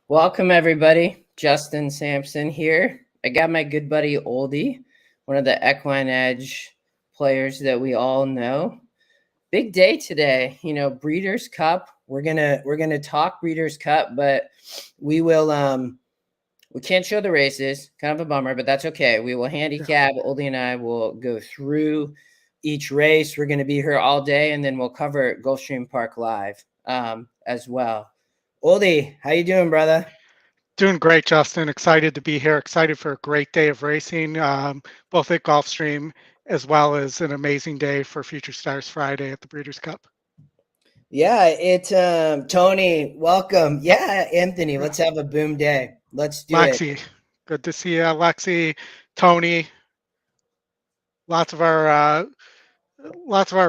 Welcome, everybody. Justin Sampson here. I got my good buddy Oldy, one of the EquinEdge players that we all know. Big day today, Breeders' Cup. We're gonna talk Breeders' Cup, but we will we can't show the races. Kind of a bummer, but that's okay. We will handicap. Oldy and I will go through each race. We're gonna be here all day, and then we'll cover Gulfstream Park live as well. Oldy, how you doing, brother? Doing great, Justin. Excited to be here. Excited for a great day of racing, both at Gulfstream as well as an amazing day for Future Stars Friday at the Breeders' Cup. Yeah, it's Tony. Welcome. Yeah, Anthony. Let's have a boom day. Let's do Lexi, it. good to see you, Lexi, Tony. Lots of our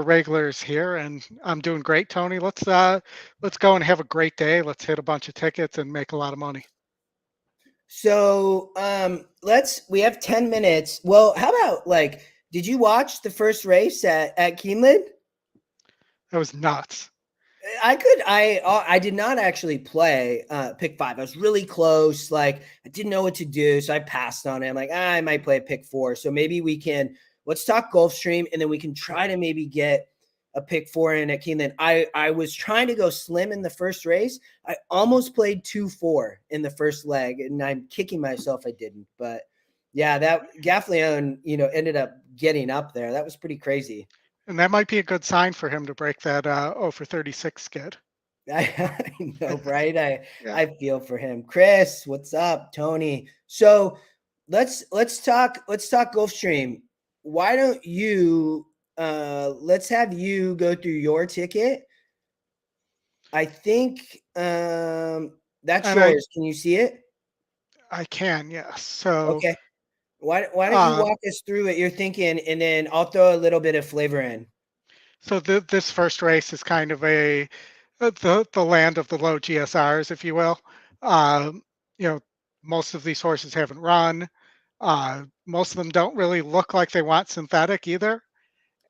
regulars here, and I'm doing great, Tony. Let's go and have a great day. Let's hit a bunch of tickets and make a lot of money. So we have 10 minutes. Well, how about did you watch the first race at Keeneland? That was nuts. I did not actually play pick 5. I was really close. I didn't know what to do, so I passed on it. I'm like, I might play pick 4. So maybe let's talk Gulfstream, and then we can try to maybe get a pick 4 in at Keeneland. I was trying to go slim in the first race. I almost played 2-4 in the first leg, and I'm kicking myself I didn't. But yeah, that Gaffleon, ended up getting up there. That was pretty crazy. And that might be a good sign for him to break that 0 for 36 skid. I know, right? I feel for him. Chris, what's up? Tony. So let's talk Gulfstream. Why don't you let's have you go through your ticket. I think that's yours. Can you see it? I can, yes. So okay. Why don't you walk us through what you're thinking, and then I'll throw a little bit of flavor in. So this first race is kind of the land of the low GSRs, if you will. Most of these horses haven't run. Most of them don't really look like they want synthetic either.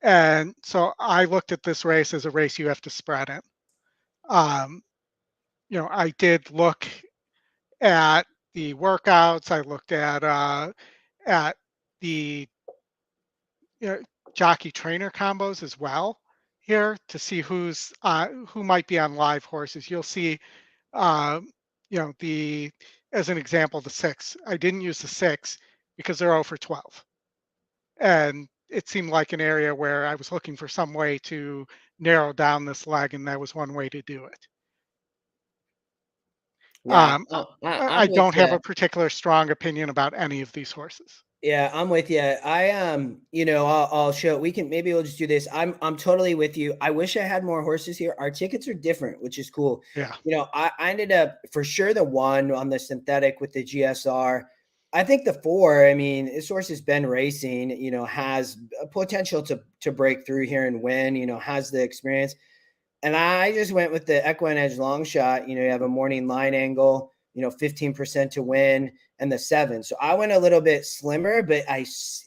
And so I looked at this race as a race you have to spread in. I did look at the workouts. I looked at the jockey trainer combos as well here to see who might be on live horses. You'll see, as an example, the 6. I didn't use the 6 because they're 0 for 12. And it seemed like an area where I was looking for some way to narrow down this leg, and that was one way to do it. Yeah, I don't have a particular strong opinion about any of these horses. Yeah, I'm with you. I'll show. Maybe we'll just do this. I'm totally with you. I wish I had more horses here. Our tickets are different, which is cool. Yeah. I ended up for sure the 1 on the synthetic with the GSR. I think the 4, this horse has been racing, has a potential to break through here and win, has the experience. And I just went with the EquinEdge long shot. You have a morning line angle, 15% to win, and the 7. So I went a little bit slimmer, but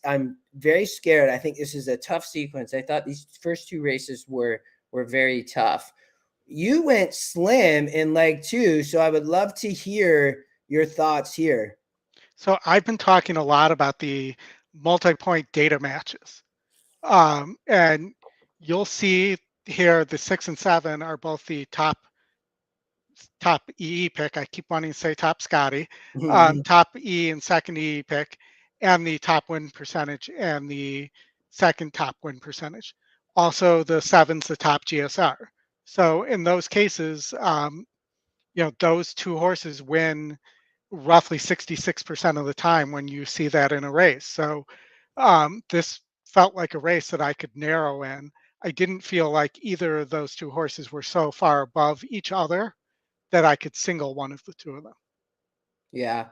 I'm very scared. I think this is a tough sequence. I thought these first 2 races were very tough. You went slim in leg 2, so I would love to hear your thoughts here. So I've been talking a lot about the multi-point data matches. And you'll see here the 6 and 7 are both the top EE pick. I keep wanting to say top Scotty. Top E and second EE pick, and the top win percentage and the second top win percentage. Also, the 7's the top GSR. So in those cases, those 2 horses win roughly 66% of the time when you see that in a race. So this felt like a race that I could narrow in. I didn't feel like either of those 2 horses were so far above each other that I could single one of the 2 of them. Yeah,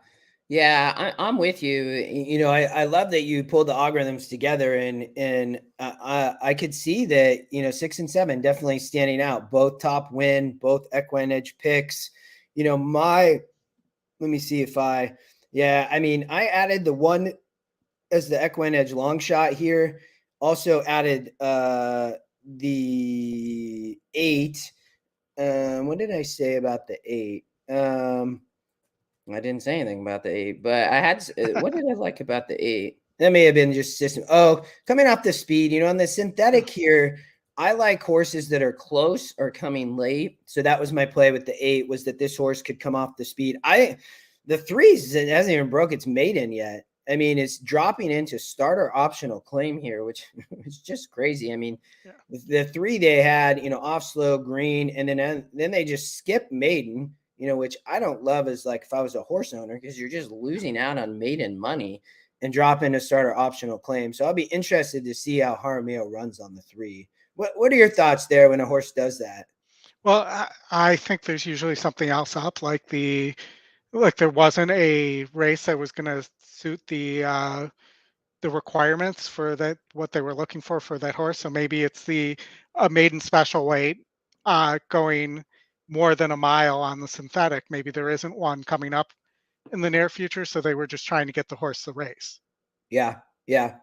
I'm with you. I love that you pulled the algorithms together, and I could see that 6 and 7 definitely standing out. Both top win, both EquinEdge picks. Let me see if Yeah, I mean, I added the 1 as the EquinEdge long shot here. Also added the 8. What did I say about the 8? I didn't say anything about the 8, but I had what did I like about the 8? That may have been just system. Oh, coming off the speed, on the synthetic here, I like horses that are close or coming late. So that was my play with the 8, was that this horse could come off the speed. The 3s, it hasn't even broke its maiden yet. I mean, it's dropping into starter optional claim here, which is just crazy. I mean, Yeah. the 3 they had, off slow green, and then they just skipped maiden, which I don't love as like if I was a horse owner, because you're just losing out on maiden money and dropping a starter optional claim. So I'll be interested to see how Jaramillo runs on the 3. What are your thoughts there when a horse does that? Well, I think there's usually something else up, like there wasn't a race that was going to suit the requirements for that, what they were looking for that horse. So maybe it's a maiden special weight going more than a mile on the synthetic. Maybe there isn't one coming up in the near future, so they were just trying to get the horse the race. Yeah,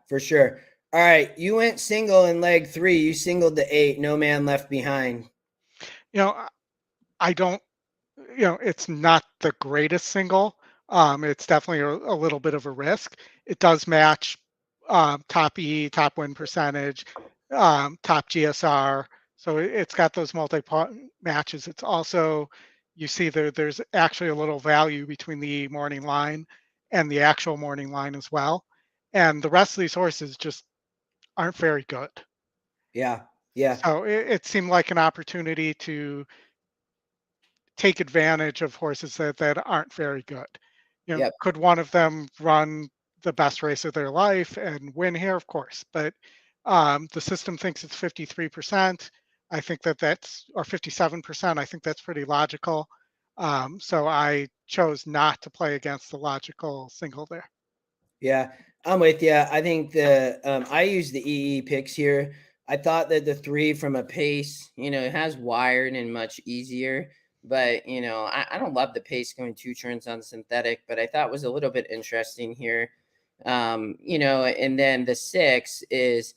for sure. All right, you went single in leg 3. You singled the 8. No man left behind. I don't, it's not the greatest single. It's definitely a little bit of a risk. It does match top E, top win percentage, top GSR. So it's got those multi-part matches. It's also, you see there's actually a little value between the morning line and the actual morning line as well. And the rest of these horses just aren't very good. Yeah. So it seemed like an opportunity to take advantage of horses that aren't very good. Yep. Could one of them run the best race of their life and win here? Of course, but the system thinks it's 53%. I think that's, or 57%. I think that's pretty logical. So I chose not to play against the logical single there. Yeah, I'm with you. I think I use the EE picks here. I thought that the 3 from a pace, it has wired and much easier. But, I don't love the pace going 2 turns on synthetic, but I thought was a little bit interesting here. And then the 6 is,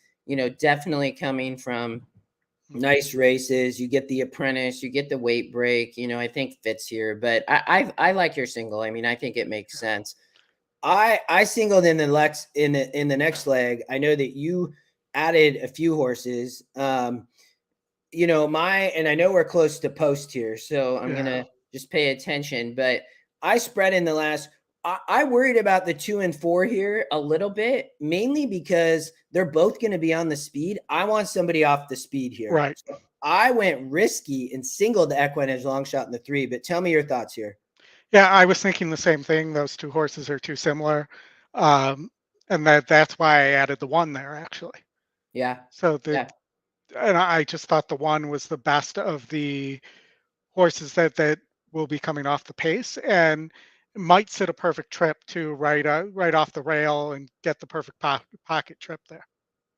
definitely coming from nice races. You get the apprentice, you get the weight break, I think fits here. But I like your single. I mean, I think it makes sense. I singled in the next leg. I know that you added a few horses. And I know we're close to post here, so I'm gonna just pay attention. But I spread in the last. I worried about the 2 and 4 here a little bit, mainly because they're both going to be on the speed. I want somebody off the speed here. Right. So I went risky and singled the EquinEdge long shot in the 3. But tell me your thoughts here. Yeah, I was thinking the same thing. Those 2 horses are too similar. And that's why I added the 1 there, actually. Yeah. So Yeah. and I just thought the 1 was the best of the horses that will be coming off the pace, and might sit a perfect trip to right off the rail and get the perfect pocket trip there.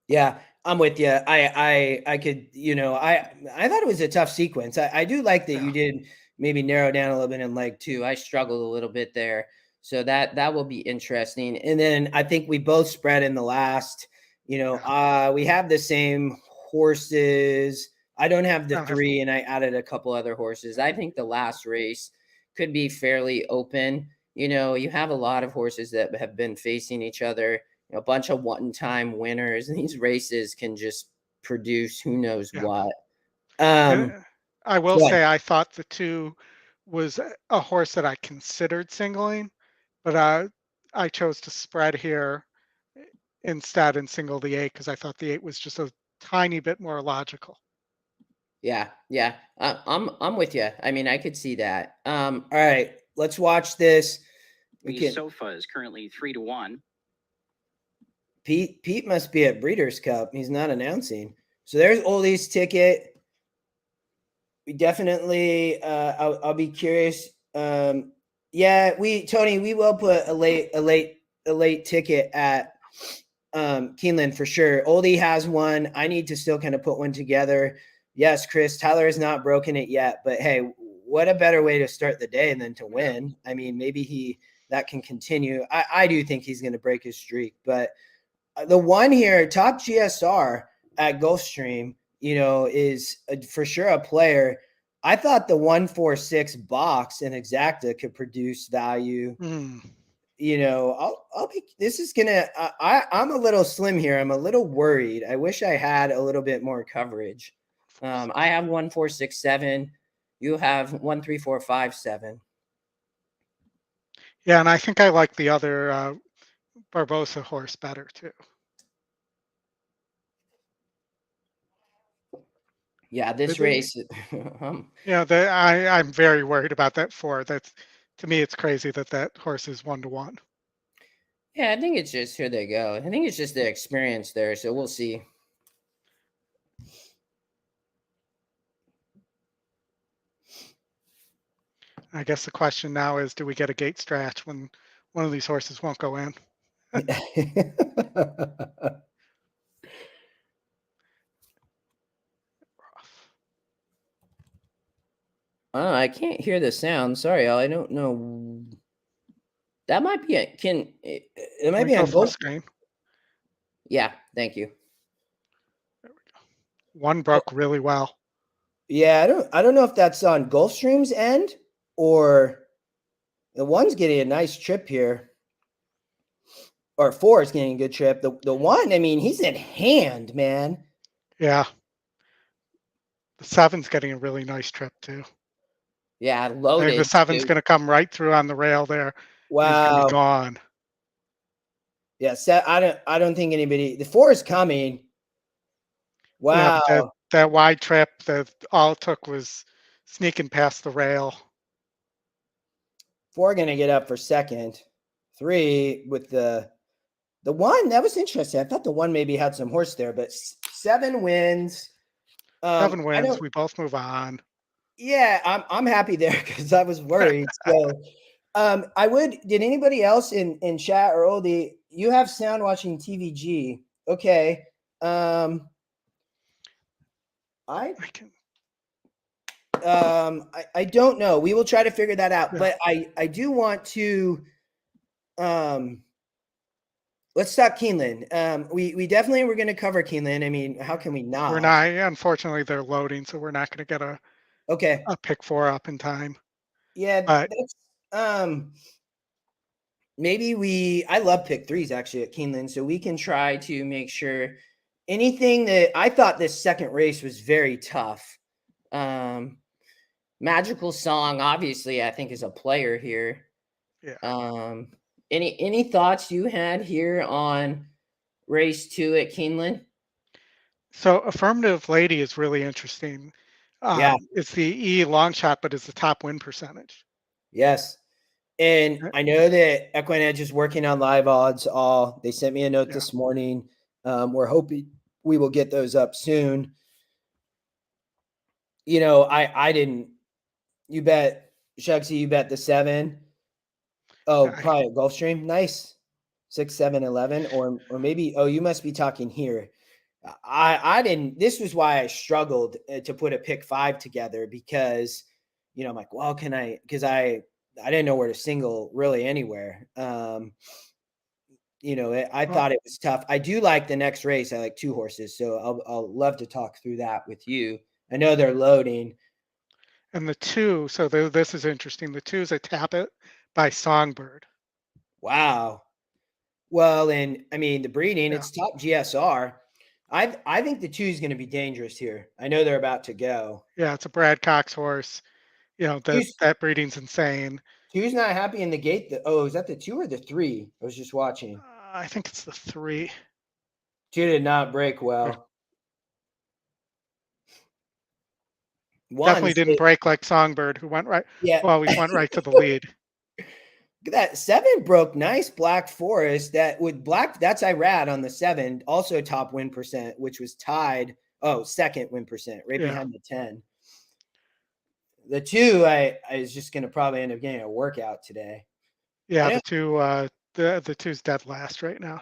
Yeah, I'm with you. I could, I thought it was a tough sequence. I do like that Yeah. you did maybe narrow down a little bit in leg 2. I struggled a little bit there. So that will be interesting. And then I think we both spread in the last, we have the same horses. I don't have the 3, and I added a couple other horses. I think the last race could be fairly open. You have a lot of horses that have been facing each other, a bunch of one-time winners, and these races can just produce who knows Yeah. what. And I will Go ahead. say I thought the 2 was a horse that I considered singling, but I chose to spread here instead and single the 8 because I thought the 8 was just a tiny bit more logical. Yeah. I'm with you. I mean, I could see that. All right, let's watch this. The sofa is currently 3-1. Pete must be at Breeders' Cup. He's not announcing. So there's Oldy's ticket. We definitely. I'll be curious. Yeah, Tony, we will put a late ticket at Keeneland for sure. Oldy has one. I need to still kind of put one together. Yes, Chris, Tyler has not broken it yet, but hey, what a better way to start the day than to win. I mean, maybe he that can continue. I do think he's going to break his streak, but the one here, top GSR at Gulfstream, is for sure a player. I thought the 146 box in Exacta could produce value. I'll be, this is gonna, I'm a little slim here. I'm a little worried. I wish I had a little bit more coverage. I have 1467. You have 13457. Yeah, and I think I like the other Barbosa horse better too. Yeah, this race. I'm very worried about that 4. That's, to me, it's crazy that horse is 1-1. Yeah, I think it's just, here they go. I think it's just the experience there. So we'll see. I guess the question now is, do we get a gate stretch when one of these horses won't go in? I can't hear the sound. Sorry, y'all. I don't know. That might be it might be on full screen. Yeah, thank you. There we go. One broke really well. Yeah, I don't know if that's on Gulfstream's end or the one's getting a nice trip here. Or 4 is getting a good trip. The one, I mean, he's in hand, man. Yeah. The 7's getting a really nice trip too. Yeah, loaded. I think the 7's going to come right through on the rail there. Wow. He's going to be gone. Yeah, I don't think anybody. The 4 is coming. Wow. Yeah, that wide trip, that all it took was sneaking past the rail. 4 going to get up for second. 3 with the 1. That was interesting. I thought the 1 maybe had some horse there, but 7 wins. 7 wins. We both move on. Yeah, I'm happy there because I was worried. So, did anybody else in chat or Oldie, you have sound watching TVG? Okay. I don't know. We will try to figure that out. Yeah. But I do want to let's talk Keeneland. We definitely were going to cover Keeneland. I mean, how can we not? We're not. Unfortunately, they're loading, so we're not going to get a pick 4 up in time. Yeah, but that's maybe I love pick 3s actually at Keeneland, so we can try to make sure anything that I thought this second race was very tough. Magical Song, obviously, I think is a player here. Yeah. Any thoughts you had here on race 2 at Keeneland? So Affirmative Lady is really interesting. It's the E long shot, but it's the top win percentage. Yes. And I know that EquinEdge is working on live odds. They sent me a note this morning. We're hoping we will get those up soon. I didn't. You bet, Shugsy, you bet the 7. Oh, probably at Gulfstream. Nice. 6, 7, 11, or maybe. Oh, you must be talking here. I didn't. This was why I struggled to put a pick 5 together because, I'm like, well, can I? Because I didn't know where to single really anywhere. I thought it was tough. I do like the next race. I like 2 horses, so I'll love to talk through that with you. I know they're loading. And the 2, so this is interesting. The 2 is a Tap It by Songbird. Wow. Well, and I mean the breeding, it's top GSR. I think the 2 is going to be dangerous here. I know they're about to go. Yeah, it's a Brad Cox horse. That breeding's insane. 2's not happy in the gate. Is that the 2 or the 3? I was just watching. I think it's the 3. 2 did not break well. 1 definitely didn't break like Songbird, who went right. Yeah. Well, we went right to the lead. That 7 broke nice Black Forest. That with Black, that's Irad on the 7, also top win percent, which was tied. Second win percent, right behind the 10. The 2, I was just gonna probably end up getting a workout today. Yeah, the 2, the 2's dead last right now.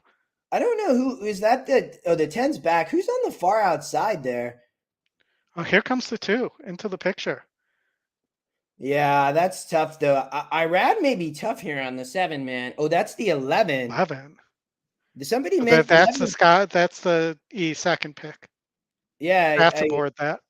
I don't know who is that. The 10's back. Who's on the far outside there? Oh, here comes the 2 into the picture. Yeah, that's tough though. Irad may be tough here on the 7, man. Oh, that's the 11. 11. Did somebody So make that's the 11? Scott. That's the E second pick. Yeah, That's aboard that.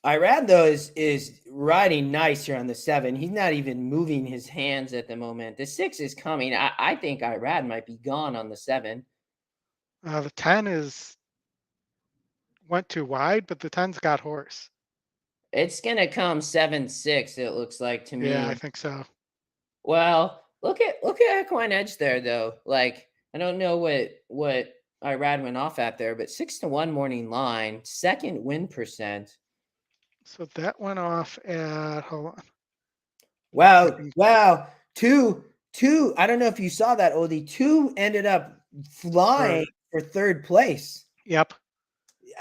Irad though is riding nice here on the 7. He's not even moving his hands at the moment. The 6 is coming. I think Irad might be gone on the 7. The 10 went too wide, but the 10's got horse. It's gonna come 7-6. It looks like to me. Yeah, I think so. Well, look at EquinEdge there though. Like I don't know what Irad went off at there, but 6-1 morning line, second win percent. So that went off at, hold on. Wow. Two. I don't know if you saw that, Odie. 2 ended up flying for third place. Yep.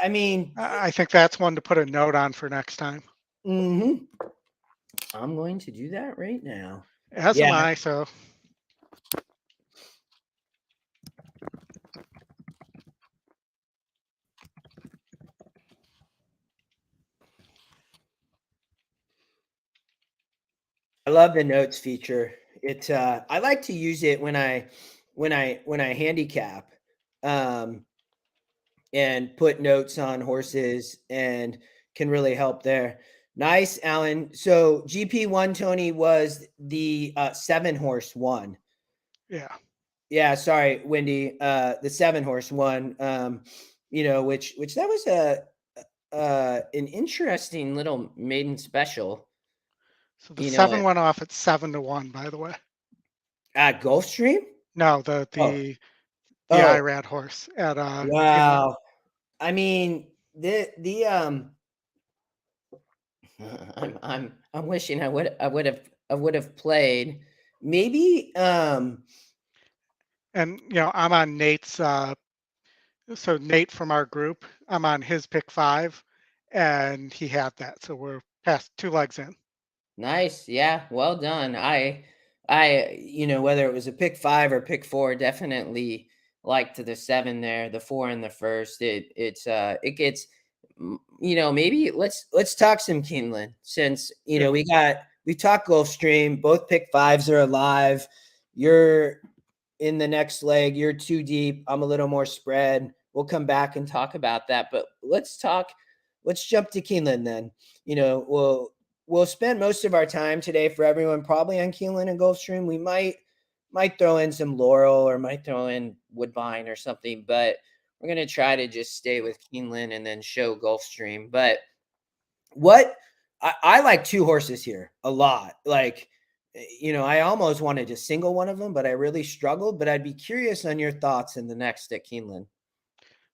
I mean, I think that's one to put a note on for next time. I'm going to do that right now. As am I, so. I love the notes feature. I like to use it when I handicap, and put notes on horses and can really help there. Nice, Alan. So GP1, Tony, was the 7 horse one. Yeah. Sorry, Wendy. The 7 horse one. Which that was an interesting little maiden special. So the 7 went off at 7-1, by the way. At Gulfstream? No, the Irad horse at wow. Keeneland. I mean, I'm wishing I would have played. Maybe and I'm on Nate's so Nate from our group, I'm on his pick 5 and he had that. So we're past 2 legs in. Nice. Yeah, well done. I whether it was a pick 5 or pick 4, definitely liked the 7 there, the 4 in the first. It gets maybe let's talk some Keeneland since we talked Gulfstream, both pick 5s are alive. You're in the next leg, you're too deep. I'm a little more spread. We'll come back and talk about that, but let's jump to Keeneland then. We'll spend most of our time today for everyone probably on Keeneland and Gulfstream. We might throw in some Laurel or might throw in Woodbine or something, but we're going to try to just stay with Keeneland and then show Gulfstream. But what I like 2 horses here a lot. Like, I almost wanted to single one of them, but I really struggled. But I'd be curious on your thoughts in the next at Keeneland.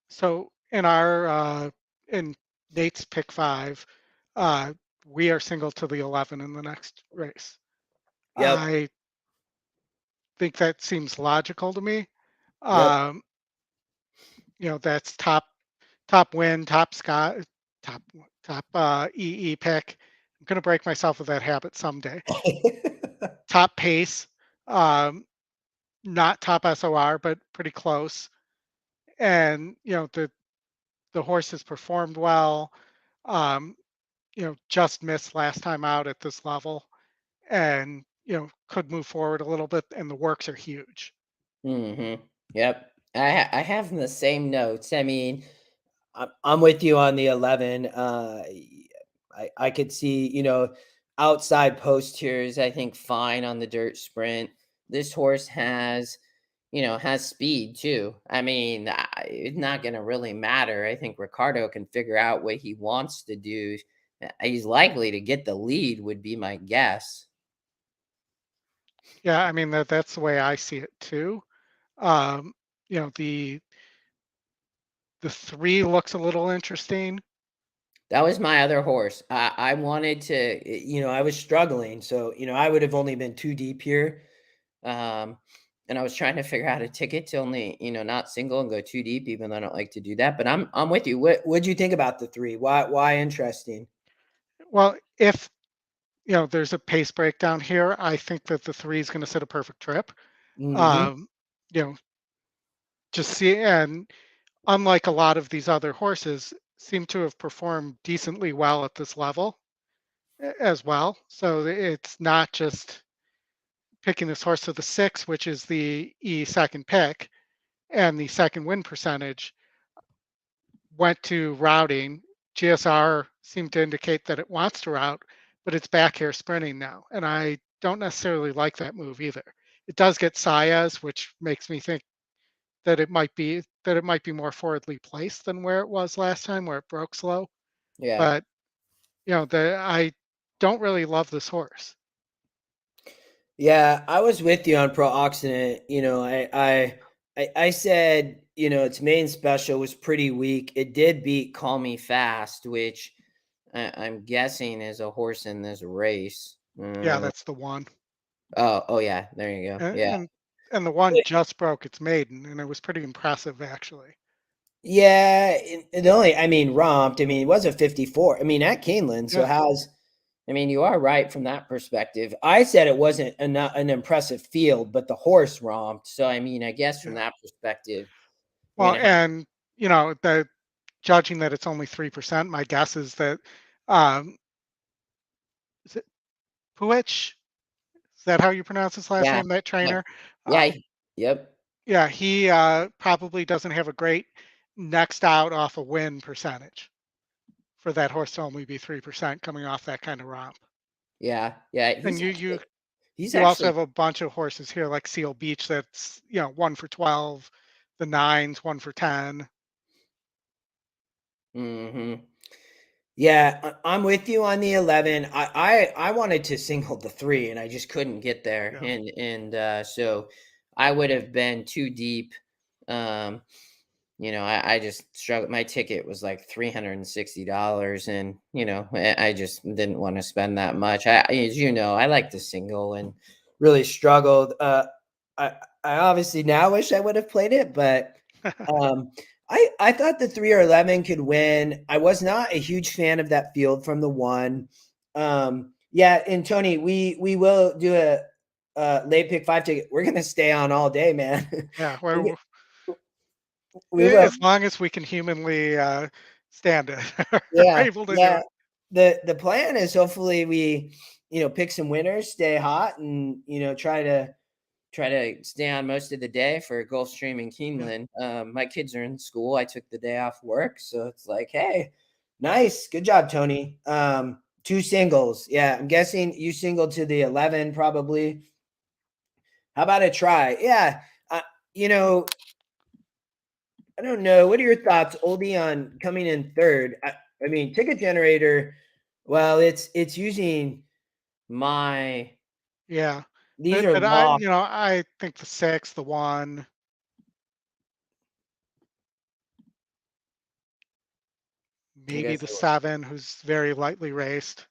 So in our in Nate's pick 5, we are single to the 11 in the next race. Yep. I think that seems logical to me. Yep. That's top win, top Scott, top EE pick. I'm gonna break myself of that habit someday. Top pace, not top SOR, but pretty close. And the horse has performed well. Just missed last time out at this level, and could move forward a little bit. And the works are huge. Yep. I have the same notes. I mean, I'm with you on the 11. I could see, outside post tiers, I think fine on the dirt sprint. This horse has speed too. I mean, it's not going to really matter. I think Ricardo can figure out what he wants to do. He's likely to get the lead would be my guess. Yeah, I mean, that's the way I see it too. The 3 looks a little interesting. That was my other horse. I wanted to, I was struggling. So, I would have only been 2 deep here. And I was trying to figure out a ticket to only, not single and go 2 deep, even though I don't like to do that. But I'm with you. What'd you think about the 3? Why interesting? Well, if there's a pace breakdown here, I think that the 3 is going to set a perfect trip. Just see, and unlike a lot of these other horses, seem to have performed decently well at this level. as well. So it's not just picking this horse to the 6, which is the second pick, and the second win percentage went to routing. GSR seemed to indicate that it wants to route, but it's back here sprinting now. And I don't necessarily like that move either. It does get Sayas, which makes me think that it might be more forwardly placed than where it was last time, where it broke slow. Yeah. But I don't really love this horse. Yeah, I was with you on Pro Occident. I said, its main special was pretty weak. It did beat Call Me Fast, which I'm guessing is a horse in this race. Yeah, that's the one. Oh yeah, there you go. And, Yeah. and the one just broke its maiden, and it was pretty impressive actually. Yeah, romped. It was a 54. At Keeneland, so Yeah. you are right from that perspective. I said it wasn't an impressive field, but the horse romped. So, I guess from that perspective. Well, and the judging that it's only 3%, my guess is that is it Puich? Is that how you pronounce his last Yeah. name? That trainer? Yeah. Yep. Yeah, he probably doesn't have a great next out off a win percentage for that horse to only be 3% coming off that kind of romp. Yeah. Yeah. And you He's also actually have a bunch of horses here like Seal Beach that's 1 for 12, the 9s 1 for 10. Mm-hmm. Yeah, I'm with you on the 11. I wanted to single the 3 and I just couldn't get there. Yeah. And so I would have been too deep. I just struggled. My ticket was like $360 and I just didn't want to spend that much. As I like to single and really struggled. I obviously now wish I would have played it, but I thought the 3 or 11 could win. I was not a huge fan of that field from the 1. Yeah, and Tony, we will do a late pick 5 ticket. We're gonna stay on all day, man. Yeah, We will. as long as we can humanly stand it, are Yeah, able to do yeah. it. The plan is hopefully we, pick some winners, stay hot, and try to stay on most of the day for Gulfstream and Yeah. Keeneland. My kids are in school. I took the day off work, so it's like, hey, nice, good job, Tony. 2 singles. Yeah, I'm guessing you singled to the 11 probably. How about a try? Yeah, you know, I don't know. What are your thoughts, Oldie, on coming in third? Ticket generator. Well, it's using my. Yeah. These But, are but I, locked. I think the 6, the 1, I maybe guess. the 7, who's very lightly raced.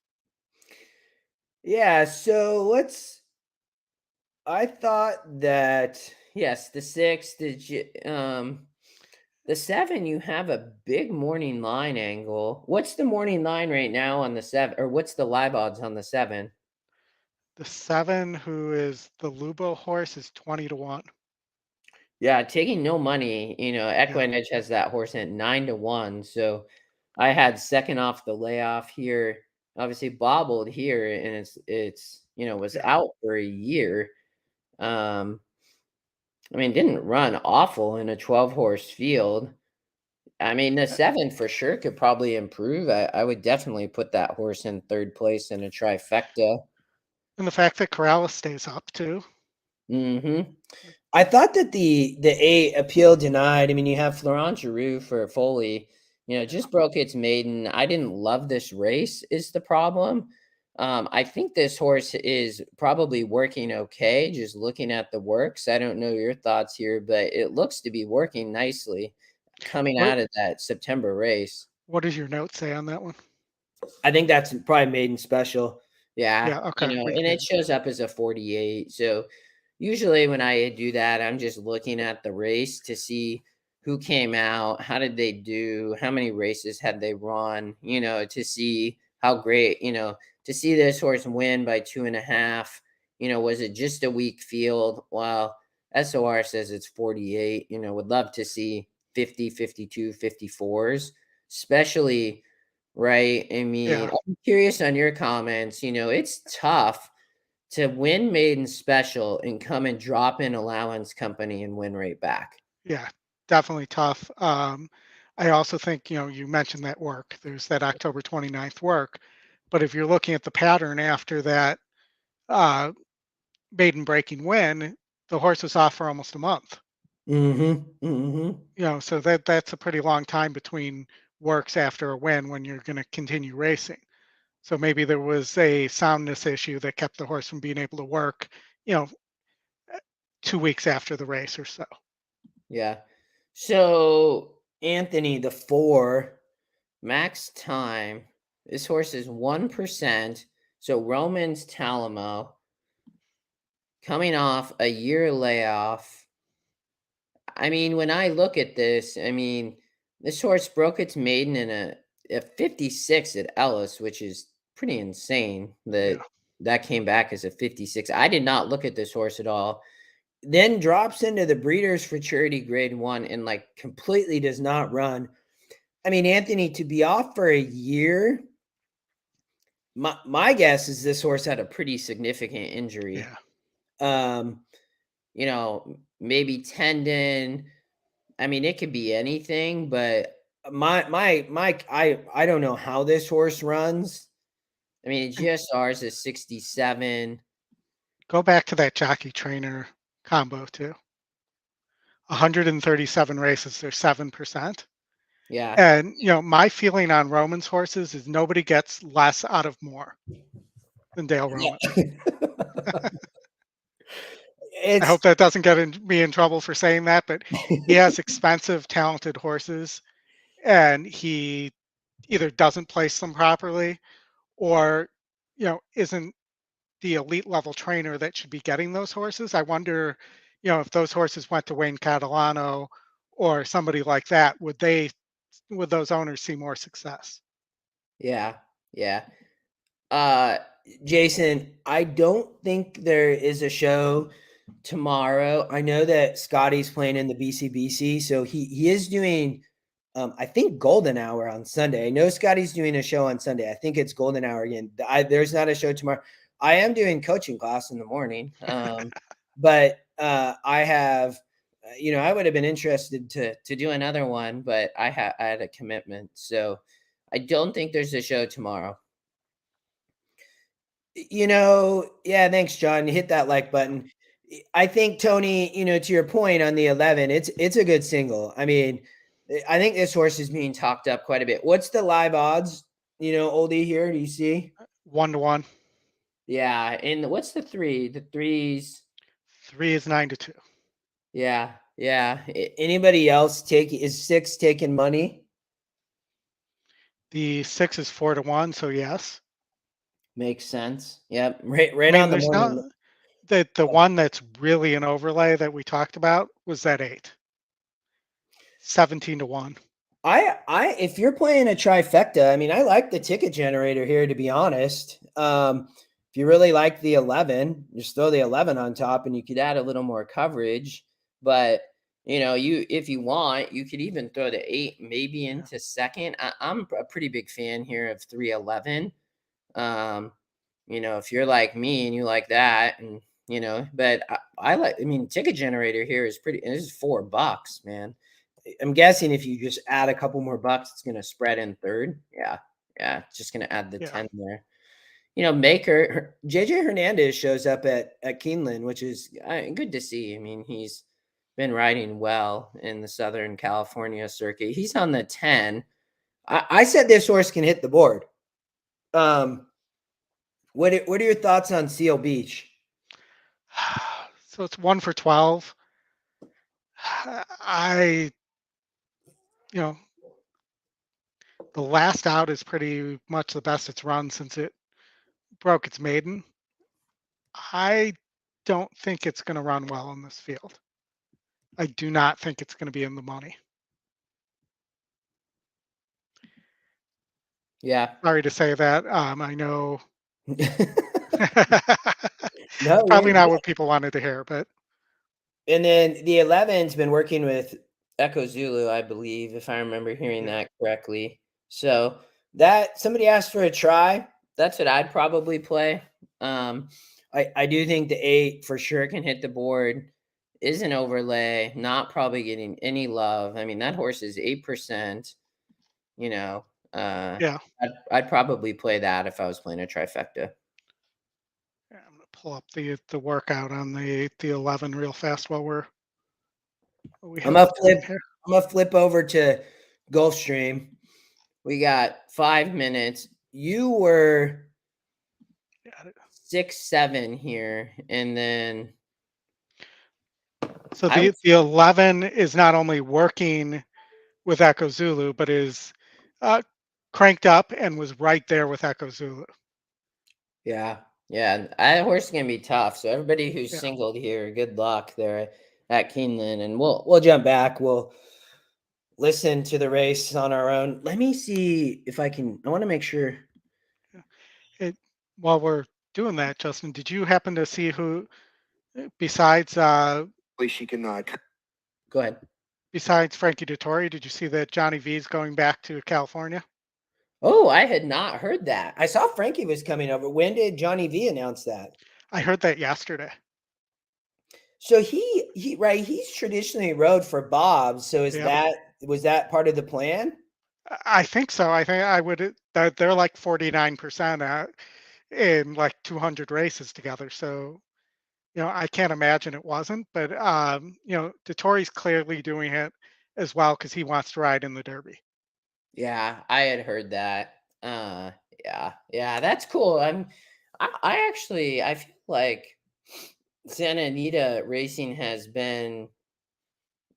Yeah. So let's. I thought that yes, the 6, the 7. You have a big morning line angle. What's the morning line right now on the 7, or what's the live odds on the 7? The 7, who is the Lubo horse, is 20 to 1. Yeah, taking no money. Yeah. EquinEdge has that horse at 9 to 1. So I had second off the layoff here. Obviously bobbled here, and it's was Yeah. out for a year. Didn't run awful in a 12 horse field. The 7 for sure could probably improve. I would definitely put that horse in third place in a trifecta. And the fact that Corrales stays up too. Mm-hmm. I thought that the 8 appeal denied. You have Florent Giroux for Foley. Just broke its maiden. I didn't love this race is the problem. I think this horse is probably working okay, just looking at the works. I don't know your thoughts here, but it looks to be working nicely coming What out of that September race. what does your note say on that one? I think that's probably maiden special. Yeah, Yeah, okay. and it shows up as a 48. So usually when I do that, I'm just looking at the race to see who came out, how did they do, how many races had they run, to see how great, to see this horse win by 2.5. Was it just a weak field? Well, SOR says it's 48. Would love to see 50, 52, 54s, especially right? I mean, Yeah. I'm curious on your comments. It's tough to win maiden special and come and drop in allowance company and win right back. Yeah, definitely tough. I also think, you mentioned that work. There's that October 29th work. But if you're looking at the pattern after that uh, maiden breaking win, the horse was off for almost a month. So that's a pretty long time between works after a win when you're going to continue racing. So maybe there was a soundness issue that kept the horse from being able to work, you know, 2 weeks after the race or so. Yeah. So Anthony, the 4 max time. This horse is 1%. So Roman's Talamo coming off a year layoff. I mean, when I look at this, I mean, this horse broke its maiden in a 56 at Ellis, which is pretty insane Yeah. that came back as a 56. I did not look at this horse at all. Then drops into the Breeders' Futurity Grade 1 and completely does not run. I mean, Anthony, to be off for a year, my guess is this horse had a pretty significant injury. Yeah. Maybe tendon. I mean, it could be anything, but I don't know how this horse runs. I mean, GSR's is 67. Go back to that jockey trainer combo too. 137 races, they're 7%. Yeah. And my feeling on Roman's horses is nobody gets less out of more than Dale Roman. I hope that doesn't get me in trouble for saying that, but he has expensive, talented horses, and he either doesn't place them properly or isn't the elite level trainer that should be getting those horses. I wonder, if those horses went to Wayne Catalano or somebody like that, would those owners see more success? Yeah. Yeah. Jason, I don't think there is a show tomorrow. I know that Scotty's playing in the BCBC, so he is doing I think Golden Hour on Sunday. I know Scotty's doing a show on Sunday. I think it's Golden Hour again. There's not a show tomorrow. I am doing coaching class in the morning. But I have I would have been interested to do another one, but I had a commitment. So I don't think there's a show tomorrow. Yeah, thanks, John. Hit that like button. I think, Tony, to your point on the 11, it's a good single. I mean, I think this horse is being talked up quite a bit. What's the live odds, Oldie here? Do you see? 1-1. Yeah. And what's the 3? The 3's 3 is 9-2. Yeah. Yeah. Anybody else is 6 taking money? The 6 is 4-1, so yes. Makes sense. Yep. Right I mean, on the there's morning. the one that's really an overlay that we talked about was that 8. 17-1. If you're playing a trifecta, I mean, I like the ticket generator here, to be honest. If you really like the 11, just throw the 11 on top and you could add a little more coverage. But, if you want, you could even throw the 8 maybe into second. I'm a pretty big fan here of 311. If you're like me and you like that, and, but I mean, ticket generator here is pretty, this is $4, man. I'm guessing if you just add a couple more bucks, it's going to spread in third. Yeah. Yeah. It's just going to add the 10 there. Maker, JJ Hernandez shows up at Keeneland, which is good to see. I mean, he's been riding well in the Southern California circuit. He's on the 10. I said this horse can hit the board. What are your thoughts on Seal Beach? So it's 1 for 12. The last out is pretty much the best it's run since it broke its maiden. I don't think it's going to run well in this field. I do not think it's going to be in the money. Yeah. Sorry to say that. I know. No, probably not what people wanted to hear, but. And then the 11's been working with Echo Zulu, I believe, if I remember hearing that correctly. So that somebody asked for a try. That's what I'd probably play. I do think the 8 for sure can hit the board. Is an overlay, not probably getting any love. I mean, that horse is 8%. You know, Yeah. I'd probably play that if I was playing a trifecta. Yeah, I'm gonna pull up the workout on the 11 real fast while we I'm have gonna the time flip. here. I'm gonna flip over to Gulfstream. We got 5 minutes. You were Got it. 6-7 here, and then So I the 11 is not only working with Echo Zulu, but is cranked up and was right there with Echo Zulu. yeah, that horse is gonna be tough. So everybody who's Yeah. singled here, good luck there at Keeneland, and we'll jump back. We'll listen to the race on our own. Let me see if I can. I want to make sure. While we're doing that, Justin, did you happen to see who besides she cannot. Go ahead. besides Frankie Dettori, did you see that Johnny V is going back to California? Oh, I had not heard that. I saw Frankie was coming over. When did Johnny V announce that? I heard that yesterday. So he's traditionally rode for Bob. So was that part of the plan? I think so. I think I would. They're like 49% in like 200 races together. So I can't imagine it wasn't. But Dettori's clearly doing it as well because he wants to ride in the Derby. Yeah, I had heard that. Yeah, that's cool. I actually I feel like Santa Anita racing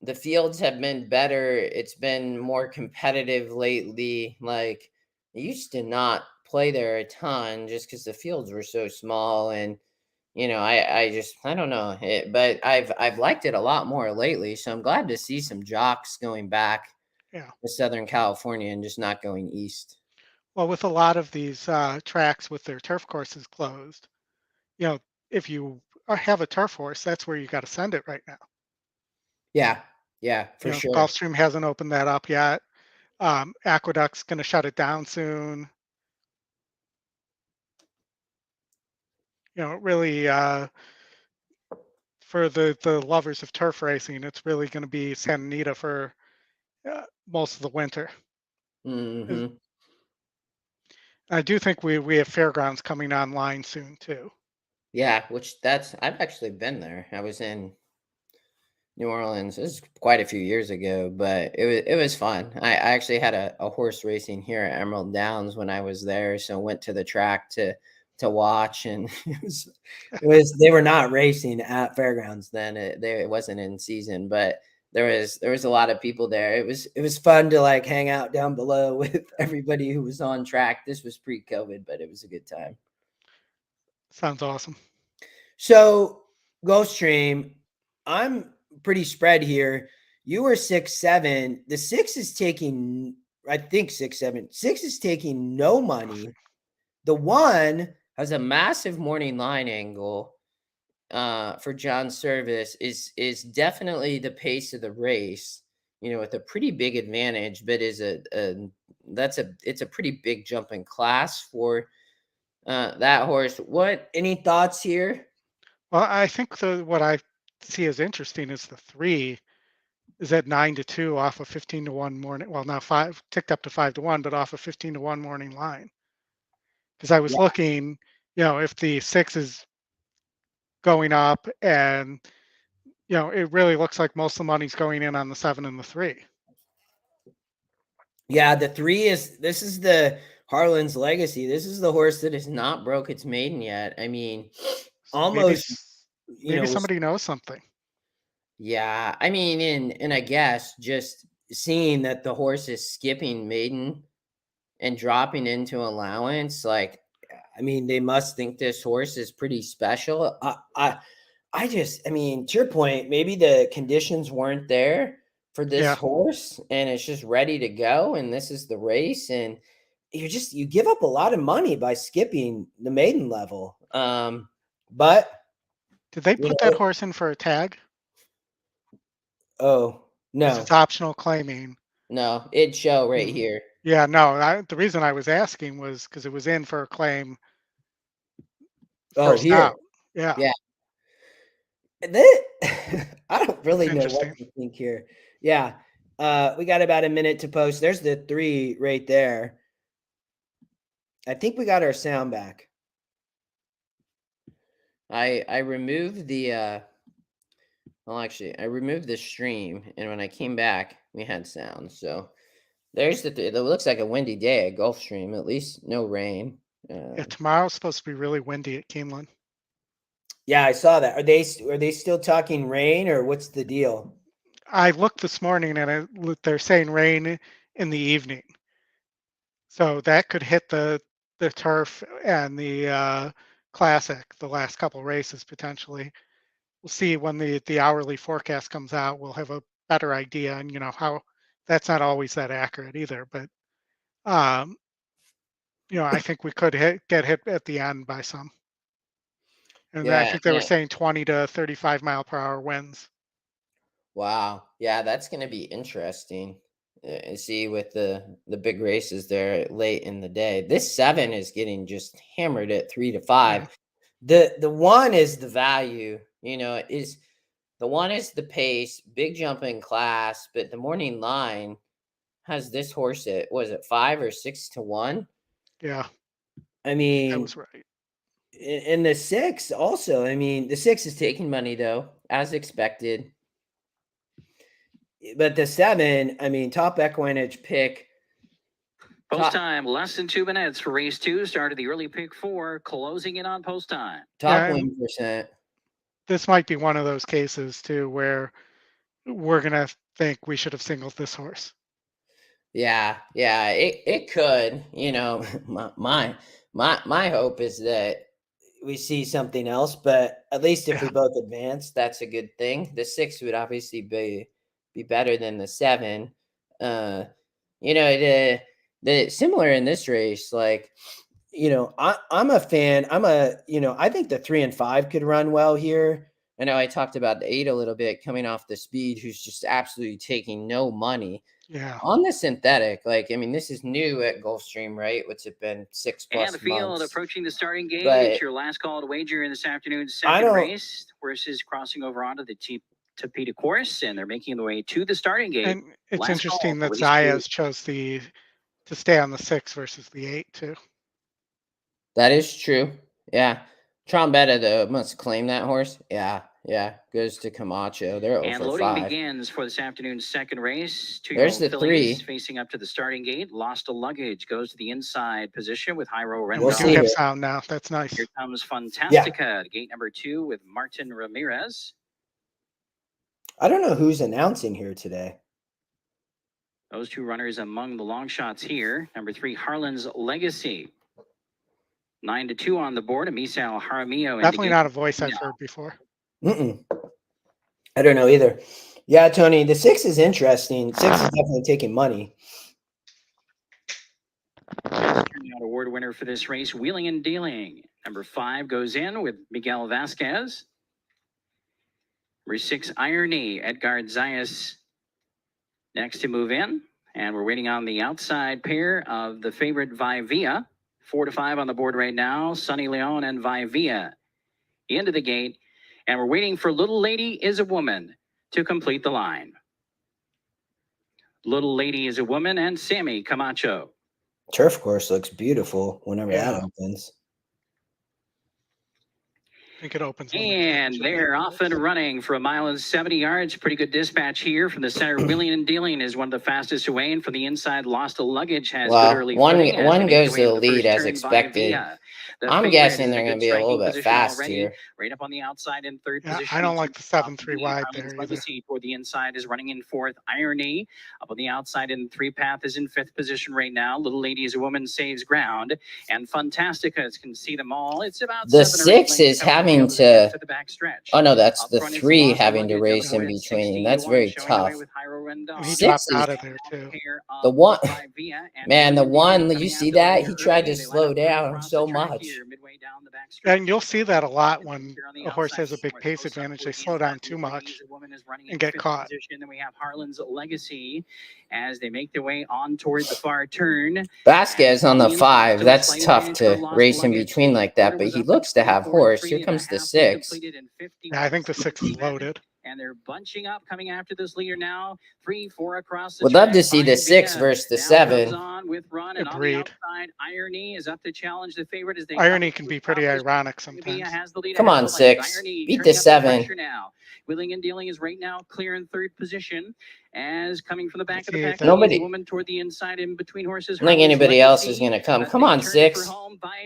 the fields have been better. It's been more competitive lately. Like I used to not play there a ton just because the fields were so small, and I don't know it, but I've liked it a lot more lately. So I'm glad to see some jocks going back Yeah. to Southern California and just not going east. Well, with a lot of these tracks with their turf courses closed, if you have a turf horse, that's where you got to send it right now. Yeah, for sure. Gulfstream hasn't opened that up yet. Aqueduct's going to shut it down soon. Really, for the lovers of turf racing, it's really going to be Santa Anita for most of the winter. Mm-hmm. I do think we have fairgrounds coming online soon too. Yeah, I've actually been there. I was in New Orleans. This is quite a few years ago, but it was fun. I actually had a horse racing here at Emerald Downs when I was there, so went to the track to watch, and they were not racing at fairgrounds then. It wasn't in season, but there was a lot of people there. It was fun to like hang out down below with everybody who was on track. This was pre-COVID, but it was a good time. Sounds awesome. So Gulfstream, I'm pretty spread here. You were 6-7. The 6 is taking, I think 6-7. 6 is taking no money. The 1 has a massive morning line angle for John Service, is definitely the pace of the race, with a pretty big advantage, but it's a pretty big jump in class for that horse. Any thoughts here? Well, I think what I see as interesting is the 3 is at 9-2 off of 15-1 morning. Well, now 5 ticked up to 5-1, but off of 15-1 morning line. Because I was looking, if the 6 is going up, and it really looks like most of the money's going in on the 7 and the 3. Yeah, the 3 this is the Harlan's Legacy. This is the horse that has not broke its maiden yet. I mean, almost. Maybe somebody knows something. Yeah, I mean, and I guess just seeing that the horse is skipping maiden and dropping into allowance, like, I mean, they must think this horse is pretty special. I mean, to your point, maybe the conditions weren't there for this horse, and it's just ready to go, and this is the race, and you give up a lot of money by skipping the maiden level. But did they put that horse in for a tag? Oh, no. It's optional claiming. No, it'd show right here. Yeah, no, the reason I was asking was because it was in for a claim first here. out. Yeah. Yeah. I don't really know what to think here. Yeah. We got about a minute to post. There's the 3 right there. I think we got our sound back. I removed the well, actually, I removed the stream, and when I came back, we had sound. So there's it looks like a windy day at Gulfstream. At least no rain. Yeah, tomorrow's supposed to be really windy at Keeneland. Yeah, I saw that. Are they still talking rain, or what's the deal? I looked this morning, and they're saying rain in the evening. So that could hit the turf and the classic, the last couple races potentially. We'll see when the hourly forecast comes out. We'll have a better idea, and how that's not always that accurate either. But I think we could get hit at the end by some. And I think they were saying 20 to 35 mile per hour winds. Wow. Yeah, that's going to be interesting. See, with the big races there late in the day. This 7 is getting just hammered at 3 to 5. Yeah. The 1 is the value, is the 1 is the pace, big jump in class, but the morning line has this horse at, was it 5 or 6 to 1? Yeah. I mean, that was right. And the 6 also. I mean, the 6 is taking money though, as expected. But the 7, I mean, top EquinEdge pick. Post time, less than 2 minutes for race 2. Started the early pick 4, closing in on post time. Top 1%. This might be one of those cases too where we're gonna think we should have singled this horse. Yeah, it could. My hope is that we see something else, but at least if we both advance, that's a good thing. The 6 would obviously be better than the 7. The similar in this race, like, I'm a fan. I think the 3 and 5 could run well here. I know I talked about the 8 a little bit coming off the speed, who's just absolutely taking no money. Yeah. On the synthetic, like, I mean, this is new at Gulfstream, right? What's it been, 6+ And the field months? approaching the starting gate. But It's your last call to wager in this afternoon's second race. Horses crossing over onto the Tapeta course, and they're making their way to the starting gate. And it's interesting that Zayas chose to stay on the 6 versus the 8 too. That is true. Yeah. Trombetta, though, must claim that horse. Yeah. Goes to Camacho. They're over 5. And loading begins for this afternoon's second race. There's the 3 facing up to the starting gate. Lost a luggage, goes to the inside position with Jairo Rendon. We do have sound now. That's nice. Here comes Fantastica, gate number 2 with Martin Ramirez. I don't know who's announcing here today. Those 2 runners among the long shots here. Number 3, Harlan's Legacy. 9 to 2 on the board. Amisal Jaramillo. Definitely not a voice I've heard before. I don't know either. Yeah, Tony, the 6 is interesting. 6 is definitely taking money. Turnout award winner for this race, Wheeling and Dealing. Number 5 goes in with Miguel Vasquez. Number 6, Irony, Edgar Zayas next to move in. And we're waiting on the outside pair of the favorite Vivia. 4 to 5 on the board right now. Sunny Leon and Vivia into the gate. And we're waiting for Little Lady is a Woman to complete the line. Little Lady is a Woman and Sammy Camacho. Turf course looks beautiful whenever that opens. I think it opens. And they're off and running for 1 mile and 70 yards. Pretty good dispatch here from the center. Wheeling and Dealing is one of the fastest away, and for the inside, Lost a Luggage has good early footing. One goes to the lead as expected. I'm guessing they're going to be a little bit fast here. Right up on the outside in third position. I don't like the 7-3 wide there either. Legacy for the inside is running in 4th. Irony up on the outside in 3 path is in 5th position right now. Little Lady is a Woman saves ground, and Fantastica can see them all. It's about the 6 is having to the back stretch. Oh no, that's the 3 having to race in between. That's very tough. He dropped out of there too. The 1, man, the 1, you see that? He tried to slow down so much. here, midway down the back Yeah, stretch. and you'll see that a lot when Here on the a horse outside, has a big more pace close up advantage. They toward the slow down inside too of the lanes. much A woman is running and in get fifth caught. position. Then we have Harlan's Legacy as they make their way on toward the far turn. Vasquez on the Coming in 5. still a That's slight tough advantage for to Lost race in Luggage. between like that, Quarter but was he up at looks to have 24 and horse. 3 Here and a comes the halfway 6. completed in Yeah, I think the 6 is 51. loaded. And they're bunching up, coming after this leader now. 3, 4 across the Would love track. to see the 6 Via versus the now 7. comes on with run, and on the Agreed. outside, Irony is up to challenge the favorite as they Irony come can to be the top pretty of the ironic Via sometimes. has the lead Come ahead on, of the lanes. 6. Irony Beat turning the up the 7. pressure now. Wheeling and Dealing is right now clear in third position. As coming from the back of the See, pack, that- is Nobody- a woman toward the inside in between horses. I don't think Harlan's anybody else is Legacy, going to come. but Come they on, turn 6. for home.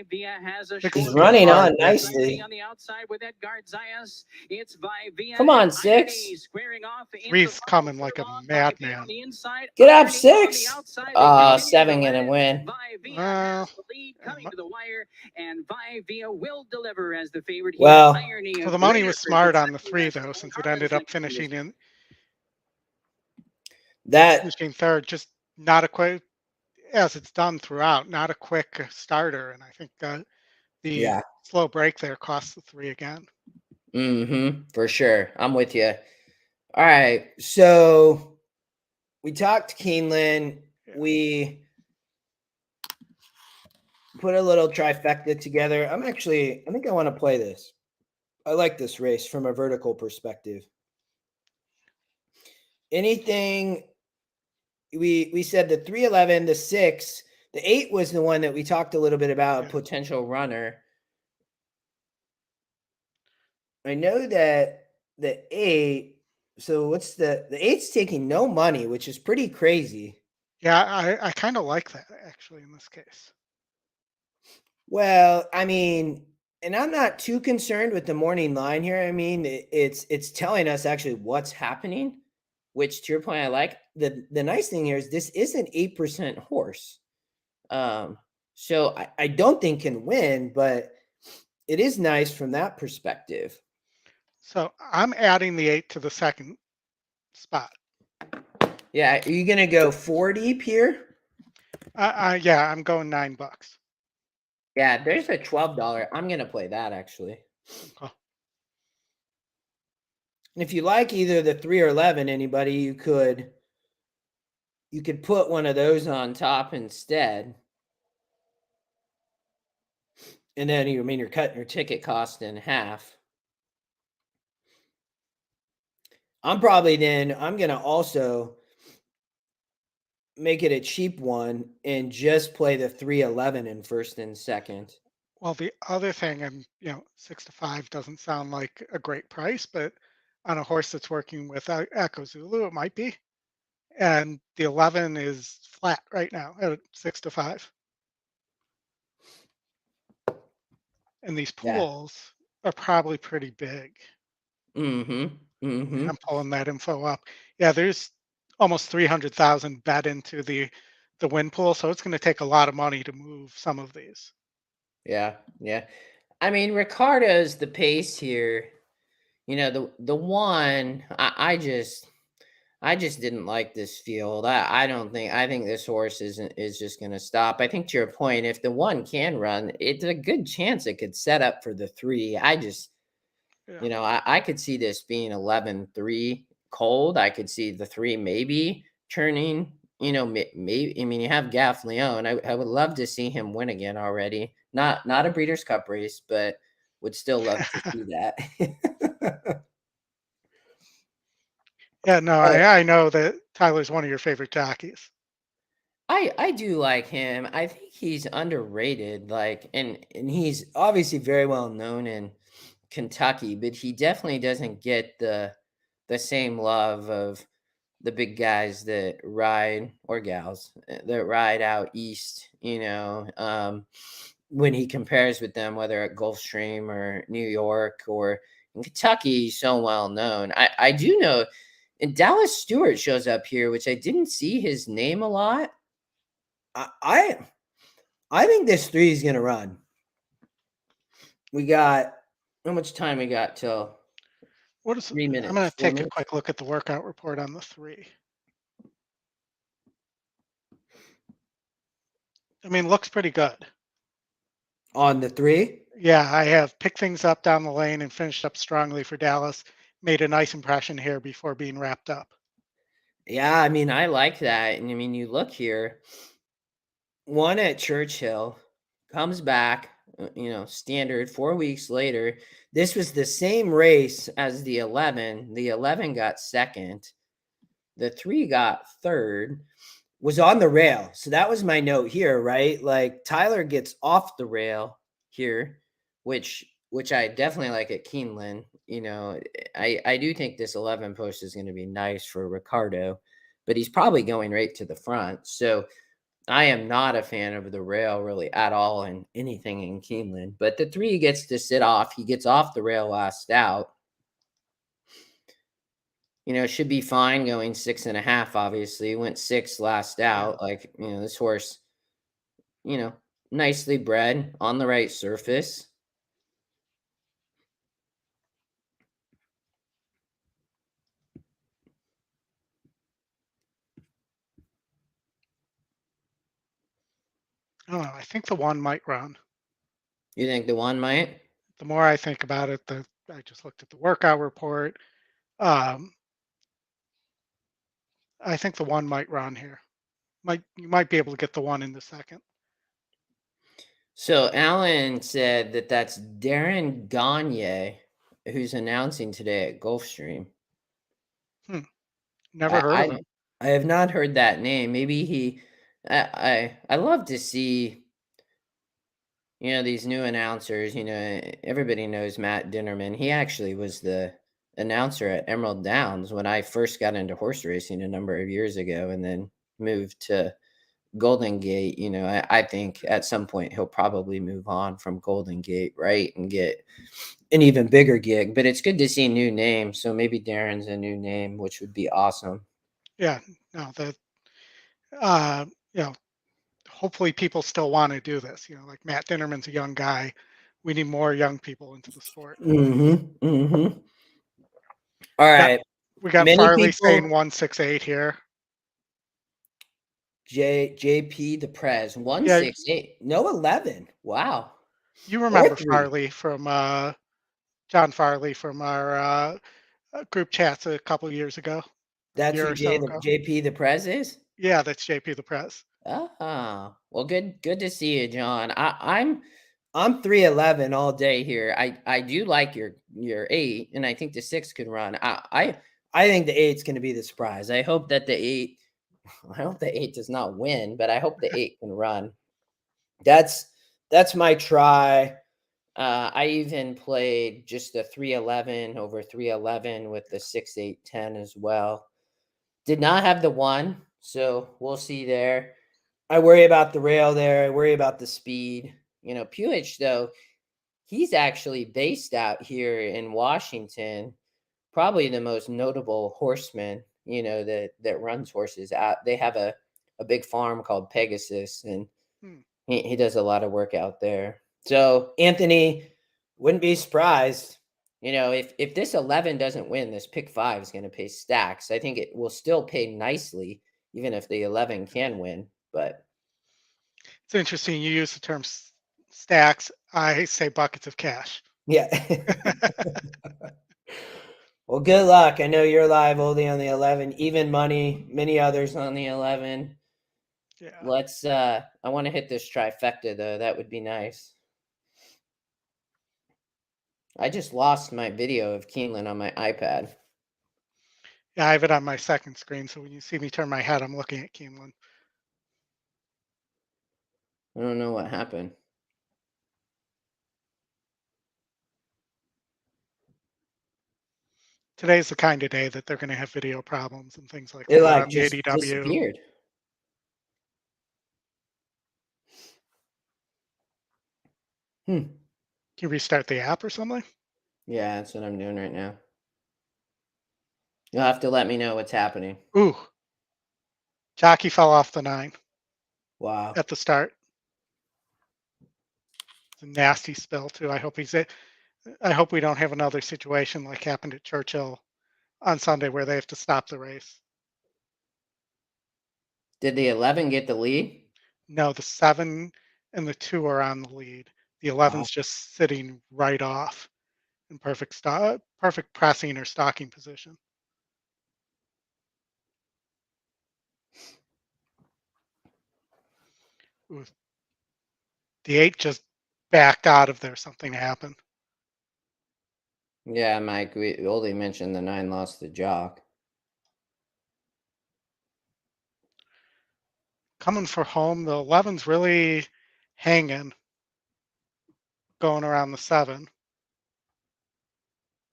Via has a Six He's is short running lead. on hard. nicely. On the outside with that guard Zayas. It's Via. Come on, and 6. Irony squaring off into 3's the coming final like a furlong. Via madman. on the inside. Get up, Irony on the 6. outside. They continue to 7 going to win. win. Via Well, has the lead coming to the wire, and Via will deliver as the favorite here. Well, Irony, so a the money great was effort, smart but on the second 3 best though, for since it Harlan's ended up Legacy this that finishing third. Just not a quick, as it's done throughout, not a quick starter. And I think the yeah. slow break there cost the 3 again. For sure. I'm with you. All right. So we talked Keeneland. Yeah. We put a little trifecta together. I think I want to play this. I like this race from a vertical perspective. Anything we said the 311, the 6, the 8 was the one that we talked a little bit about. Yeah. Potential runner. I know that the 8, so what's the 8's taking no money, which is pretty crazy. Yeah, I kind of like that actually in this case. Well, I mean, and I'm not too concerned with the morning line here. I mean, it's telling us actually what's happening, Which, to your point, I like. the nice thing here is this is an 8% horse. So I don't think can win, but it is nice from that perspective. So I'm adding the 8 to the second spot. Yeah, are you gonna go 4 deep here? Yeah, I'm going $9. Yeah, there's a $12. I'm going to play that actually. Okay. And if you like either the 3 or 11, anybody, you could put one of those on top instead. And then you're cutting your ticket cost in half. I'm gonna also make it a cheap one and just play the 311 in first and second. Well, the other thing, and 6 to 5 doesn't sound like a great price, but on a horse that's working with Echo Zulu, it might be. And the 11 is flat right now at 6 to 5. And these pools are probably pretty big. I'm pulling that info up. Yeah, there's almost 300,000 bet into the win pool, so it's going to take a lot of money to move some of these. Yeah. I mean, Ricardo's the pace here. The one I just didn't like this field. I think this horse is just going to stop. I think to your point, if the 1 can run, it's a good chance it could set up for the 3. I could see this being 11-3 cold. I could see the 3 maybe turning, maybe. I mean, you have Gaff Leon. I would love to see him win again already. Not a Breeders' Cup race, but would still love to see that. Yeah, no, I know that Tyler's one of your favorite jockeys. I do like him. I think he's underrated. And he's Obviously very well known in Kentucky, but he definitely doesn't get the same love of the big guys that ride, or gals that ride out east, when he compares with them, whether at Gulfstream or New York or in Kentucky, he's so well known. I do know, and Dallas Stewart shows up here, which I didn't see his name a lot. I think this 3 is gonna run. We got How much time we got till? What is 3 minutes? I'm going to 4 take a minutes? quick look at the workout report on the 3. I mean, looks pretty good. On the 3? Yeah, I have picked things up down the lane and finished up strongly for Dallas. Made a nice impression here before being wrapped up. Yeah, I mean, I like that. And I mean, you look here, one at Churchill comes back, standard 4 weeks later. This was the same race as the 11. The 11 got second. The 3 got third, was on the rail. So that was my note here, right? Like Tyler gets off the rail here, which I definitely like at Keeneland. I do think this 11 post is going to be nice for Ricardo, but he's probably going right to the front. So I am not a fan of the rail really at all in anything in Keeneland, but the 3 gets to sit off. He gets off the rail last out. Should be fine going 6.5, obviously. Went 6 last out. Like, this horse, nicely bred on the right surface. I don't know. I think the 1 might run. You think the 1 might? The more I think about it, I just looked at the workout report. I think the 1 might run here. You might be able to get the 1 in the second. So Alan said that that's Darren Gagne, who's announcing today at Gulfstream. Never heard of him. I have not heard that name. Maybe I love to see, these new announcers. Everybody knows Matt Dinnerman. He actually was the announcer at Emerald Downs when I first got into horse racing a number of years ago, and then moved to Golden Gate. I think at some point he'll probably move on from Golden Gate, right, and get an even bigger gig. But it's good to see new names. So maybe Darren's a new name, which would be awesome. Yeah, no, hopefully people still want to do this. Like Matt Dinnerman's a young guy. We need more young people into the sport. All right. We got Farley saying 168 here. JP the Prez 168. No 11. Wow. You remember Farley from John Farley from our group chats a couple of years ago. That's who JP the Prez is? Yeah, that's JP the Prez. Oh, well, good to see you, John. I'm 311 all day here. I do like your 8, and I think the 6 could run. I think the 8's going to be the surprise. I hope the 8 does not win, but I hope the 8 can run. That's my try. I even played just the 311 over 311 with the 6, 8, 10 as well. Did not have the 1, so we'll see there. I worry about the rail there. I worry about the speed. Puich, though, he's actually based out here in Washington, probably the most notable horseman, that runs horses out. They have a big farm called Pegasus, and he does a lot of work out there. So, Anthony, wouldn't be surprised. If this 11 doesn't win, this pick 5 is going to pay stacks. I think it will still pay nicely, even if the 11 can win. But it's interesting. You use the term stacks. I say buckets of cash. Yeah. Well, good luck. I know you're live, Oldy, on the 11. Even money, many others on the 11. Yeah. I want to hit this trifecta, though. That would be nice. I just lost my video of Keeneland on my iPad. Yeah, I have it on my second screen, so when you see me turn my head, I'm looking at Keeneland. I don't know what happened. Today's the kind of day that they're going to have video problems and things like that. It just disappeared. Can you restart the app or something? Yeah, that's what I'm doing right now. You'll have to let me know what's happening. Ooh. Jockey fell off the 9. Wow. At the start. It's a nasty spill, too. I hope we don't have another situation like happened at Churchill on Sunday where they have to stop the race. Did the 11 get the lead? No, the 7 and the 2 are on the lead. The 11's just sitting right off in perfect pressing or stalking position. Ooh, the 8 just backed out of there. Something happened. Yeah, Mike, we Oldy mentioned the 9 lost the jock. Coming for home, the 11's really hanging, going around the 7.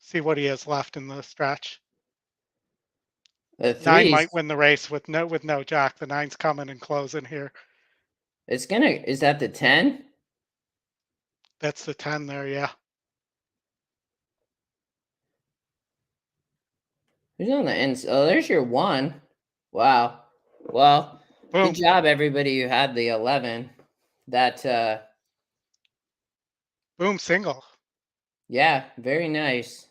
See what he has left in the stretch. The 9 threes, might win the race with no jack. The 9's coming and closing here. is that the 10? That's the 10 there, yeah. Who's on the ends? Oh, there's your 1. Wow. Well, Boom. good job, everybody who had the 11. That, Boom, single. yeah, very nice.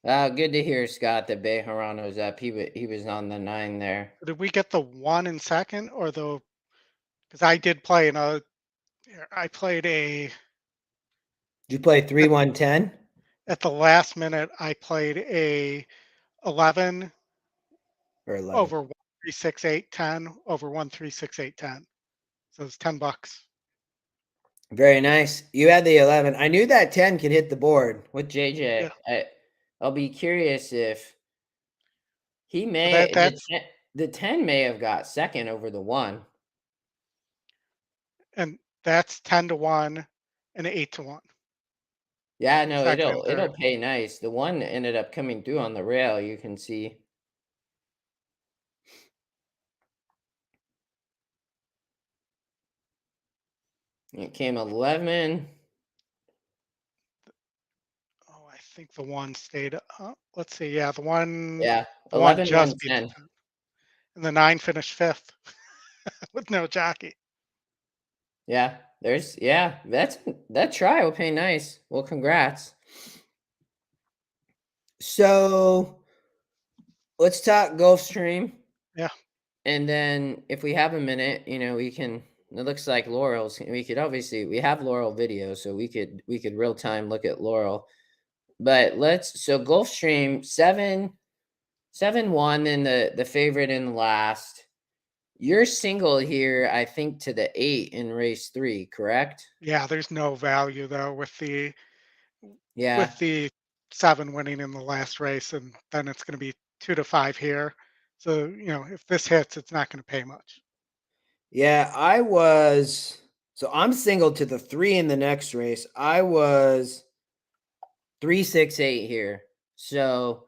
Good to hear, Scott, that Bejarano's up. He was on the 9 there. Did we get the 1 in second or the? Because I did play I played Did you play 3-1-10? at the last minute. I played a 11 Or 11? over 1, 3, 6, 8, 10 over 1, 3, 6, 8, 10. So it's $10. Very nice. You had the 11. I knew that 10 could hit the board. With JJ, Yeah. I'll be curious if he may the 10 may have got second over the 1. And that's 10 to 1 and 8 to 1. Yeah, no, Second and it'll third. pay nice. The 1 ended up coming through on the rail, you can see. It came 11. Oh, I think the 1 stayed up. Let's see. Yeah, the 1. Yeah, The 1 11, just 1, beat the 10. 10. And the 9 finished 5th with no jockey. Yeah, that try will pay nice. Well, congrats. So let's talk Gulfstream. Yeah. And then if we have a minute, we can, it looks like Laurel's, we have Laurel video, so we could real time look at Laurel. But so Gulfstream 7-1 in the favorite in the last. You're single here, I think, to the 8 in race 3, correct? Yeah, there's no value though with the Yeah. 7 winning in the last race, and then it's going to be 2 to 5 here. So if this hits, it's not going to pay much. Yeah, so I'm single to the 3 in the next race. I was 3-6-8 here. So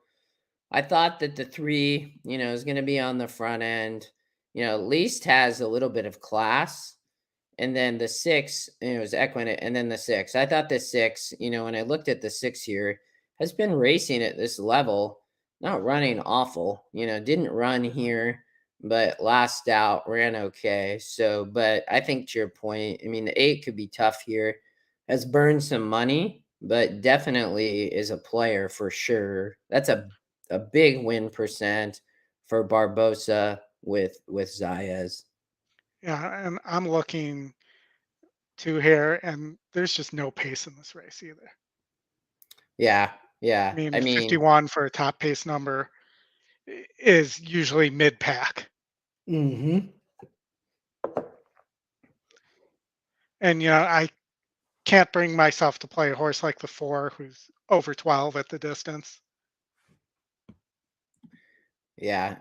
I thought that the 3, is going to be on the front end. At least has a little bit of class. And then the 6, was EquinEdge, and then the 6. I thought the 6, when I looked at the 6 here, has been racing at this level, not running awful. Didn't run here, but last out ran okay. So, but I think to your point, the 8 could be tough here. Has burned some money, but definitely is a player for sure. That's a big win percent for Barbosa with Zayas. Yeah, and I'm looking to here, and there's just no pace in this race either. Yeah. I mean, 51 for a top pace number is usually mid pack. Mm-hmm. And I can't bring myself to play a horse like the 4 who's over 12 at the distance. Yeah,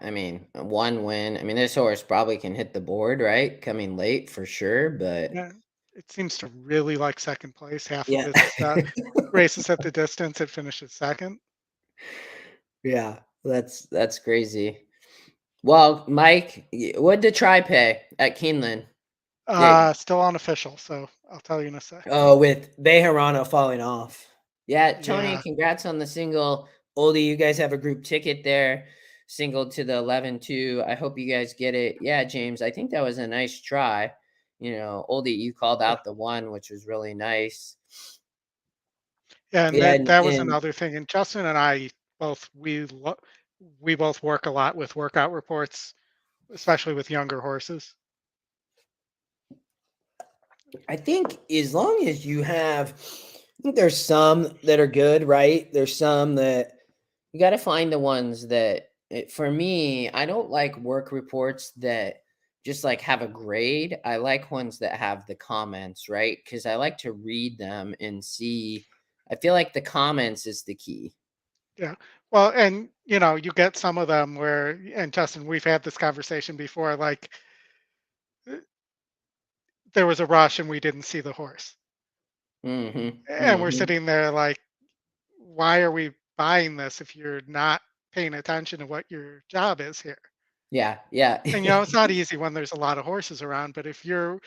1 win. This horse probably can hit the board, right? Coming late for sure, but Yeah, it seems to really like second place. Half Yeah. of its races at the distance, it finishes second. Yeah. that's crazy. Well, Mike, what'd the try pay at Keeneland? Still unofficial, so I'll tell you in a sec. Oh, with Bejarano falling off. Yeah, Tony, Yeah. congrats on the single. Oldie, you guys have a group ticket there. Single to the 11-2. I hope you guys get it. Yeah, James, I think that was a nice try. Oldie, you called out the 1, which was really nice. Yeah, and that was another thing. And Justin and I both we both work a lot with workout reports, especially with younger horses. I think as long as you have, I think there's some that are good, right? There's some that You got to find the ones that, for me, I don't like work reports that just like have a grade. I like ones that have the comments, right? Because I like to read them and see. I feel like the comments is the key. Yeah. Well, and you get some of them where, and Justin, we've had this conversation before, like uh, there was a rush and we didn't see the horse. Mm-hmm. And we're Mm-hmm. sitting there like, why are we buying this if you're not paying attention to what your job is here? Yeah. Yeah. And it's not easy when there's a lot of horses around, but if you're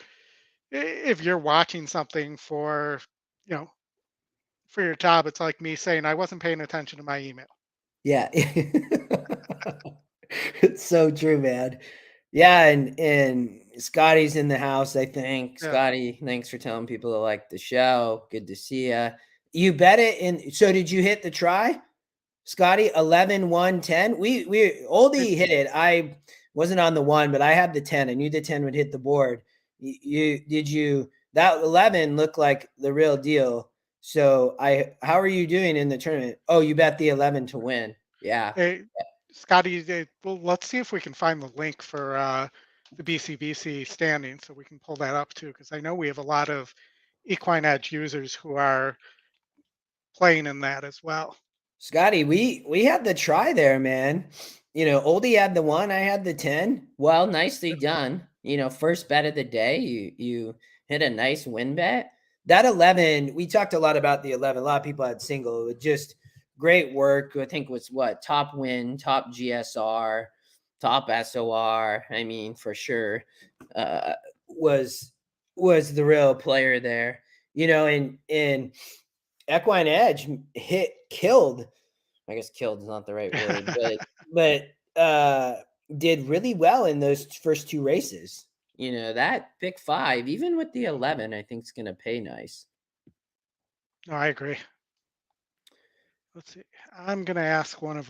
watching something you know, for your job, it's like me saying I wasn't paying attention to my email. yeah. It's so true, man. Yeah, and Scotty's in the house, I think. Yeah. Scotty, thanks for telling people to like the show. Good to see you. You bet it in. So did you hit the try? Scotty, 11, 1, 10. It- Oldie hit it. I wasn't on the 1, but I had the 10. I knew the 10 would hit the board. That 11 looked like the real deal. So how are you doing in the tournament? Oh, you bet the 11 to win. Yeah. Hey, Scotty, well, let's see if we can find the link for the BCBC standing so we can pull that up too, because I know we have a lot of EquinEdge users who are playing in that as well. Scotty, we had the try there, man. Oldie had the 1, I had the 10. Well, nicely done. First bet of the day, you hit a nice win bet. That 11, we talked a lot about the 11. A lot of people had single. It was just great work. I think was what, top win, top GSR, top SOR. I mean, for sure, was the real player there. And EquinEdge killed. I guess killed is not the right word, but did really well in those first 2 races. That pick 5, even with the 11, I think is going to pay nice. No, I agree. Let's see. I'm going to ask one of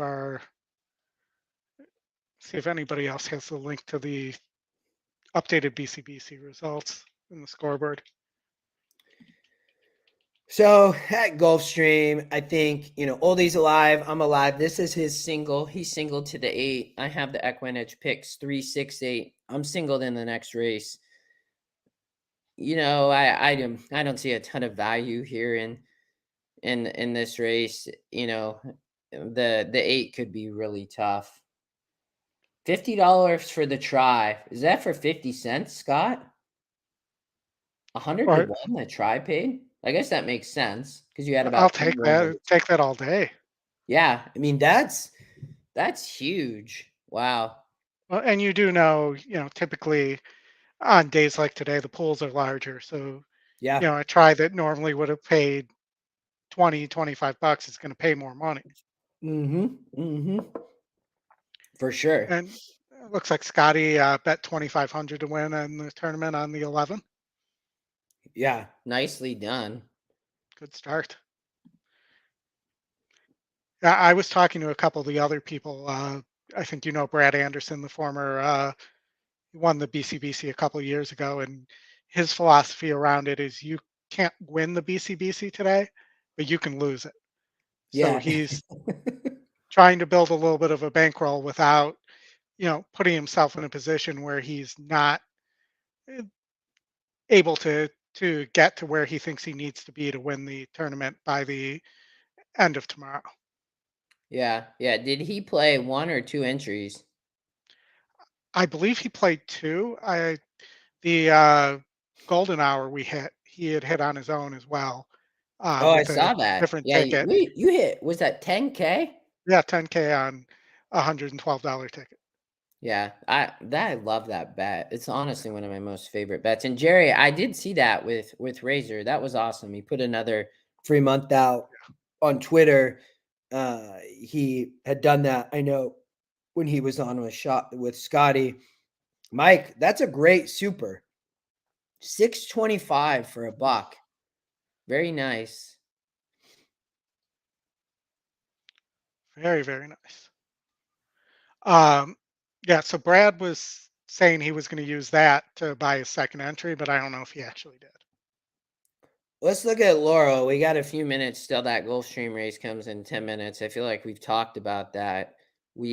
see if anybody else has the link to the updated BCBC results in the scoreboard. So at Gulfstream, I think, Oldie's alive. I'm alive. This is his Single. He's singled to the 8. I have the EquinEdge picks 3, 6, 8. I'm singled in the next race. I don't see a ton of value here in this race. The 8 could be really tough. $50 for the try. Is that for 50 cents, Scott? 100 to 1 the try paid? I guess that makes sense because you had about I'll 10 take that. winners. Take that all day. Yeah, I mean, that's huge. Wow. Well, and you do know, typically on days like today, the pools are larger. So, yeah. a try that normally would have paid 20, 25 bucks is going to pay more money. Mm-hmm. For sure. And it looks like Scotty bet 2,500 to win in the tournament on the 11. Yeah. Nicely done. Good start. I was talking to a couple of the other people. I think Brad Anderson, the former won the BCBC a couple of years ago, and his philosophy around it is you can't win the BCBC today, but you can lose it. So Yeah. he's trying to build a little bit of a bankroll without, putting himself in a position where he's not eh, able to get to where he thinks he needs to be to win the tournament by the end of tomorrow. Yeah. Did he play 1 or 2 entries? I believe he played 2. The golden hour he had hit on his own as well Oh, I with a Saw that. different Yeah, ticket. you hit. Was that 10K? Yeah, 10K on a $112 ticket. Yeah, I love that bet. It's honestly one of my most favorite bets. And Jerry, I did see that with Razor. That was awesome. He put another free month out on Twitter. He had done that. I know when he was on a shot with Scotty. Mike, that's a great super. 625 for a buck. very nice. Very, very nice. Yeah, so Brad was saying he was going to use that to buy his second entry, but I don't know if he actually did. Let's look at Laurel. We got a few minutes still. That Gulfstream race comes in 10 minutes. I feel like we've talked about that. Oh,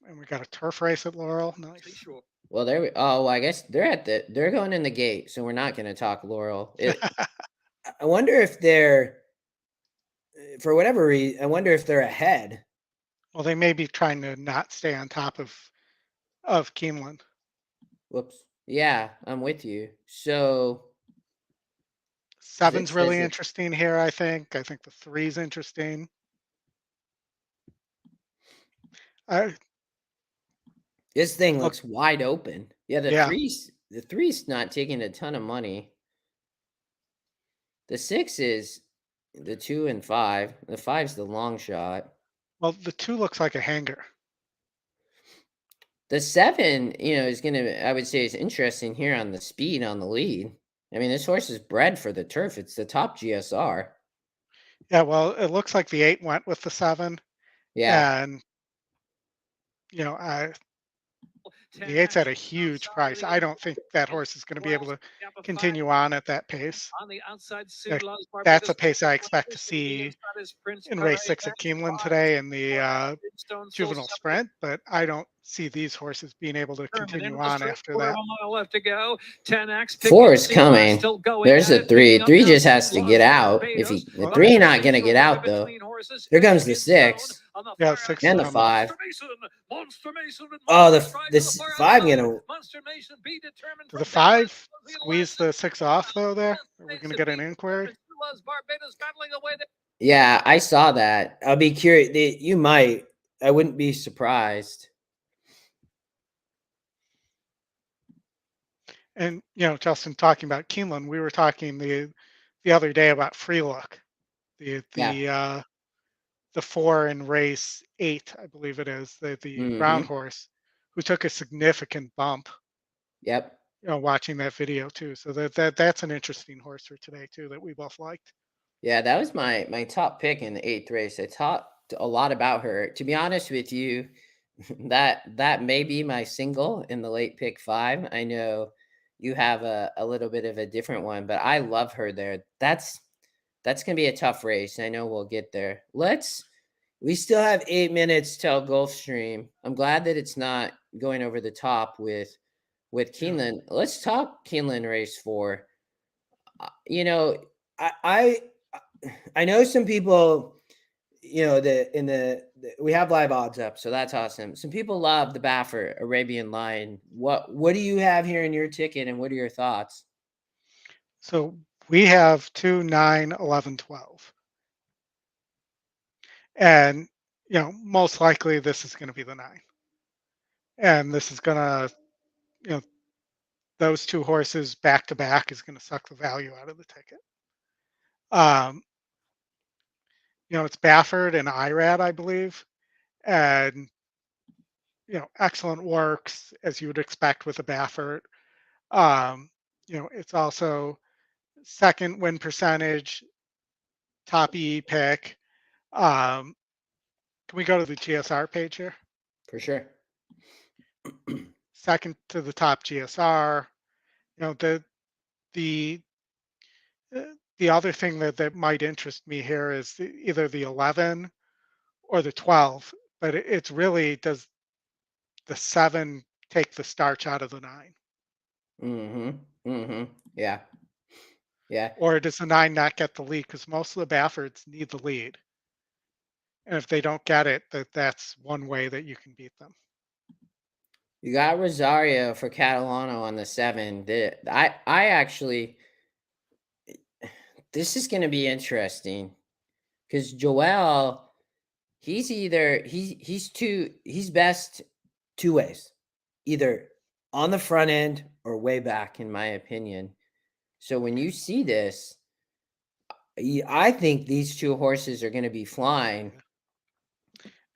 and we got a turf race at Laurel. Nice. Well, there we. Oh, I guess they're going in the gate, so we're not going to talk Laurel. I wonder if they're, for whatever reason, I wonder if they're ahead. Well, they may be trying to not stay on top of Keeneland. Whoops. Yeah, I'm with you. So 7's really interesting here, I think. I think the 3's interesting. This thing looks wide open. Yeah, the three's not taking a ton of money. The 6 is the 2 and 5. The 5's the long shot. Well, the 2 looks like a hanger. The 7, is I would say, is interesting here on the speed on the lead. I mean, this horse is bred for the turf. It's the top GSR. Yeah, well, it looks like the 8 went with the 7. Yeah. And, the 8's at a huge price. I don't think that horse is going to be able to continue on at that pace. That's a pace I expect to see in race 6 at Keeneland today in the juvenile sprint, but I don't see these horses being able to continue on after that. 4 is coming. There's a 3. 3 just has to get out. The 3 not going to get out, though. Here comes the 6. Yeah, 6 and the 5. Oh, the 5 gonna. Did the 5 squeeze the 6 off though? There, are we going to get an inquiry? Yeah, I saw that. I'll be curious. You might. I wouldn't be surprised. And Justin, talking about Keeneland, we were talking the other day about Free Look, the 4 in race 8, I believe it is, the brown horse, who took a significant bump. Yep. Watching that video too. So that's an interesting horse for today too that we both liked. Yeah, that was my top pick in the 8th race. I talked a lot about her. To be honest with you, that may be my single in the late pick 5. I know you have a little bit of a different one, but I love her there. That's going to be a tough race. I know we'll get there. We still have 8 minutes till Gulfstream. I'm glad that it's not going over the top with Keeneland. Let's talk Keeneland race 4. I know some people, we have live odds up, so that's awesome. Some people love the Baffert Arabian Lion. What do you have here in your ticket, and what are your thoughts? So we have 2, 9, 11, 12. And, most likely this is going to be the 9. And this is going to, those 2 horses back to back is going to suck the value out of the ticket. It's Baffert and Irad, I believe. And, excellent works, as you would expect with a Baffert. It's also second win percentage, top E pick. Can we go to the GSR page here? For sure. Second to the top GSR. The other thing that might interest me here is either the 11 or the 12, but it's really, does the 7 take the starch out of the 9? Yeah. Or does the 9 not get the lead? Because most of the Bafferts need the lead. And if they don't get it, that's one way that you can beat them. You got Rosario for Catalano on the 7. I actually, this is going to be interesting because Joel, he's best 2 ways, either on the front end or way back, in my opinion. So when you see this, I think these 2 horses are going to be flying.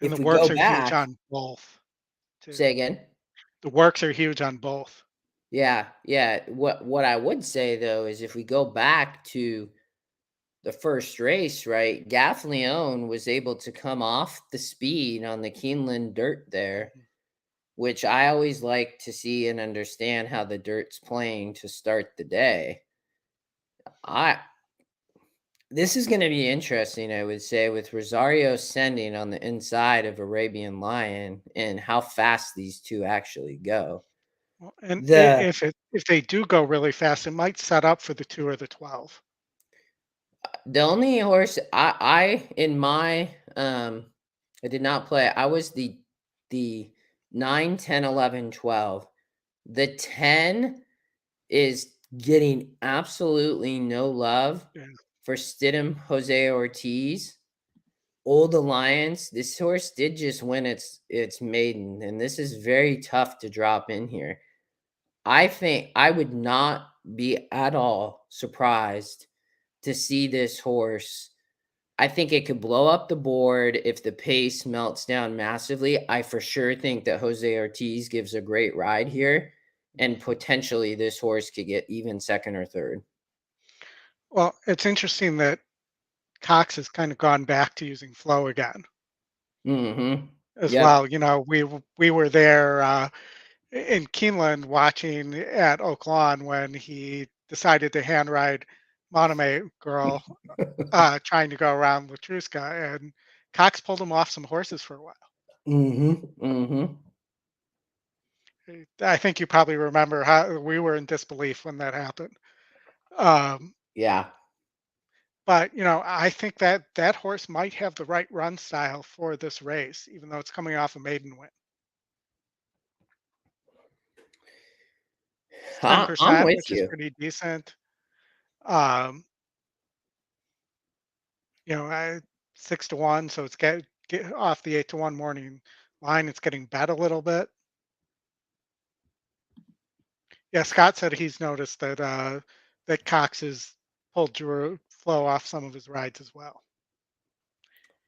And the works are huge on both. Too. Say again? The works are huge on both. Yeah. What I would say, though, is if we go back to the first race, right, Gaffleone was able to come off the speed on the Keeneland dirt there, which I always like to see and understand how the dirt's playing to start the day. This is going to be interesting, I would say, with Rosario sending on the inside of Arabian Lion and how fast these two actually go. Well, and The if they do go really fast, it might set up for the 2 or the 12. The only horse I in my I did not play. I was the 9, 10, 11, 12. The 10 is getting absolutely no love Yeah. for Stidham Jose Ortiz. Old Alliance. This horse did just win its maiden, and this is very tough to drop in here. I think I would not be at all surprised to see this horse. I think it could blow up the board if the pace melts down massively. I for sure think that Jose Ortiz gives a great ride here, and potentially this horse could get even second or third. Well, it's interesting that Cox has kind of gone back to using flow again as Yep. well. You know, we were there in Keeneland watching at Oak Lawn when he decided to hand ride Moname Girl trying to go around Latruska, and Cox pulled him off some horses for a while. I think you probably remember how we were in disbelief when that happened. Yeah. But you know, I think that that horse might have the right run style for this race, even though it's coming off a maiden win. I'm 10%, with which is you. pretty decent. Um, you know, 6 to 1, so it's get off the 8 to 1 morning line. It's getting bet a little bit. Yeah, Scott said he's noticed that that Cox has pulled Drew Flow off some of his rides as well.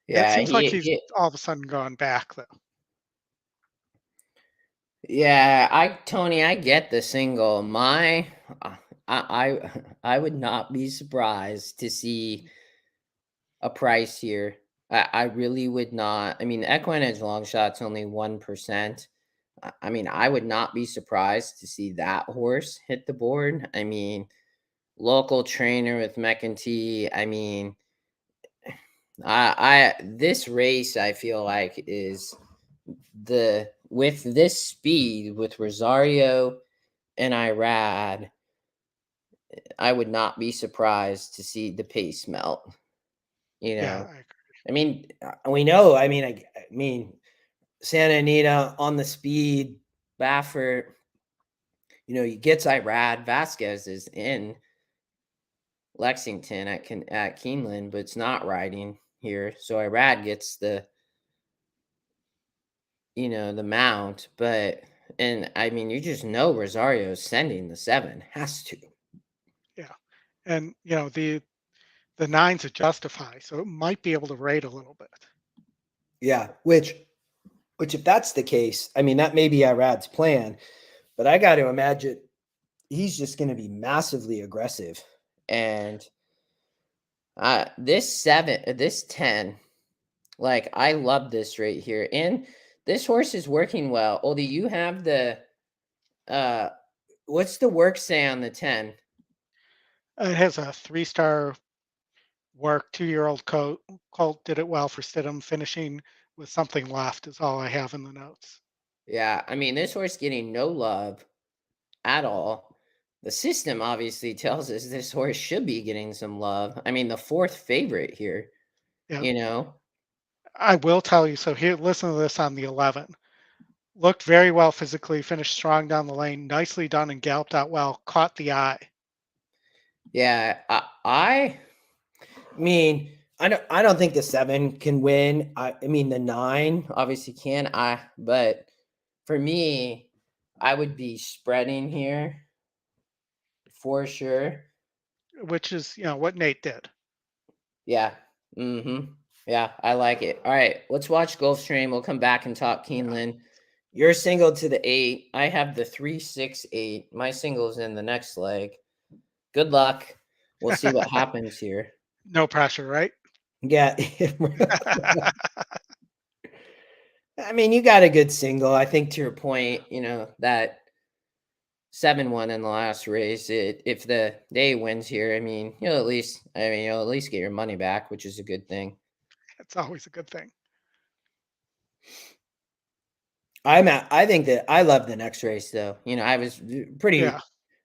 It Yeah, seems like he's all of a sudden gone back though. yeah, Tony, I get the single. I would not be surprised to see a price here. I really would not. I mean, EquinEdge long shot's only 1%. I mean, I would not be surprised to see that horse hit the board. I mean, local trainer with McEntee. I mean, this race I feel like is with this speed with Rosario and Irad, I would not be surprised to see the pace melt. You know, Yeah, I agree. I mean, we know. I mean, Santa Anita on the speed. Baffert, you know, he gets Irad. Vasquez is in Lexington at Keeneland, but it's not riding here. So Irad gets the mount, and I mean, you just know Rosario's sending the 7, has to. Yeah, and you know the 9's a justify, so it might be able to rate a little bit. Yeah, which if that's the case, I mean, that may be Irad's plan, but I got to imagine he's just going to be massively aggressive. And this 10, like, I love this right here. And this horse is working well. Oldie, you have the what's the work say on the 10? It has a 3-star work. 2-year-old colt did it well for Stidham, finishing with something left is all I have in the notes. Yeah, I mean, this horse getting no love at all. The system obviously tells us this horse should be getting some love. I mean, the 4th favorite here, Yeah. I will tell you, so here, listen to this on the 11. Looked very well physically, finished strong down the lane, nicely done and galloped out well, caught the eye. Yeah, I mean, I don't think the 7 can win. I mean, the 9 obviously can. But for me, I would be spreading here for sure. Which is, you know, what Nate did. Yeah. Yeah, I like it. All right, let's watch Gulfstream. We'll come back and talk Keeneland. You're single to the 8. I have the 3, 6, 8. My single's in the next leg. Good luck. We'll see what happens here. No pressure, right? Yeah. I mean, you got a good single. I think to your point, that 7-1 in the last race. If the day wins here, I mean, you'll at least get your money back, which is a good thing. It's always a good thing. I think that I love the next race though. I was pretty. Yeah.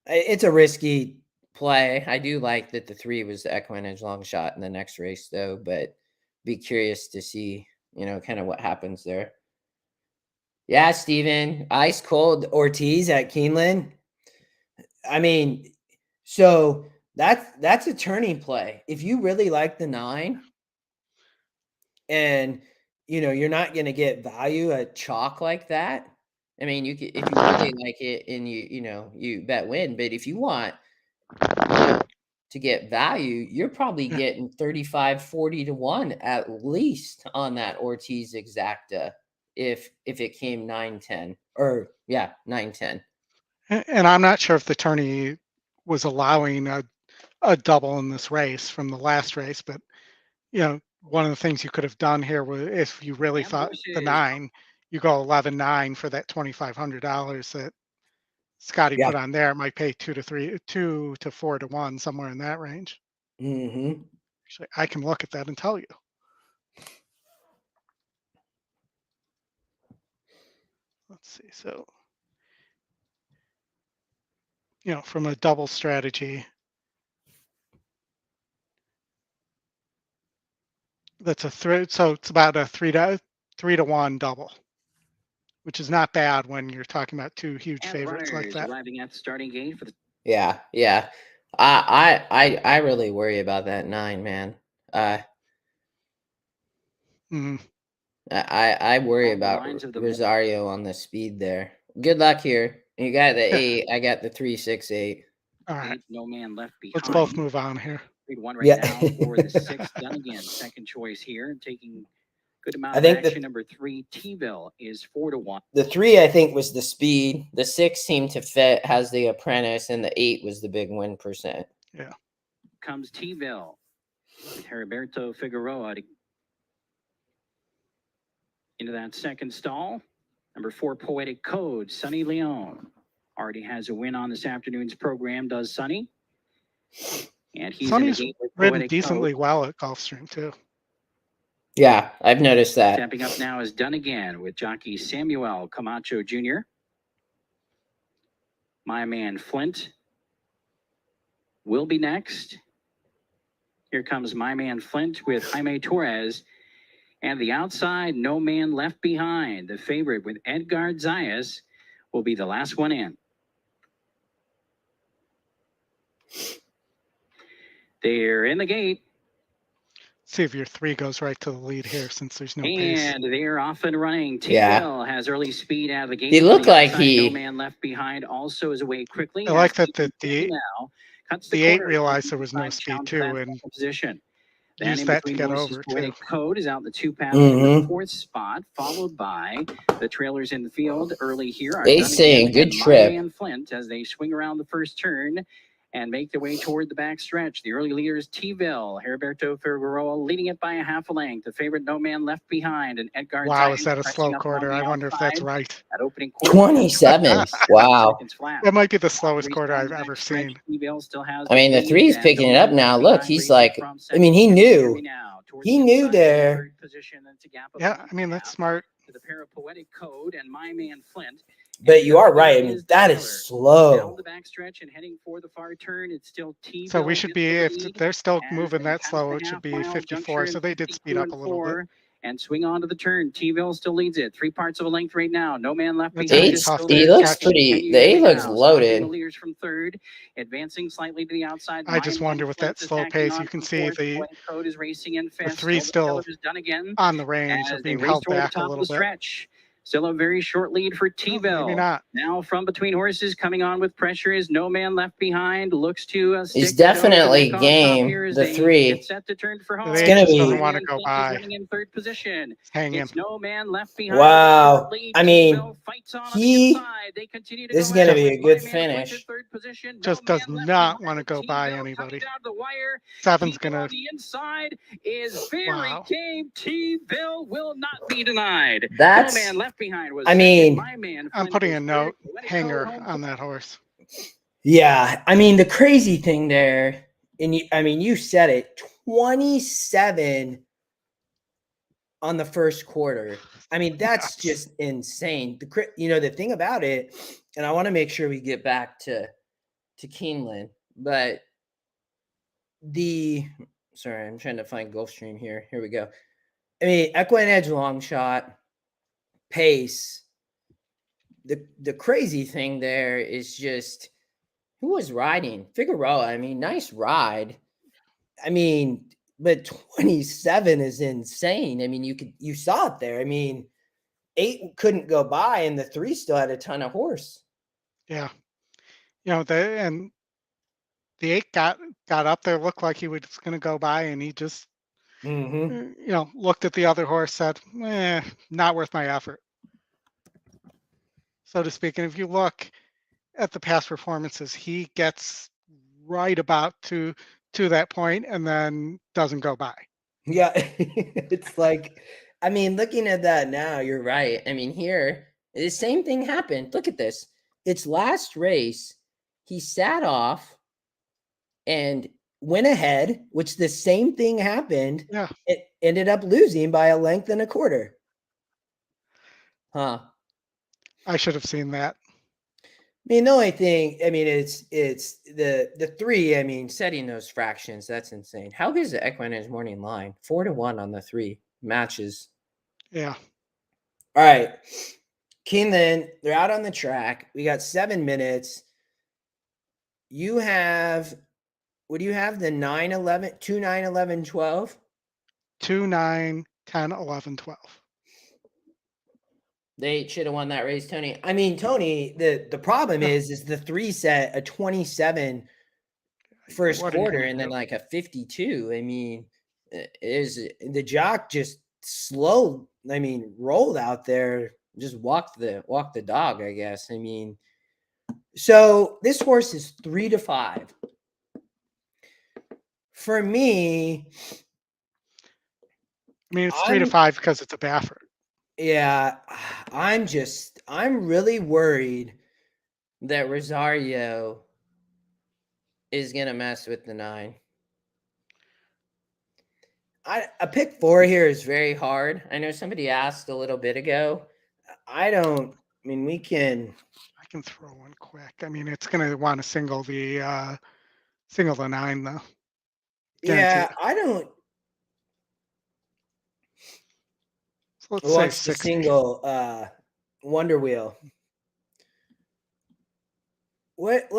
It's a risky play. I do like that the 3 was the EquinEdge long shot in the next race though, but be curious to see, kind of what happens there. Yeah, Steven, ice cold Ortiz at Keeneland. I mean, so that's a turning play. If you really like the 9 and you're not going to get value at chalk like that. I mean, if you really like it and you bet win, but if you want to get value, you're probably getting 35, 40 to 1 at least on that Ortiz exacta if it came 9-10 or 9-10. And I'm not sure if the tourney was allowing a double in this race from the last race, but one of the things you could have done here was, if you really thought the 9, you go 11-9 for that $2,500 that Scotty put on there. It might pay 2 to 4 to 1, somewhere in that range. Mm-hmm. Actually, I can look at that and tell you. Let's see. So, from a double strategy, that's a so it's about a 3 to 1 double, which is not bad when you're talking about 2 huge favorites like that. Arriving at the starting gate for the Yeah. I really worry about that 9, man. I worry about Rosario on the speed there. Good luck here. You got the 8. I got the 3, 6, 8. All right. No man left behind. Let's both move on here. 1 right now for the 6 done again. Second choice here, taking good amount of action. Number 3, T-Bill, is 4 to 1. The 3, I think, was the speed. The 6 seemed to fit, has the apprentice, and the 8 was the big win %. Yeah. Comes T-Bill. Heriberto Figueroa into that second stall. Number 4, Poetic Code, Sonny Leon. Already has a win on this afternoon's program, does Sonny. And he's Sonny's ridden decently well at Gulfstream, too. Yeah, I've noticed that. Stepping up now is done again with jockey Samuel Camacho Jr. My Man Flint will be next. Here comes My Man Flint with Jaime Torres. And the outside, No Man Left Behind. The favorite with Edgar Zayas will be the last one in. They're in the gate. See if your 3 goes right to the lead here, since there's no pace. And they're off and running. T-Bill has early speed out of the gate. He looked like No Man Left Behind also is away quickly. I like that the 8 realized there was no speed too, and position. Used that to get over too. Code is out in the 2 path in the 4th spot, followed by the trailers in the field early here. They saying good trip. And Flint as they swing around the first turn and make their way toward the back stretch. The early leaders, T-Bill, Heriberto Figueroa leading it by a half a length. The favorite, No Man Left Behind, and Edgar. Wow, is that a slow quarter? I wonder if that's right. At opening quarter, 27. Wow. That might be the slowest quarter I've ever seen. I mean, the 3 is picking it up now. Look, he's like, I mean, he knew there. Yeah, I mean, that's smart. The pair of Poetic Code and My Man Flint. But you are right. I mean, that is slow. Down the backstretch and heading for the far turn. It's still T. So we should be, if they're still moving that slow, it should be 54. So they did speed up a little bit. And swing on to the turn. T-Bill still leads it. 3 parts of a length right now. No Man Left Behind. He looks pretty. The 8 looks loaded. Leaders from 3rd, advancing slightly to the outside. I just wonder with that slow pace, you can see the Code is racing in fast. 3 still on the range of being held back a little bit. Still a very short lead for T-Bill. Now from between horses, coming on with pressure is No Man Left Behind. Looks to he's definitely game. The 3. Set to turn for home. It's gonna be. Doesn't want to go by. In 3rd position. Hang him. No Man Left Behind. Wow. I mean, this is gonna be a good finish. Just does not want to go by anybody. 7's gonna. The inside is very game. T-Bill will not be denied. That's. No Man Left Behind was. I mean, I'm putting a note hanger on that horse. Yeah, I mean the crazy thing there, and you said it, 27 on the first quarter. I mean, that's just insane. The thing about it, and I want to make sure we get back to Keeneland, but sorry, I'm trying to find Gulfstream here. Here we go. I mean, EquinEdge long shot, pace. The crazy thing there is just who was riding? Figueroa. I mean, nice ride. I mean, but 27 is insane. I mean, you saw it there. I mean, 8 couldn't go by, and the 3 still had a ton of horse. Yeah. And the 8 got up there, looked like he was going to go by, and he just, looked at the other horse, said, not worth my effort, so to speak. And if you look at the past performances, he gets right about to that point and then doesn't go by. Yeah, it's like, I mean, looking at that now, you're right. I mean, here, the same thing happened. Look at this. It's last race. He sat off and went ahead, which the same thing happened. Yeah. It ended up losing by a length and a quarter. Huh. I should have seen that. I mean, the only thing, I mean, it's the 3, I mean, Setting those fractions, that's insane. How good is the EquinEdge morning line? 4-1 on the 3 matches. Yeah. All right. Keeneland, they're out on the track. We got 7 minutes. You have, what do you have? The 9, 11, 2, 9, 11, 12? 2, 9, 10, 11, 12. They should have won that race, Tony. I mean, Tony, the problem is the 3 set a 27 first quarter and then like a 52. I mean, is the jock just slow? I mean, rolled out there, just walked the dog, I guess. I mean, so this horse is 3-5. For me, I mean, it's 3-5 because it's a Baffert. Yeah, I'm really worried that Rosario is gonna mess with the 9. A pick 4 here is very hard. I know somebody asked a little bit ago. I mean, I can throw one quick. I mean, it's gonna want to single the 9 though. Yeah, I don't. So let's say 60. Single Wonder Wheel. What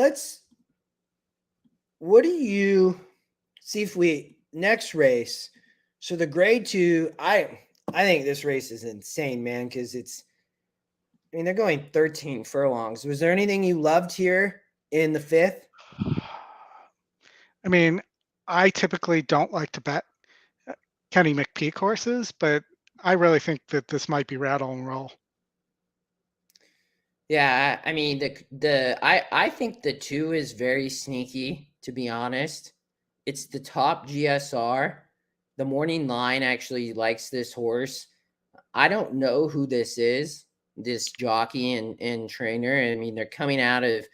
do you see if we next race? So the grade 2, I think this race is insane, man, because I mean, they're going 13 furlongs. Was there anything you loved here in the 5th? I mean, I typically don't like to bet Kenny McPeak horses, but I really think that this might be rattle and roll. Yeah, I mean I think the 2 is very sneaky, to be honest. It's the top GSR. The morning line actually likes this horse. I don't know who this is, this jockey and trainer. I mean, they're coming out of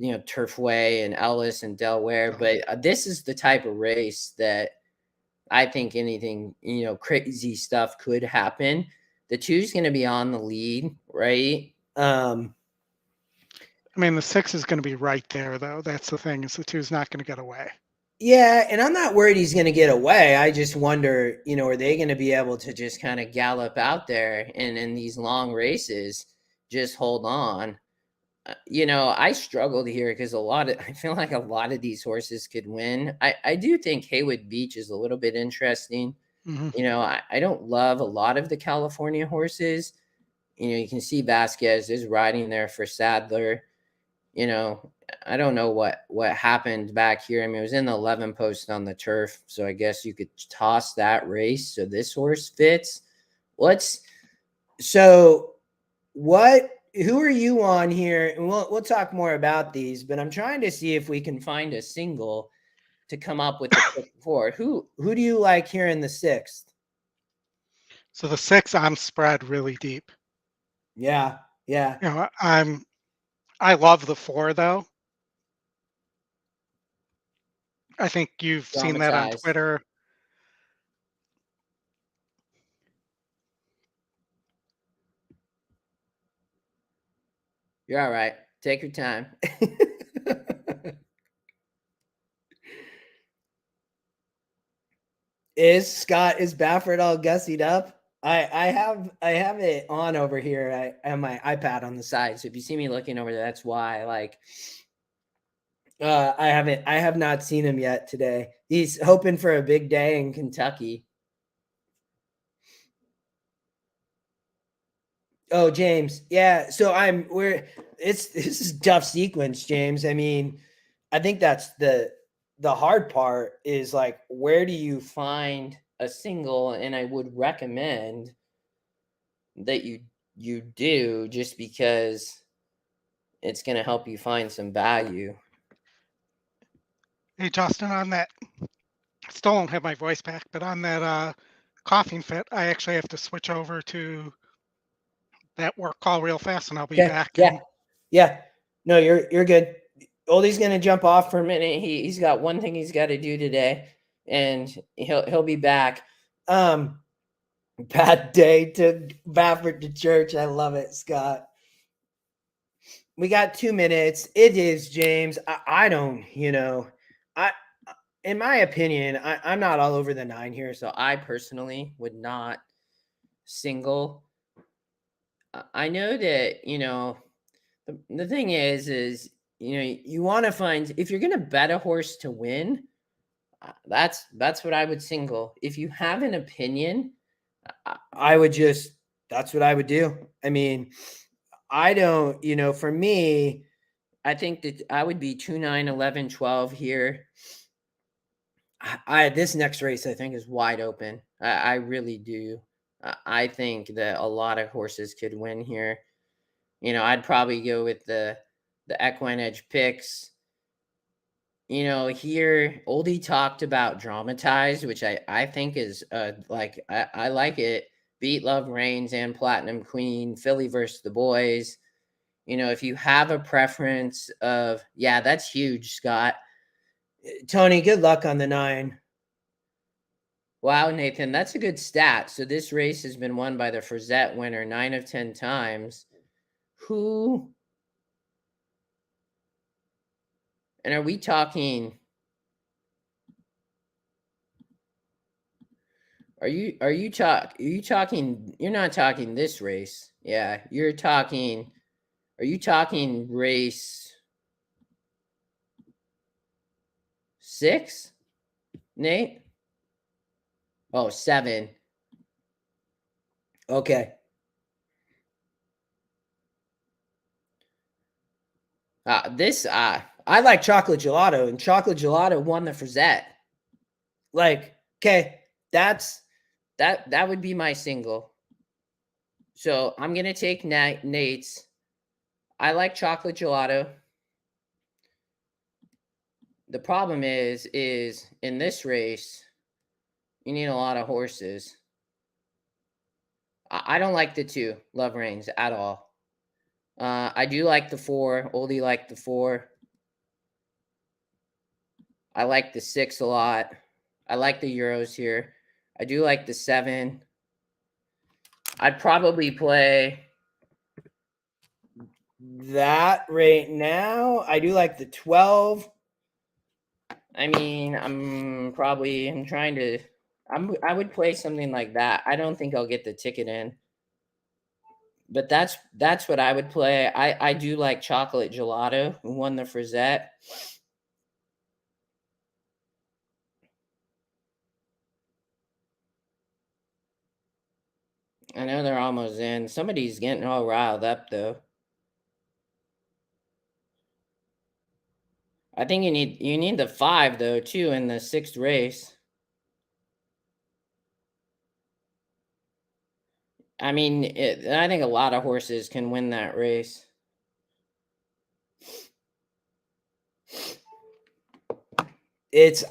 Turfway and Ellis and Delaware, but this is the type of race that I think anything, crazy stuff could happen. The 2 is going to be on the lead, right? I mean, the 6 is going to be right there, though. That's the thing, is the 2 is not going to get away. Yeah, and I'm not worried he's going to get away. I just wonder, are they going to be able to just kind of gallop out there and in these long races just hold on? I struggled here because I feel like a lot of these horses could win. I do think Haywood Beach is a little bit interesting. Mm-hmm. I don't love a lot of the California horses. You can see Vasquez is riding there for Sadler. I don't know what happened back here. I mean, it was in the 11 post on the turf, so I guess you could toss that race. So this horse fits. Who are you on here? And we'll talk more about these, but I'm trying to see if we can find a single to come up with the pick 4. Who do you like here in the 6th? So the 6, I'm spread really deep. Yeah. I love the 4 though. I think you've seen that on Dramatized. Twitter. You're all right. Take your time. Is Baffert all gussied up? I have it on over here. I have my iPad on the side. So if you see me looking over there, that's why. Like, I have not seen him yet today. He's hoping for a big day in Kentucky. Oh, James. Yeah. So this is a tough sequence, James. I mean, I think that's the hard part is like, where do you find a single? And I would recommend that you do, just because it's going to help you find some value. Hey, Justin, on that, I still don't have my voice back, but on that coughing fit, I actually have to switch over to that work call real fast, and I'll be back. Yeah. No, you're good. Oldie's gonna jump off For a minute. He's got one thing he's got to do today, and he'll be back. Bad day to Baffert to church. I love it, Scott. We got 2 minutes. It is, James. I don't, in my opinion, I'm not all over the 9 here. So I personally would not single. I know that, the thing is, you want to find, if you're going to bet a horse to win, that's what I would single. If you have an opinion, I would that's what I would do. I mean, I don't, for me, I think that I would be 2, 9, 11, 12 here. This next race, I think, is wide open. I really do. I think that a lot of horses could win here. I'd probably go with the EquinEdge picks. Here Oldie talked about dramatized, which I think is like I like it. Beat Love Reigns and Platinum Queen, Philly versus the boys. If you have a preference of, yeah, that's huge, Scott. Tony, good luck on the 9. Wow, Nathan, that's a good stat. So this race has been won by the Frazette winner 9 of 10 times. Who? And are we talking? Are you talking? You're not talking this race. Yeah, you're talking. Are you talking race 6, Nate? Oh, 7. Okay. I like Chocolate Gelato, and Chocolate Gelato won the Frazette. Like, okay, that would be my single. So I'm gonna take Nate's. I like Chocolate Gelato. The problem is in this race, you need a lot of horses. I don't like the 2 Love Reigns at all. I do like the 4. Oldie liked the 4. I like the 6 a lot. I like the Euros here. I do like the 7. I'd probably play that right now. I do like the 12. I mean, I would play something like that. I don't think I'll get the ticket in. But that's what I would play. I do like Chocolate Gelato, who won the Frazette. I know they're almost in. Somebody's getting all riled up, though. I think you need the 5, though, too, in the 6th race. I mean, I think a lot of horses can win that race. It's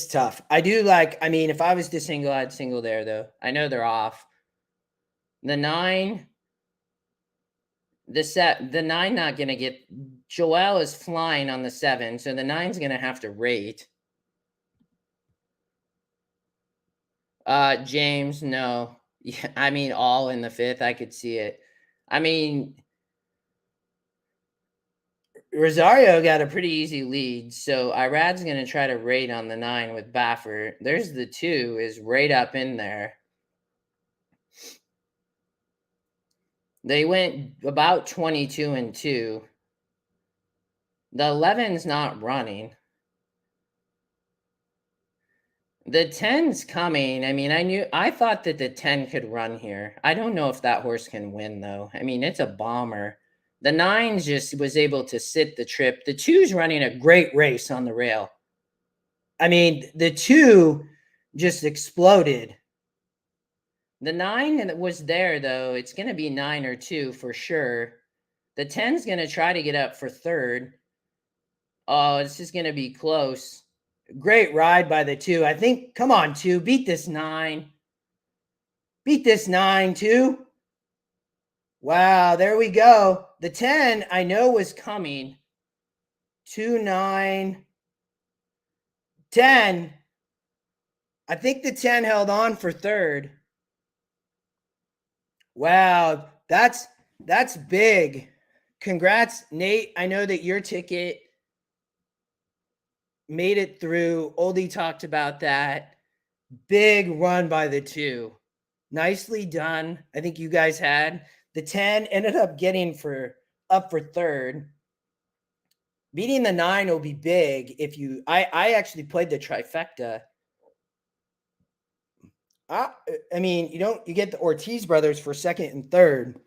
tough. I do like, I mean, if I was to single, I'd single there, though. I know they're off. The 9, the 9 not going to get, Joel is flying on the 7, so the 9's going to have to rate. James, no. Yeah, I mean, all in the 5th, I could see it. I mean, Rosario got a pretty easy lead, so Irad's going to try to rate on the 9 with Baffert. There's the 2 is right up in there. They went about 22 and 2. The 11's not running. The 10's coming. I mean, I thought that the 10 could run here. I don't know if that horse can win, though. I mean, it's a bomber. The 9 just was able to sit the trip. The 2's running a great race on the rail. I mean, the 2 just exploded. The 9 was there, though. It's going to be 9 or 2 for sure. The 10's going to try to get up for 3rd. Oh, this is going to be close. Great ride by the 2. I think, come on, 2. Beat this 9. Beat this 9, 2. Wow, there we go. The 10, I know, was coming. 2, 9, 10. I think the 10 held on for 3rd. Wow, that's big. Congrats, Nate. I know that your ticket made it through. Oldie talked about that. Big run by the 2. Nicely done. I think you guys had. The 10 ended up getting up for 3rd. Beating the 9 will be big if you I actually played the trifecta. I mean, you get the Ortiz brothers for 2nd and 3rd.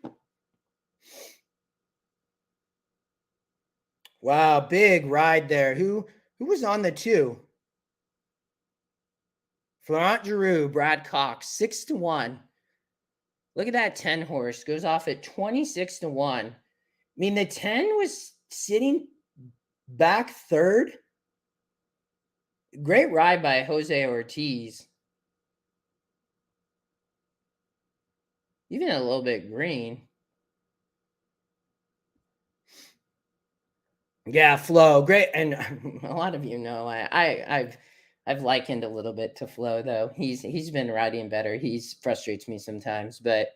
Wow, big ride there. Who was on the 2? Florent Giroux, Brad Cox, 6-1. Look at that 10 horse. Goes off at 26-1. I mean, the 10 was sitting back 3rd. Great ride by Jose Ortiz. Even a little bit green. Yeah, Flo, great. And a lot of you know I've likened a little bit to Flo, though. He's been riding better. He frustrates me sometimes, but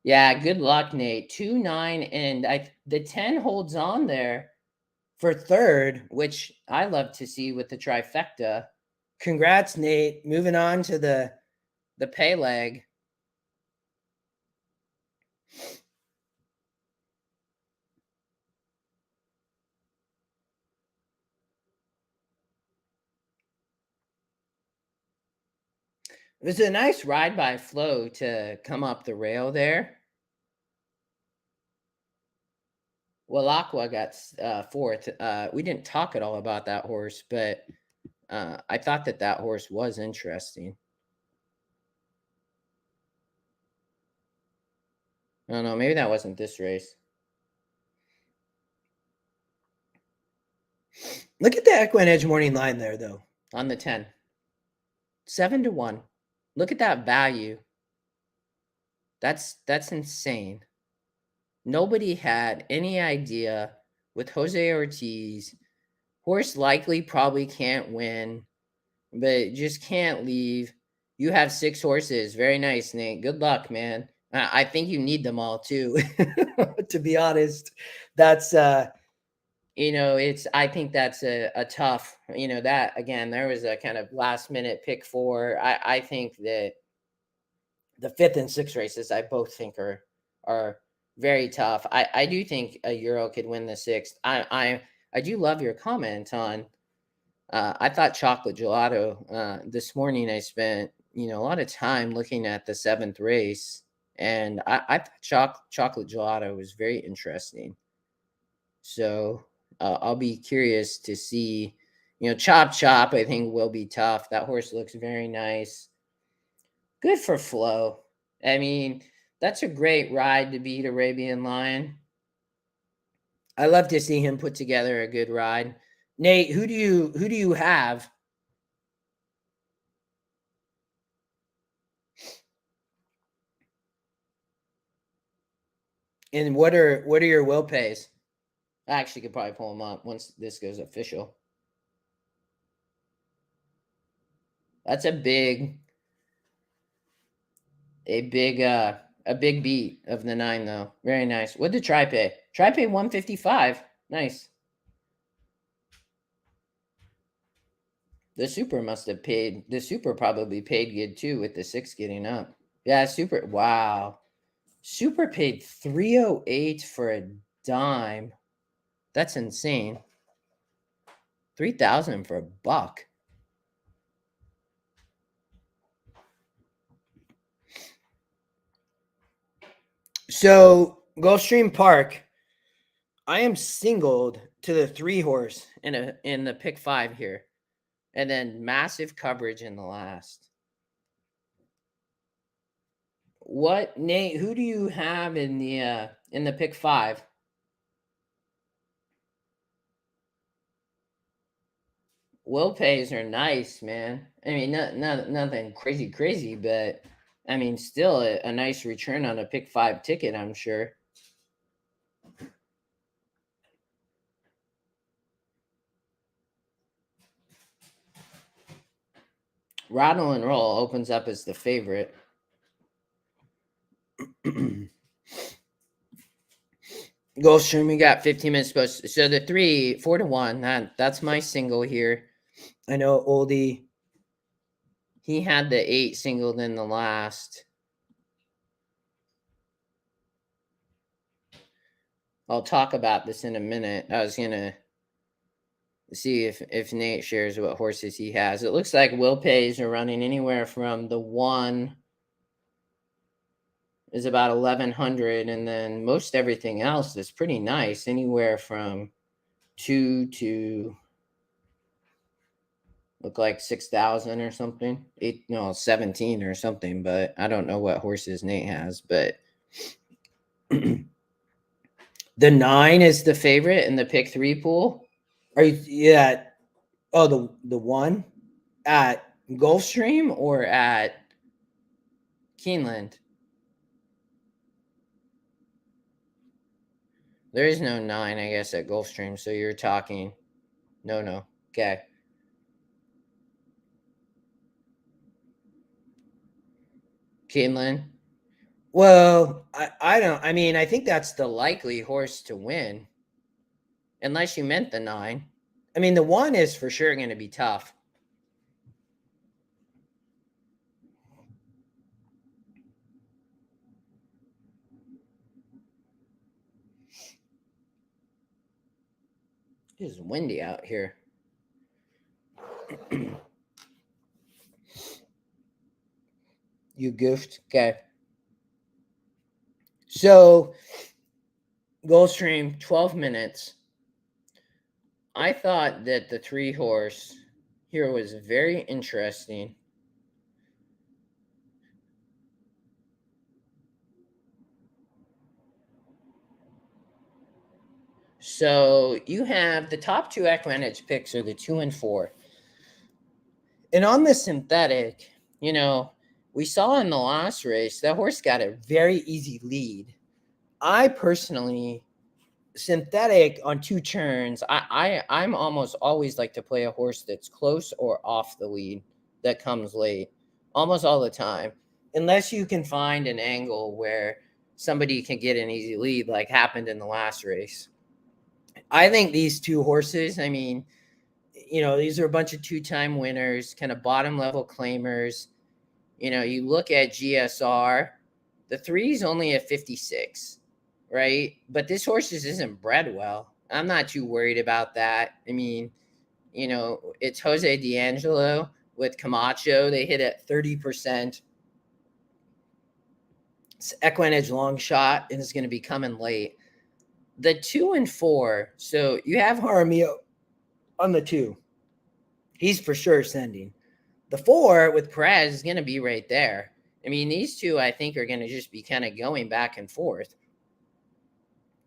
yeah, good luck, Nate. 2, 9, and the 10 holds on there for 3rd, which I love to see with the trifecta. Congrats, Nate. Moving on to the pay leg. It was a nice ride by Flo to come up the rail there. Well, Aqua got 4th. We didn't talk at all about that horse, but I thought that horse was interesting. I don't know. Maybe that wasn't this race. Look at the EquinEdge morning line there, though, on the 10. 7-1. Look at that value. That's insane. Nobody had any idea with Jose Ortiz. Horse likely probably can't win, but just can't leave. You have 6 horses. Very nice, Nate. Good luck, man. I think you need them all too. To be honest, that's I think that's a tough, that again, there was a kind of last minute pick 4. I think that the 5th and 6th races, I both think are very tough. I do think a Euro could win the 6th. I do love your comment on. I thought Chocolate Gelato. This morning I spent a lot of time looking at the 7th race, and I thought Chocolate Gelato was very interesting. So I'll be curious to see. Chop Chop, I think, will be tough. That horse looks very nice. Good for Flo. I mean, that's a great ride to beat Arabian Lion. I love to see him put together a good ride. Nate, who do you have? And what are your will pays? I actually could probably pull them up once this goes official. That's a big a big beat of the 9 though. Very nice. What did Try pay? Try pay 155. Nice. The Super must have paid. The Super probably paid good too with the 6 getting up. Yeah, Super. Wow. Super paid 308 for a dime. That's insane. 3,000 for a buck. So Gulfstream Park, I am singled to the 3 horse. In the pick 5 here. And then massive coverage in the last. What, Nate, who do you have in the pick 5? Will pays are nice, man. I mean, nothing crazy, but I mean, still a nice return on a pick 5 ticket, I'm sure. Rattle and Roll opens up as the favorite. Gulfstream, we got 15 minutes post. So the 3, 4-1. That's my single here. I know Oldy. He had the 8 singled in the last. I'll talk about this in a minute. I was gonna see if Nate shares what horses he has. It looks like Will pays are running anywhere from the 1 is about 1,100, and then most everything else is pretty nice, anywhere from 2 to look like 6,000 or something. 17 or something, but I don't know what horses Nate has, but the 9 is the favorite in the pick 3 pool. Are you? Yeah. Oh, the 1 At Gulfstream or at Keeneland? There is no 9, I guess, at Gulfstream. So you're talking. No. Okay. Keeneland. Well, I don't. I mean, I think that's The likely horse to win, unless you meant the 9. I mean, the 1 is for sure going to be tough. It is windy out here. You goofed. Okay. So Gulfstream, 12 minutes. I thought that the 3 horse here was very interesting. So you have the top 2 EquinEdge picks are the 2 and 4. And on the synthetic, we saw in the last race, that horse got a very easy lead. I personally, synthetic on 2 turns, I'm almost always like to play a horse that's close or off the lead that comes late, almost all the time, unless you can find an angle where somebody can get an easy lead like happened in the last race. I think these 2 horses, I mean, these are a bunch of 2-time winners, kind of bottom level claimers. You look at GSR, the 3 is only at 56, right? But this horse just isn't bred well. I'm not too worried about that. I mean, it's Jose D'Angelo with Camacho. They hit at 30%. It's EquinEdge long shot, and it's going to be coming late. The 2 and 4, so you have Jaramillo on the 2. He's for sure sending. The 4 with Perez is going to be right there. I mean, these 2, I think, are going to just be kind of going back and forth.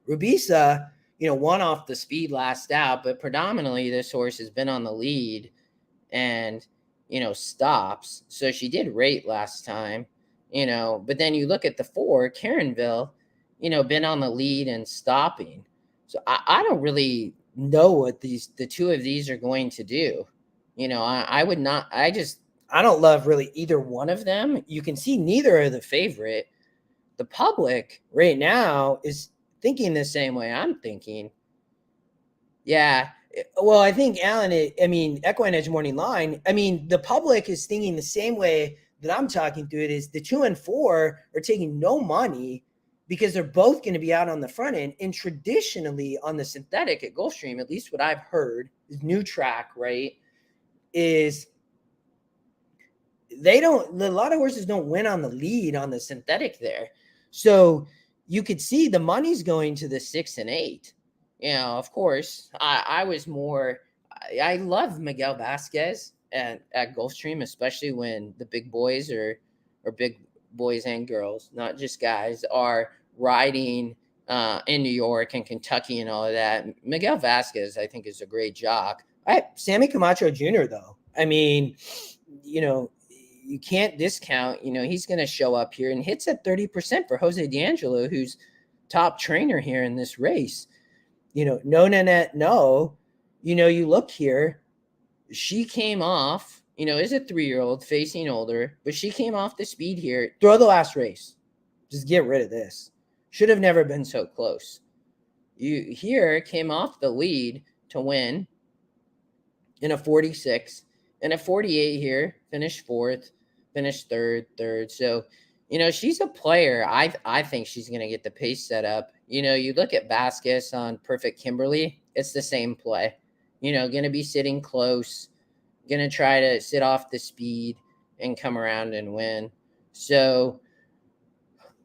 Rubisa, won off the speed last out, but predominantly this horse has been on the lead and, stops. So she did rate last time, but then you look at the 4, Caronville, been on the lead and stopping. So I don't really know what the 2 of these are going to do. I would not. I don't love really either one of them. You can see neither are the favorite. The public right now is thinking the same way I'm thinking. Yeah. Well, I think Alan, EquinEdge Morning Line, the public is thinking the same way that I'm talking through it. Is the 2 and 4 are taking no money because they're both going to be out on the front end. And traditionally on the synthetic at Gulfstream, at least what I've heard, is new track, right, is a lot of horses don't win on the lead on the synthetic there. So you could see the money's going to the 6 and 8. Of course, I was more, I love Miguel Vasquez at Gulfstream, especially when the big boys or big boys and girls, not just guys, are riding in New York and Kentucky and all of that. Miguel Vasquez, I think, is a great jock. Sammy Camacho Jr., though, you can't discount, he's going to show up here and hits at 30% for Jose D'Angelo, who's top trainer here in this race. No, Nanette, no. You look here, she came off, is a 3-year-old facing older, but she came off the speed here. Throw the last race. Just get rid of this. Should have never been so close. You here came off the lead to win in a 46, and a 48 here, finished 4th, finished third. So, she's a player. I think she's going to get the pace set up. You look at Vasquez on Perfect Kimberly, it's the same play. Going to be sitting close, going to try to sit off the speed and come around and win. So,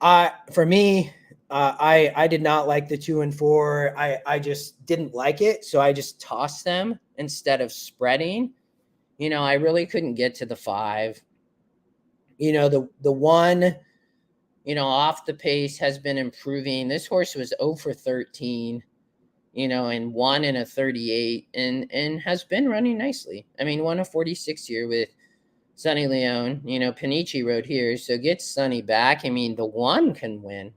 for me, I did not like the 2 and 4. I just didn't like it. So I just tossed them instead of spreading. I really couldn't get to the 5. The 1, off the pace has been improving. This horse was 0 for 13, and 1 in a 38 and has been running nicely. Won a 46 here with Sonny Leone. Panici rode here, so get Sonny back. The 1 can win.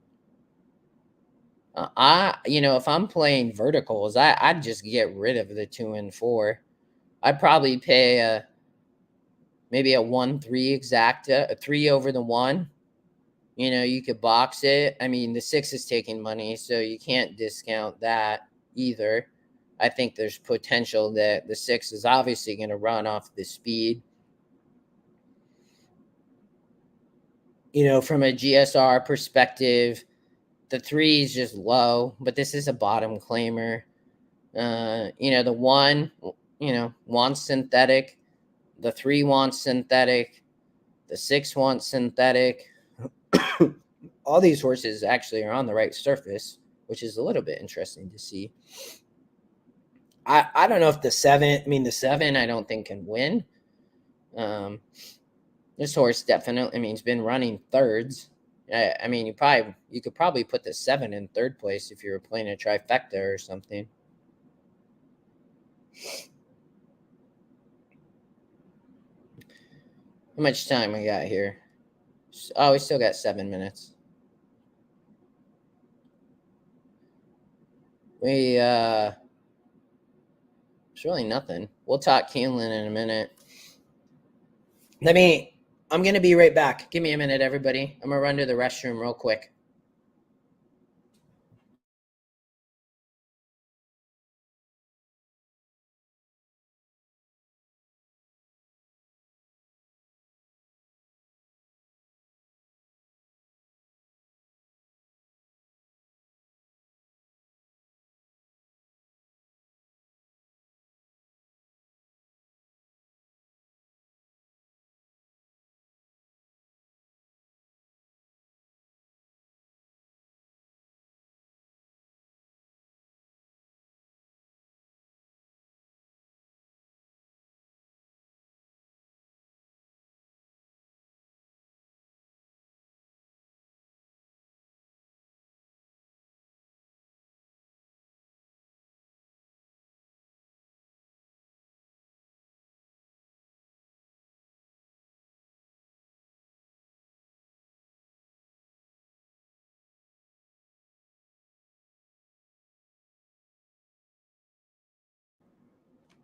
If I'm playing verticals, I'd just get rid of the 2 and 4. I'd probably pay maybe a 1-3 exacta, a 3 over the 1. You could box it. The 6 is taking money, so you can't discount that either. I think there's potential that the 6 is obviously going to run off the speed. From a GSR perspective, the 3 is just low, but this is a bottom claimer. The 1, wants synthetic. The 3 wants synthetic. The 6 wants synthetic. All these horses actually are on the right surface, which is a little bit interesting to see. I don't know if the 7 I don't think can win. This horse definitely, he's been running thirds. You could probably put the 7 in third place if you were playing a trifecta or something. How much time we got here? Oh, we still got 7 minutes. It's really nothing. We'll talk Keeneland in a minute. I'm going to be right back. Give me a minute, everybody. I'm going to run to the restroom real quick.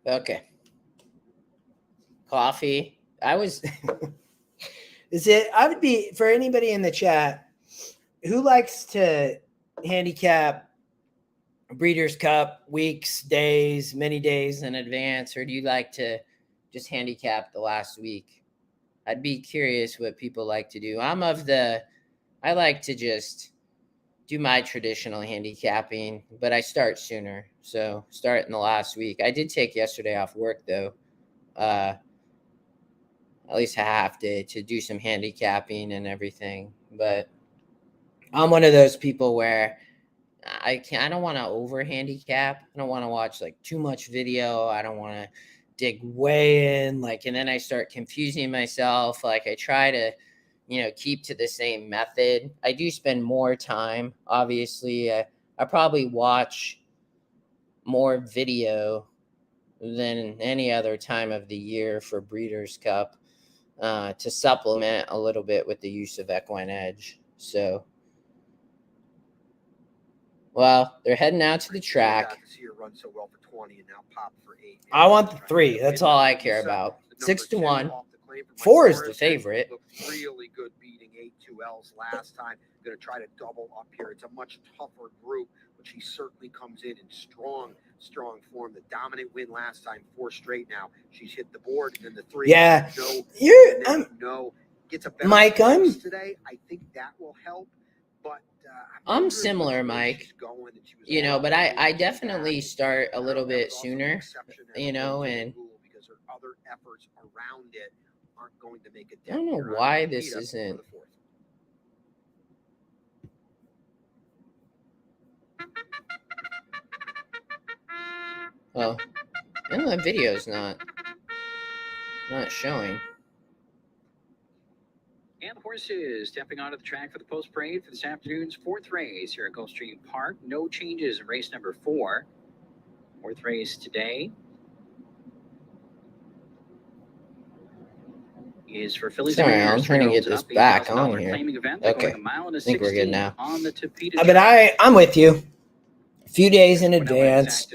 Okay. Coffee. I was. Is it? I would be, for anybody in the chat who likes to handicap Breeders' Cup weeks, days, many days in advance, or do you like to just handicap the last week? I'd be curious what people like to do. I like to just do my traditional handicapping, but I start sooner. So start in the last week. I did take yesterday off work though. At least a half day to do some handicapping and everything. But I'm one of those people where I don't want to over handicap. I don't want to watch like too much video. I don't want to dig way in, like, and then I start confusing myself. Like, I try to, keep to the same method. I do spend more time, obviously. I probably watch more video than any other time of the year for Breeders' Cup, to supplement a little bit with the use of EquinEdge. So, well, they're heading out to the track. I want the 3. That's all I care about. 6-1. 4 is the favorite. Really good beating 8-2Ls last time. Going to try to double up here. It's a much tougher group, but she certainly comes in strong form. The dominant win last time, 4 straight now. She's hit the board, and then the 3. Yeah, Gets a better Mike. today. I think that will help. But I'm similar, Mike. But I definitely start a little bit sooner. And because her other efforts around it aren't going to make a I don't know why this isn't. Oh, and the video's not showing. And horses stepping onto the track for the post parade for this afternoon's 4th race here at Gulfstream Park. No changes in race number 4. 4th race today is for fillies. Sorry, I'm trying to get this back on here. Okay, I think we're good now. But I'm with you. A few days in advance.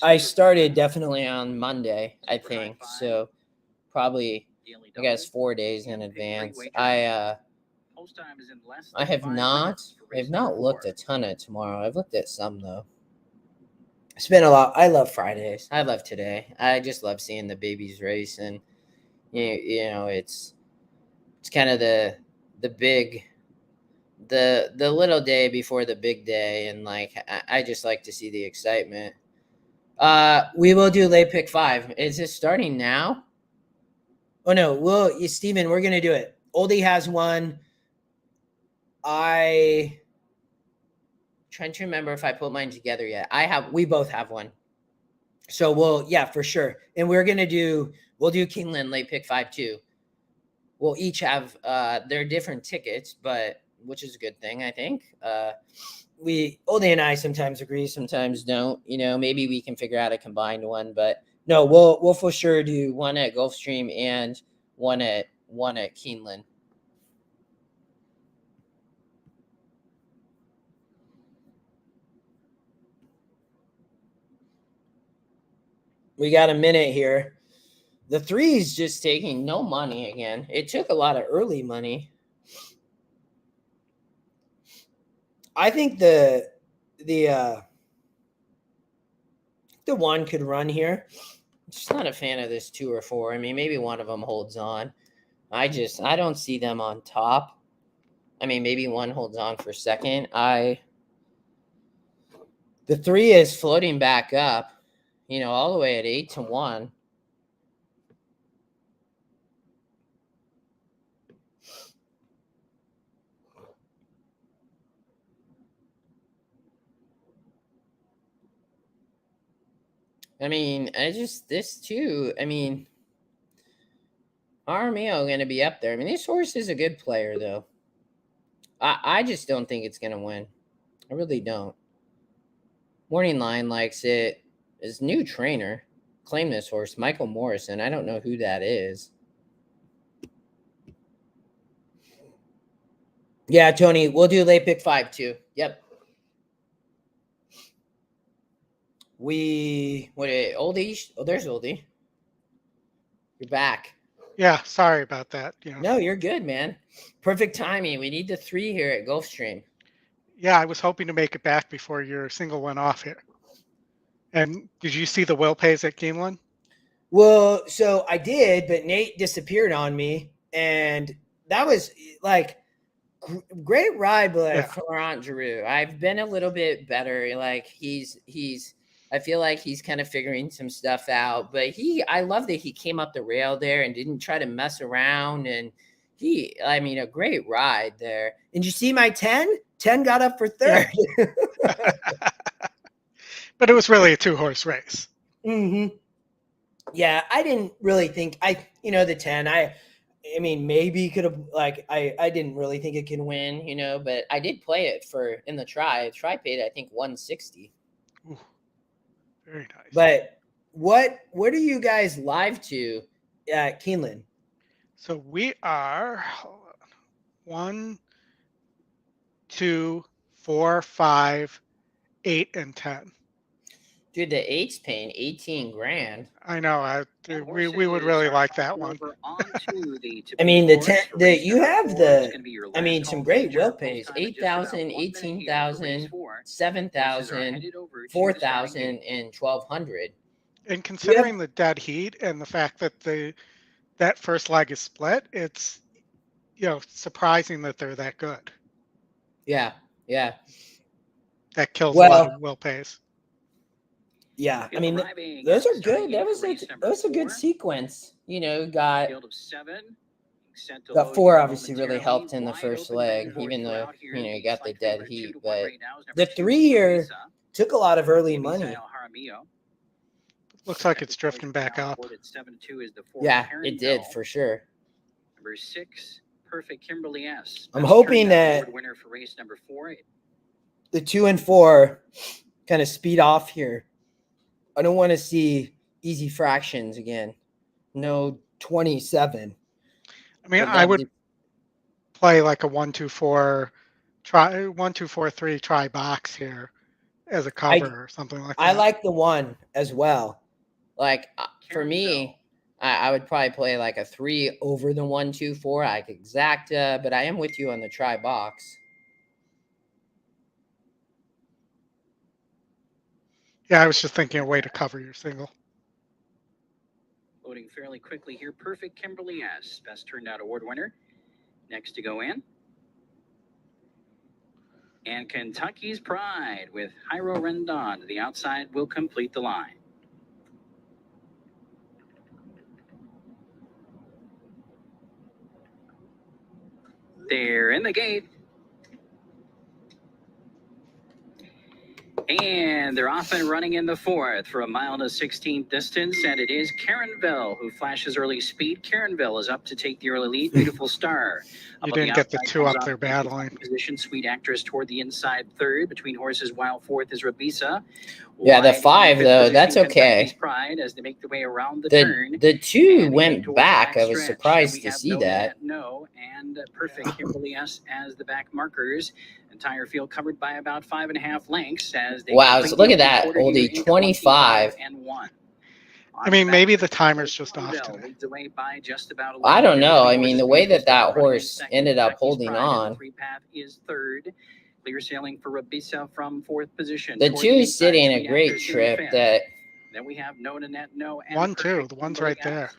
I started definitely on Monday, I think. So probably, I guess, 4 days in advance. I have not looked a ton at tomorrow. I've looked at some though. It's been a lot. I love Fridays. I love today. I just love seeing the babies race, and it's kind of the little day before the big day, and like I just like to see the excitement. We will do late pick 5. Is it starting now? Oh no, Steven, we're gonna do it. Oldie has one. Trying to remember if I put mine together yet. We both have one. So for sure. And we'll do Keeneland late pick 5 too. We'll each have their different tickets, but which is a good thing, I think. Oldie and I sometimes agree, sometimes don't. Maybe we can figure out a combined one, but no, we'll for sure do one at Gulfstream and one at Keeneland. We got a minute here. The 3 is just taking no money again. It took a lot of early money. I think the 1 could run here. Just not a fan of this 2 or 4. I mean, maybe one of them holds on. I don't see them on top. I mean, maybe one holds on for second. The 3 is floating back up, all the way at 8-1. I mean, this too. I mean, Armio going to be up there. I mean, this horse is a good player, though. I just don't think it's going to win. I really don't. Morning Line likes it. His new trainer claimed this horse, Michael Morrison. I don't know who that is. Yeah, Tony, we'll do late pick 5 too. Yep. Oldie? Oh, there's Oldie. You're back. Yeah, sorry about that. You know. No, you're good, man. Perfect timing. We need the 3 here at Gulfstream. Yeah, I was hoping to make it back before your single went off here. And did you see the will pays at Keeneland? Well, so I did, but Nate disappeared on me, and that was like great ride, but Yeah. Florent Giroux. I've been a little bit better. Like he's I feel like he's kind of figuring some stuff out, but I love that he came up the rail there and didn't try to mess around. And I mean, a great ride there. And you see my 10? 10 got up for third. Yeah. But it was really a 2-horse race. Mm-hmm. Yeah, I didn't really think the 10. I mean, maybe could have I didn't really think it can win, but I did play it in the try. Try paid, I think, 160. Ooh, very nice. But what are you guys live to at Keeneland? So we are 1, 2, 4, 5, 8, and 10. Dude, the 8's paying 18 grand. I know. We would really like that one. I mean, the 10. You have some great will pays: 8,000, 18,000, 7,000, 4,000, and 1,200. And considering the dead heat and the fact that that first leg is split, it's surprising that they're that good. Yeah. That kills a lot of will pays. Yeah, I mean, those are good. That was a good sequence. Got 4 obviously really helped in the first leg, even though, you got the dead heat. But the 3 here took a lot of early money. Looks like it's drifting back up. Yeah, it did for sure. Number 6, Perfect Kimberly S. I'm hoping that winner for race number 4. The 2 and 4 kind of speed off here. I don't want to see easy fractions again. No 27. I mean, I would play like a 1-2-4 try, 1-2-4-3 try box here as a cover or something like that. I like the 1 as well. Like for me, I would probably play like a 3 over the 1-2-4, like exacta, but I am with you on the try box. Yeah, I was just thinking a way to cover your single. Loading fairly quickly here. Perfect Kimberly S. Best turned out award winner. Next to go in. And Kentucky's Pride with Jairo Rendon to the outside will complete the line. They're in the gate. And they're off and running in the 4th for a mile to 16th distance, and it is Caronville who flashes early speed. Caronville is up to take the early lead. Beautiful Star. You didn't get the 2 up there battling. Position, Sweet Actress toward the inside 3rd. Between horses, Wild 4th is Rabisa. Yeah, the 5 though, that's okay. Pride as they make their way around the turn. The 2 went back. I was surprised to see that. And Perfect Kimberly S as the back markers. Entire field covered by about 5.5 lengths as they so look at that, Oldie, 25 and 1. I mean, maybe the timer's just off today. I don't know. I mean, the way that horse ended up holding on. Free path is 3rd. Clear sailing for Rabisa from 4th position. The 2 is sitting a great trip. Then we have No Nanette No. 1-2. The 1's right there.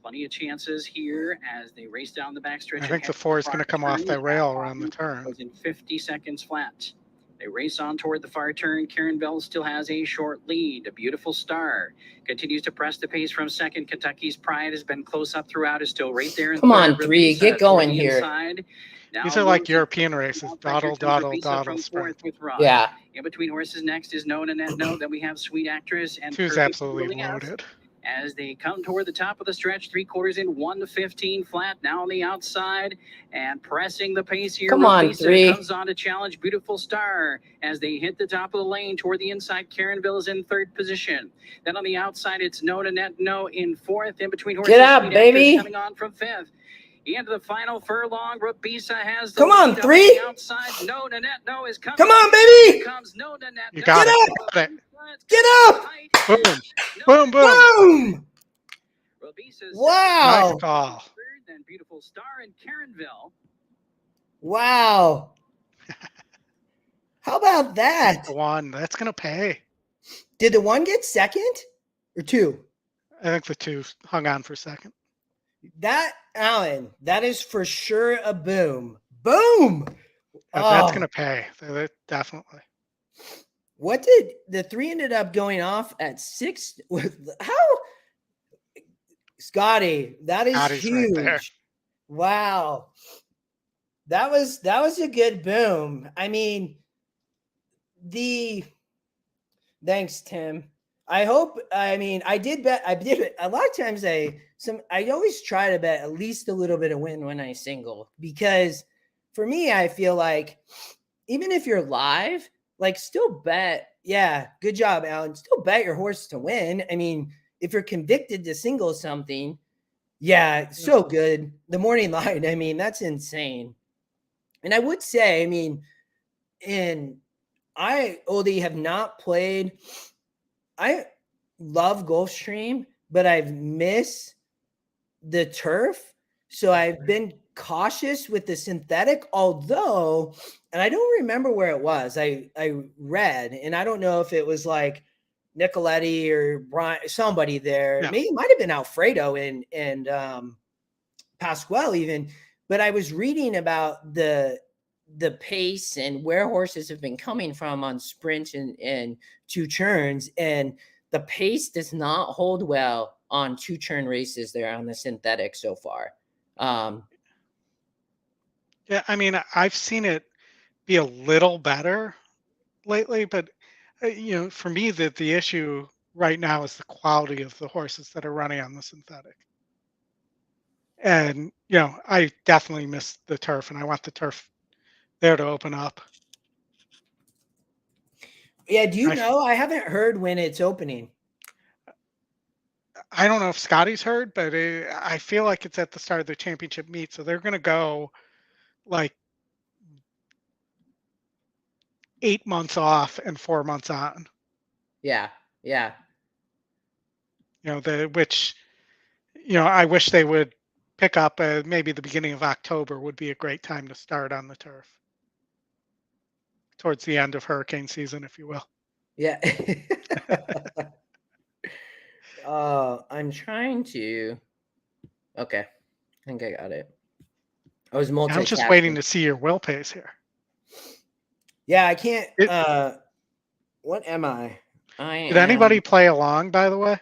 Plenty of chances here as they race down the backstretch. I think the 4 is going to come off the rail around the turn. In 50 seconds flat. They race on toward the far turn. Caronville still has a short lead. A Beautiful Star continues to press the pace from 2nd. Kentucky's Pride has been close up throughout. Is still right there. Come on, 3. Get going here. These are like European races. Dawdle, sprint. Yeah. In between horses next is No Nanette No. Then we have Sweet Actress and 2's absolutely loaded. As they come toward the top of the stretch, 3/4 in, 1-15 flat. Now on the outside and pressing the pace here. Come on, 3. Comes on to challenge Beautiful Star as they hit the top of the lane toward the inside. Caronville is in 3rd position. Then on the outside, it's No Nanette No in 4th. In between horses, get out, baby. Coming on from 5th. Into the final furlong, Rabisa has the come on, 3. Outside, No Nanette No is coming. Come on, baby. Here comes No Nanette You got it. Get up. Boom. Boom, boom. Boom. says Wow. Nice call. third, then Beautiful Star and Caronville. Wow. How about that? One. That's going to pay. Did the one get second or two? I think the two hung on for second. That, Alan, that is for sure a boom. Boom. That's going to pay. Definitely. What did the three ended up going off at 6? How? Scotty, that is Scotty's huge. right there. Wow. That was a good boom. I mean, thanks, Tim. I hope, I mean, I did it. A lot of times I always try to bet at least a little bit of win when I single, because for me, I feel like even if you're live, like still bet. Yeah. Good job, Alan. Still bet your horse to win. I mean, if you're convicted to single something, yeah, so good. The morning line, I mean, that's insane. And I would say, I mean, Oldy, have not played. I love Gulfstream, but I've missed the turf. So I've been cautious with the synthetic, although, and I don't remember where it was. I read, and I don't know if it was like Nicoletti or Brian, somebody there. Yeah. Maybe it might have been Alfredo and Pasquale even. But I was reading about the pace and where horses have been coming from on sprints and two turns, and the pace does not hold well on two turn races there on the synthetic so far. Yeah, I mean, I've seen it be a little better lately, but for me, the issue right now is the quality of the horses that are running on the synthetic. And I definitely miss the turf, and I want the turf there to open up. Yeah, do you know? I haven't heard when it's opening. I don't know if Scotty's heard, but I feel like it's at the start of the championship meet, so they're going to go like 8 months off and 4 months on. Yeah. Which I wish they would pick up. Maybe the beginning of October would be a great time to start on the turf, towards the end of hurricane season, if you will. Yeah. I'm trying to. Okay, I think I got it. I was multitasking. I'm just waiting to see your will pace here. Yeah, I can't. What am I? Did anybody play along, by the way?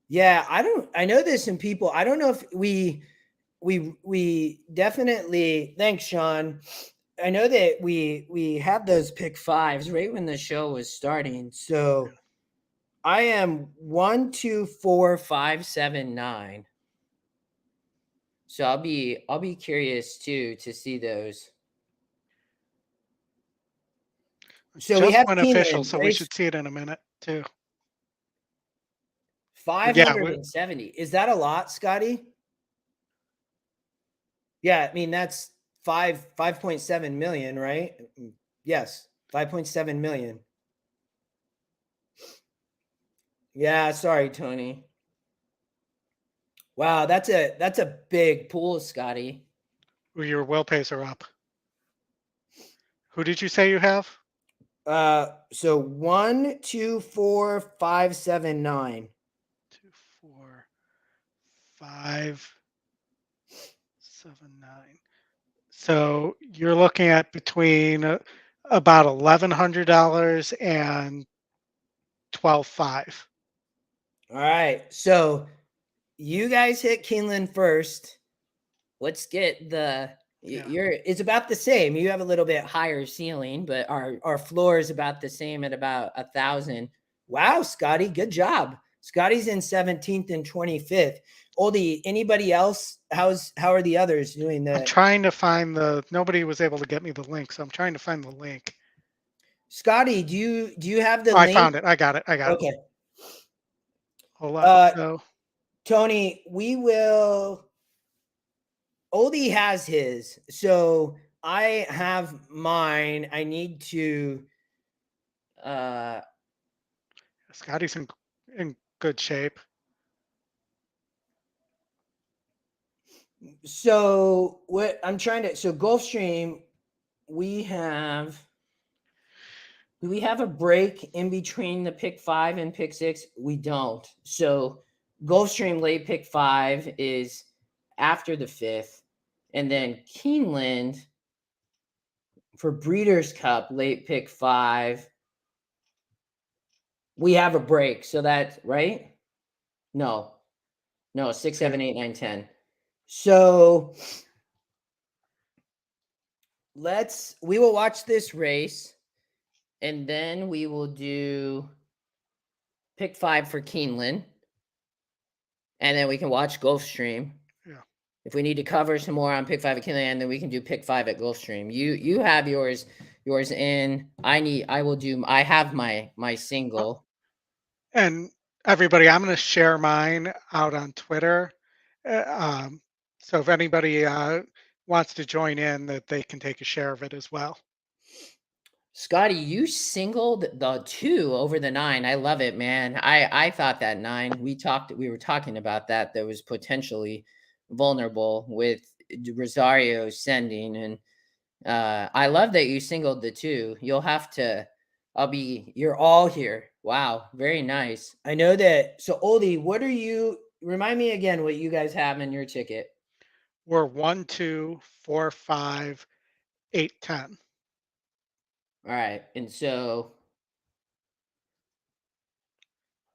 Yeah, I know there's some people. I don't know if we definitely. Thanks, Sean. I know that we had those pick fives right when the show was starting. So I am 1, 2, 4, 5, 7, 9. So I'll be curious too to see those. So just we have went official, so we should see it in a minute too. 570. Is that a lot, Scotty? Yeah, I mean that's 5.7 million, right? Yes, 5.7 million. Yeah, sorry, Tony. Wow, that's a big pool, Scotty. Your will pace are up. Who did you say you have? So 1, 2, 4, 5, 7, 9. 2, 4, 5, 7, 9. So you're looking at between about $1,100 and $12,500. All right. So you guys hit Keeneland first. Let's get it's about the same. You have a little bit higher ceiling, but our floor is about the same at about 1,000. Wow, Scotty, good job. Scotty's in 17th and 25th. Oldy, anybody else? How are the others doing that? I'm trying to find nobody was able to get me the link, so I'm trying to find the link. Scotty, do you have the link? I found it. I got it. Okay. Hold on. Tony, Oldy has his, so I have mine. I need to. Scotty's in good shape. So what I'm trying to, so Gulfstream, we have, do we have a break in between the pick 5 and pick 6? We don't. So Gulfstream late pick 5 is after the 5th. And then Keeneland for Breeders' Cup late pick 5. We have a break. So that's right. No, 6, 7, 8, 9, 10. So we will watch this race and then we will do pick 5 for Keeneland. And then we can watch Gulfstream. Yeah. If we need to cover some more on pick 5 at Keeneland, then we can do pick 5 at Gulfstream. You have yours in. I have my single. And everybody, I'm going to share mine out on Twitter. So if anybody wants to join in, that they can take a share of it as well. Scotty, you singled the 2 over the 9. I love it, man. I thought that 9, we were talking about that was potentially vulnerable with Rosario sending, and I love that you singled the 2. You're all here. Wow, very nice. I know that. So Oldie, remind me again what you guys have in your ticket. We're 1, 2, 4, 5, 8, 10. All right. And so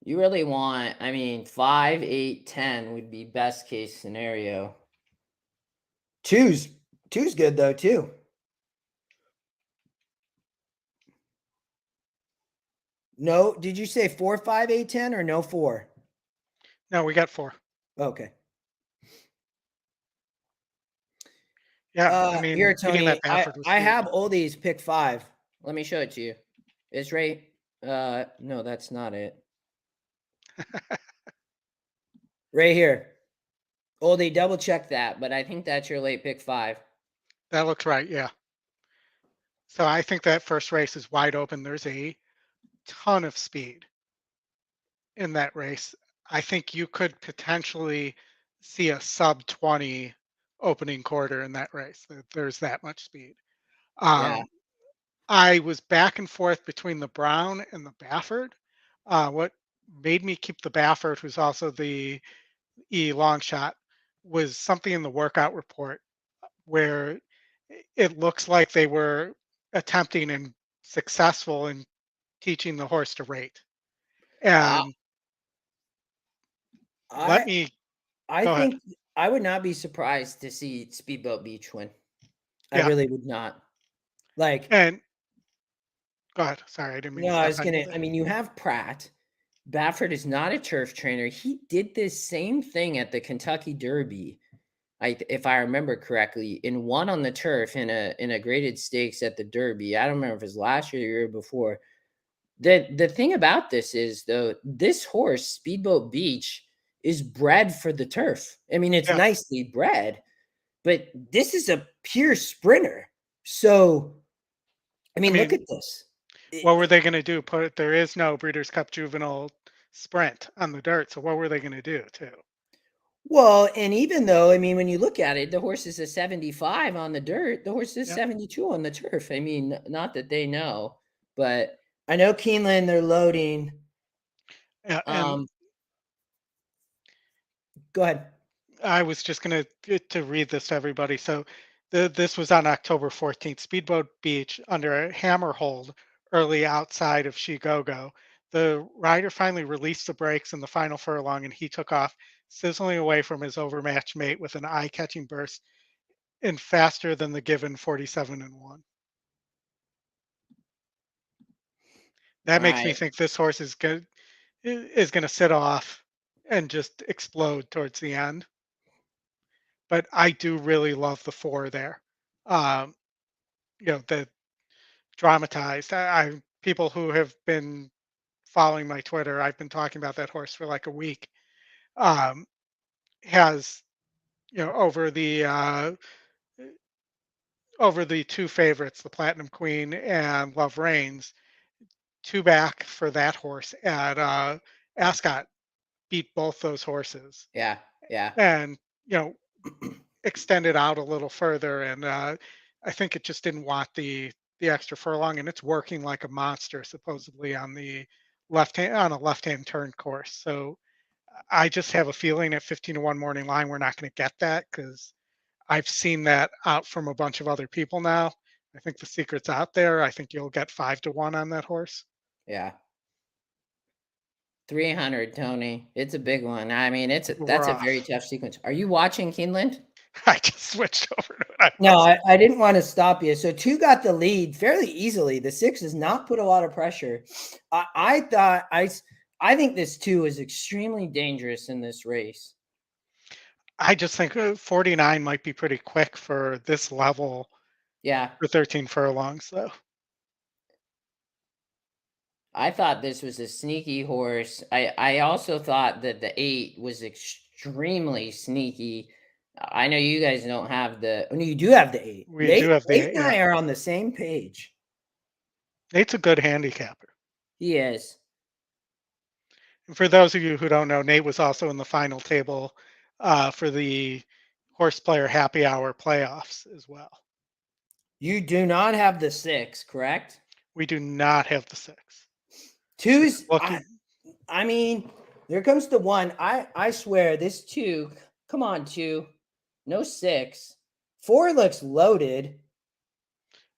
you really want, 5, 8, 10 would be best case scenario. Two's good though, too. No, did you say 4, 5, 8, 10 or no 4? No, we got 4. Okay. Yeah, Here, Tony, I was have Oldie's pick 5. Let me show it to you. It's right. No, that's not it. Right here. Oldie, double check that, but I think that's your late pick 5. That looks right, yeah. So I think that first race is wide open. There's a ton of speed in that race. I think you could potentially see a sub 20 opening quarter in that race. There's that much speed. Yeah. I was back and forth between the Brown and the Baffert. What made me keep the Baffert, who's also the E long shot, was something in the workout report where it looks like they were attempting and successful in teaching the horse to rate. And let me I go ahead. think I would not be surprised to see Speedboat Beach win. I Yeah. really would not. Like, And go ahead. Sorry, I didn't mean no, to I was step on you gonna. there. You have Pratt. Baffert is not a turf trainer. He did this same thing at the Kentucky Derby, if I remember correctly, and won on the turf in a graded stakes at the Derby. I don't remember if it was last year or the year before. The thing about this is, though, this horse, Speedboat Beach, is bred for the turf. It's Yeah. nicely bred, but this is a pure sprinter. So, look at this. What were they going to do? There is no Breeders' Cup Juvenile sprint on the dirt. So what were they going to do too? Well, and even though, when you look at it, the horse is a 75 on the dirt. The horse is 72 on the turf. Not that they know, but I know Keeneland, they're loading. Yeah, and go ahead. I was just going to read this to everybody. So this was on October 14th. Speedboat Beach under a hammer hold early outside of Chicago. The rider finally released the brakes in the final furlong and he took off, sizzling away from his overmatched mate with an eye-catching burst and faster than the given 47-1. That makes me think this horse is going to sit off and just explode towards the end. But I do really love the 4 there. The dramatized. People who have been following my Twitter, I've been talking about that horse for like a week. Has over the 2 favorites, the Platinum Queen and Love Reigns, 2 back for that horse at Ascot, beat both those horses. Yeah. And extended out a little further, and I think it just didn't want the extra furlong, and it's working like a monster supposedly on the left-hand turn course. So I just have a feeling at 15-1 morning line we're not going to get that, because I've seen that out from a bunch of other people now. I think the secret's out there. I think you'll get 5-1 on that horse. Yeah. 300, Tony. It's a big one. I mean, that's a Rough. very tough sequence. Are you watching Keeneland? I just switched over to it. No, I didn't want to stop you. So 2 got the lead fairly easily. The 6 has not put a lot of pressure. I think this 2 is extremely dangerous in this race. I just think 49 might be pretty quick for this level. Yeah. For 13 furlongs, though. I thought this was a sneaky horse. I also thought that the 8 was extremely sneaky. I know you guys don't have the. No, you do have the 8. We do have the 8. Nate and I are on the same page. Nate's a good handicapper. He is. And for those of you who don't know, Nate was also in the final table for the Horse Player Happy Hour playoffs as well. You do not have the 6, correct? We do not have the 6. 2's. I mean, there comes the 1. I swear this 2. Come on, 2. No 6. 4 looks loaded.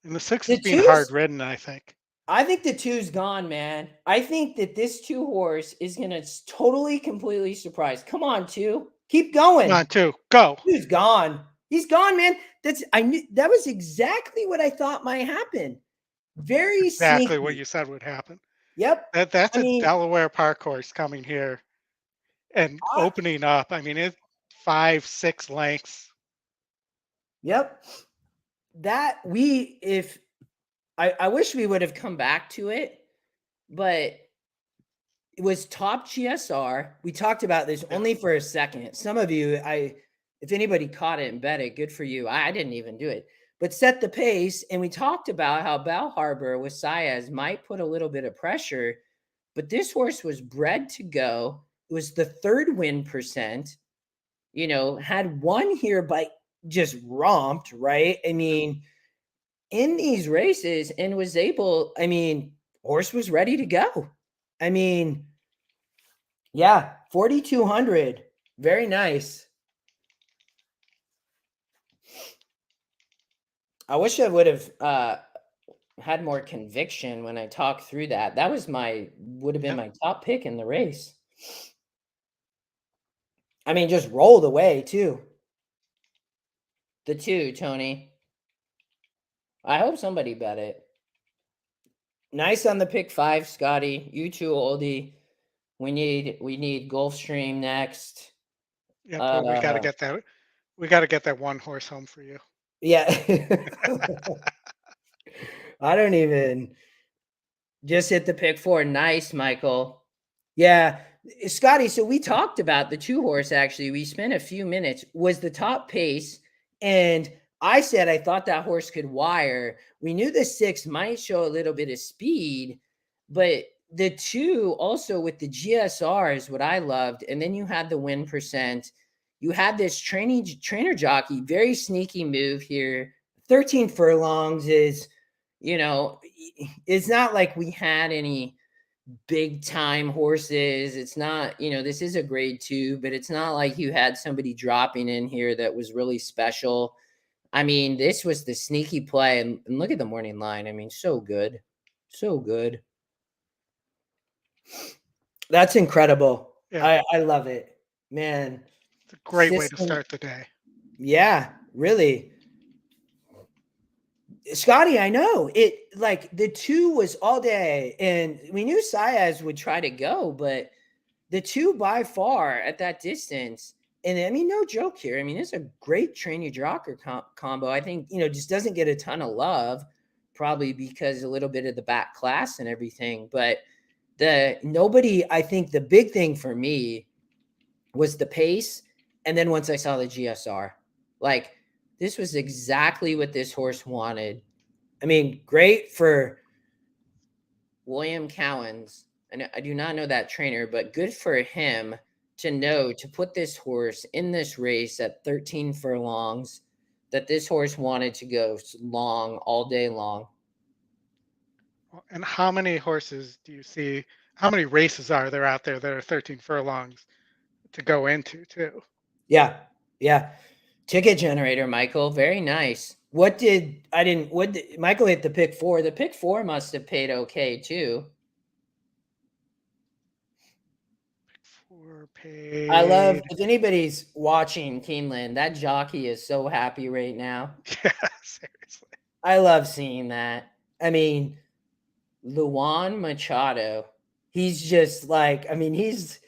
And the 6 is being hard ridden, I think. I think the 2's gone, man. I think that this 2 horse is going to totally, completely surprise. Come on, 2. Keep going. Come on, 2. Go. 2's gone. He's gone, man. I knew that was exactly what I thought might happen. Very exactly sneaky. What you said would happen. Yep. That's a Delaware Park horse coming here and opening up. I mean, it's 5-6 lengths. Yep. I wish we would have come back to it, but it was top GSR. We talked about this only for a second. Some of you, if anybody caught it and bet it, good for you. I didn't even do it, but set the pace. And we talked about how Bell Harbor with Saez might put a little bit of pressure, but this horse was bred to go. It was the 3rd win percent, had won here by just romped, right? I mean, in these races and was able, horse was ready to go. Yeah, 4,200. Very nice. I wish I would have had more conviction when I talked through that. That was would have been my top pick in the race. Just rolled away too. The 2, Tony. I hope somebody bet it. Nice on the pick 5, Scotty. You too, Oldie. We need Gulfstream next. Yeah, we got to get that. We got to get that 1 horse home for you. Yeah. I don't even. Just hit the pick 4. Nice, Michael. Yeah. Scotty, so we talked about the 2 horse, actually. We spent a few minutes. Was the top pace, and I said I thought that horse could wire. We knew the 6 might show a little bit of speed, but the 2 also with the GSR is what I loved. And then you had the win percent. You had this trainer jockey, very sneaky move here. 13 furlongs is, it's not like we had any big time horses. It's not, this is a grade 2, but it's not like you had somebody dropping in here that was really special. This was the sneaky play, and look at the morning line. So good. So good. That's incredible. Yeah. I love it, man. It's a great way to start the day. Yeah, really. Scotty, I know it. Like the 2 was all day, and we knew Saez would try to go, but the 2 by far at that distance. And no joke here. It's a great trainer-jocker combo. I think, just doesn't get a ton of love, probably because a little bit of the back class and everything. But I think the big thing for me was the pace. And then once I saw the GSR, this was exactly what this horse wanted. Great for William Cowens. And I do not know that trainer, but good for him to know to put this horse in this race at 13 furlongs, that this horse wanted to go long all day long. And how many horses do you see? How many races are there out there that are 13 furlongs to go into too? Yeah. Yeah. Ticket generator, Michael. Very nice. Michael hit the pick 4. The pick 4 must have paid okay too. For paid. I love, if anybody's watching Keeneland, that jockey is so happy right now. Yeah, seriously. I love seeing that. I mean, Luan Machado, he's just like, I mean, he's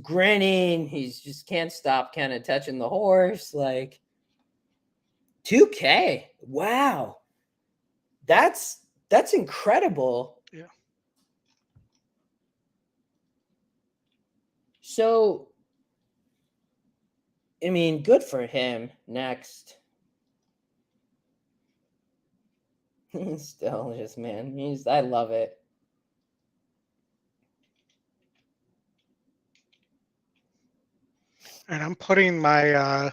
grinning. He's just can't stop kind of touching the horse. Like 2K. Wow. That's incredible. Yeah. So, I mean, good for him. Next. Still just, man, I love it. And I'm putting my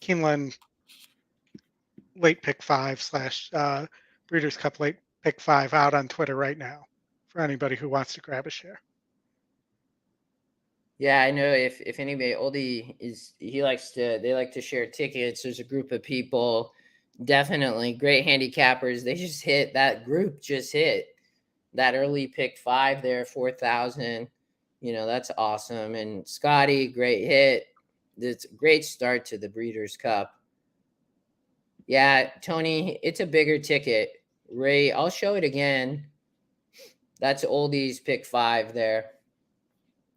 Keeneland late pick 5 / Breeders' Cup late pick 5 out on Twitter right now for anybody who wants to grab a share. Yeah, I know if anybody, Oldy they like to share tickets. There's a group of people, definitely great handicappers. They just hit, that group just hit that early pick 5 there, 4,000. That's awesome. And Scotty, great hit. It's a great start to the Breeders' Cup. Yeah, Tony, it's a bigger ticket. Ray, I'll show it again. That's Oldy's pick 5 there.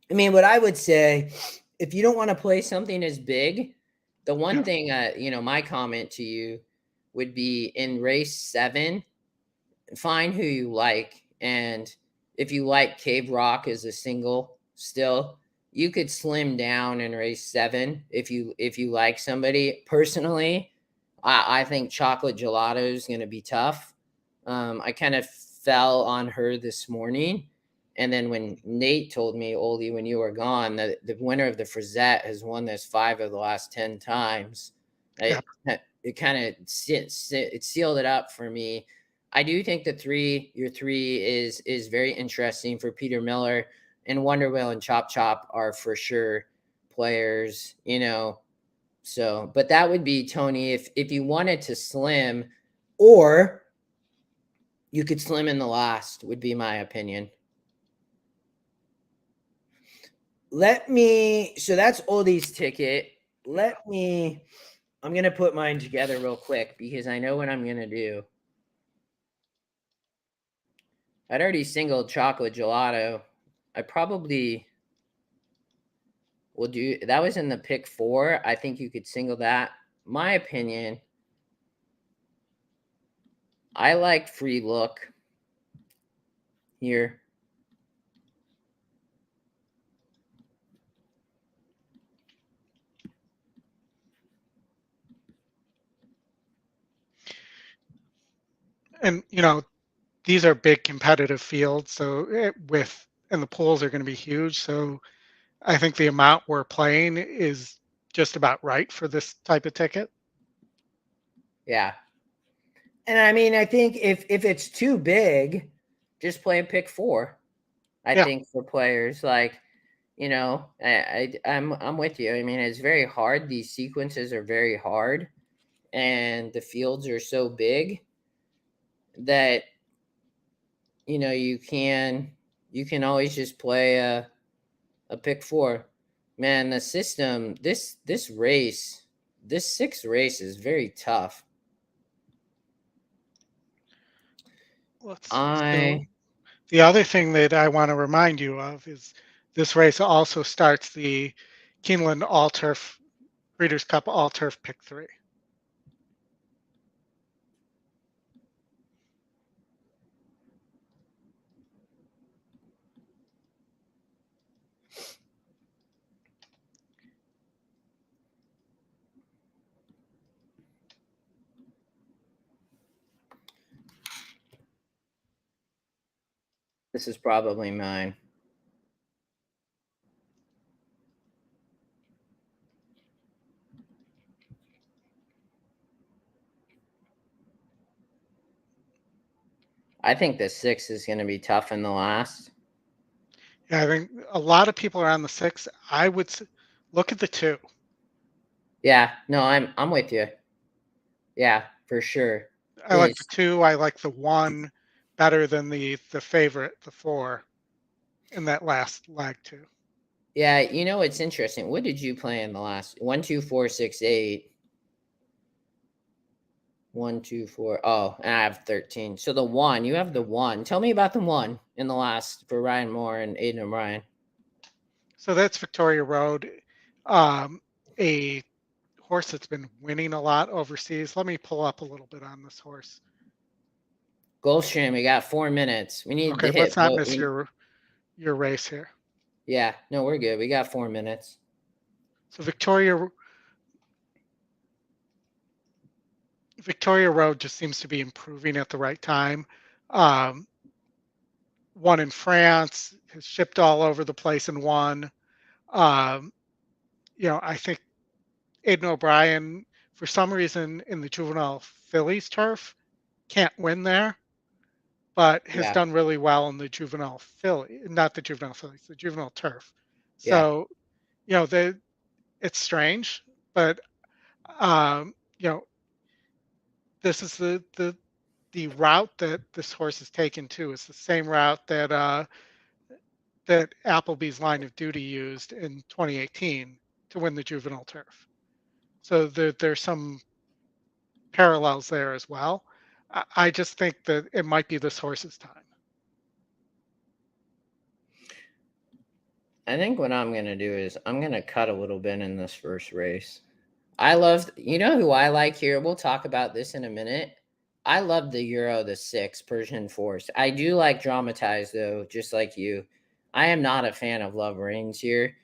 I mean, what I would say, if you don't want to play something as big, the one thing, my comment to you would be in race 7, find who you like. And if you like Cave Rock as a single still, you could slim down in race 7 if you like somebody. Personally, I think Chocolate Gelato is going to be tough. I kind of fell on her this morning. And then when Nate told me, Oldie, when you were gone, that the winner of the Frizette has won this 5 of the last 10 times, it kind of it sealed it up for me. I do think your 3 is very interesting for Peter Miller, and Wonder Wheel and Chop Chop are for sure players, So, but that would be, Tony, if you wanted to slim, or you could slim in the last, would be my opinion. So that's Oldie's ticket. I'm going to put mine together real quick because I know what I'm going to do. I'd already singled Chocolate Gelato. I probably will do, that was in the pick 4. I think you could single that. My opinion, I like Free Look here. And these are big competitive fields, so and the pools are going to be huge. So I think the amount we're playing is just about right for this type of ticket. Yeah. And I mean, I think if it's too big, just play a pick 4. I think for players like, I'm with you. I mean, it's very hard. These sequences are very hard, and the fields are so big that you can always just play a pick 4. Man, the system, this 6th race is very tough. The other thing that I want to remind you of is this race also starts the Keeneland All-Turf Breeders' Cup All-Turf Pick 3. This is probably mine. I think the 6 is going to be tough in the last. Yeah, I think a lot of people are on the 6. I would look at the 2. Yeah, no, I'm with you. Yeah, for sure. I like the 2. I like the 1 better than the favorite, the 4, in that last leg too. Yeah, it's interesting. What did you play in the last 1, 2, 4, 6, 8? 1, 2, 4. Oh, and I have 13. So the 1, you have the 1. Tell me about the 1 in the last for Ryan Moore and Aiden O'Brien. So that's Victoria Road, a horse that's been winning a lot overseas. Let me pull up a little bit on this horse. Gulfstream, we got 4 minutes. We need to hit. Let's not miss your race here. Yeah, no, we're good. We got 4 minutes. So Victoria Road just seems to be improving at the right time. Won in France, has shipped all over the place and won. I think Aiden O'Brien, for some reason in the juvenile fillies turf, can't win there, but has done really well in the juvenile filly, not the juvenile fillies, the juvenile turf. So, it's strange, but this is the route that this horse has taken too. It's the same route that that Appleby's Line of Duty used in 2018 to win the juvenile turf. So there's some parallels there as well. I just think that it might be this horse's time. I think what I'm going to do is I'm going to cut a little bit in this first race. I love, who I like here? We'll talk about this in a minute. I love the Euro, the 6, Persian Force. I do like Dramatized, though, just like you. I am not a fan of Love Reigns here.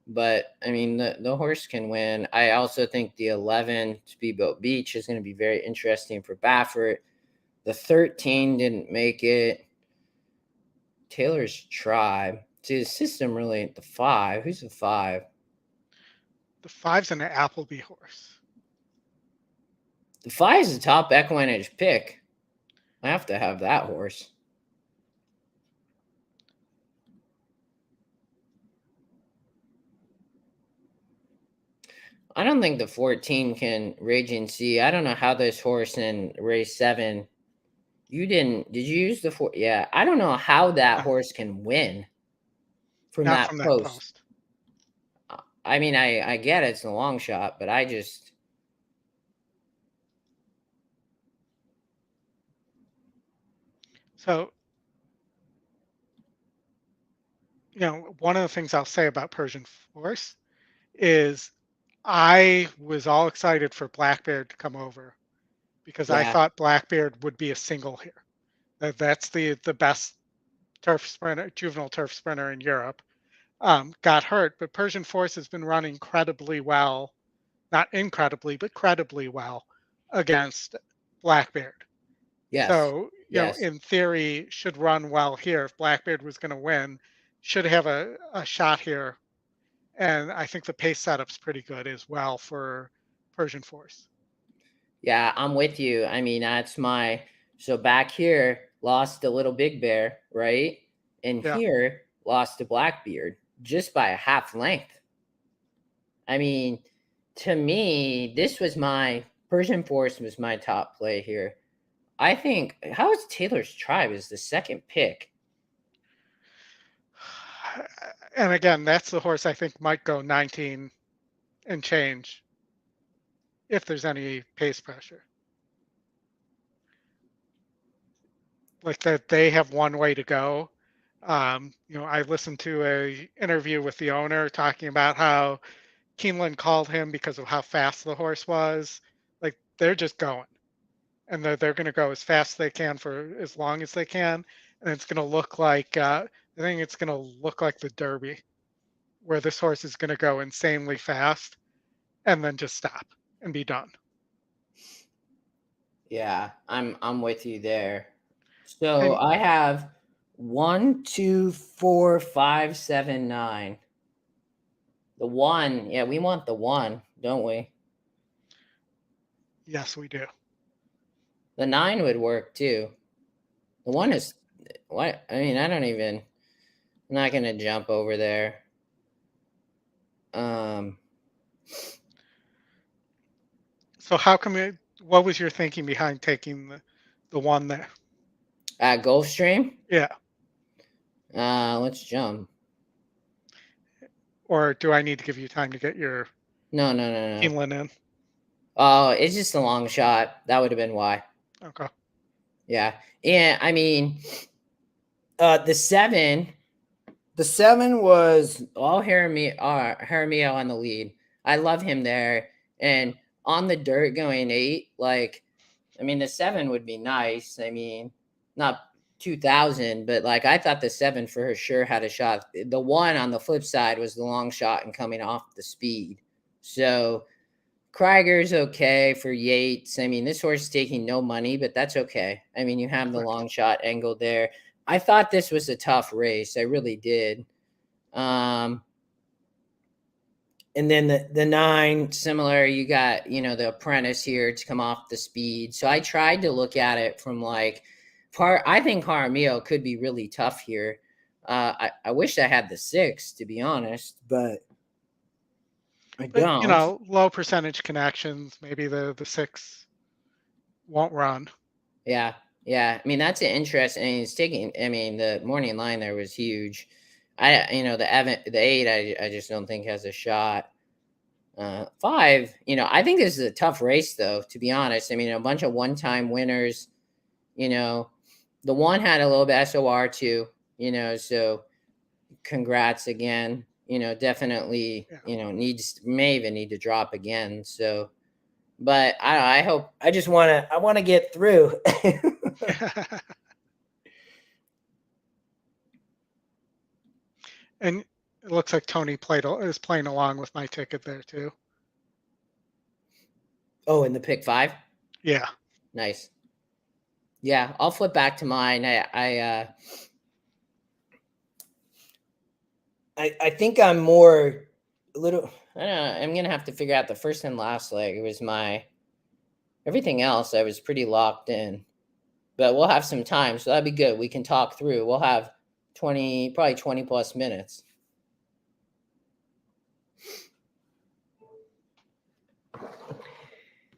But, I mean, the horse can win. I also think the 11, Speedboat Beach, is going to be very interesting for Baffert. The 13 didn't make it. Taylor's Tribe. See, the system really ain't the 5. Who's the 5? The 5's an Appleby horse. The 5 is the top EquinEdge pick. I have to have that horse. I don't think the 14 can Raging Sea. I don't know how this horse in race 7. Did you use the 4? Yeah, I don't know how that horse can win from that post. I mean, I get it's a long shot, but I just. So, one of the things I'll say about Persian Force is I was all excited for Blackbeard to come over because I thought Blackbeard would be a single here. That's the best juvenile turf sprinter in Europe. Got hurt, but Persian Force has been running incredibly well, not incredibly, but credibly well against Blackbeard. Yes. So, in theory, should run well here. If Blackbeard was going to win, should have a shot here. And I think the pace setup's pretty good as well for Persian Force. Yeah, I'm with you. I mean, so back here, lost to Little Big Bear, right? And here, lost to Blackbeard just by a half length. I mean, to me, Persian Force was my top play here. I think, how is Taylor's Tribe as the second pick? And again, that's the horse I think might go 19 and change if there's any pace pressure. Like that they have one way to go. I listened to a interview with the owner talking about how Keeneland called him because of how fast the horse was. Like they're just going. And they're going to go as fast as they can for as long as they can. And it's going to look like, I think it's going to look like the Derby, where this horse is going to go insanely fast and then just stop and be done. Yeah, I'm with you there. So I have 1, 2, 4, 5, 7, 9. The 1, yeah, we want the 1, don't we? Yes, we do. The 9 would work too. The 1 is what? I mean, I'm not going to jump over there. So how come what was your thinking behind taking the 1 there? At Gulfstream? Yeah. Let's jump. Or do I need to give you time to get your No. Keeneland in? Oh, it's just a long shot. That would have been why. Okay. Yeah. Yeah, I mean, the 7 was all Jaramillo on the lead. I love him there. And on the dirt going 8, like, I mean, the 7 would be nice. I mean, not 2,000, but like I thought the 7 for sure had a shot. The 1 on the flip side was the long shot and coming off the speed. So Krieger's okay for Yates. I mean, this horse is taking no money, but that's okay. I mean, you have the long shot angle there. I thought this was a tough race. I really did. And then the 9, similar, you got, the apprentice here to come off the speed. So I tried to look at it from like, I think Jaramillo could be really tough here. I wish I had the 6, to be honest, but I don't. Low percentage connections. Maybe the 6 won't run. Yeah. I mean, that's an interesting. It's taking. I mean, the morning line there was huge. The 8, I just don't think has a shot. 5, I think this is a tough race, though. To be honest, I mean, a bunch of one-time winners. The 1 had a little bit SOR too. So congrats again. Definitely. May even need to drop again. So, but I hope. I want to get through. And it looks like Tony is playing along with my ticket there too. Oh, in the pick 5? Yeah. Nice. Yeah, I'll flip back to mine. I think I'm more a little. I don't know. I'm gonna have to figure out the first and last leg. It was everything else. I was pretty locked in, but we'll have some time, so that'd be good. We can talk through. We'll have probably 20 plus minutes.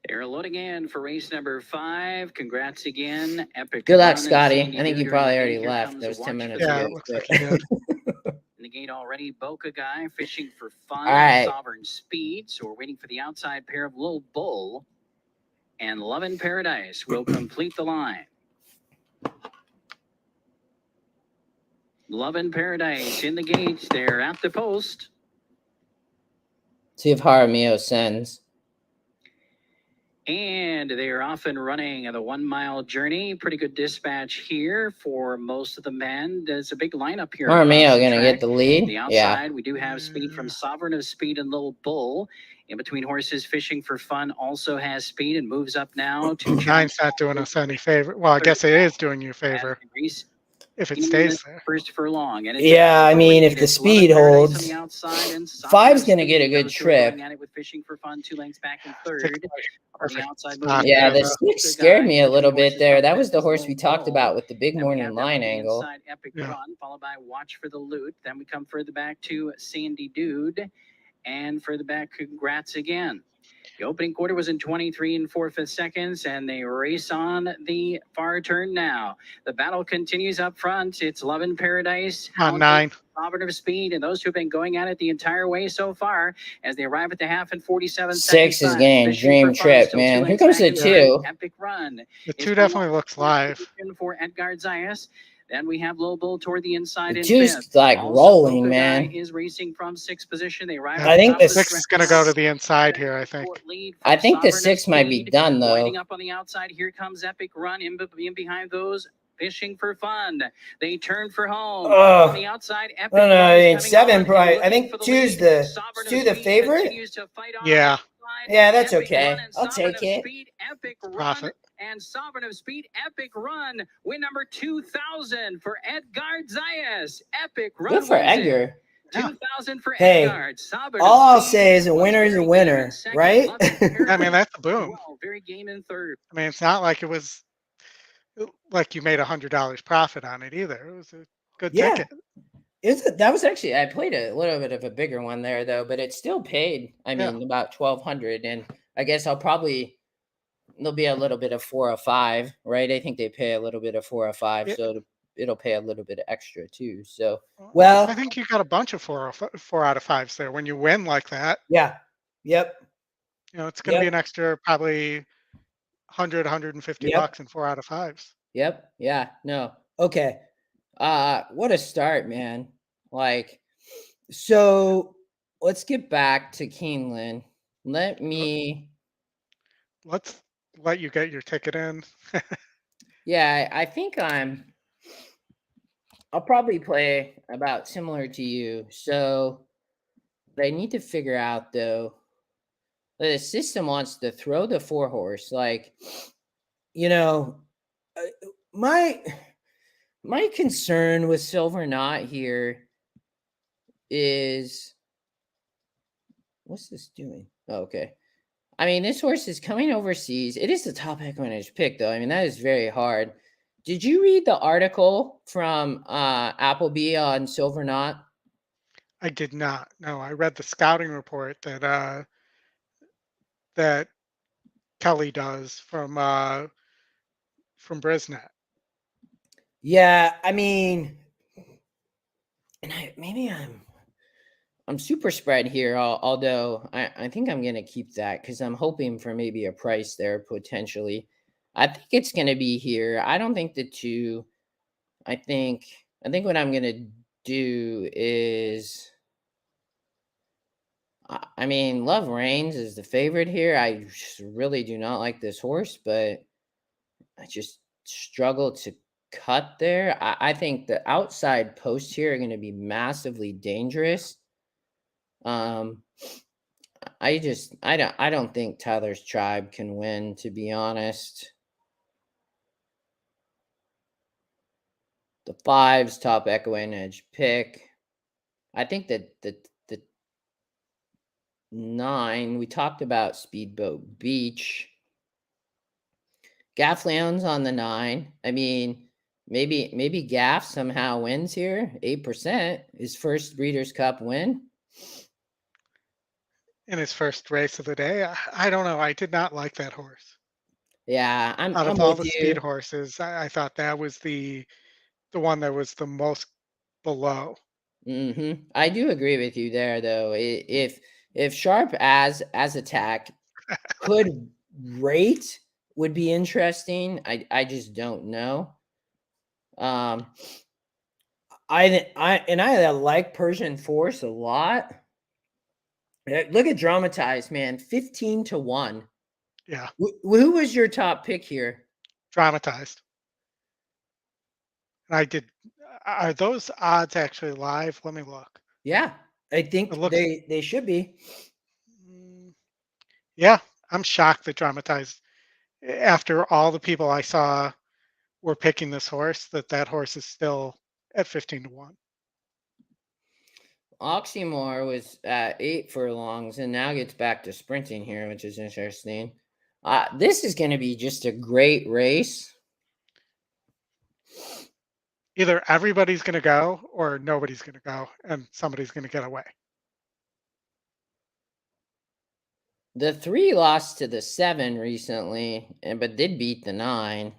They're loading in for race number 5. Congrats again. Epic. Good luck, Scotty. I think you probably already left. That was 10 minutes ago. Yeah, it looks like he did. In the gate already, Boca Guy fishing for fun. All right. Sovereign Speed. So we're waiting for the outside pair of Lil Bull and Love in Paradise will complete the line. Love in Paradise in the gates. They're at the post. See if Jaramillo sends. And they are off and running the 1 mile journey. Pretty good dispatch here for most of the men. There's a big lineup here. Jaramillo going to get the lead. The outside, we do have speed from Sovereign of Speed and Little Bull. In between horses, Fishing for Fun also has speed and moves up now to 9's not doing us any favor. Well, I guess it is doing you a favor if it stays there. First furlong. And Yeah, I mean, if the speed holds, 5's going to get a good trip. With Fishing for Fun, 2 lengths back in third. Yeah, the 6 scared me a little bit there. That was the horse we talked about with the big morning line angle. Epic Run, followed by Watch for the Loot. Then we come further back to Sandy Dude. And further back, Congrats again. The opening quarter was in 23 4/5 seconds, and they race on the far turn now. The battle continues up front. It's Love in Paradise. On 9. Sovereign of Speed, and those who've been going at it the entire way so far as they arrive at the half in 47 seconds. 6 is getting dream trip, man. Here comes the 2. Epic Run. The 2 definitely looks live. For Edgar Zayas. Then we have Lil Bull toward the inside. The 2's like rolling, man. Is racing from 6th position. They arrive. I think the 6 is going to go to the inside here. I think the 6 might be done though. Winding up on the outside. Here comes Epic Run in behind those. Fishing for Fun. They turn for home. On the outside, Epic I don't know. I mean, 7 on, probably. I think 2's the favorite. Yeah. Yeah, that's okay. I'll take it. Epic Profit. And Sovereign of Speed, Epic Run. Win number 2,000 for Edgar Zayas. Epic Run. Good for Edgar. 2,000 for Hey, Edgar. all I'll say is a winner is a winner, right? I mean, that's a boom. Very game in third. I mean, it's not like it was like you made $100 profit on it either. It was a good Yeah. ticket. That was actually, I played a little bit of a bigger one there though, but it still paid. I Yeah. mean, about 1,200, and I guess there'll be a little bit of 405, right? I think they pay a little bit of 405, Yeah. so it'll pay a little bit extra too. So Well, I think you got a bunch of 4 out of 5s there. When you win like that, yeah. Yep. it's going to be Yep. an extra probably 100, 150 Yep. bucks in 4 out of 5s. yep, yeah, no. Okay. What a start, man. Like, So let's get back to Keeneland. Let me Let's let you get your ticket in. Yeah, I think I'll probably play about similar to you. So what I need to figure out though, the system wants to throw the 4-horse. Like, you know, uh, my my concern with Silver Knot here is, what's this doing? Oh, okay. I mean, this horse is coming overseas. It is the top EquinEdge pick, though. I mean, that is very hard. Did you read the article from Appleby on Silver Knot? I did not. No, I read the scouting report that that Kelly does from Brisnet. yeah, I mean, and maybe I'm super spread here, although I think I'm going to keep that because I'm hoping for maybe a price there potentially. I think it's going to be here. I don't think the 2. I think what I'm going to do is, I mean, Love Reigns is the favorite here. I just really do not like this horse, but I just struggle to cut there. I think the outside posts here are going to be massively dangerous. I don't think Tyler's Tribe can win, to be honest. The 5's top EquinEdge pick. I think that the 9, we talked about Speedboat Beach. Gaff Leon's on the 9. I mean, maybe Gaff somehow wins here. 8%, his first Breeders' Cup win. In his first race of the day. I don't know. I did not like that horse. Yeah, Out I'm of all with the you. speed horses, I thought that was the one that was the most below. I do agree with you there, though. If Sharp as attack could rate would be interesting. I just don't know. I like Persian Force a lot. Look at Dramatized, man, 15-1. Yeah, Who was your top pick here? Dramatized. And I did. Are those odds actually live? Let me look. Yeah, I think It looks. they should be. Yeah, I'm shocked that Dramatized. After all the people I saw were picking this horse, that horse is still at 15-1. Oxymore was at 8 furlongs and now gets back to sprinting here, which is interesting. This is going to be just a great race. Either everybody's going to go or nobody's going to go, and somebody's going to get away. The 3 lost to the 7 recently, but did beat the 9.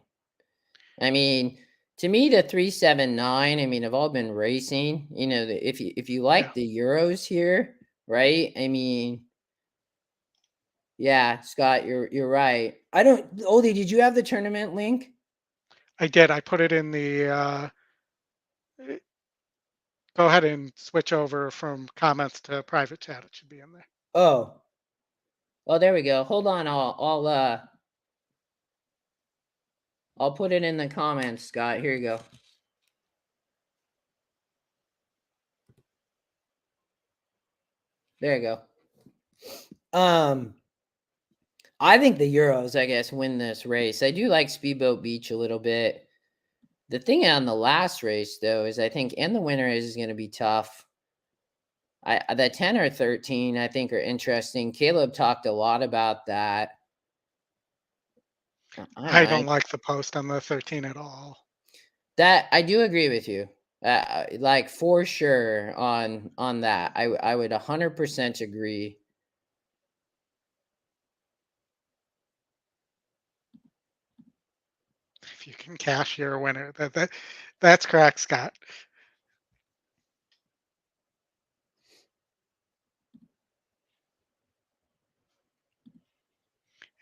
I mean, to me, the 3, 7, 9, I mean, have all been racing. You know, if you like the Euros here, right? I mean, yeah, Scott, you're right. Oldie, did you have the tournament link? I did. I put it in the. Go ahead and switch over from comments to private chat. It should be in there. Oh, there we go. Hold on, I'll put it in the comments, Scott. Here you go. There you go. I think the Euros, I guess, win this race. I do like Speedboat Beach a little bit. The thing on the last race, though, is I think, and the winner is going to be tough. The 10 or 13, I think, are interesting. Caleb talked a lot about that. I don't like the post on the 13 at all. That I do agree with you. Like for sure on that. I would 100% agree. If you can cash your winner, that's correct, Scott.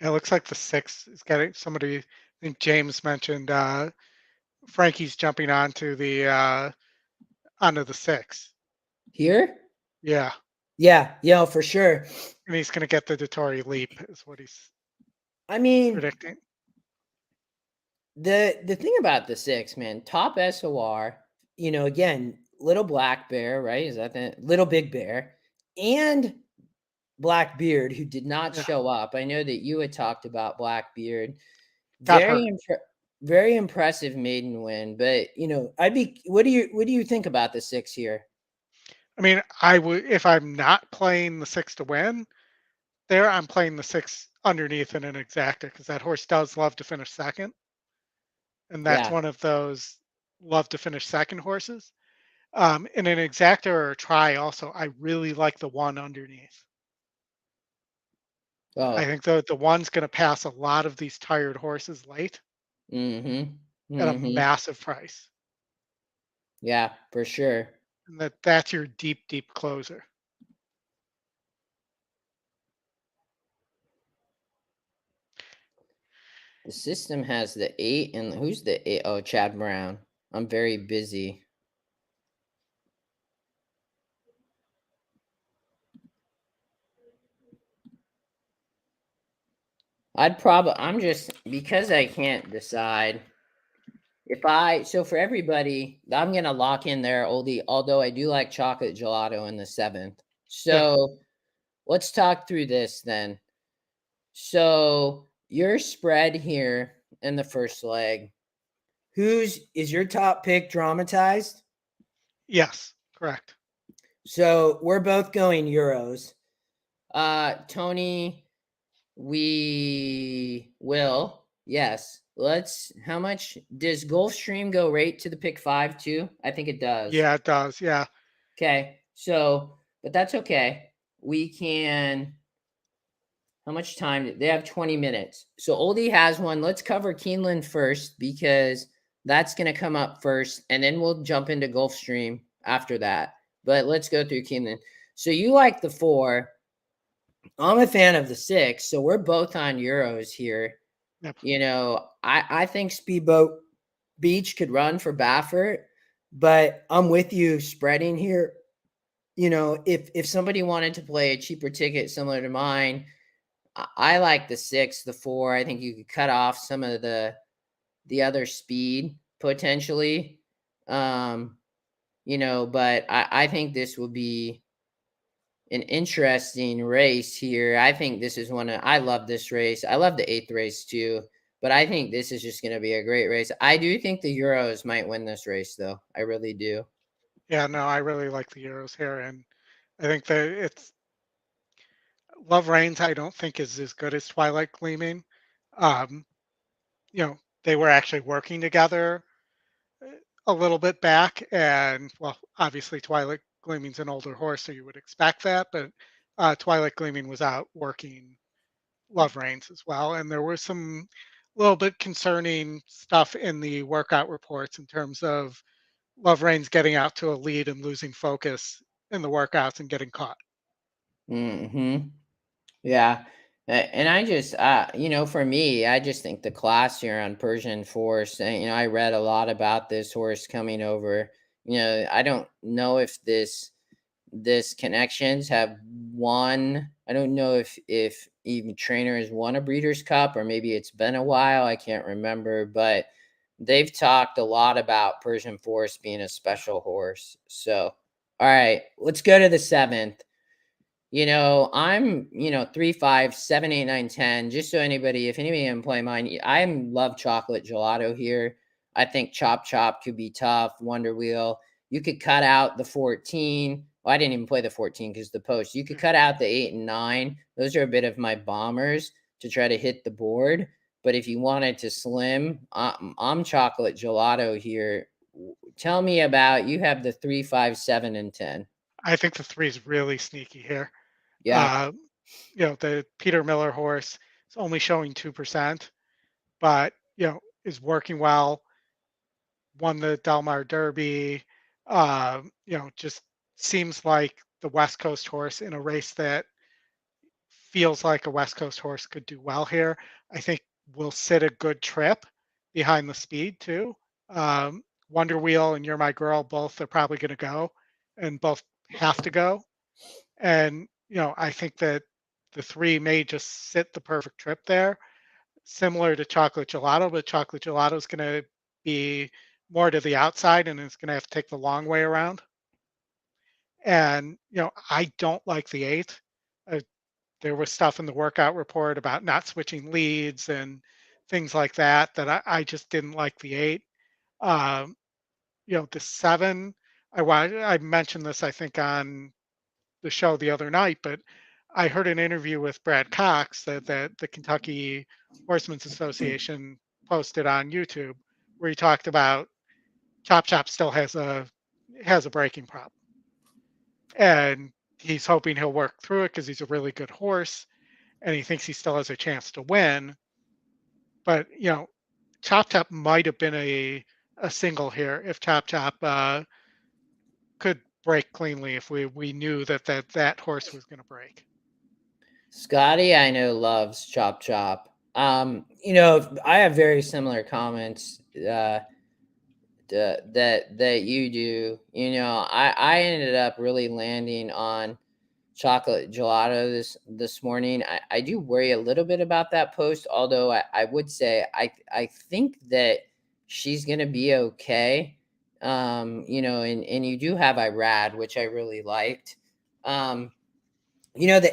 It looks like the 6 is getting somebody. I think James mentioned Frankie's jumping onto the 6. Here? Yeah, Yeah, for sure. and he's going to get the Dettori leap, is what he's I mean, predicting. the thing about the 6, man, top SOR, again, little black bear, right? Is that the little big bear and Blackbeard, who did not Yeah. show up. I know that you had talked about Blackbeard. Got hurt. Very impressive maiden win, but what do you think about the 6 here? I mean, I would, if I'm not playing the 6 to win, there I'm playing the 6 underneath in an exacta, because that horse does love to finish second, and that's Yeah. one of those love to finish second horses. In an exacta or a try, also, I really like the 1 underneath. Oh. I think the 1's going to pass a lot of these tired horses late at a massive price. Yeah, for sure. And that's your deep closer. The system has the 8, and who's the 8? Oh, Chad Brown. I'm very busy. I'm just, because I can't decide. So for everybody, I'm going to lock in there, Oldie, although I do like chocolate gelato in the 7th. So let's talk through this then. So your spread here in the first leg, is your top pick dramatized? Yes, correct. So we're both going Euros. Tony, we will. Yes. How much does Gulfstream go right to the pick 5 too? I think it does. Yeah, it does. Yeah. Okay. So, but that's okay. We can. How much time? They have 20 minutes. So Oldie has one. Let's cover Keeneland first, because that's going to come up first, and then we'll jump into Gulfstream after that. But let's go through Keeneland. So you like the 4. I'm a fan of the 6. So we're both on Euros here. Yep. I think Speedboat Beach could run for Baffert, but I'm with you spreading here. If somebody wanted to play a cheaper ticket similar to mine, I like the 6, the 4. I think you could cut off some of the other speed potentially. But I think this will be an interesting race here. I think this is I love this race. I love the 8th race too, but I think this is just going to be a great race. I do think the Euros might win this race though. I really do. Yeah, no, I really like the Euros here, and I think that it's Love Reigns. I don't think is as good as Twilight Gleaming. They were actually working together a little bit back, and well, obviously Twilight Gleaming's an older horse, so you would expect that, but Twilight Gleaming was out working Love Reigns as well, and there was some little bit concerning stuff in the workout reports in terms of Love Reigns getting out to a lead and losing focus in the workouts and getting caught. Yeah. And I just, for me, I just think the class here on Persian Force, I read a lot about this horse coming over. I don't know if this connections have won. I don't know if even trainer has won a Breeders' Cup, or maybe it's been a while. I can't remember, but they've talked a lot about Persian Force being a special horse. So, all right, let's go to the 7th. I'm, 3, 5, 7, 8, 9, 10. Just so if anybody can play mine, I love chocolate gelato here. I think Chop could be tough. Wonder Wheel. You could cut out the 14. Well, I didn't even play the 14 because the post. You could cut out the 8 and 9. Those are a bit of my bombers to try to hit the board. But if you wanted to slim, I'm chocolate gelato here. Tell me about, you have the 3, 5, 7, and 10. I think the 3 is really sneaky here. Yeah. The Peter Miller horse is only showing 2%, but is working well. Won the Del Mar Derby. Just seems like the West Coast horse in a race that feels like a West Coast horse could do well here. I think will sit a good trip behind the speed too. Wonder Wheel and You're My Girl both are probably going to go, and both have to go. And I think that the 3 may just sit the perfect trip there, similar to Chocolate Gelato, but Chocolate Gelato is going to be more to the outside and it's going to have to take the long way around. And I don't like the 8. There was stuff in the workout report about not switching leads and things like that I just didn't like the 8. The 7, I mentioned this I think on the show the other night, but I heard an interview with Brad Cox that the Kentucky Horsemen's Association posted on YouTube, where he talked about Chop Chop still has a breaking problem, and he's hoping he'll work through it because he's a really good horse, and he thinks he still has a chance to win. But Chop Chop might have been a single here if Chop Chop could break cleanly, if we knew that horse was going to break. Scotty, I know, loves Chop Chop. I have very similar comments that you do. I ended up really landing on Chocolate Gelato this morning. I do worry a little bit about that post, although I would say I think that she's gonna be okay. And you do have Irad, which I really liked. The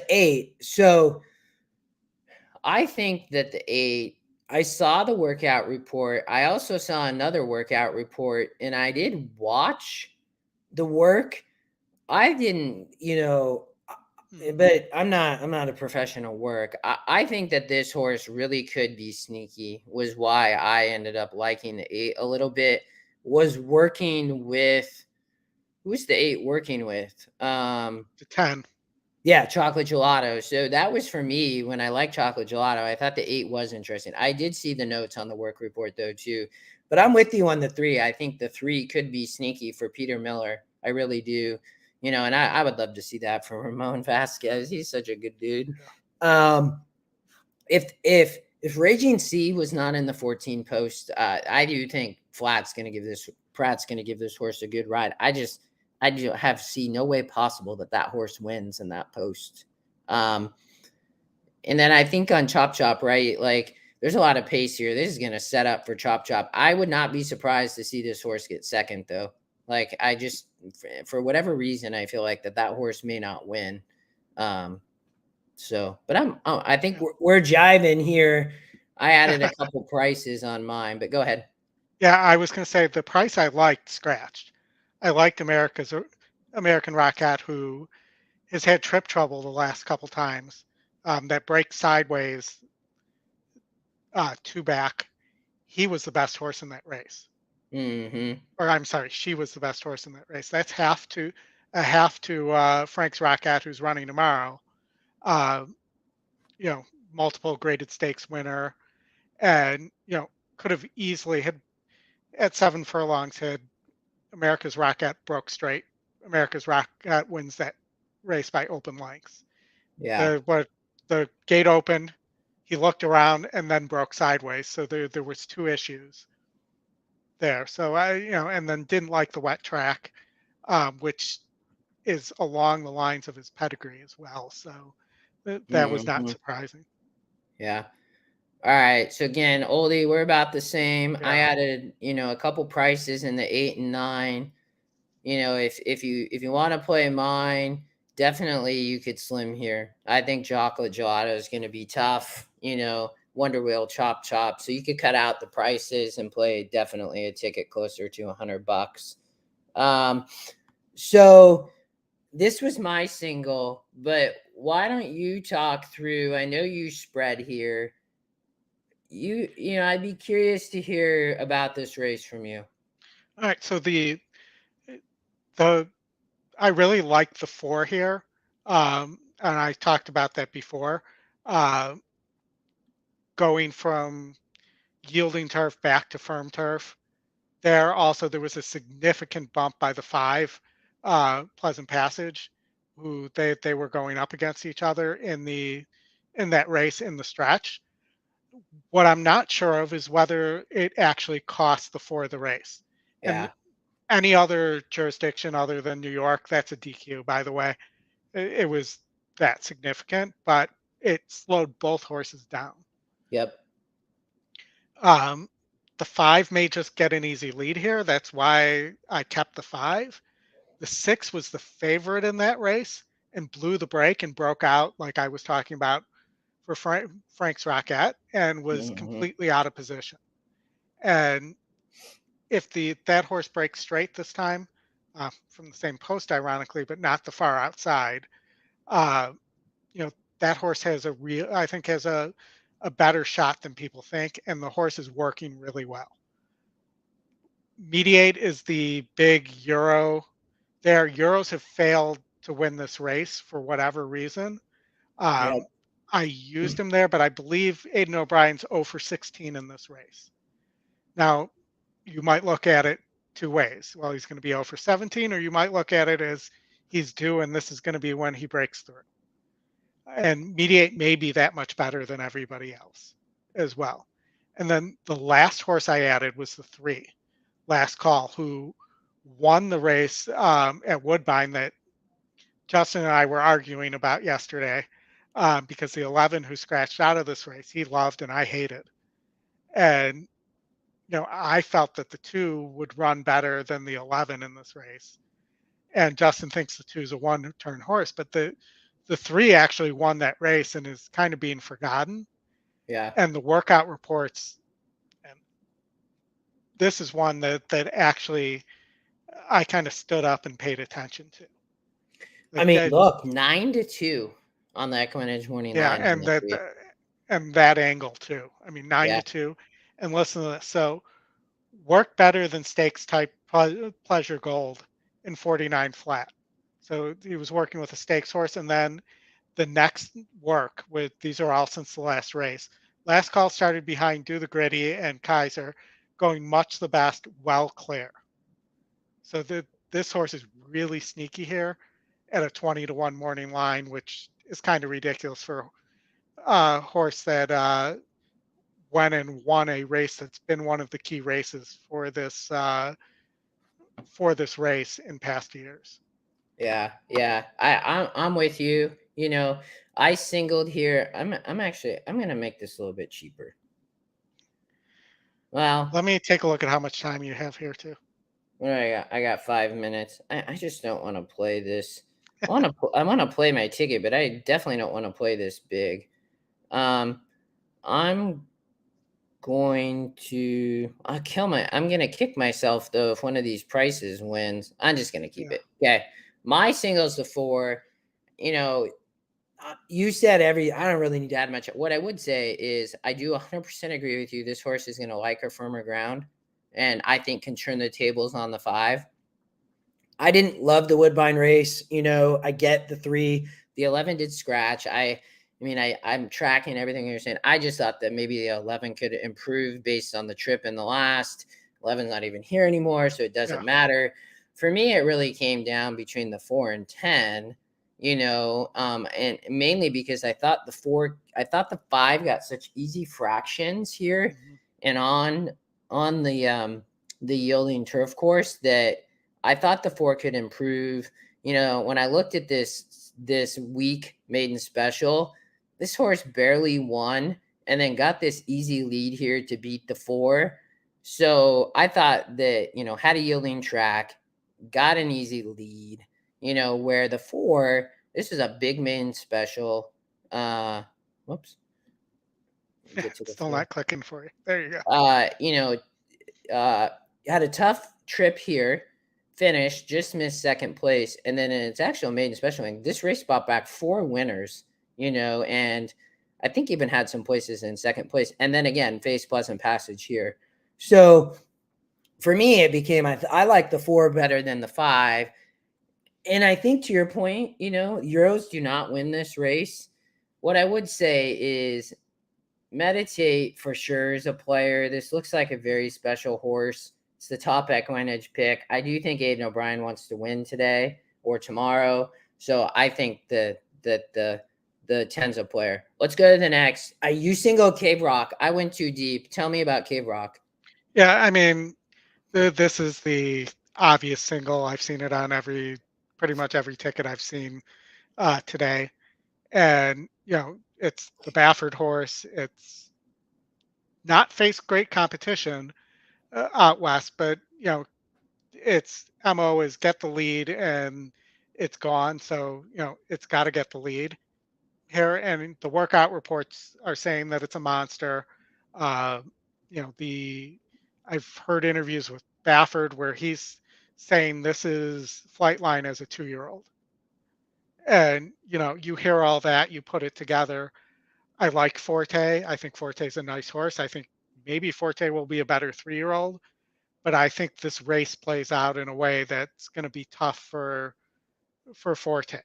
8. So I think that the 8, I saw the workout report. I also saw another workout report, and I did watch the work. I didn't, but I'm not a professional work. I think that this horse really could be sneaky, was why I ended up liking the 8 a little bit. Was working with, who's the 8 working with? The 10. Yeah, Chocolate Gelato. So that was for me when I like Chocolate Gelato. I thought the 8 was interesting. I did see the notes on the work report though too, but I'm with you on the 3. I think the 3 could be sneaky for Peter Miller. I really do. And I would love to see that from Ramon Vasquez. He's such a good dude. If Raging Sea was not in the 14 post, I do think Pratt's going to give this horse a good ride. I do see no way possible that horse wins in that post. And then I think on Chop Chop, right? Like there's a lot of pace here. This is going to set up for Chop Chop. I would not be surprised to see this horse get second though. Like I just, for whatever reason, I feel like that horse may not win. But I think we're jiving here. I added a couple prices on mine, but go ahead. Yeah, I was going to say the price I liked scratched. I liked American Rocket, who has had trip trouble the last couple times. That break sideways, 2 back. He was the best horse in that race. Mm-hmm. Or I'm sorry, she was the best horse in that race. That's half to Frank's Rocket, who's running tomorrow. Multiple graded stakes winner, and could have easily had at 7 furlongs had America's Rocket broke straight. America's Rocket wins that race by open lengths. Yeah. The gate opened, he looked around and then broke sideways. So there was 2 issues there. So and then didn't like the wet track, which is along the lines of his pedigree as well. So that was not surprising. Yeah. All right. So again, Oldie, we're about the same. Yeah. I added, a couple prices in the 8 and 9. If you want to play mine, definitely you could slim here. I think Chocolate Gelato is going to be tough. Wonder Wheel, Chop Chop. So you could cut out the prices and play definitely a ticket closer to $100. So this was my single, but why don't you talk through? I know you spread here. I'd be curious to hear about this race from you. All right, so the I really like the 4 here, and I talked about that before. Uh, Going from yielding turf back to firm turf. There was a significant bump by the 5, Pleasant Passage, who they were going up against each other in that race in the stretch. What I'm not sure of is whether it actually cost the 4 the race. And Yeah. any other jurisdiction other than New York, that's a DQ, by the way. It was that significant, but it slowed both horses down. Yep. Um, the 5 may just get an easy lead here. That's why I kept the 5. The 6 was the favorite in that race and blew the break and broke out, like I was talking about for Frank's Rocket, and was completely out of position. And if that horse breaks straight this time, from the same post, ironically, but not the far outside, uh, that horse has a better shot than people think, and the horse is working really well. Mediate is the big Euro. Their Euros have failed to win this race for whatever reason. Yep. I used him there, but I believe Aidan O'Brien's 0 for 16 in this race. Now, you might look at it 2 ways. Well, he's going to be 0 for 17, or you might look at it as he's due, and this is going to be when he breaks through. And Mediate may be that much better than everybody else as well. And then the last horse I added was the 3, Last Call, who won the race at Woodbine that Justin and I were arguing about yesterday, because the 11 who scratched out of this race, he loved and I hated. And, I felt that the 2 would run better than the 11 in this race. And Justin thinks the 2 is a 1-turn horse, but the 3 actually won that race and is kind of being forgotten. Yeah. And the workout reports, and this is one that actually I kind of stood up and paid attention to. Look, 9-2 on the EquinEdge morning line. And that angle too. 9-2, and listen to this. So work better than stakes type Pleasure Gold in 49 flat. So he was working with a stakes horse, and then the next work these are all since the last race. Last Call started behind Do the Gritty and Kaiser, going much the best, well clear. So this horse is really sneaky here at a 20-1 morning line, which is kind of ridiculous for a horse that went and won a race that's been one of the key races for this race in past years. Yeah. I'm with you. I singled here. I'm gonna make this a little bit cheaper. Well, let me take a look at how much time you have here too. What do I got? I got 5 minutes. I just don't want to play this. I want to play my ticket, but I definitely don't want to play this big. I'm going to I'm going to kick myself though if one of these prices wins. I'm just going to keep it. Okay. My singles to 4, you said I don't really need to add much. What I would say is I do 100% agree with you. This horse is going to like her firmer ground, and I think can turn the tables on the 5. I didn't love the Woodbine race. I get the 3. The 11 did scratch. I'm tracking everything you're saying. I just thought that maybe the 11 could improve based on the trip in the last. 11's not even here anymore, so it doesn't matter. For me, it really came down between the 4 and 10, and mainly because I thought the 5 got such easy fractions here and on the yielding turf course that I thought the 4 could improve. When I looked at this week maiden special, this horse barely won and then got this easy lead here to beat the 4. So I thought that, had a yielding track, got an easy lead, where the 4, this is a big maiden special. Whoops. Still not clicking for you. There you go. Had a tough trip here, finished, just missed second place. And then in its actual maiden special, this race brought back 4 winners, and I think even had some places in second place. And then again, faced Pleasant Passage here. So for me, it became, I like the 4 better than the 5. And I think to your point, Euros do not win this race. What I would say is Meditate for sure is a player. This looks like a very special horse. It's the top EquinEdge pick. I do think Aiden O'Brien wants to win today or tomorrow. So I think that the 10's a player. Let's go to the next. You single Cave Rock. I went too deep. Tell me about Cave Rock. Yeah, I mean, this is the obvious single. I've seen it on pretty much every ticket I've seen today. And, it's the Baffert horse. It's not faced great competition out west, but, its MO is get the lead and it's gone. So, it's got to get the lead here. And the workout reports are saying that it's a monster. Uh, I've heard interviews with Baffert where he's saying this is Flightline as a 2-year-old. And, you hear all that, you put it together. I like Forte. I think Forte's a nice horse. I think maybe Forte will be a better 3-year-old, but I think this race plays out in a way that's going to be tough for Forte.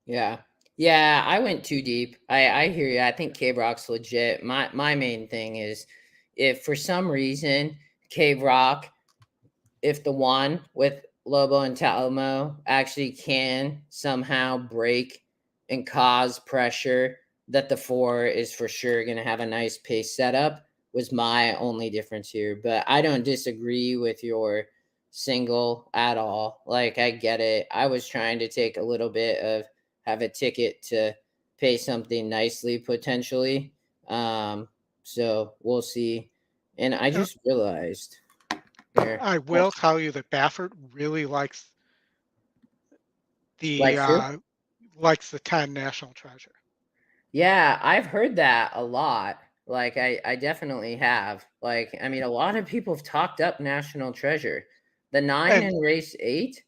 Yeah. Yeah, I went too deep. I hear you. I think Cave Rock's legit. My main thing is if for some reason Cave Rock, if the one with Lobo and Talamo actually can somehow break and cause pressure, that the 4 is for sure going to have a nice pace setup was my only difference here. But I don't disagree with your single at all. Like, I get it. I was trying to take a little bit of have a ticket to pay something nicely potentially. So we'll see. And I just realized there. I will tell you that Baffert really likes the Likes who? 10 National Treasure. Yeah, I've heard that a lot. Like I definitely have. Like, I mean, a lot of people have talked up National Treasure. The 9 in race 8,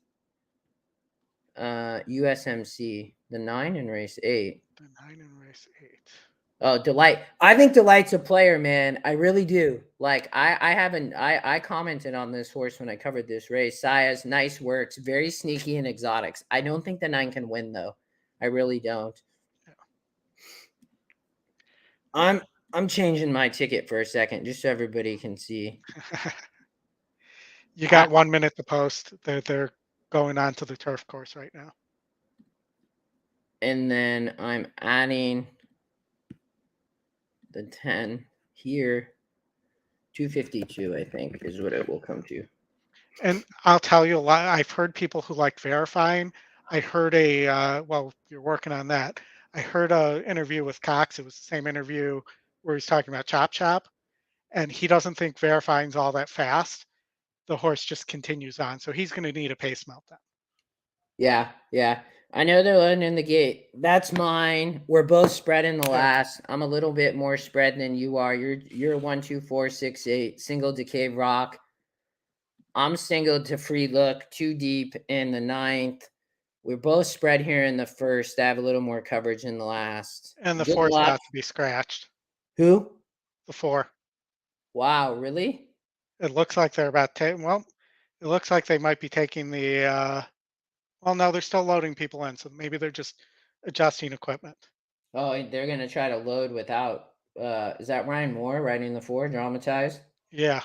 USMC. The 9 in race 8. The 9 in race 8. Oh, Delight. I think Delight's a player, man. I really do. Like, I commented on this horse when I covered this race. Saya's nice works, very sneaky and exotics. I don't think the 9 can win, though. I really don't. I'm changing my ticket for a second, just so everybody can see. You got 1 minute to post. They're going on to the turf course right now. And then I'm adding the 10 here. 252, I think, is what it will come to. And I'll tell you a lot. I've heard people who like verifying. I heard well, you're working on that. I heard an interview with Cox. It was the same interview where he's talking about Chop Chop. And he doesn't think verifying's all that fast. The horse just continues on. So he's going to need a pace meltdown. Yeah. I know they're loading in the gate. That's mine. We're both spread in the last. I'm a little bit more spread than you are. You're 1, 2, 4, 6, 8. Single to Cave Rock. I'm single to Free Look. 2 deep in the 9th. We're both spread here in the 1st. I have a little more coverage in the last. And the 4's about to be scratched. Who? The 4. Wow, really? It looks like they're about to. Well, it looks like they might be taking the. Well, no, they're still loading people in, so maybe they're just adjusting equipment. Oh, they're going to try to load without. Is that Ryan Moore riding the 4, dramatized? Yeah.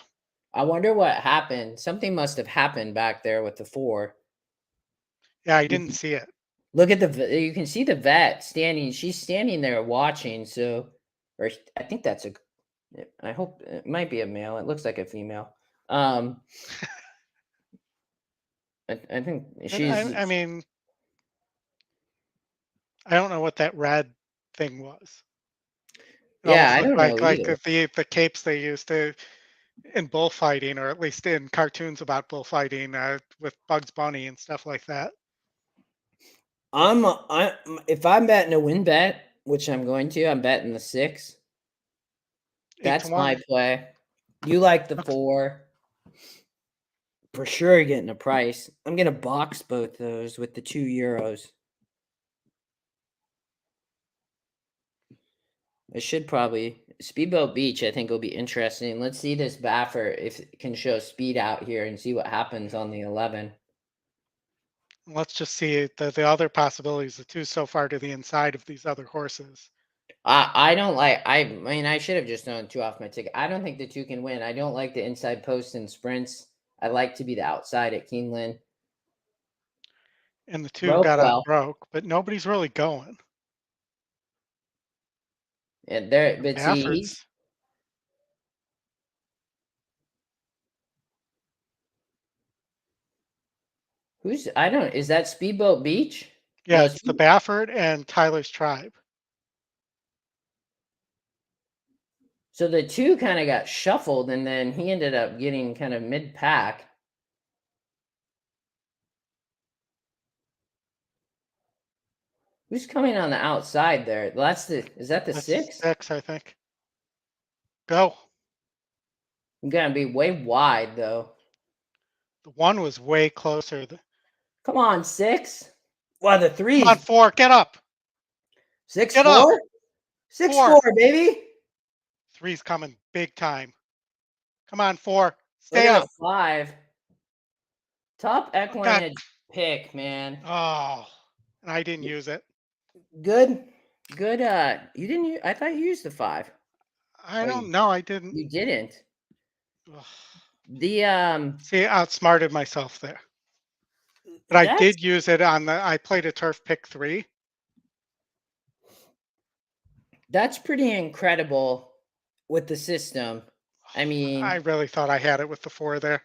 I wonder what happened. Something must have happened back there with the 4. Yeah, I didn't see it. Look at you can see the vet standing. She's standing there watching. So, or I think that's I hope it might be a male. It looks like a female. I think she's. I mean, I don't know what that red thing was. Yeah, I don't know like either. the capes they used to in bullfighting, or at least in cartoons about bullfighting with Bugs Bunny and stuff like that. If I'm betting a win bet, which I'm going to, I'm betting the 6. That's my play. You like the 4. For sure getting a price. I'm going to box both those with the €2. It should probably Speedboat Beach. I think will be interesting. Let's see this Baffer if it can show speed out here and see what happens on the 11. Let's just see the other possibilities. The two so far to the inside of these other horses. I don't like. I mean, I should have just done 2 off my ticket. I don't think the 2 can win. I don't like the inside post and sprints. I like to be the outside at Keeneland. And the 2 Broke got well. broke, but nobody's really going. And there, but see, Baffert's who's I don't. Is that Speedboat Beach? yeah, No, it's the Baffert and Tyler's Tribe. So the 2 kind of got shuffled, and then he ended up getting kind of mid-pack. Who's coming on the outside there? Is that the That's 6? 6, I think. Go. I'm gonna be way wide though. The 1 was way closer. Come on, 6. Wow, the Come threes. on, 4, get up. 6 Get 4? up. 6 4. 4, baby. 3's coming big time. Come on, 4. Look Stay at up. the 5. Top God. EquinEdge pick, man. Oh, and I didn't use it. Good. Good. You didn't use, I thought you used the 5. I Oh, don't know. I didn't. You didn't. Ugh. The See, outsmarted myself there. But I did use it on I played a turf pick 3. that's pretty incredible with the system. I mean, I really thought I had it with the 4 there.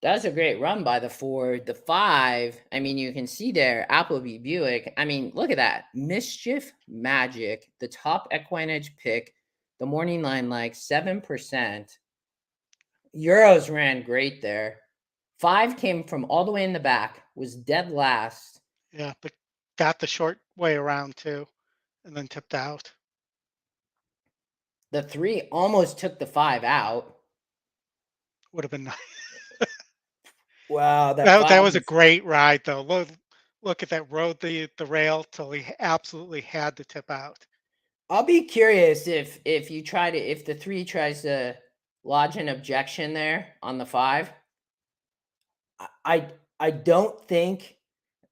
that's a great run by the 4. The 5, I mean, you can see there, Appleby Buick. I mean, look at that. Mischief Magic, the top EquinEdge pick. The morning line like 7%. Euros ran great there. 5 came from all the way in the back, was dead last. Yeah, but got the short way around too, and then tipped out. The 3 almost took the 5 out. Would have been nice. Wow, That was a great ride though. Look at that, rode the rail till he absolutely had to tip out. I'll be curious if the 3 tries to lodge an objection there on the 5. I don't think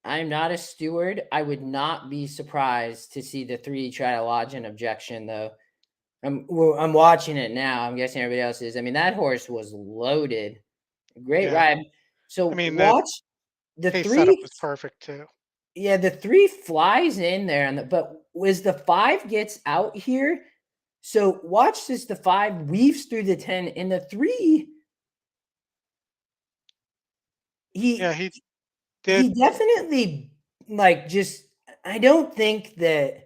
I'm not a steward. I would not be surprised to see the 3 try to lodge an objection though. I'm watching it now. I'm guessing everybody else is. I mean, that horse was loaded. Great ride. So I mean, watch the pace 3 setup was perfect too. Yeah, the 3 flies in there, but as the 5 gets out here, so watch this. The 5 weaves through the 10, and the 3, he did. He definitely I don't think that.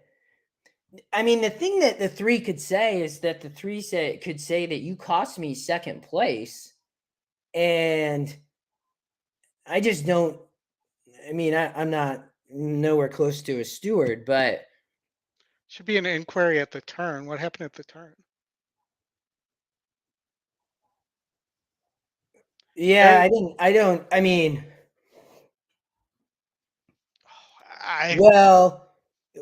I mean, the thing that the 3 could say is that the 3 could say that you cost me second place, and I just don't. I mean, I'm not nowhere close to a steward, but should be an inquiry at the turn. What happened at the turn? Yeah, I mean, well,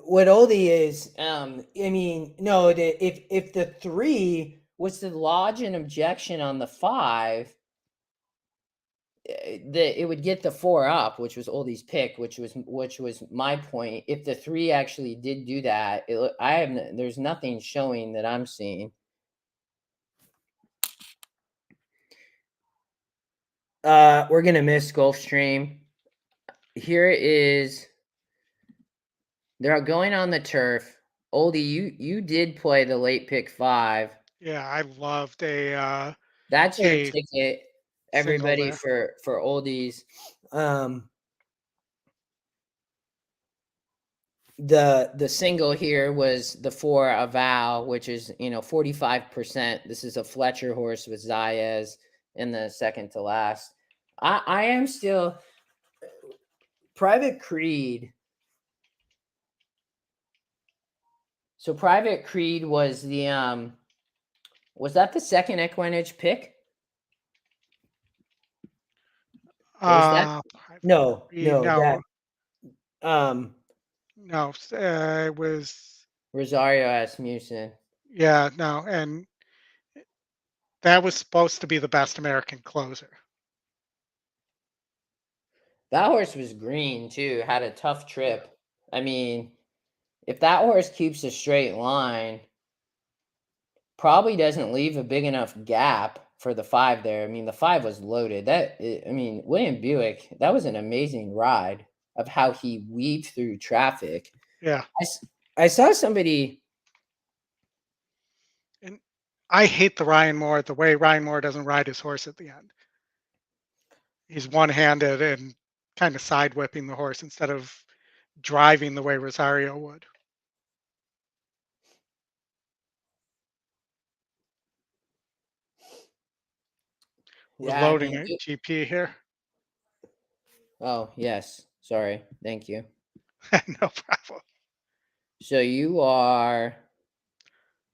what Oldy is, I mean, no, if the 3 was to lodge an objection on the 5, it would get the 4 up, which was Oldy's pick, which was my point. If the 3 actually did do that, there's nothing showing that I'm seeing. We're gonna miss Gulfstream. Here is they're going on the turf. Oldie, you did play the late pick 5. Yeah, I loved that's your ticket. Everybody for Oldies. The single here was the 4 Avow, which is 45%. This is a Fletcher horse with Zayas in the second to last. I am still Private Creed. So Private Creed was the was that the second EquinEdge pick? no, it was Rosario Asmussen. Yeah, no, and that was supposed to be the best American closer. That horse was green too, had a tough trip. I mean, if that horse keeps a straight line, probably doesn't leave a big enough gap for the 5 there. I mean, the 5 was loaded. William Buick, that was an amazing ride of how he weaved through traffic. Yeah. I saw somebody. And I hate the way Ryan Moore doesn't ride his horse at the end. He's one-handed and kind of side whipping the horse instead of driving the way Rosario would. We're loading a GP here. Oh, yes. Sorry. Thank you. No problem. So you are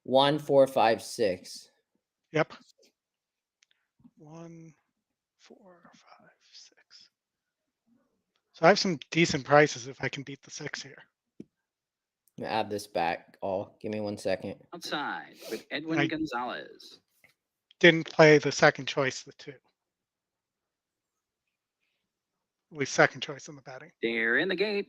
1, 4, 5, 6. Yep. 1, 4, 5, 6. So I have some decent prices if I can beat the 6 here. I'm gonna add this back. Give me 1 second. Outside with Edwin Gonzalez. Didn't play the second choice, the 2. At least second choice in the betting. They're in the gate.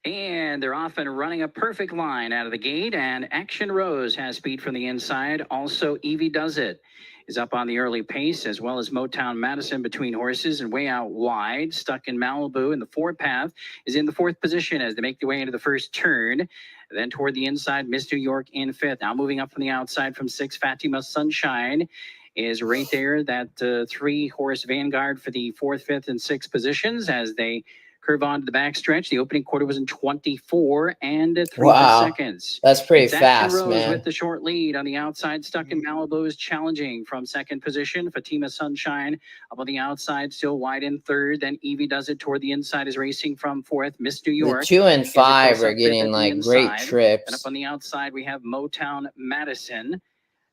And they're off and running a perfect line out of the gate. And Action Rose has speed from the inside. Also, Evie Does It is up on the early pace, as well as Motown Madison between horses and way out wide. Stuck in Malibu in the 4 path is in the 4th position as they make their way into the first turn. Then toward the inside, Miss New York in 5th. Now moving up from the outside from 6, Fatima Sunshine is right there. That 3-horse Vanguard for the 4th, 5th, and 6th positions as they curve on to the backstretch. The opening quarter was in 24 and 3 seconds. That's pretty fast, Rose man. with the short lead on the outside. Stuck in Malibu is challenging from 2nd position. Fatima Sunshine up on the outside, still wide in 3rd. Then Evie Does It toward the inside is racing from 4th. Miss New York. The 2 and 5 are getting like great trips. And up on the outside, we have Motown Madison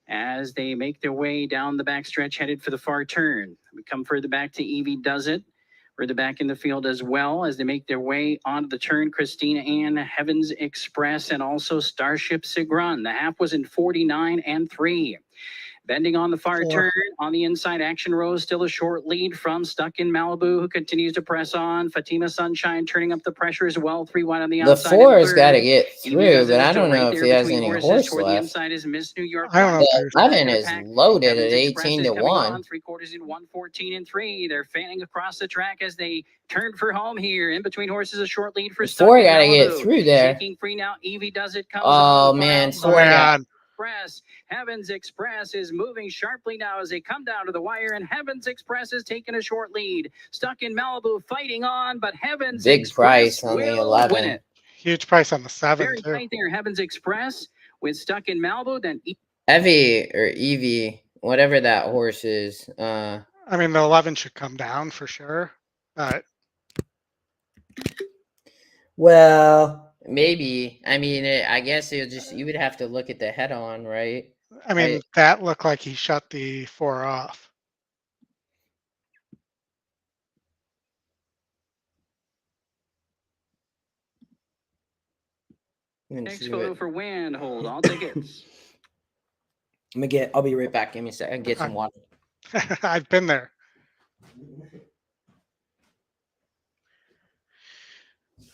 as they make their way down the backstretch headed for the far turn. We come further back to Evie Does It. Further back in the field as well as they make their way onto the turn, Christina Ann, Heavens Express, and also Starship Sigrun. The half was in 49 and 3. Bending on the far turn, on the inside, Action Rose still a short lead from Stuck in Malibu, who continues to press on. Fatima Sunshine turning up the pressure as well, 3 wide on the outside. The 4 has got to get through, but I don't know if he has any horse toward left. The inside is Miss New York. I don't know. The 11 is loaded at 18 to 1. 3 quarters in 114 and 3. They're fanning across the track as they turn for home here. In between horses, a short lead for Stuck 4 in got to get Malibu. through there. Shaking free now. Evie Does It comes Oh on. man, Far 4 got. Express. Heavens Express is moving sharply now as they come down to the wire, and Heavens Express is taking a short lead. Stuck in Malibu fighting on, but Heavens Big Express price on the will 11. win it. Huge price on the 7 Very too. tight there. Heavens Express with Stuck in Malibu. Then Evie, whatever that horse is. I mean, the 11 should come down for sure, but Well, maybe. I mean, I guess you would have to look at the head on, right? I mean, that looked like he shut the 4 off. Next photo for Win. Hold all tickets. I'll be right back. Give me a second. Get some water. I've been there.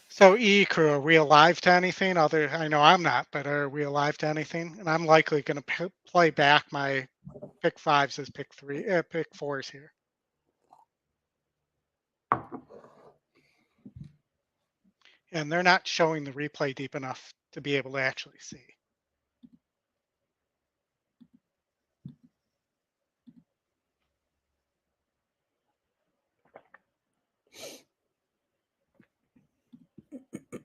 So Crew, are we alive to anything? I know I'm not, but are we alive to anything? And I'm likely going to play back my pick 5s as pick 4s here. And they're not showing the replay deep enough to be able to actually see.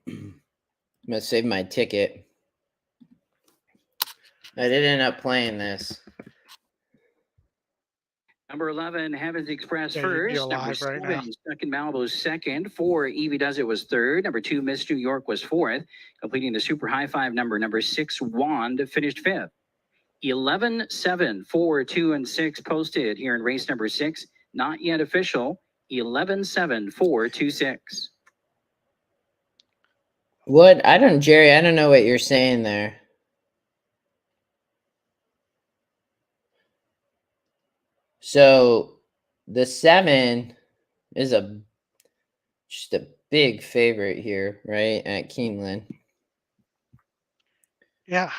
I'm gonna save my ticket. I did end up playing this. Number 11, Heavens Express Yeah, first. you're Number alive 7, right now. Stuck in Malibu second. 4, Evie Does It was third. Number 2, Miss New York was 4th. Completing the super high 5 number 6, Wand finished 5th. 11, 7, 4, 2, and 6 posted here in race number 6. Not yet official. 11, 7, 4, 2, 6. What? Jerry, I don't know what you're saying there. So the 7 is just a big favorite here, right? At Keeneland. Yeah.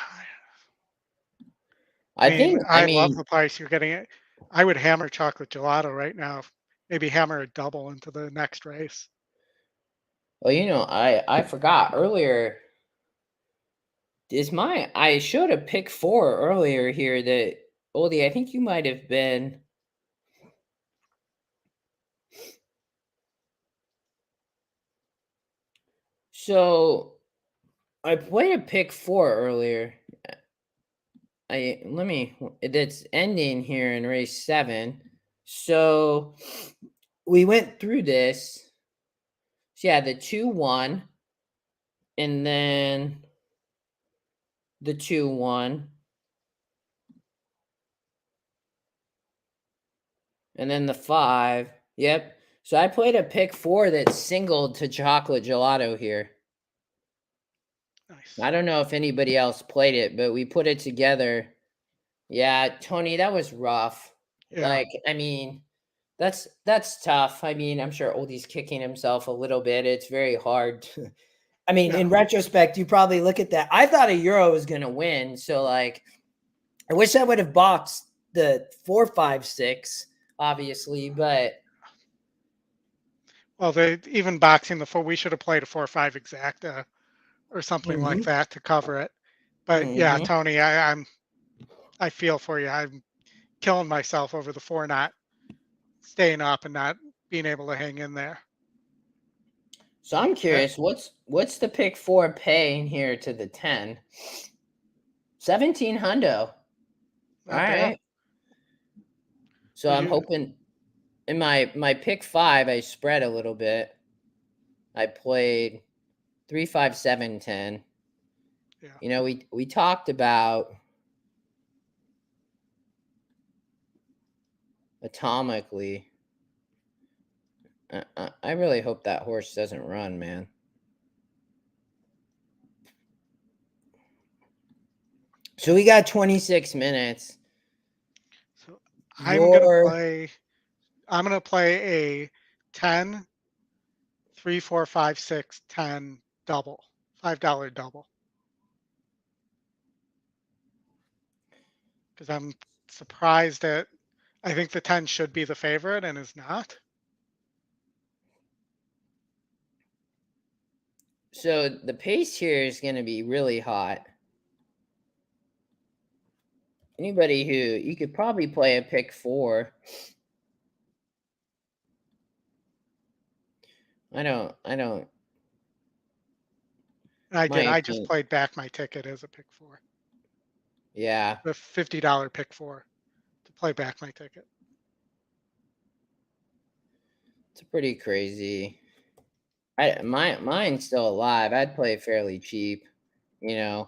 I love mean, the price you're getting it. I would hammer chocolate gelato right now. Maybe hammer a double into the next race. well, I forgot earlier. I showed a pick 4 earlier here that Oldie, I think you might have been. So I played a pick 4 earlier. It's ending here in race 7. So we went through this. So yeah, the 2-1, and then the 2-1, and then the 5. Yep. So I played a pick 4 that singled to chocolate gelato here. Nice. I don't know if anybody else played it, but we put it together. Yeah, Tony, that was rough. Yeah. Like, I mean, that's tough. I mean, I'm sure Oldie's kicking himself a little bit. It's very hard. I mean, in retrospect, you probably look at that. I thought a Euro was going to win. So, like, I wish I would have boxed the 4, 5, 6, obviously, but. Well, even boxing the 4, we should have played a 4-5 exacta or something like that to cover it. But yeah, Tony, I feel for you. I'm killing myself over the 4 not staying up and not being able to hang in there. So I'm curious, what's the pick 4 paying here to the 10? 17 hundo. All right. So I'm hoping in my pick 5, I spread a little bit. I played 3, 5, 7, 10. Yeah. We talked about atomically. I really hope that horse doesn't run, man. So we got 26 minutes. So I'm gonna play a 10, 3, 4, 5, 6, 10 double, $5 double. Because I'm surprised that I think the 10 should be the favorite and is not. So the pace here is going to be really hot. Anybody who you could probably play a pick 4. I don't. I just played back my ticket as a pick 4. Yeah. The $50 pick 4 to play back my ticket. It's pretty crazy. Mine's still alive. I'd play fairly cheap, Yeah.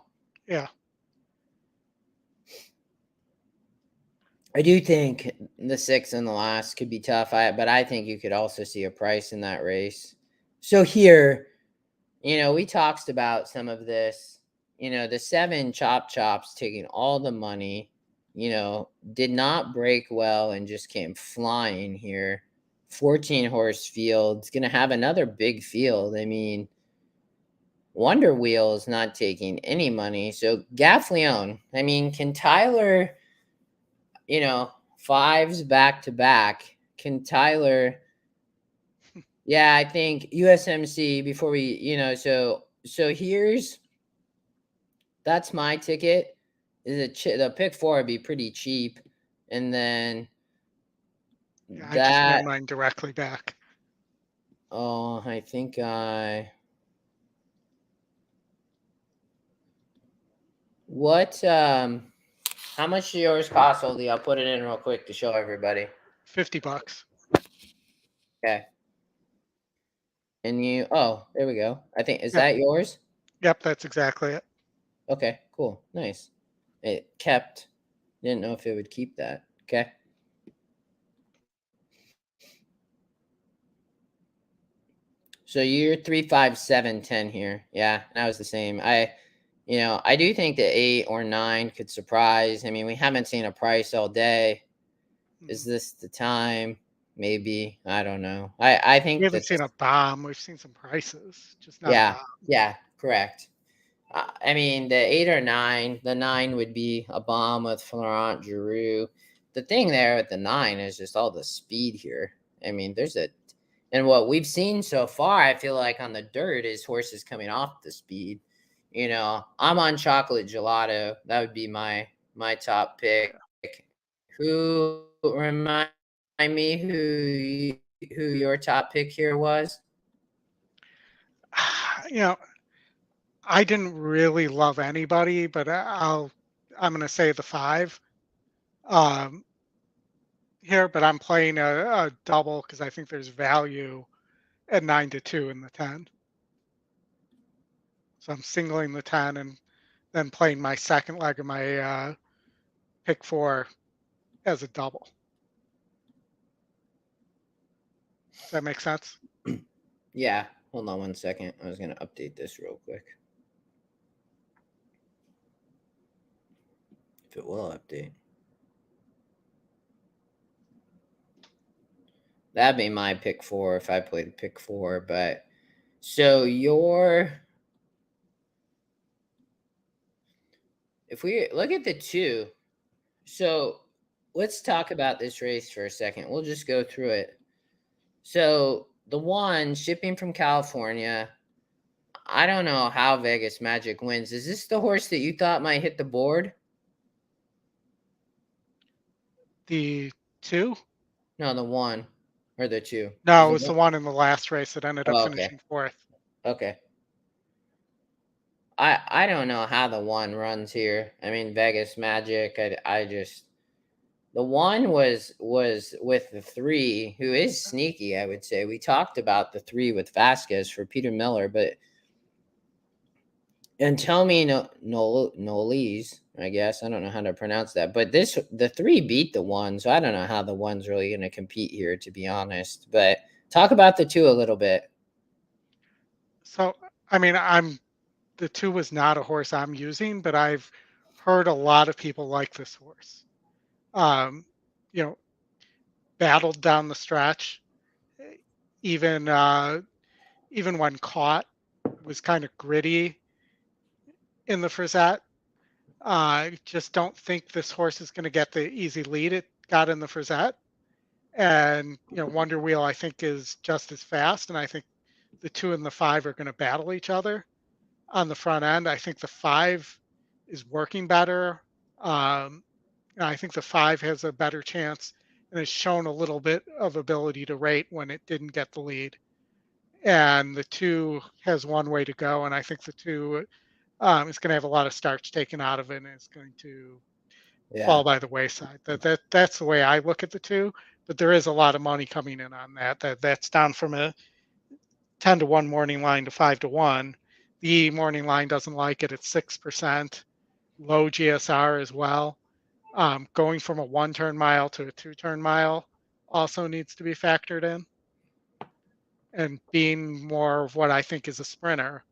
I do think the 6 and the last could be tough. But I think you could also see a price in that race. So here, we talked about some of this. The 7 chops taking all the money, did not break well and just came flying here. 14 horse field. It's going to have another big field. I mean, Wonder Wheel is not taking any money. So Gaffleon, I mean, can Tyler, 5s back to back? Can Tyler? Yeah, I think USMC before we, so that's my ticket. The pick 4 would be pretty cheap, and then I just ran mine directly back. Oh, I think what how much do yours cost, Oldie? I'll put it in real quick to show everybody. $50. Okay. And there we go. I think is that yours? Yep, that's exactly it. Okay, cool. Nice. It kept. Didn't know if it would keep that. Okay. So you're 3, 5, 7, 10 here. Yeah, that was the same. I do think that 8 or 9 could surprise. I mean, we haven't seen a price all day. Is this the time? Maybe. I don't know. I We think haven't that seen a bomb. We've seen some prices, just not a yeah, bomb. yeah, correct. I mean, the 8 or 9, the 9 would be a bomb with Florent Giroux. The thing there with the 9 is just all the speed here. I mean, and what we've seen so far, I feel like on the dirt is horses coming off the speed. I'm on Chocolate Gelato. That would be my top pick. Who remind me who your top pick here was? I didn't really love anybody, but I'm going to say the 5 here. But I'm playing a double because I think there's value at 9-2 in the 10. So I'm singling the 10 and then playing my second leg of my pick 4 as a double. Does that make sense? Yeah. Hold on one second. I was going to update this real quick. If it will update. That'd be my pick 4 if I played pick 4. But so if we look at the 2, so let's talk about this race for a second. We'll just go through it. So the 1 shipping from California, I don't know how Vegas Magic wins. Is this the horse that you thought might hit the board? The 2? No, the 1 or the 2. No, it was the 1 in the last race that ended up Oh, finishing 4th. Okay. I don't know how the 1 runs here. I mean, Vegas Magic. I just the 1 was with the 3, who is sneaky. I would say we talked about the 3 with Vasquez for Peter Miller, and tell me Nolise, I guess. I don't know how to pronounce that. But the 3 beat the 1, so I don't know how the 1's really going to compete here, to be honest. But talk about the 2 a little bit. So, I mean, the 2 was not a horse I'm using, but I've heard a lot of people like this horse. Battled down the stretch, even when caught, was kind of gritty in the Frizette. I just don't think this horse is going to get the easy lead it got in the Frizette. And, Wonder Wheel, I think, is just as fast. And I think the 2 and the 5 are going to battle each other on the front end. I think the 5 is working better. I think the 5 has a better chance and has shown a little bit of ability to rate when it didn't get the lead. And the 2 has one way to go. And I think the 2 is going to have a lot of starch taken out of it and is going to fall by the wayside. That's the way I look at the 2. But there is a lot of money coming in on that. That's down from a 10-1 morning line to 5-1. The morning line doesn't like it at 6%, low GSR as well. Going from a 1-turn mile to a 2-turn mile also needs to be factored in. And being more of what I think is a sprinter,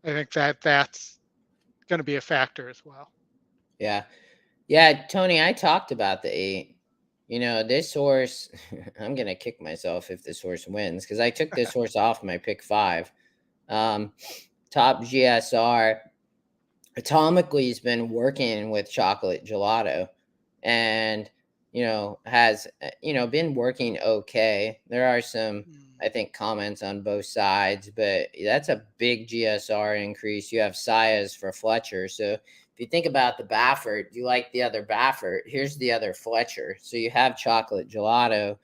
I think that's going to be a factor as well. Yeah. Yeah, Tony, I talked about the 8. This horse, I'm going to kick myself if this horse wins because I took this horse off my pick 5. Top GSR. Atomically has been working with Chocolate Gelato and, has, been working okay. There are some, I think, comments on both sides, but that's a big GSR increase. You have Sias for Fletcher. So if you think about the Baffert, you like the other Baffert. Here's the other Fletcher. So you have Chocolate Gelato.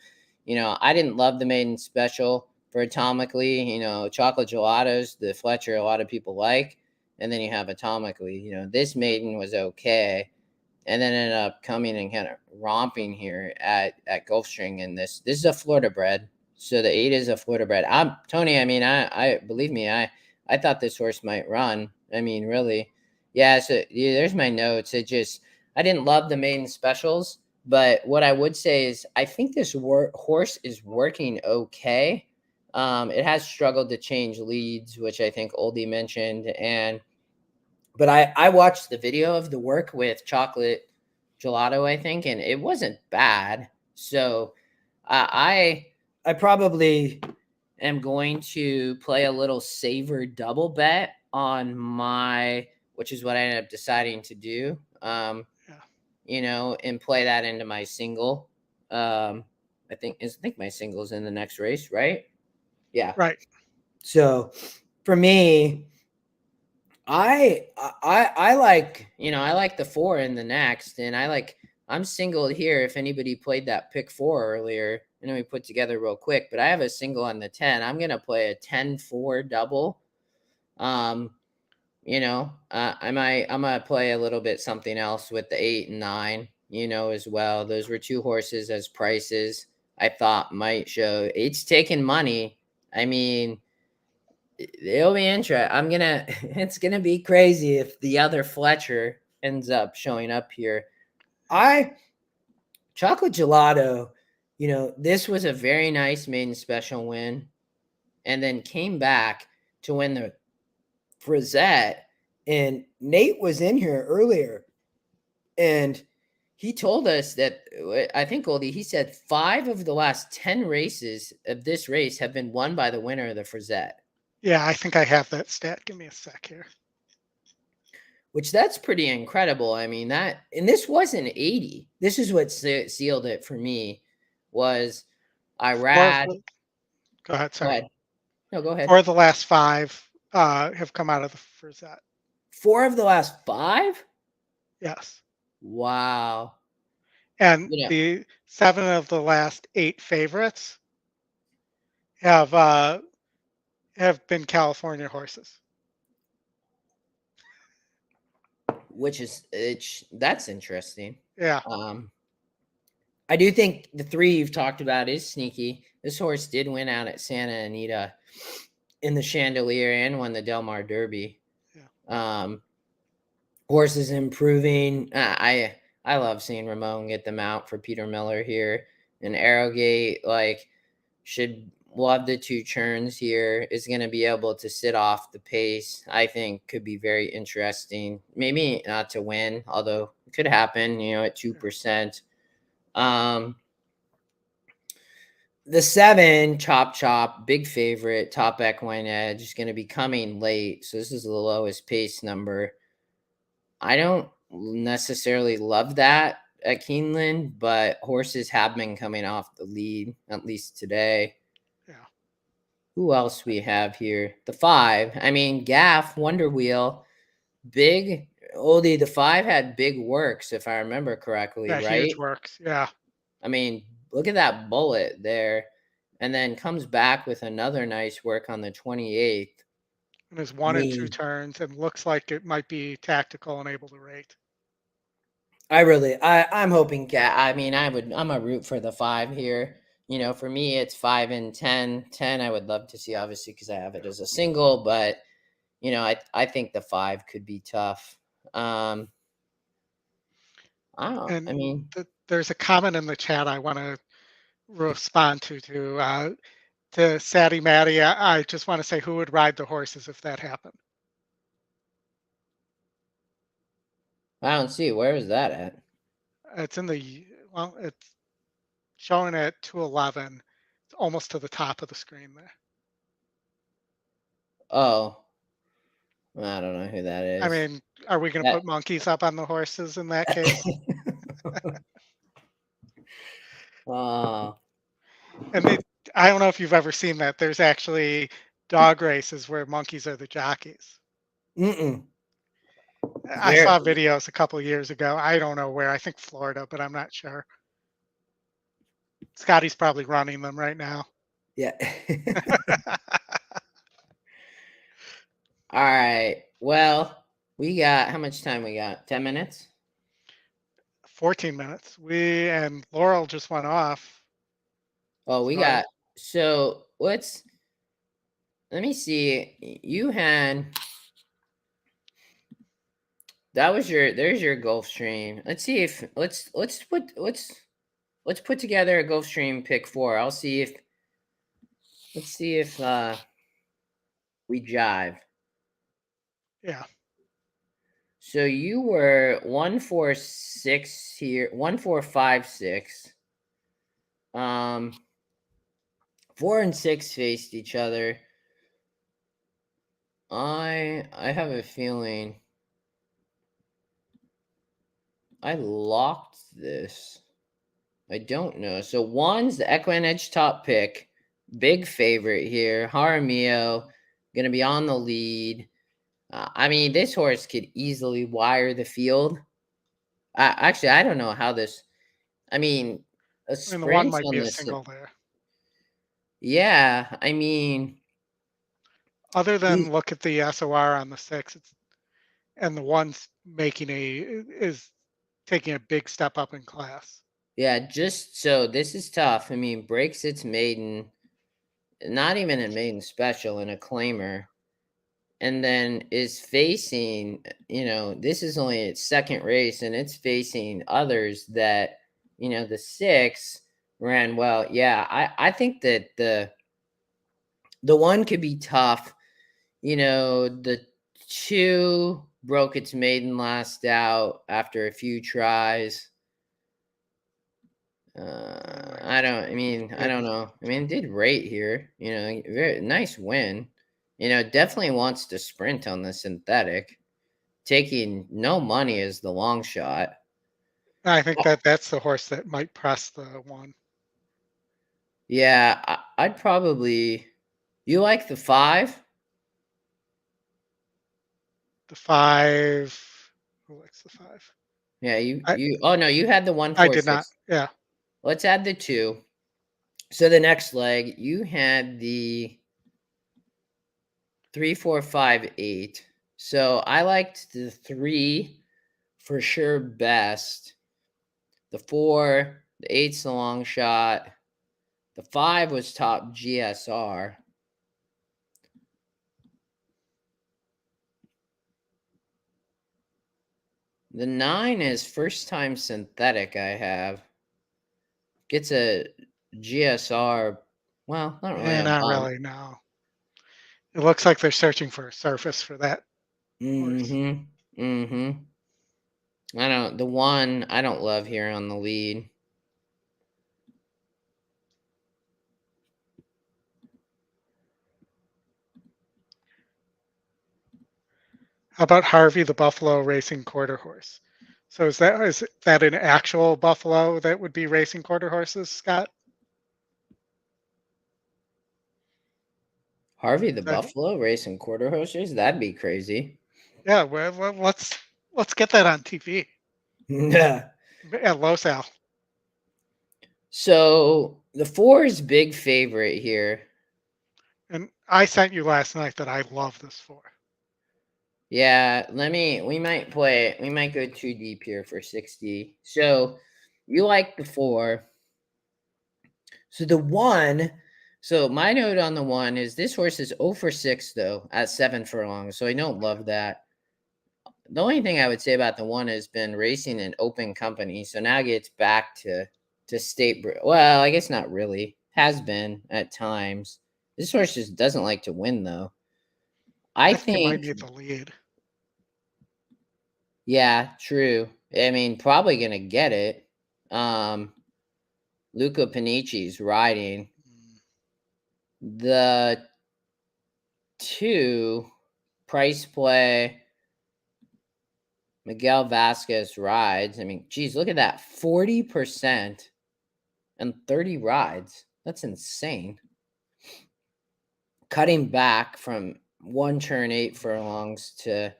I didn't love the maiden special for Atomically. Chocolate Gelato's the Fletcher a lot of people like. And then you have Atomically. This maiden was okay. And then ended up coming and kind of romping here at Gulfstream. And this is a Florida bred. So the 8 is a Florida bred. Tony, I mean, I believe me, I thought this horse might run. I mean, really. Yeah, so there's my notes. I didn't love the maiden specials. But what I would say is I think this horse is working okay. It has struggled to change leads, which I think Oldie mentioned. But I watched the video of the work with Chocolate Gelato, I think, and it wasn't bad. So I probably am going to play a little saver double bet on which is what I ended up deciding to do. And play that into my single. I think my single's in the next race, right? Yeah. Right. So for me, I like, I like the 4 in the next, and I'm single here. If anybody played that pick 4 earlier, we put together real quick, but I have a single on the 10. I'm going to play a 10-4 double. I'm going to play a little bit something else with the 8 and 9, as well. Those were 2 horses as prices I thought might show. 8's taking money. I mean, it'll be interesting. It's going to be crazy if the other Fletcher ends up showing up here. Chocolate Gelato, this was a very nice maiden special win, and then came back to win the Frisette. And Nate was in here earlier, and he told us that, I think, Oldie, he said 5 of the last 10 races of this race have been won by the winner of the Frisette. Yeah, I think I have that stat. Give me a sec here. Which that's pretty incredible. I mean, and this wasn't 80. This is what sealed it for me, was Irad. Go ahead, sorry. Go ahead. No, go ahead. 4 of the last 5 have come out of the Frisette. 4 of the last 5? Yes. Wow. And the 7 of the last 8 favorites have been California horses. That's interesting. Yeah. I do think the 3 you've talked about is sneaky. This horse did win out at Santa Anita in the Chandelier and won the Del Mar Derby. Yeah. Horse is improving. I love seeing Ramon get them out for Peter Miller here. And Arrowgate, should love the 2 churns here. Is going to be able to sit off the pace. I think could be very interesting. Maybe not to win, although it could happen, at 2%. The 7, Chop, big favorite, Top EquinEdge, is going to be coming late. So this is the lowest pace number. I don't necessarily love that at Keeneland, but horses have been coming off the lead, at least today. Yeah. Who else we have here? The 5. I mean, Gaff, Wonder Wheel, big. Oldie, the 5 had big works, if I remember correctly, right? Huge works, yeah. I mean, look at that bullet there. And then comes back with another nice work on the 28th. And is 1 and 2 turns, and looks like it might be tactical and able to rate. I'm hoping. I'm a root for the 5 here. For me, it's 5 and 10. 10, I would love to see, obviously, because I have it as a single. But, I think the 5 could be tough. There's a comment in the chat I want to respond to Sadie Matty. I just want to say, who would ride the horses if that happened? I don't see. Where is that at? It's it's showing at 211. It's almost to the top of the screen there. Oh. I don't know who that is. I mean, are we going to put monkeys up on the horses in that case? And I don't know if you've ever seen that. There's actually dog races where monkeys are the jockeys. I saw videos a couple of years ago. I don't know where. I think Florida, but I'm not sure. Scotty's probably running them right now. Yeah. All right. Well, we got, how much time we got? 10 minutes? 14 minutes. And Laurel just went off. Oh, we got, so let me see. You had, there's your Gulfstream. Let's see if, let's put together a Gulfstream pick 4. I'll see if Let's see if we jive. Yeah. So you were 1-4-6 here, 1-4-5-6. 4 and 6 faced each other. I have a feeling I locked this. I don't know. So 1's the EquinEdge top pick. Big favorite here. Jaramillo going to be on the lead. I mean, this horse could easily wire the field. Actually, I don't know how this. I mean, a I mean, the 1 sprint might on be a this. single there. Yeah, I mean, Other than look at the SOR on the 6, and the 1's is taking a big step up in class. yeah, just so this is tough. I mean, breaks its maiden, not even a maiden special, and a claimer, and then is facing, this is only its second race, and it's facing others that, the 6 ran well. Yeah, I think that the 1 could be tough. The 2 broke its maiden last out after a few tries. I don't know. I mean, it did great here. Very nice win. Definitely wants to sprint on the synthetic. Taking no money is the long shot. I think that's the horse that might press the 1. Yeah, I'd probably. You like the 5? The 5. Who likes the 5? Yeah, oh no, you had the 1, I 4, did not. 6. Yeah. Let's add the 2. So the next leg, you had the 3, 4, 5, 8. So I liked the 3 for sure best. The 4, the 8's the long shot. The 5 was top GSR. The 9 is first time synthetic I have. Gets a GSR. Well, not really. Not really, no. It looks like they're searching for a surface for that horse. The 1 I don't love here on the lead. How about Harvey, the Buffalo racing quarter horse? So is that an actual Buffalo that would be racing quarter horses, Scott? Harvey the Buffalo racing quarter horses? That'd be crazy. Yeah, well, let's get that on TV. Yeah. At Losal. So the 4 is big favorite here. And I sent you last night that I love this 4. Yeah, we might go too deep here for 60. So you like the 4. So the 1, so my note on the 1 is this horse is 0 for 6 though at 7 furlongs. So I don't love that. The only thing I would say about the 1 has been racing in open company. So now gets back to state. Well, I guess not really. Has been at times. This horse just doesn't like to win though. I think it might need the lead. Yeah, true. I mean, probably gonna get it. Luca Panici's riding. The 2 price play. Miguel Vasquez rides. I mean, geez, look at that. 40% and 30 rides. That's insane. Cutting back from 1 turn 8 furlongs to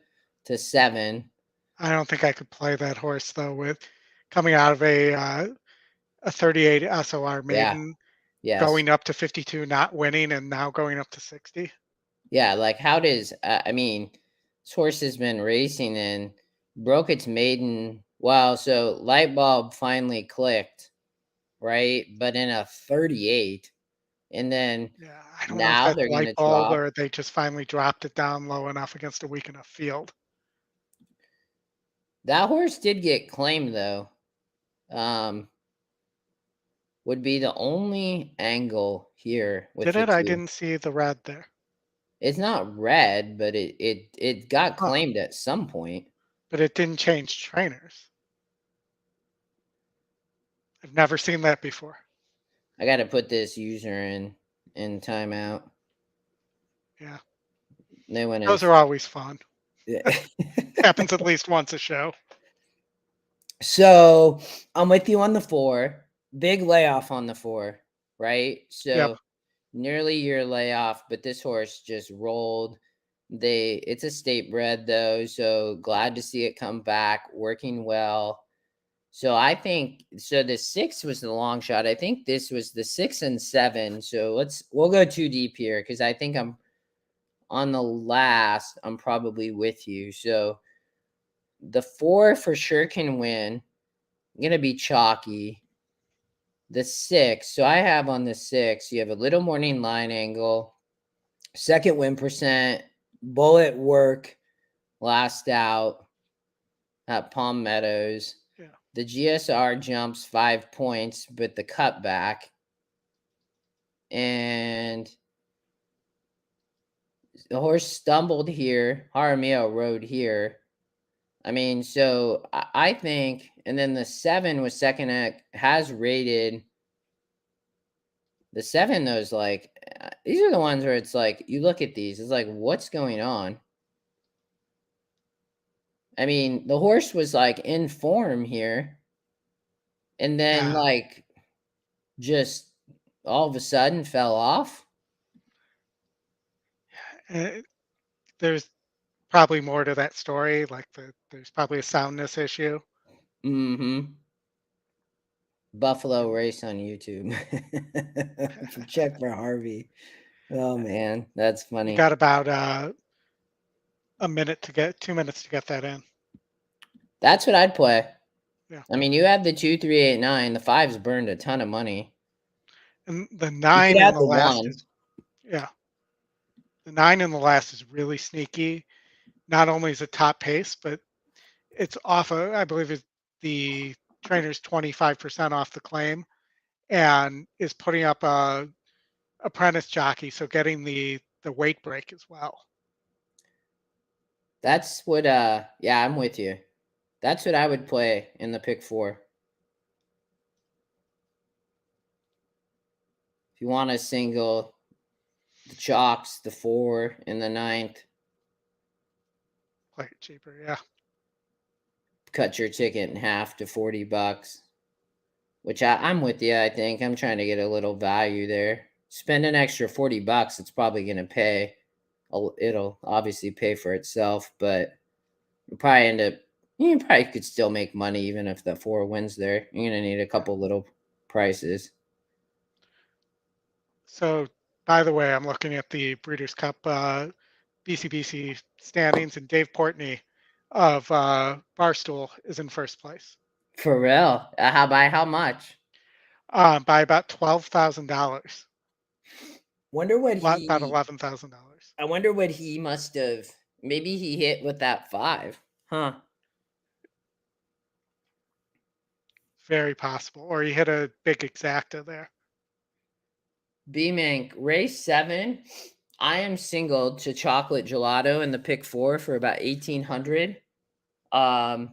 7. I don't think I could play that horse though with coming out of a 38 SOR maiden, Yes. going up to 52, not winning, and now going up to 60. Yeah, like how does I mean, this horse has been racing and broke its maiden. Wow, so light bulb finally clicked, right? But in a 38, and then I don't know now if they're that's going to light bulb drop. or they just finally dropped it down low enough against a weak enough field. That horse did get claimed though. would be the only angle here with Did the it? I two. didn't see the red there. It's not red, but it got Huh. claimed at some point. But it didn't change trainers. I've never seen that before. I got to put this user in timeout. Yeah. They went in. Those are always fun. Yeah. Happens at least once a show. So I'm with you on the 4. Big layoff on the 4, right? So Yep. nearly year layoff, but this horse just rolled. It's a state bred though, so glad to see it come back, working well. So I think the 6 was the long shot. I think this was the 6 and 7. So we'll go too deep here because I think I'm on the last. I'm probably with you. So the 4 for sure can win. Gonna be chalky. The 6. So I have on the 6. You have a little morning line angle, second win percent, bullet work, last out at Palm Meadows. Yeah. The GSR jumps 5 points, but the cutback. And the horse stumbled here. Jaramillo rode here. I mean, so I think, and then the 7 was second, has rated. The 7, those like, these are the ones where it's like, you look at these, it's like, what's going on? I mean, the horse was like in form here. And then like just all of a sudden fell off. There's probably more to that story. Like there's probably a soundness issue. Mm-hmm. Buffalo race on YouTube. Check for Harvey. Oh man, that's funny. You got about 2 minutes to get that in. That's what I'd play. Yeah. I mean, you have the 2, 3, 8, 9. The 5's burned a ton of money. And the 9 in the last 1. is, yeah. The 9 in the last is really sneaky. Not only is it top pace, but it's off of, I believe it's the trainer's 25% off the claim and is putting up a apprentice jockey, so getting the weight break as well. That's what yeah, I'm with you. That's what I would play in the pick 4. If you want a single, the chalks, the 4 in the 9th. Play it cheaper, yeah. Cut your ticket in half to $40. Which I'm with you, I think. I'm trying to get a little value there. Spend an extra $40, it's probably going to pay. It'll obviously pay for itself, but you probably could still make money even if the 4 wins there. You're going to need a couple little prices. So, by the way, I'm looking at the Breeders' Cup BCBC standings, and Dave Portney of Barstool is in first place. For real? By how much? By about $12,000. Wonder what About $11,000. I wonder what he must have. Maybe he hit with that 5. Huh. Very possible. Or he hit a big exacta there. B-Mink, race 7. I am singled to chocolate gelato in the pick 4 for about 1,800. Oldie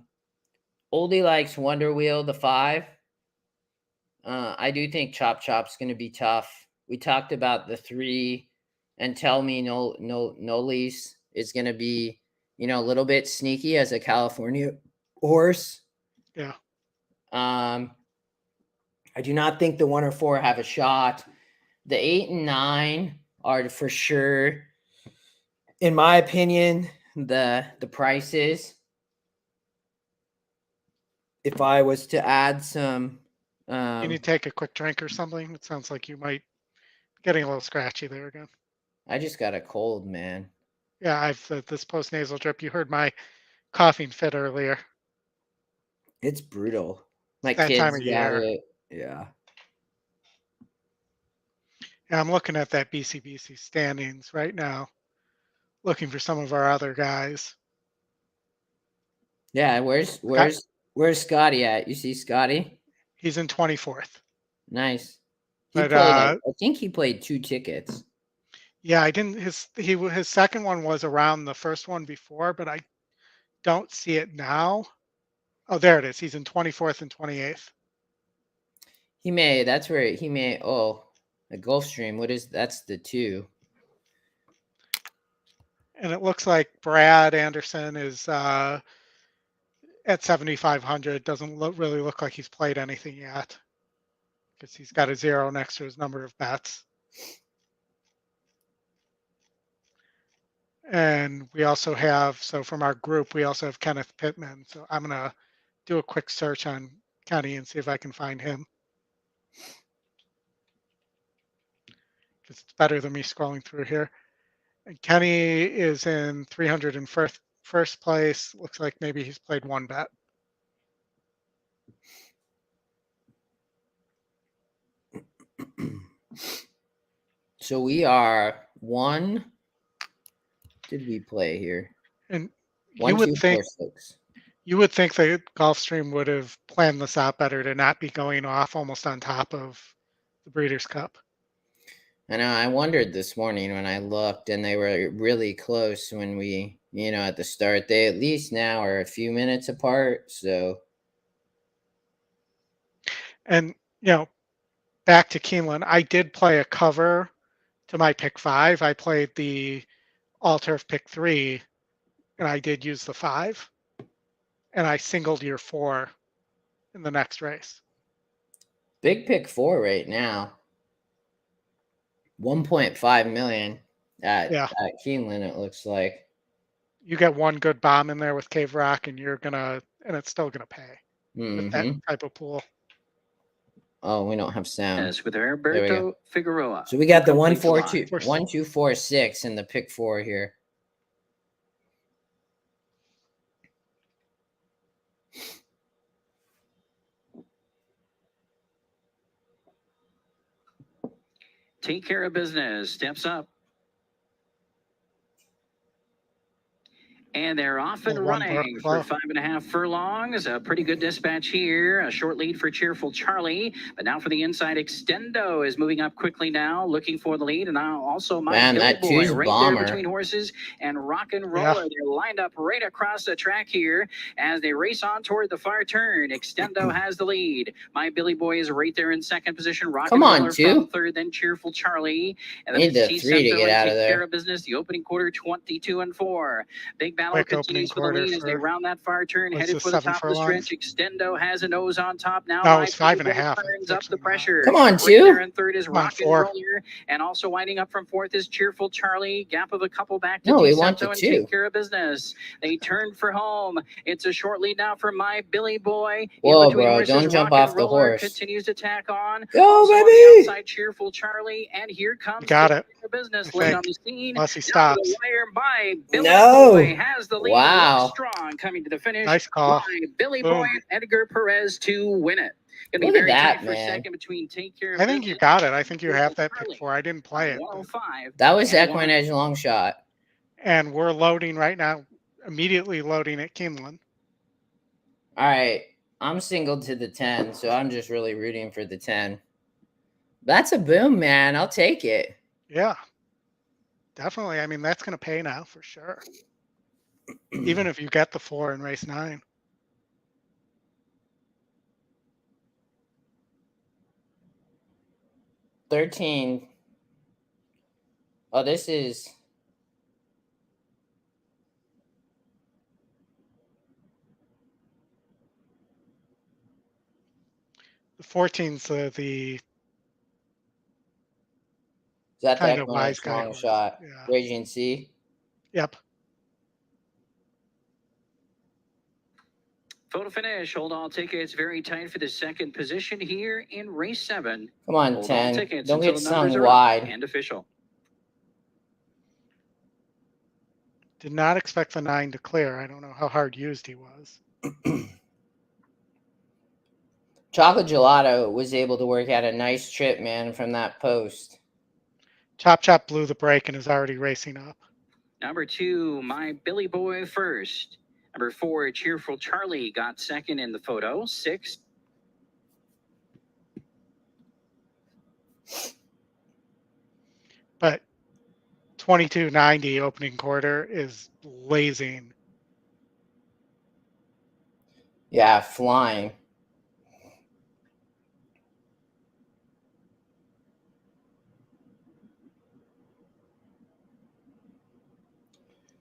likes Wonder Wheel, the 5. I do think Chop Chop's going to be tough. We talked about the 3, and Tell Me No Lease is going to be, a little bit sneaky as a California horse. Yeah. I do not think the 1 or 4 have a shot. The 8 and 9 are for sure, in my opinion, the prices. if I was to add some, You need to take a quick drink or something. It sounds like you might be getting a little scratchy there again. I just got a cold, man. Yeah, I've this post-nasal drip. You heard my coughing fit earlier. it's brutal. My That kids time of got year. it. Yeah. Yeah, I'm looking at that BCBC standings right now, looking for some of our other guys. Yeah, where's Scotty at? You see Scotty? He's in 24th. Nice. He But, played. I think he played 2 tickets. Yeah, I didn't. His second one was around the first one before, but I don't see it now. Oh, there it is. He's in 24th and 28th. He may. That's where he may. Oh, a Gulfstream. What is? That's the 2. And it looks like Brad Anderson is at 7,500. Doesn't really look like he's played anything yet because he's got a 0 next to his number of bets. And we also have, so from our group, we also have Kenneth Pittman. So I'm going to do a quick search on Kenny and see if I can find him. Because it's better than me scrolling through here. And Kenny is in 301st place. Looks like maybe he's played 1 bet. So we are 1. Did we play here? And 1, you would 2, think 4, 6. you would think that Gulfstream would have planned this out better to not be going off almost on top of the Breeders' Cup. I know. I wondered this morning when I looked, and they were really close when we, at the start. They at least now are a few minutes apart. So. And back to Keeneland, I did play a cover to my pick 5. I played the all-turf pick 3, and I did use the 5. And I singled your 4 in the next race. Big pick 4 right now. 1.5 million at Keeneland, it looks like. You get one good bomb in there with Cave Rock, and it's still gonna pay with that type of pool. Oh, we don't have sound. Yes, with Alberto Figueroa. So we got the 1, 4, 2, 1, 2, 4, 6 in the pick 4 here. Take Care of Business steps up. And they're off and running for 5.5 furlongs. A pretty good dispatch here. A short lead for Cheerful Charlie. But now for the inside, Extendo is moving up quickly now, looking for the lead. And now also My Billy Boy right there between horses and Rock and Roller. They're lined up right across the track here as they race on toward the far turn. Extendo has the lead. My Billy Boy is right there in second position. Rock and Roller from third, then Cheerful Charlie. And then need the 3 to get out of there. Take Care of Business. The opening quarter, 22 and 4. Big battle continues for the lead as they round that far turn, headed for the top of the stretch. Extendo has a nose on top now. No, it's 5.5. Turns up the pressure. Come on, 2. There in third is Rock and Roller, and also winding up from fourth is Cheerful Charlie. Gap of a couple back to DeSanto and Take Care of Business. They turn for home. It's a short lead now for My Billy Boy. Whoa, bro! Don't jump off the horse. Continues to tack on. Go, baby! Outside Cheerful Charlie, and here comes Got it. Business late on the scene. Unless he stops. My Billy Boy has the lead. Wow. Strong coming to the finish. Nice call. My Billy Boy and Edgar Perez to win it. Gonna be Look very at that, tight for man. second between Take Care of I think you got it. I think you have that pick 4. I didn't play it. 105. That was EquinEdge long shot. And we're loading right now, immediately loading at Keeneland. All right. I'm singled to the 10, so I'm just really rooting for the 10. That's a boom, man. I'll take it. Yeah, definitely. I mean, that's going to pay now for sure. Even if you get the 4 in race 9. $13. Oh, this is. The 14's the Is that kind the of wise EquinEdge guy long shot? Yeah. Raging C. Yep. Photo finish. Hold all tickets very tight for the second position here in race 7. Come on, Hold 10. all tickets Don't until get the numbers sung are up wide. and official. Did not expect the 9 to clear. I don't know how hard used he was. Chocolate Gelato was able to work out a nice trip, man, from that post. Chop blew the brake and is already racing up. Number 2, My Billy Boy first. Number 4, Cheerful Charlie got second in the photo. 6. 22.90 opening quarter is blazing. Yeah, flying.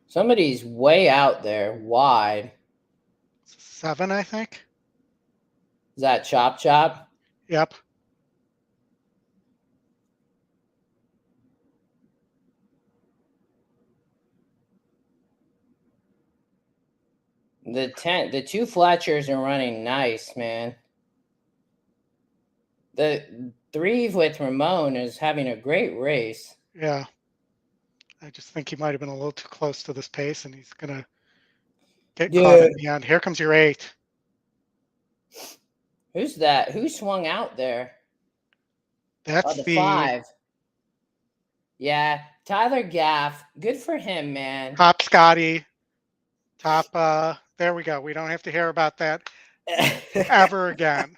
Somebody's way out there, wide. 7, I think. Is that Chop Chop? Yep. The two Fletchers are running nice, man. The 3 with Ramon is having a great race. Yeah. I just think he might have been a little too close to this pace, and he's going to get caught at the end. Here comes your 8. Who's that? Who swung out there? That's the 5. Yeah, Tyler Gaff. Good for him, man. Top Scotty. Top, there we go. We don't have to hear about that ever again.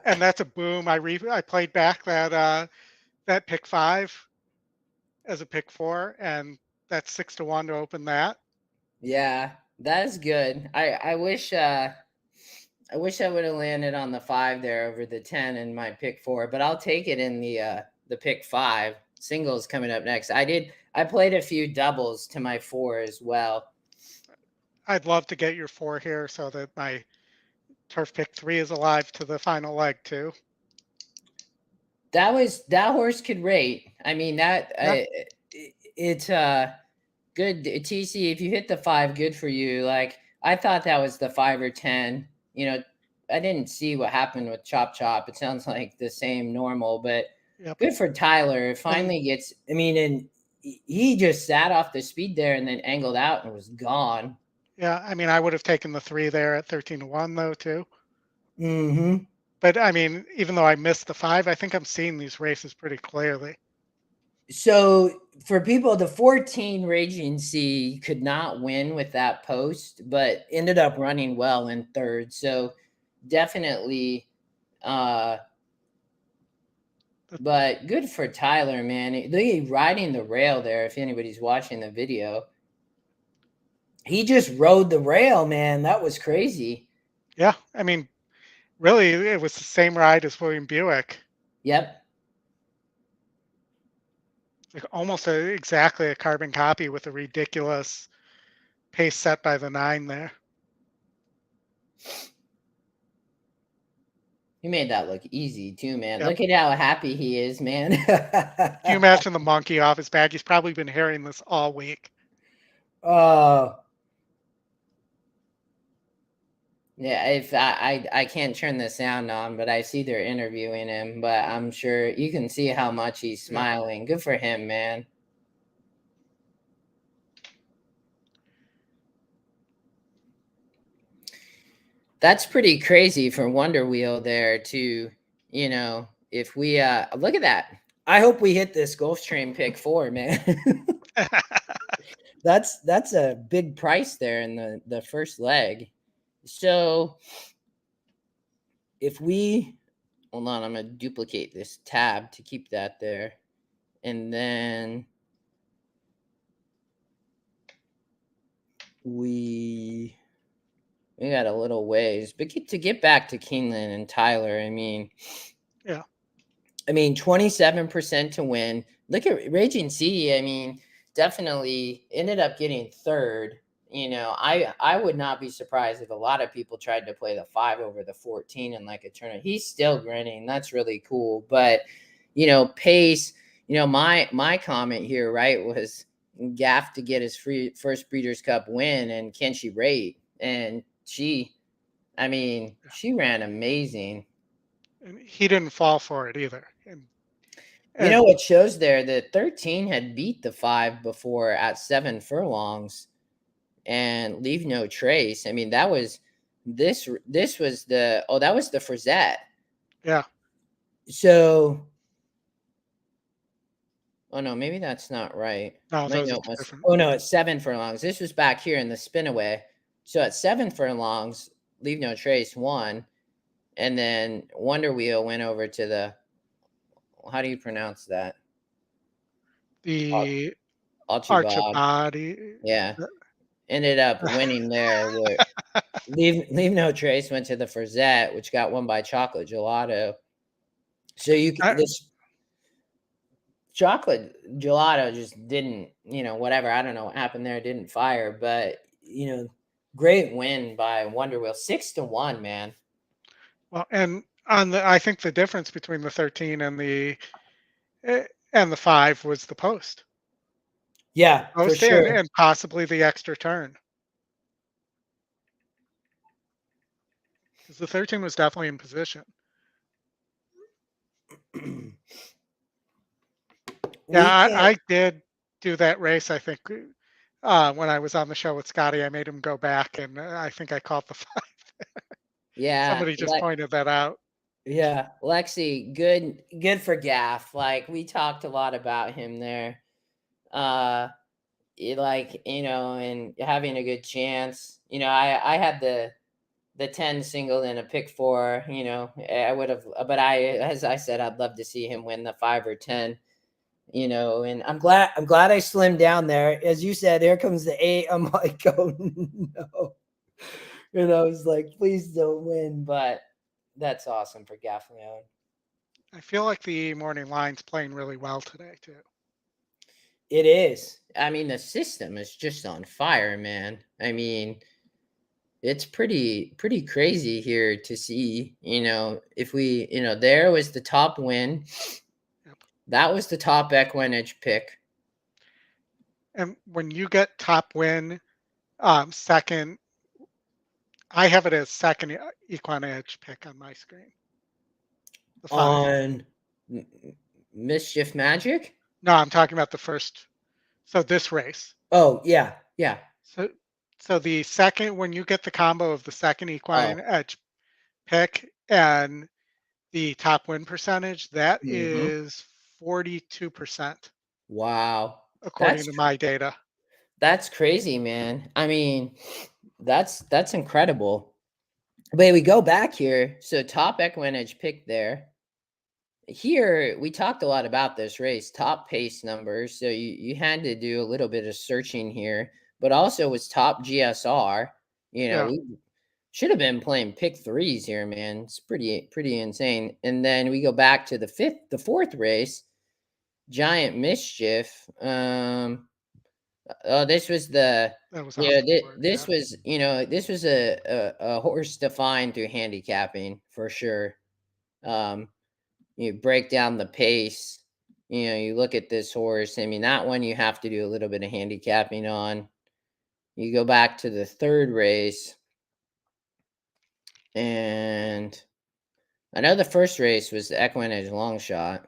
And that's a boom. I played back that pick 5 as a pick 4, and that's 6-1 to open that. Yeah, that is good. I wish I would have landed on the 5 there over the 10 in my pick 4, but I'll take it in the pick 5. Singles coming up next. I played a few doubles to my 4 as well. I'd love to get your 4 here so that my turf pick 3 is alive to the final leg too. That horse could rate. I mean it's good. TC, if you hit the 5, good for you. Like I thought that was the 5 or 10. You know, I didn't see what happened with Chop Chop. It sounds like the same normal, but good for Tyler. It finally gets. I mean, and he just sat off the speed there and then angled out and was gone. Yeah, I mean, I would have taken the 3 there at 13-1 though too. Mm-hmm. But I mean, even though I missed the 5, I think I'm seeing these races pretty clearly. So for people, the 14 Raging Sea could not win with that post, but ended up running well in 3rd. So definitely, but good for Tyler, man. Look at riding the rail there. If anybody's watching the video, he just rode the rail, man. That was crazy. Yeah, I mean, really, it was the same ride as William Buick. Yep. Like almost exactly a carbon copy with a ridiculous pace set by the 9 there. You made that look easy too, man. Yep. Look at how happy he is, man. Can you imagine the monkey off his back? He's probably been hearing this all week. Oh. Yeah, if I can't turn the sound on, but I see they're interviewing him, but I'm sure you can see how much he's smiling. Yeah. Good for him, man. That's pretty crazy for Wonder Wheel there to, you know, if we look at that. I hope we hit this Gulfstream pick 4, man. That's a big price there in the first leg. So if we, hold on, I'm going to duplicate this tab to keep that there. And then we got a little ways, but to get back to Keeneland and Tyler, I mean, yeah. I mean, 27% to win. Look at Raging Sea. I mean, definitely ended up getting 3rd. You know, I would not be surprised if a lot of people tried to play the 5 over the 14 in like a tournament. He's still grinning. That's really cool. But, you know, pace, you know, my comment here, right, was Gaff to get his first Breeders' Cup win, and can she rate? And she ran amazing. And he didn't fall for it either. And you know what shows there? The 13 had beat the 5 before at 7 furlongs. And Leave No Trace. I mean, that was this was that was the Frazette. Yeah. So, oh no, maybe that's not right. No, it's 7 furlongs. This was back here in the spinaway. So at 7 furlongs, Leave No Trace won, and then Wonder Wheel went over to the. How do you pronounce that? The Archibald. Archibald. Yeah. Ended up winning there. Leave No Trace went to the Frazette, which got won by Chocolate Gelato. So this Chocolate Gelato just didn't, whatever. I don't know what happened there. Didn't fire, but great win by Wonder Wheel, 6-1, man. Well, and I think the difference between the 13 and the 5 was the post. Yeah, for Post sure. and possibly the extra turn. Because the 13 was definitely in position. Yeah, I did do that race, I think, when I was on the show with Scotty. I made him go back, and I think I caught the 5. Yeah. Somebody just pointed that out. Yeah, Lexi, good for Gaff. Like, we talked a lot about him there. And having a good chance. I had the 10 single and a pick 4, I would have, but as I said, I'd love to see him win the 5 or 10, and I'm glad I slimmed down there. As you said, there comes the 8. I'm like, oh no. And I was like, please don't win. but that's awesome for Gaff Leone. I feel like the morning line's playing really well today, too. It is. I mean, the system is just on fire, man. I mean, it's pretty crazy here to see, if we, there was the top win. Yep. That was the top EquinEdge pick. And when you get top win, second, I have it as second EquinEdge pick on my screen. The 5. On Mischief Magic? No, I'm talking about the first. So this race. Oh, yeah. Yeah. So the second, when you get the combo of the second EquinEdge pick and the top win percentage, that is 42%. Wow. According to my data. That's crazy, man. I mean, that's incredible. But we go back here. So top EquinEdge pick there. Here, we talked a lot about this race, top pace numbers. So you had to do a little bit of searching here, but also was top GSR. We should have been playing pick 3s here, man. It's pretty insane. And then we go back to the 4th race, Giant Mischief. This was this was a horse defined through handicapping for sure. You break down the pace. You look at this horse. I mean, that one you have to do a little bit of handicapping on. You go back to the 3rd race. And I know the first race was the EquinEdge long shot.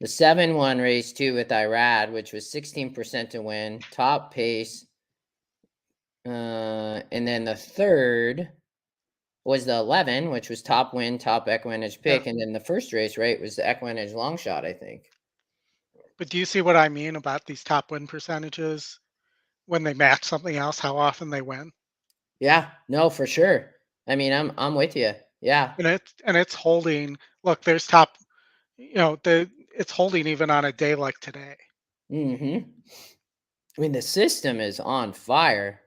The 7-1 race 2 with Irad, which was 16% to win, top pace. And then the 3rd was the 11, which was top win, top EquinEdge pick. Yeah. And then the first race, right, was the EquinEdge long shot, I think. But do you see what I mean about these top win percentages? When they match something else, how often they win? Yeah, no, for sure. I mean, I'm with you. Yeah. And it's holding. Look, there's top, it's holding even on a day like today. I mean, the system is on fire.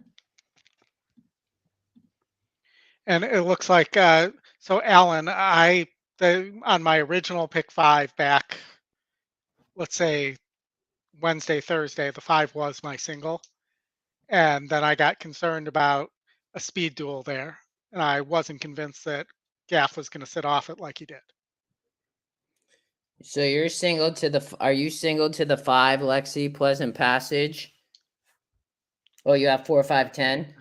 And it looks like so Alan, on my original pick 5 back, let's say Wednesday, Thursday, the 5 was my single. And then I got concerned about a speed duel there. And I wasn't convinced that Gaff was going to sit off it like he did. So are you single to the 5, Lexi, Pleasant Passage? Oh, you have 4, 5, 10.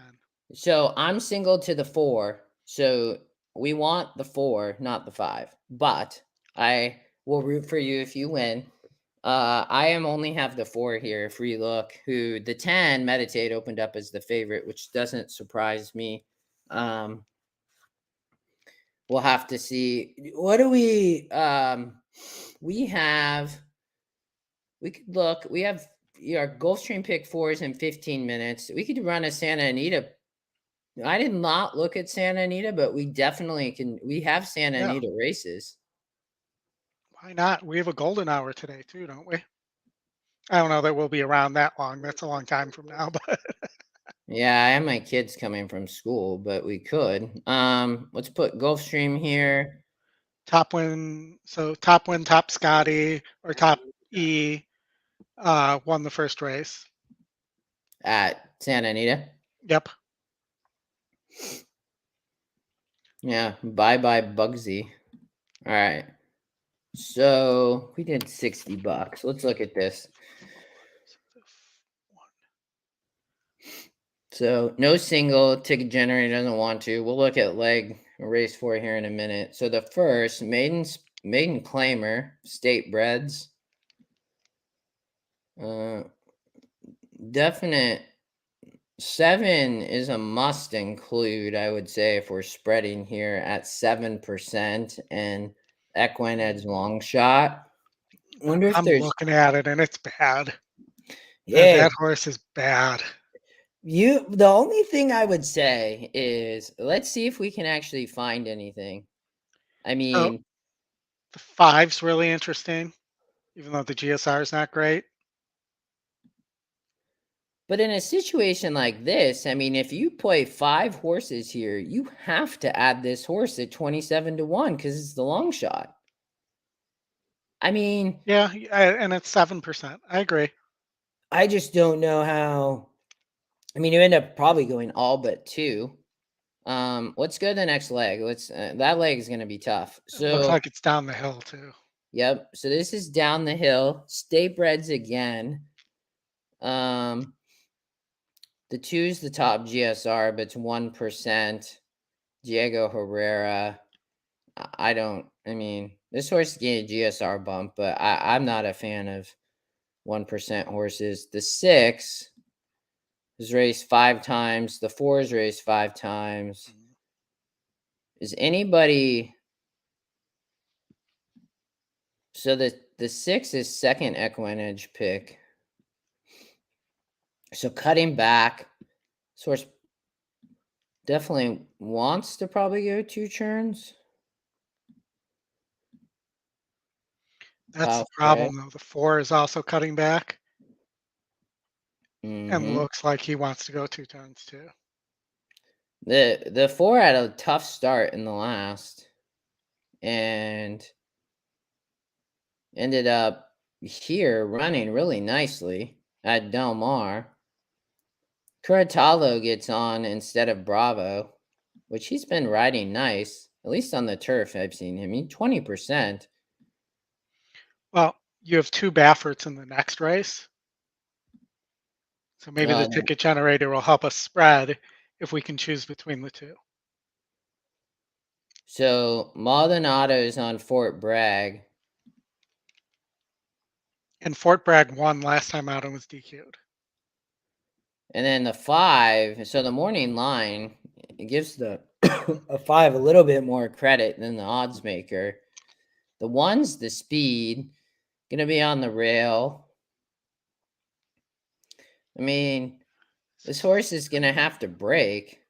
So I'm single to the 4. So we want the 4, not the 5. But I will root for you if you win. I am only have the 4 here. Free look. Who the 10 Meditate opened up as the favorite, which doesn't surprise me. We'll have to see. What do we? We could look. We have our Gulfstream pick 4s in 15 minutes. We could run a Santa Anita. I did not look at Santa Anita, but we definitely can. We have Santa Anita races. Why not? We have a golden hour today too, don't we? I don't know that we'll be around that long. That's a long time from now, but Yeah, I have my kids coming from school, but we could. Let's put Gulfstream here. top win. So top win, top Scotty or top E won the first race. At Santa Anita. Yep. Yeah, bye Bugsy. All right. So we did $60. Let's look at this. So no single, ticket generator doesn't want to. We'll look at leg race 4 here in a minute. So the first maiden claimer, state breds. Definite 7 is a must include, I would say, if we're spreading here at 7% and EquinEdge long shot. Wonder if I'm there's looking at it and it's bad. Yeah. That horse is bad. the only thing I would say is let's see if we can actually find anything. I mean, The 5's really interesting, even though the GSR is not great. but in a situation like this, I mean, if you play 5 horses here, you have to add this horse at 27-1 because it's the long shot. I mean, Yeah, and it's 7%. I agree. I just don't know how. I mean, you end up probably going all but 2. Let's go to the next leg. That leg is going to be tough. It looks So, like it's down the hill too. yep. So this is down the hill. State breds again. The 2's the top GSR, but it's 1%. Diego Herrera. I mean, this horse gained a GSR bump, but I'm not a fan of 1% horses. The 6 is raced 5 times. The 4 is raced 5 times. Is anybody... So the 6 is second EquinEdge pick. So cutting back, source definitely wants to probably go 2 turns. That's the problem, though. The 4 is also cutting back and looks like he wants to go 2 turns too. The 4 had a tough start in the last and ended up here running really nicely at Del Mar. Curatalo gets on instead of Bravo, which he's been riding nice, at least on the turf I've seen him. 20%. Well, you have 2 Bafferts in the next race. So maybe the ticket generator will help us spread if we can choose between the 2. So Maldonado's on Fort Bragg. And Fort Bragg won last time out and was DQ'd. And then the 5, so the morning line, it gives the A 5 a little bit more credit than the odds maker. The 1's the speed, gonna be on the rail. I mean, this horse is gonna have to break.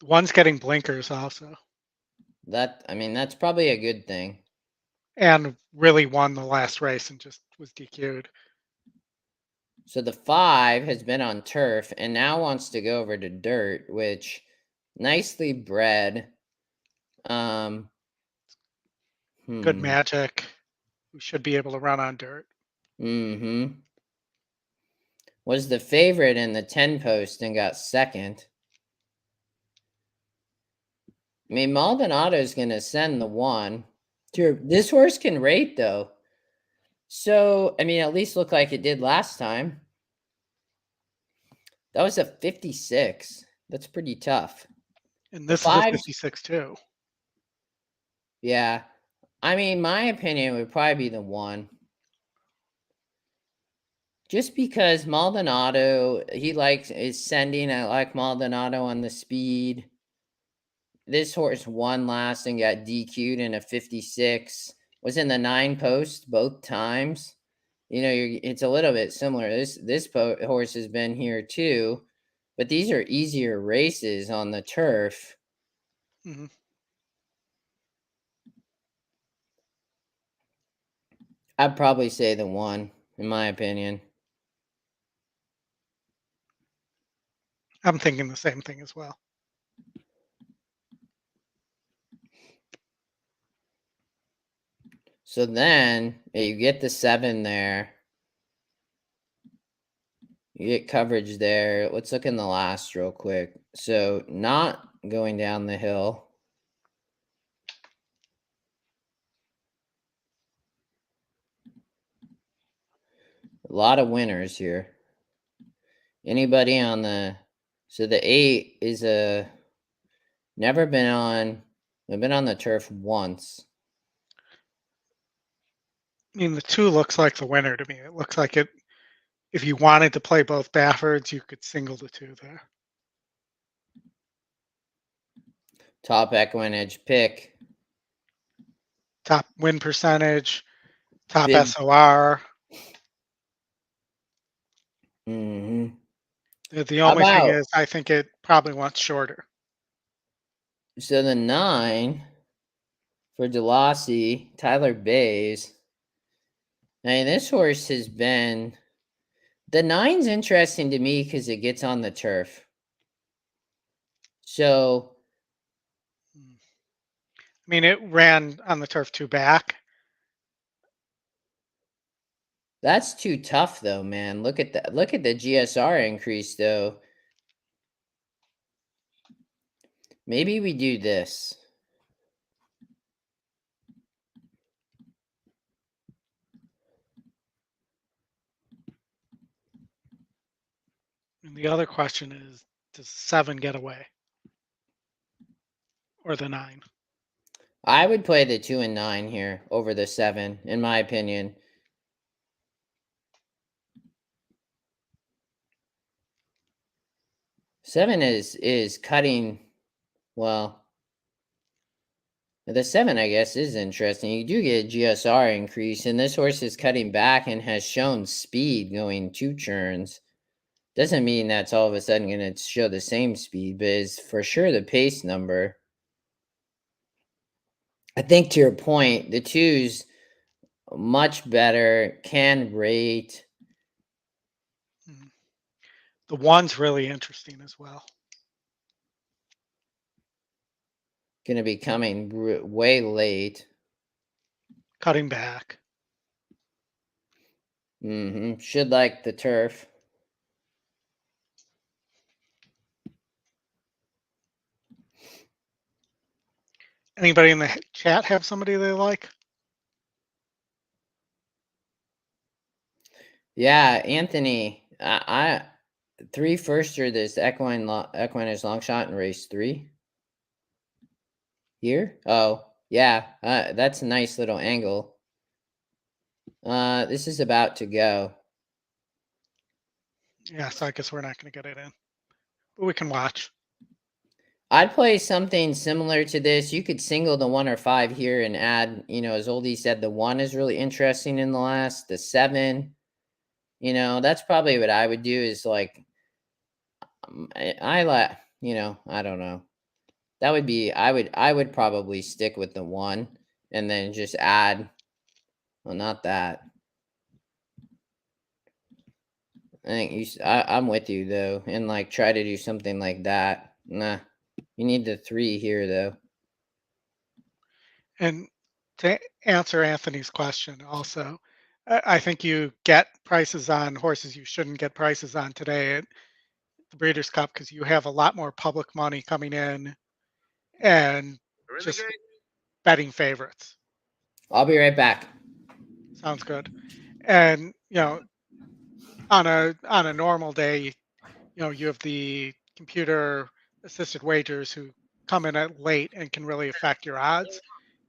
The 1's getting blinkers also. That's probably a good thing. And really won the last race and just was DQ'd. So the 5 has been on turf and now wants to go over to dirt, which nicely bred. Good magic. We should be able to run on dirt. Was the favorite in the 10 post and got second. I mean, Maldonado's going to send the 1. This horse can rate, though. So, I mean, at least look like it did last time. That was a 56. That's pretty tough. And this is a 56 too. Yeah. I mean, my opinion would probably be the 1. Just because Maldonado, is sending. I like Maldonado on the speed. This horse won last and got DQ'd in a 56. Was in the 9 post both times. It's a little bit similar. This horse has been here too, but these are easier races on the turf. Mm-hmm. I'd probably say the 1, in my opinion. I'm thinking the same thing as well. So then you get the 7 there. You get coverage there. Let's look in the last real quick. So not going down the hill. A lot of winners here. Anybody on the... So the 8 is never been on... They've been on the turf once. I mean, the 2 looks like the winner to me. It looks like it. If you wanted to play both Baffords, you could single the 2 there. Top EquinEdge pick. Top win percentage, top Bid. SOR. Mm-hmm. The only thing is, I think it probably wants shorter. So the 9 for Delassie, Tyler Bays. I mean, this horse has been... The 9's interesting to me because it gets on the turf. So... I mean, it ran on the turf 2 back. That's too tough, though, man. Look at that. Look at the GSR increase, though. Maybe we do this. And the other question is, does 7 get away? Or the 9? I would play the 2 and 9 here over the 7, in my opinion. Seven is cutting, well, the 7, I guess, is interesting. You do get a GSR increase, and this horse is cutting back and has shown speed going 2 turns. Doesn't mean that's all of a sudden going to show the same speed, but it's for sure the pace number. I think to your point, the 2's much better, can rate. The 1's really interesting as well. Going to be coming way late. Cutting back. Mm-hmm. Should like the turf. Anybody in the chat have somebody they like? Yeah, Anthony. I 3 firster this EquinEdge long shot in race 3. Here? Oh, yeah. That's a nice little angle. This is about to go. Yeah, so I guess we're not going to get it in. But we can watch. I'd play something similar to this. You could single the 1 or 5 here and add, as Oldie said, the 1 is really interesting in the last. The 7, that's probably what I would do is like, I don't know. That would be, I would probably stick with the 1 and then just add, well, not that. I think I'm with you though, and like try to do something like that. Nah, you need the 3 here though. And to answer Anthony's question also, I think you get prices on horses you shouldn't get prices on today at the Breeders' Cup because you have a lot more public money coming in and just betting favorites. I'll be right back. Sounds good. And, on a normal day, you have the computer assisted wagers who come in at late and can really affect your odds.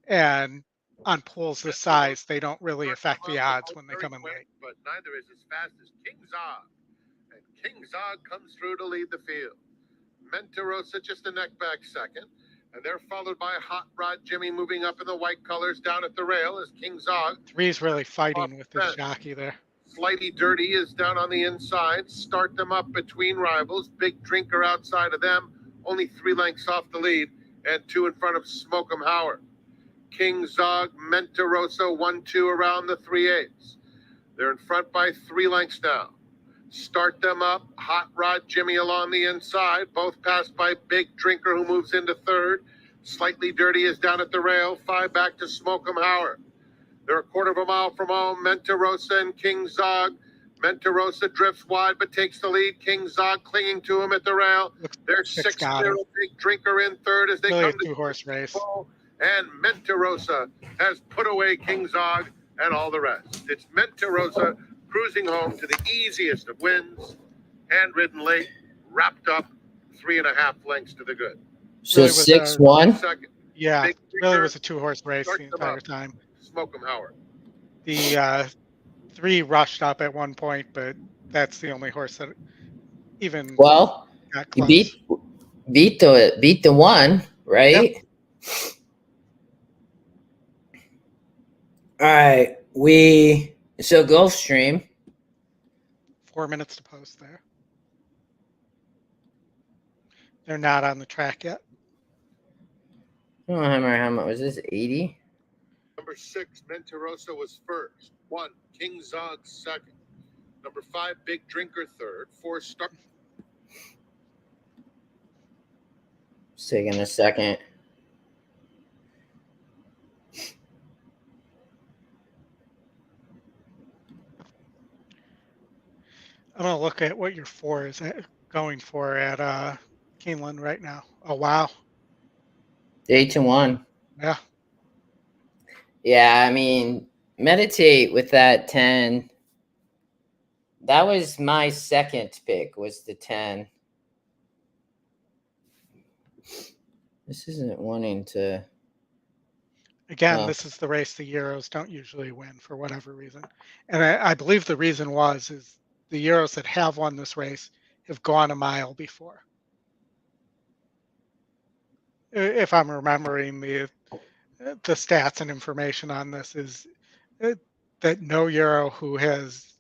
And on pools this size, they don't really affect the odds when they come in late. But neither is as fast as King Zog. And King Zog comes through to lead the field. Mentarosa just a neck back second. And they're followed by Hot Rod Jimmy moving up in the white colors down at the rail as King Zog. 3's really fighting with this jockey there. Flighty Dirty is down on the inside. Start them up between rivals. Big Drinker outside of them. Only 3 lengths off the lead. and 2 in front of Smoke 'em Howard. King Zog, Mentarosa, 1-2 around the 3/8. They're in front by 3 lengths now. Start them up. Hot Rod Jimmy along the inside. Both passed by Big Drinker, who moves into third. Slightly Dirty is down at the rail. 5 back to Smoke 'em Howard. They're a quarter of a mile from home. Mentarosa and King Zog. Mentarosa drifts wide but takes the lead. King Zog clinging to him at the rail. There's 6 clear. Big Drinker in third as they Really come a 2-horse race. And Mentarosa has put away King Zog and all the rest. It's Mentarosa cruising home to the easiest of wins. Handridden late, wrapped up 3.5 lengths to the good. So Really was 6-1. Second, Yeah, Big really Drinker, was a 2-horse race start the them entire up. time. Smoke 'em Howard. The 3 rushed up at one point, but that's the only horse that even Well, got you close. beat the one, right? Yep. All right. So Gulfstream. 4 minutes to post there. They're not on the track yet. I don't remember how much was this, 80? Number 6, Mentarosa was first. 1, King Zog second. Number 5, Big Drinker third. 4, Start. It's taking a second. I'm gonna look at what your 4 is going for at Keeneland right now. Oh wow. 8-1. Yeah. Yeah, I mean, meditate with that 10. That was my second pick, was the 10. This isn't wanting to. Again, this is the race the Euros don't usually win for whatever reason. And I believe the reason is the Euros that have won this race have gone a mile before. If I'm remembering the stats and information on this, is that no Euro who has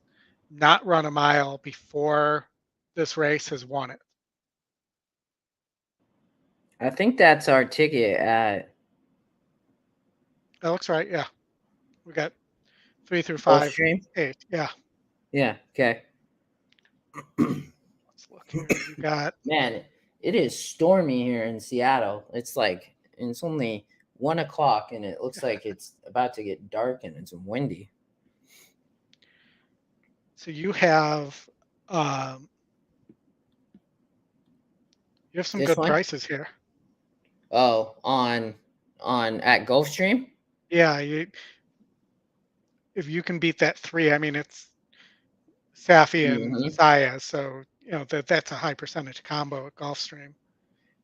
not run a mile before this race has won it. I think that's our ticket at. That looks right. Yeah. We got 3 through 5, Gulfstream? 8. Yeah. Yeah, okay. Let's look here. We got. Man, it is stormy here in Seattle. It's only 1 o'clock and it looks like it's about to get dark and it's windy. So you have some good prices here. Oh, on at Gulfstream? Yeah, if you can beat that 3, I mean it's Safi and Zaya, so that's a high percentage combo at Gulfstream.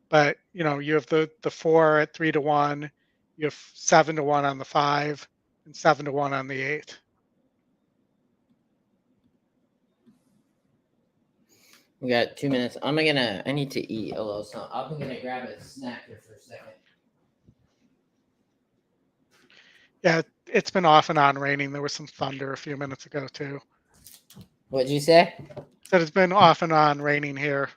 But you have the 4 at 3-1, you have 7-1 on the 5, and 7-1 on the 8. We got 2 minutes. I need to eat a little something. I'm gonna grab a snack here for a second. Yeah, it's been off and on raining. There was some thunder a few minutes ago too. What'd you say? Said it's been off and on raining here.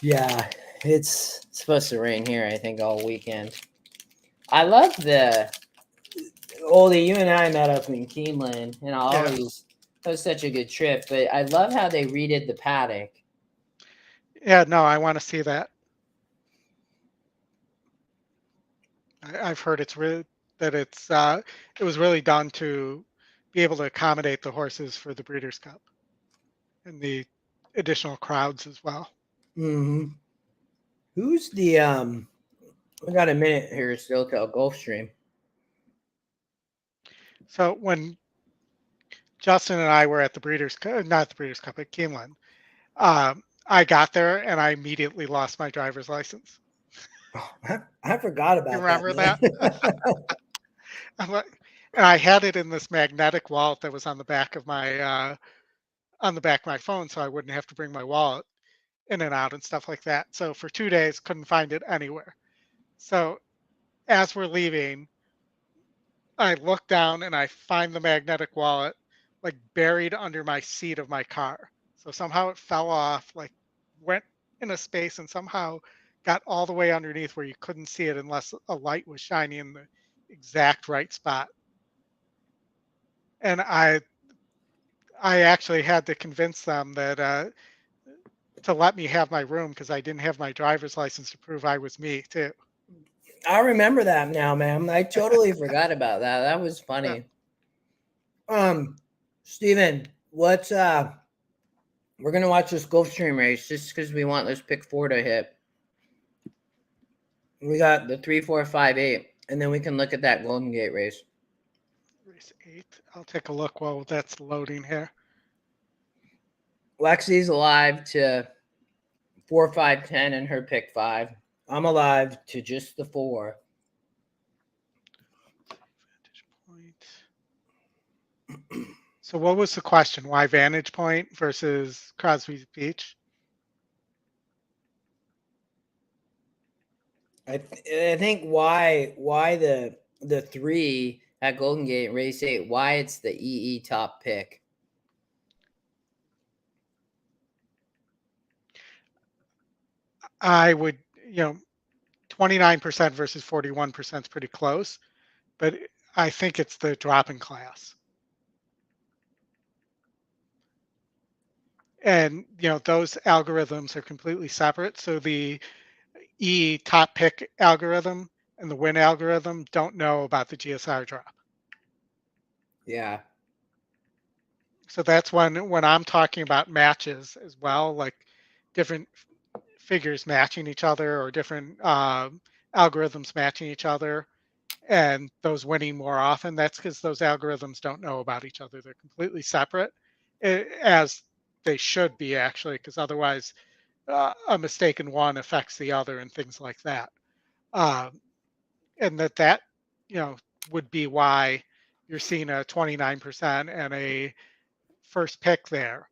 Yeah, it's supposed to rain here, I think, all weekend. I love Oldy, you and I met up in Keeneland, and that was such a good trip, but I love how they redid the paddock. Yeah, no, I want to see that. I've heard it was really done to be able to accommodate the horses for the Breeders' Cup and the additional crowds as well. Mm-hmm. Who's the we got a minute here still till Gulfstream. So when Justin and I were at the Breeders' Cup, not the Breeders' Cup, at Keeneland, I got there and I immediately lost my driver's license. Oh, I forgot about that. You remember that? And I had it in this magnetic wallet that was on the back of my phone, so I wouldn't have to bring my wallet in and out and stuff like that. So for 2 days, couldn't find it anywhere. So as we're leaving, I look down and I find the magnetic wallet like buried under my seat of my car. So somehow it fell off, like went in a space and somehow got all the way underneath where you couldn't see it unless a light was shining in the exact right spot. And I actually had to convince them that to let me have my room because I didn't have my driver's license to prove I was me too. I remember that now, man. I totally forgot. Forgot about that. That was funny. Steven, what's We're gonna watch this Gulfstream race just because we want this pick 4 to hit. we got? The 3, 4, 5, 8, and then we can look at that Golden Gate race. Race 8. I'll take a look while that's loading here. Lexi's alive to 4, 5, 10 in her pick 5. I'm alive. To just the 4. Vantage point. So what was the question? Why Vantage Point versus Crosby Beach? I think why The 3 at Golden Gate race 8. Why it's the EE top pick. I would, 29% versus 41% is pretty close, but I think it's the drop in class. And, those algorithms are completely separate. So the E top pick algorithm and the win algorithm don't know about the GSR drop. Yeah. So that's when I'm talking about matches as well, like different figures matching each other or different algorithms matching each other and those winning more often. That's because those algorithms don't know about each other. They're completely separate, as they should be actually, because otherwise a mistaken one affects the other and things like that. And that would be why you're seeing a 29% and a first pick there,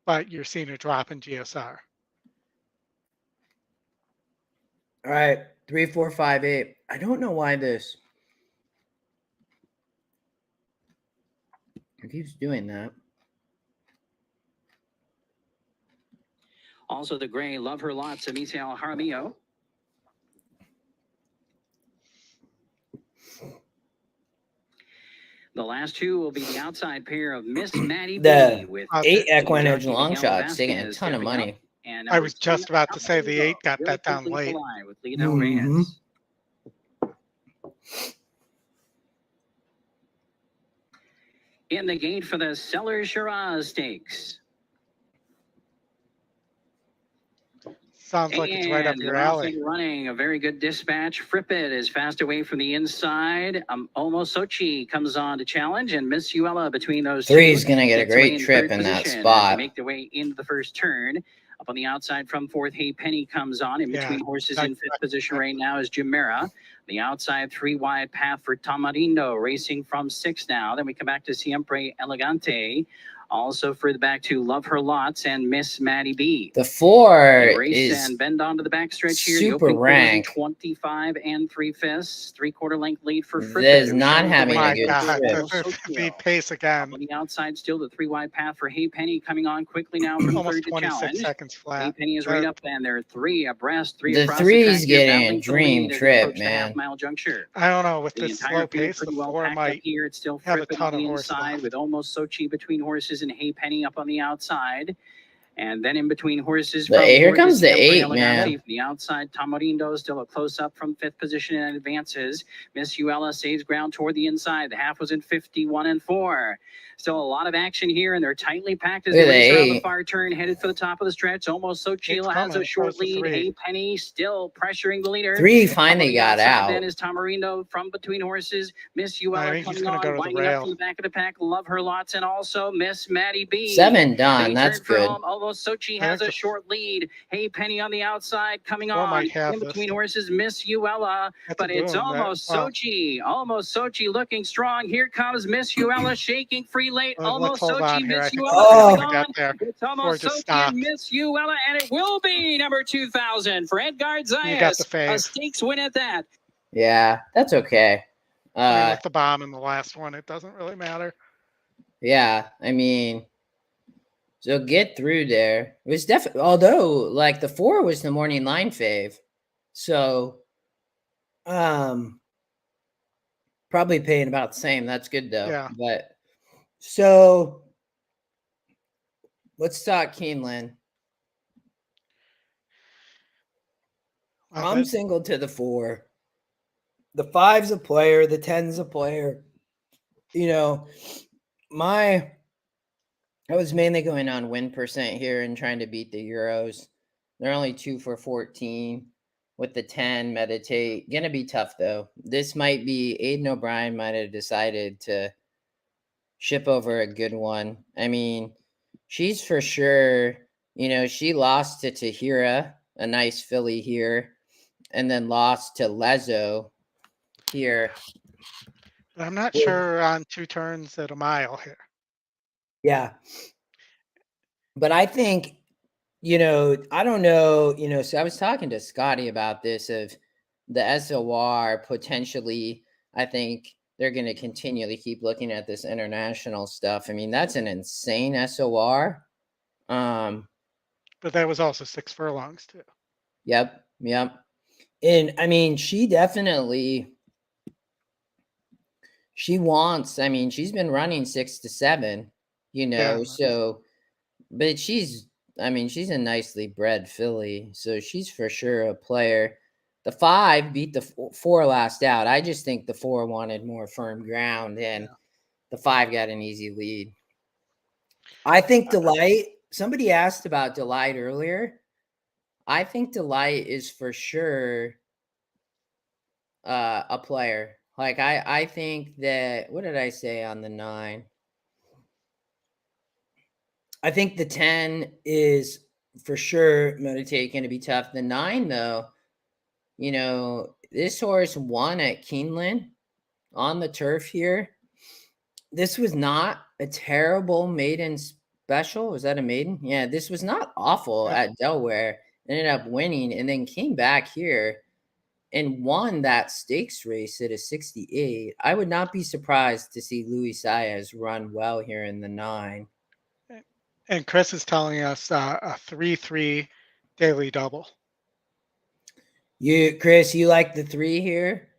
but you're seeing a drop in GSR. all right, 3, 4, 5, 8. I don't know why this it keeps doing that. Also the gray, Love Her Lots of Misael Jaramillo. The last two will be the outside pair of Miss Maddie The B with 8 EquinEdge EquinEdge long Miguel shot's taking a Vasquez ton of stepping up. money. And I was just about to say the 8 got really that down quickly late. alive with Lionel Mhm. Reyes. In the gate for the Sellers Shiraz Stakes. Sounds like it's right up And your they're off alley. and running a very good dispatch. Frippet is fast away from the inside. Almost Sochi comes on to challenge, and Miss Uella between those 3 is two gonna get a gets away great trip third in that position as spot. they make their way into the first turn. Up on the outside from fourth, Hey Penny comes on. In between horses in fifth position right now is Jimera. The outside 3 wide path for Tamarindo racing from 6 now. Then we come back to Siempre Elegante. Also further back to Love Her Lots and Miss Maddie B. The 4 They race is and bend onto the backstretch here. super rank. 25 and 3/5, 3/4 length lead for Frippet. There's not having My a good God, trip. the pace again. On the outside, still the 3 wide path for Hey Penny coming on quickly now from Almost third to 26 challenge. seconds flat. Hey Penny is right up, and they're 3 abreast, 3 The across 3's the track here, getting a battling for the dream lead as they trip, approach the man. half-mile juncture. I don't know, with The this entire slow field pace, the pretty well 4 packed up might here. It's still have a Frippet ton on of the horse inside left. with almost Sochi between horses and Hey Penny up on the outside. And then in between horses from Here comes the Siempre 8, Elegante man. from the outside, Tamarindo still a close-up from 5th position and advances. Miss Uella saves ground toward the inside. The half was in 51 and 4. Still a lot of action here, and they're tightly packed as Look they at race the around the 8. far turn, headed for the top of the stretch. Almost Sochila has a coming. short Close to lead. 3. Hey Penny still pressuring the leader. 3 Up on finally the got outside out. Then is Tamarindo from between horses. Miss I Uella think he's coming gonna on, go to the winding up rail. from the back of the pack. Love Her Lots, and also Miss Maddie B. 7 done. They That's turn for good. home. Almost Sochi I has think a the short lead. Hey Penny on the outside coming 4 on. might have In this. between horses, Miss Uella. That's But a it's boom. almost Wow. Sochi. Almost Sochi looking strong. Here comes Miss Uella shaking free late. Let's Almost hold Sochi. on here. I Miss think Uella Oh. coming we got on. there. It's Or almost just Sochi stopped. and Miss Uella, and it will be number 2000 for Edgar You got the Zayas. A fave. stakes win at that. Yeah, that's okay. I mean, with the bomb in the last one, it doesn't really matter. Yeah, I mean, So get through there. It was definitely, although like the 4 was the morning line fave. So probably paying about the same. That's good though. Yeah. But so let's talk Keeneland. I'm single to the 4. The 5's a player, the 10's a player. You know, I was mainly going on win percent here and trying to beat the Euros. They're only 2 for 14 with the 10 meditate. Gonna be tough though. This might be Aiden O'Brien might have decided to ship over a good one. I mean, she's for sure, she lost to Tahira, a nice filly here, and then lost to Lezo here. But I'm not sure on 2 turns at a mile here. Yeah. But I think, I don't know, so I was talking to Scotty about this of the SOR potentially. I think they're going to continually keep looking at this international stuff. I mean, that's an insane SOR. But that was also 6 furlongs too. Yep. And I mean, she wants, she's been running 6 to 7, so, but she's a nicely bred filly, so she's for sure a player. The 5 beat the 4 last out. I just think the 4 wanted more firm ground, and the 5 got an easy lead. I think Delight, somebody asked about Delight earlier. I think Delight is for sure a player. Like, I think that, what did I say on the 9? I think the 10 is for sure Meditate going to be tough. The 9, though, this horse won at Keeneland on the turf here. This was not a terrible maiden special. Was that a maiden? Yeah, this was not awful at Delaware. Ended up winning and then came back here and won that stakes race at a 68. I would not be surprised to see Luis Saez run well here in the 9. And Chris is telling us a 3-3 daily double. Chris, you like the 3 here?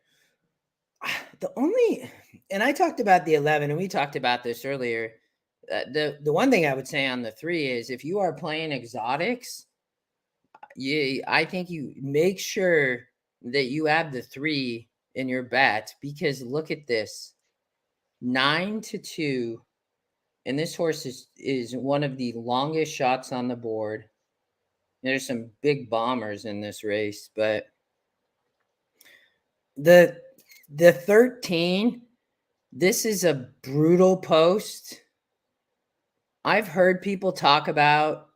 And I talked about the 11, and we talked about this earlier. The one thing I would say on the 3 is if you are playing exotics, I think you make sure that you have the 3 in your bet, because look at this, 9 to 2, and this horse is one of the longest shots on the board. There's some big bombers in this race, but the 13, this is a brutal post. I've heard people talk about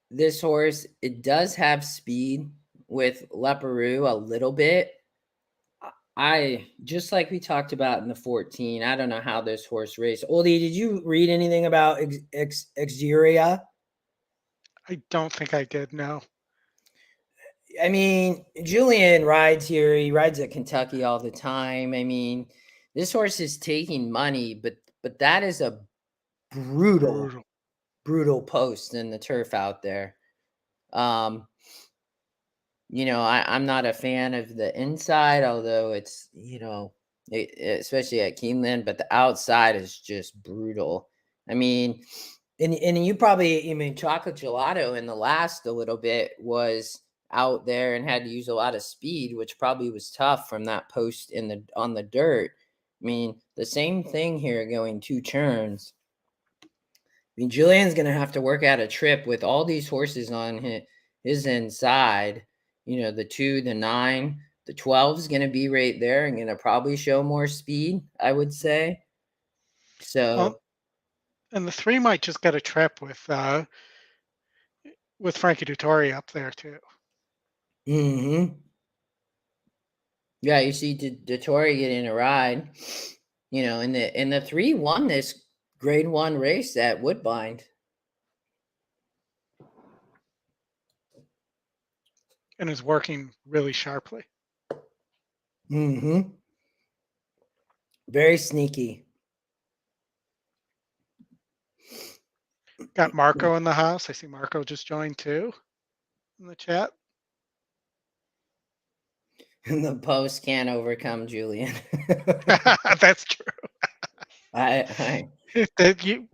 this horse. It does have speed with Leparoux a little bit. I just like we talked about in the 14. I don't know how this horse raced. Oldie, did you read anything about Exuria? I don't think I did. No. I mean, Julian rides here. He rides at Kentucky all the time. I mean, this horse is taking money, but that is a brutal post in the turf out there. I'm not a fan of the inside, although it's, especially at Keeneland, but the outside is just brutal. I mean, and you probably, Chocolate Gelato in the last a little bit was out there and had to use a lot of speed, which probably was tough from that post on the dirt. I mean, the same thing here going 2 turns. I mean, Julian's going to have to work out a trip with all these horses on his inside. The 2, the 9, the 12 is going to be right there and going to probably show more speed, I would say. So, and the 3 might just get a trip with Frankie Dettori up there too. Mm-hmm. Yeah, you see Dettori getting a ride. And the 3 won this Grade 1 race at Woodbine. And is working really sharply. Mm-hmm. Very sneaky. Got Marco in the house. I see Marco just joined too in the chat. The post can't overcome Julian. That's true. The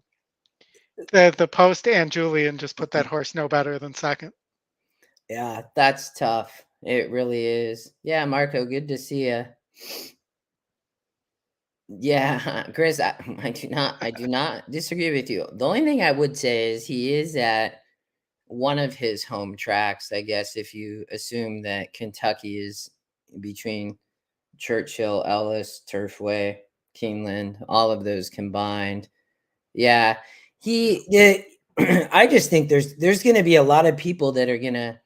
post and Julian just put that horse no better than second. Yeah, that's tough. It really is. Yeah, Marco, good to see you. Yeah, Chris, I do not disagree with you. The only thing I would say is he is at one of his home tracks, I guess, if you assume that Kentucky is between Churchill, Ellis, Turfway, Keeneland, all of those combined. Yeah, I just think there's going to be a lot of people that are going to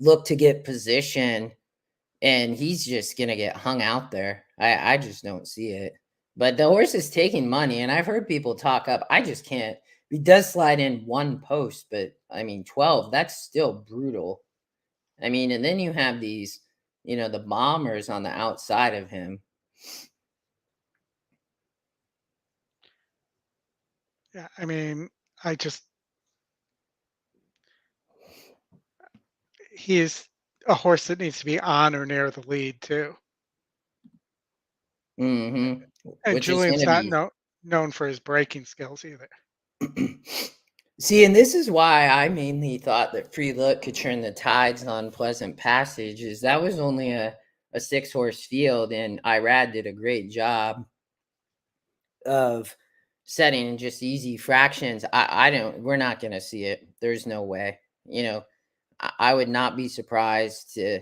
look to get position, and he's just going to get hung out there. I just don't see it. But the horse is taking money, and I've heard people talk up. I just can't. He does slide in one post, but I mean, 12, that's still brutal. I mean, and then you have these, the bombers on the outside of him. Yeah, I mean, he is a horse that needs to be on or near the lead too. Mm-hmm. And Julian's not known for his breaking skills either. See, and this is why I mainly thought that Free Look could turn the tides on Pleasant Passage. Is that was only a 6-horse field, and Irad did a great job of setting just easy fractions. We're not going to see it. There's no way. I would not be surprised to.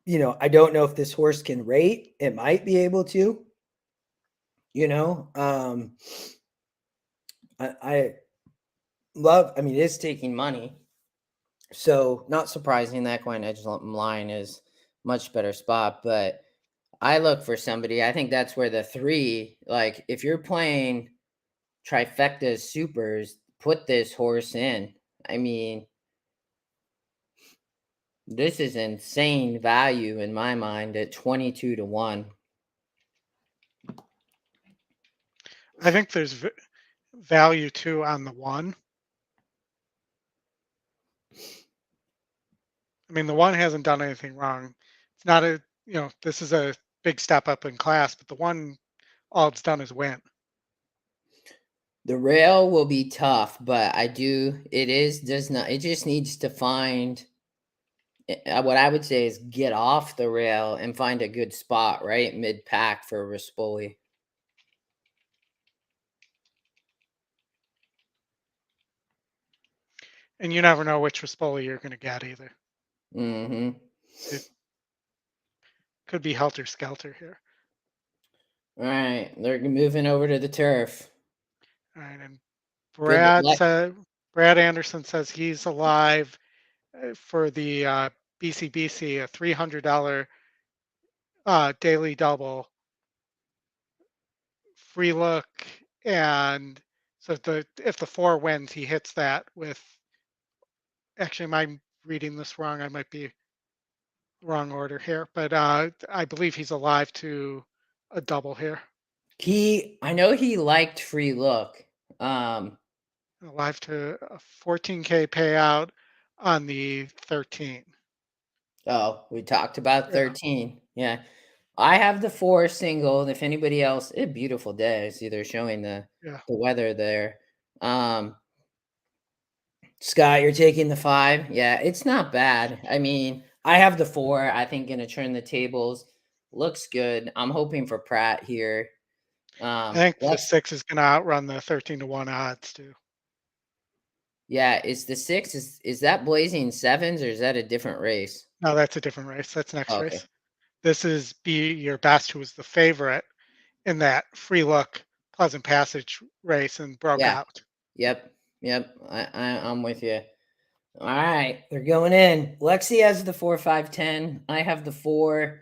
I don't know if this horse can rate. It might be able to. I love. I mean, it's taking money, so not surprising that EquinEdge line is much better spot. But I look for somebody. I think that's where the 3, like if you're playing trifecta supers, put this horse in. I mean, this is insane value in my mind at 22 to 1. I think there's value too on the 1. I mean, the 1 hasn't done anything wrong. It's not this is a big step up in class, but the 1, all it's done is win. The rail will be tough, but it just needs to find, what I would say is get off the rail and find a good spot, right? Mid-pack for Rispoli. And you never know which Rispoli you're going to get either. Mm-hmm. It could be helter-skelter here. All right, they're moving over to the turf. All right, and Brad Anderson says he's alive for the BCBC, a $300 daily double, Free Look, and so if the 4 wins, he hits that with. Actually, am I reading this wrong? I might be wrong order here, but I believe he's alive to a double here. I know he liked Free Look. Alive to a 14K payout on the 13. Oh, we talked about 13. Yeah. I have the 4 single. If anybody else, a beautiful day. It's either showing the weather there. Scott, you're taking the 5. Yeah, it's not bad. I mean, I have the 4. I think going to turn the tables. Looks good. I'm hoping for Pratt here. I think the 6 is going to outrun the 13 to 1 odds too. Yeah, is the 6 is that Blazing Sevens or is that a different race? No, that's a different race. That's next race. This is Be Your Best, who was the favorite in that Free Look Pleasant Passage race and broke out. Yep. I'm with you. All right, they're going in. Lexi has the 4, 5, 10. I have the 4.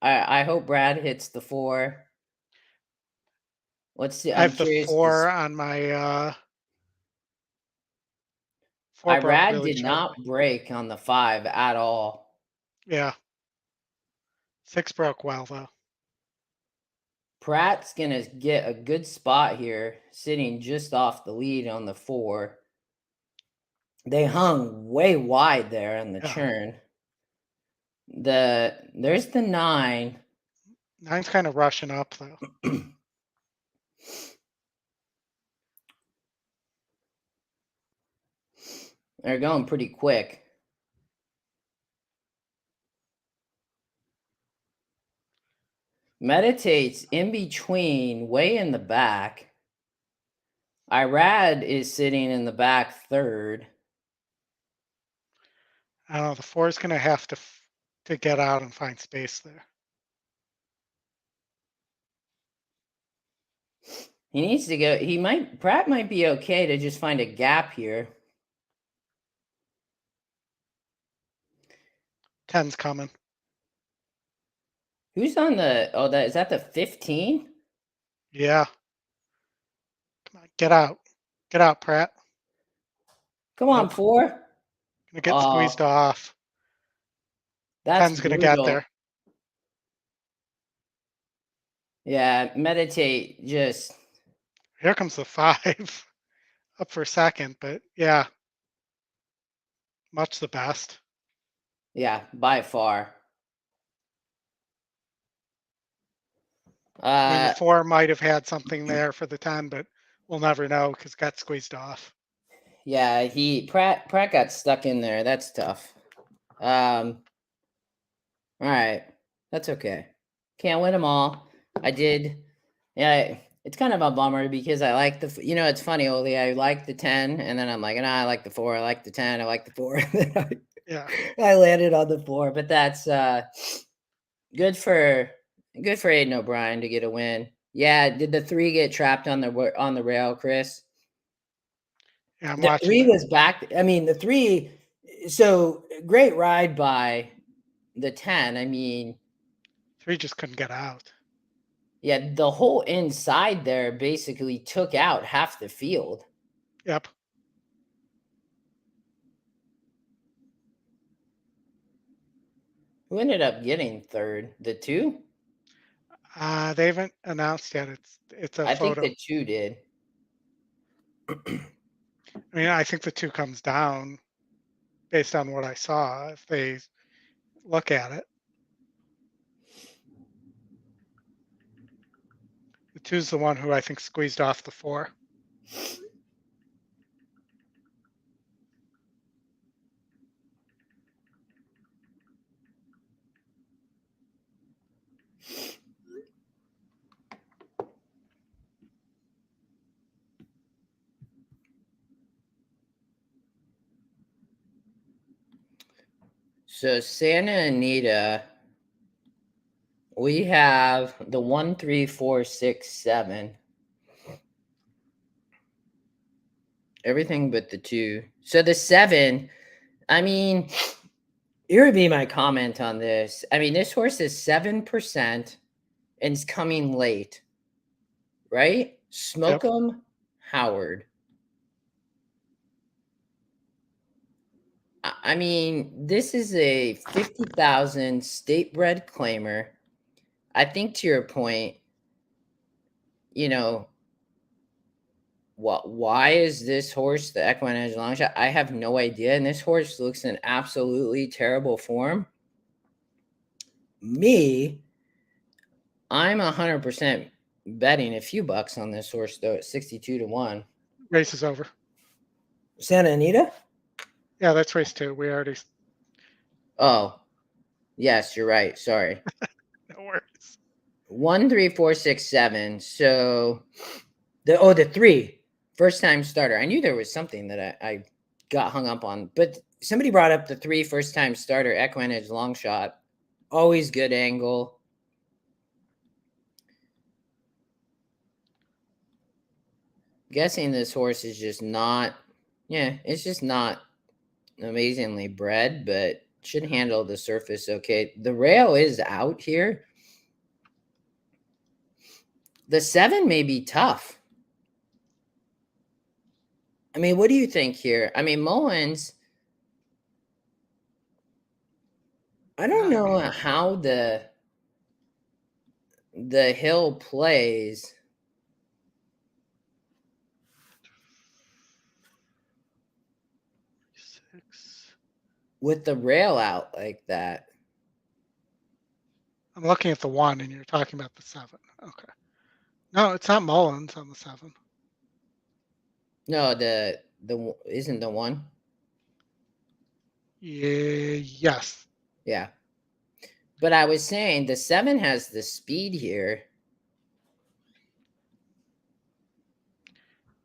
I hope Brad hits the 4. Let's see. I have the 4 on my. 4 Brad did not break on the 5 at all. Yeah. 6 broke well though. Pratt's going to get a good spot here, sitting just off the lead on the 4. They hung way wide there on the churn. There's the 9. 9's kind of rushing up, though. They're going pretty quick. Meditates in between, way in the back. Irad is sitting in the back 3rd. I don't know. The 4 is going to have to get out and find space there. He needs to go. Pratt might be okay to just find a gap here. 10's coming. Who's on the, is that the 15? Yeah. Come on, get out. Get out, Pratt. Come on, Nope. 4. Gonna get squeezed off. That's 10's gonna get there. Yeah, meditate just. Here comes the 5. Up for second, but yeah. Much the best. Yeah, by far. I mean, the 4 might have had something there for the 10, but we'll never know because it got squeezed off. Yeah, Pratt got stuck in there. That's tough. All right, that's okay. Can't win them all. I did. Yeah, it's kind of a bummer because I like the. It's funny, Oli. I like the 10, and then I'm like, I like the 4. I like the 10. I like the 4. Yeah, I landed on the 4, but that's good for Aiden O'Brien to get a win. Yeah, did the 3 get trapped on the rail, Chris? yeah, I'm The watching 3 it. was back. I mean, the 3. So great ride by the 10. I mean, 3 just couldn't get out. yeah, the whole inside there basically took out half the field. Yep. Who ended up getting 3rd? The 2? They haven't announced yet. It's a I photo. think the 2 did. I mean, I think the 2 comes down based on what I saw. If they look at it, the 2's the one who I think squeezed off the 4. So Santa Anita, we have the 1, 3, 4, 6, 7. Everything but the 2. So the 7, I mean, here would be my comment on this. I mean, this horse is 7% and is coming late, right? Smoke'em Howard. I mean, this is a 50,000 state-bred claimer. I think to your point, why is this horse the EquinEdge long shot? I have no idea. And this horse looks in absolutely terrible form. I'm 100% betting a few bucks on this horse, though, at 62 to 1. Race is over. Santa Anita? Yeah, that's race 2. We already. Oh, yes, you're right. Sorry. No worries. 1, 3, 4, 6, 7. So the 3 first time starter. I knew there was something that I got hung up on, but somebody brought up the 3 first time starter EquinEdge long shot. Always good angle. Guessing this horse is just not. Yeah, it's just not amazingly bred, but should handle the surface okay. The rail is out here. The 7 may be tough. I mean, what do you think here? I mean, Mullins, I don't know how the the hill plays. With the rail out like that. I'm looking at the 1 and you're talking about the 7. Okay. No, it's not Mullins on the 7. No, the isn't the 1. Yeah, yes. Yeah. But I was saying the 7 has the speed here.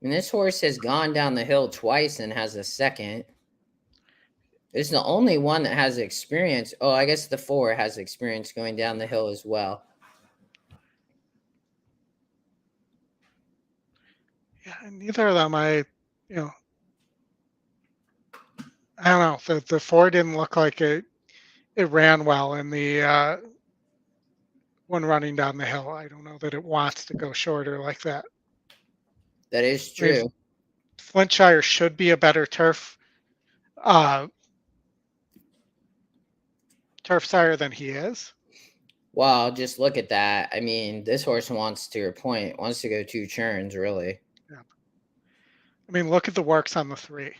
And this horse has gone down the hill twice and has a second. It's the only one that has experience. Oh, I guess the 4 has experience going down the hill as well. Yeah, and neither of them, I don't know. The 4 didn't look like it ran well in the when running down the hill. I don't know that it wants to go shorter like that. That is I mean, true. Flintshire should be a better turf sire than he is. Well, just look at that. I mean, this horse wants, to your point, wants to go 2 turns, really. Yeah. I mean, look at the works on the 3.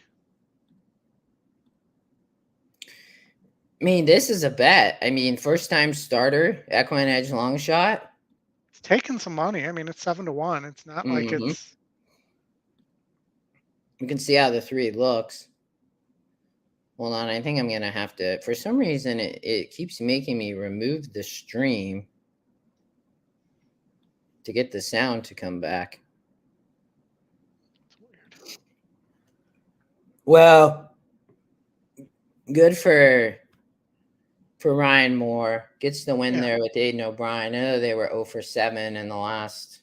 I mean, this is a bet. I mean, first time starter, EquinEdge long shot. It's taking some money. I mean, it's 7-1. It's not like it's. You can see how the 3 looks. Hold on, I think I'm going to have to, for some reason, it keeps making me remove the stream to get the sound to come back. Well, good for Ryan Moore. Gets the win there with Aiden O'Brien. I know they were 0 for 7 in the last,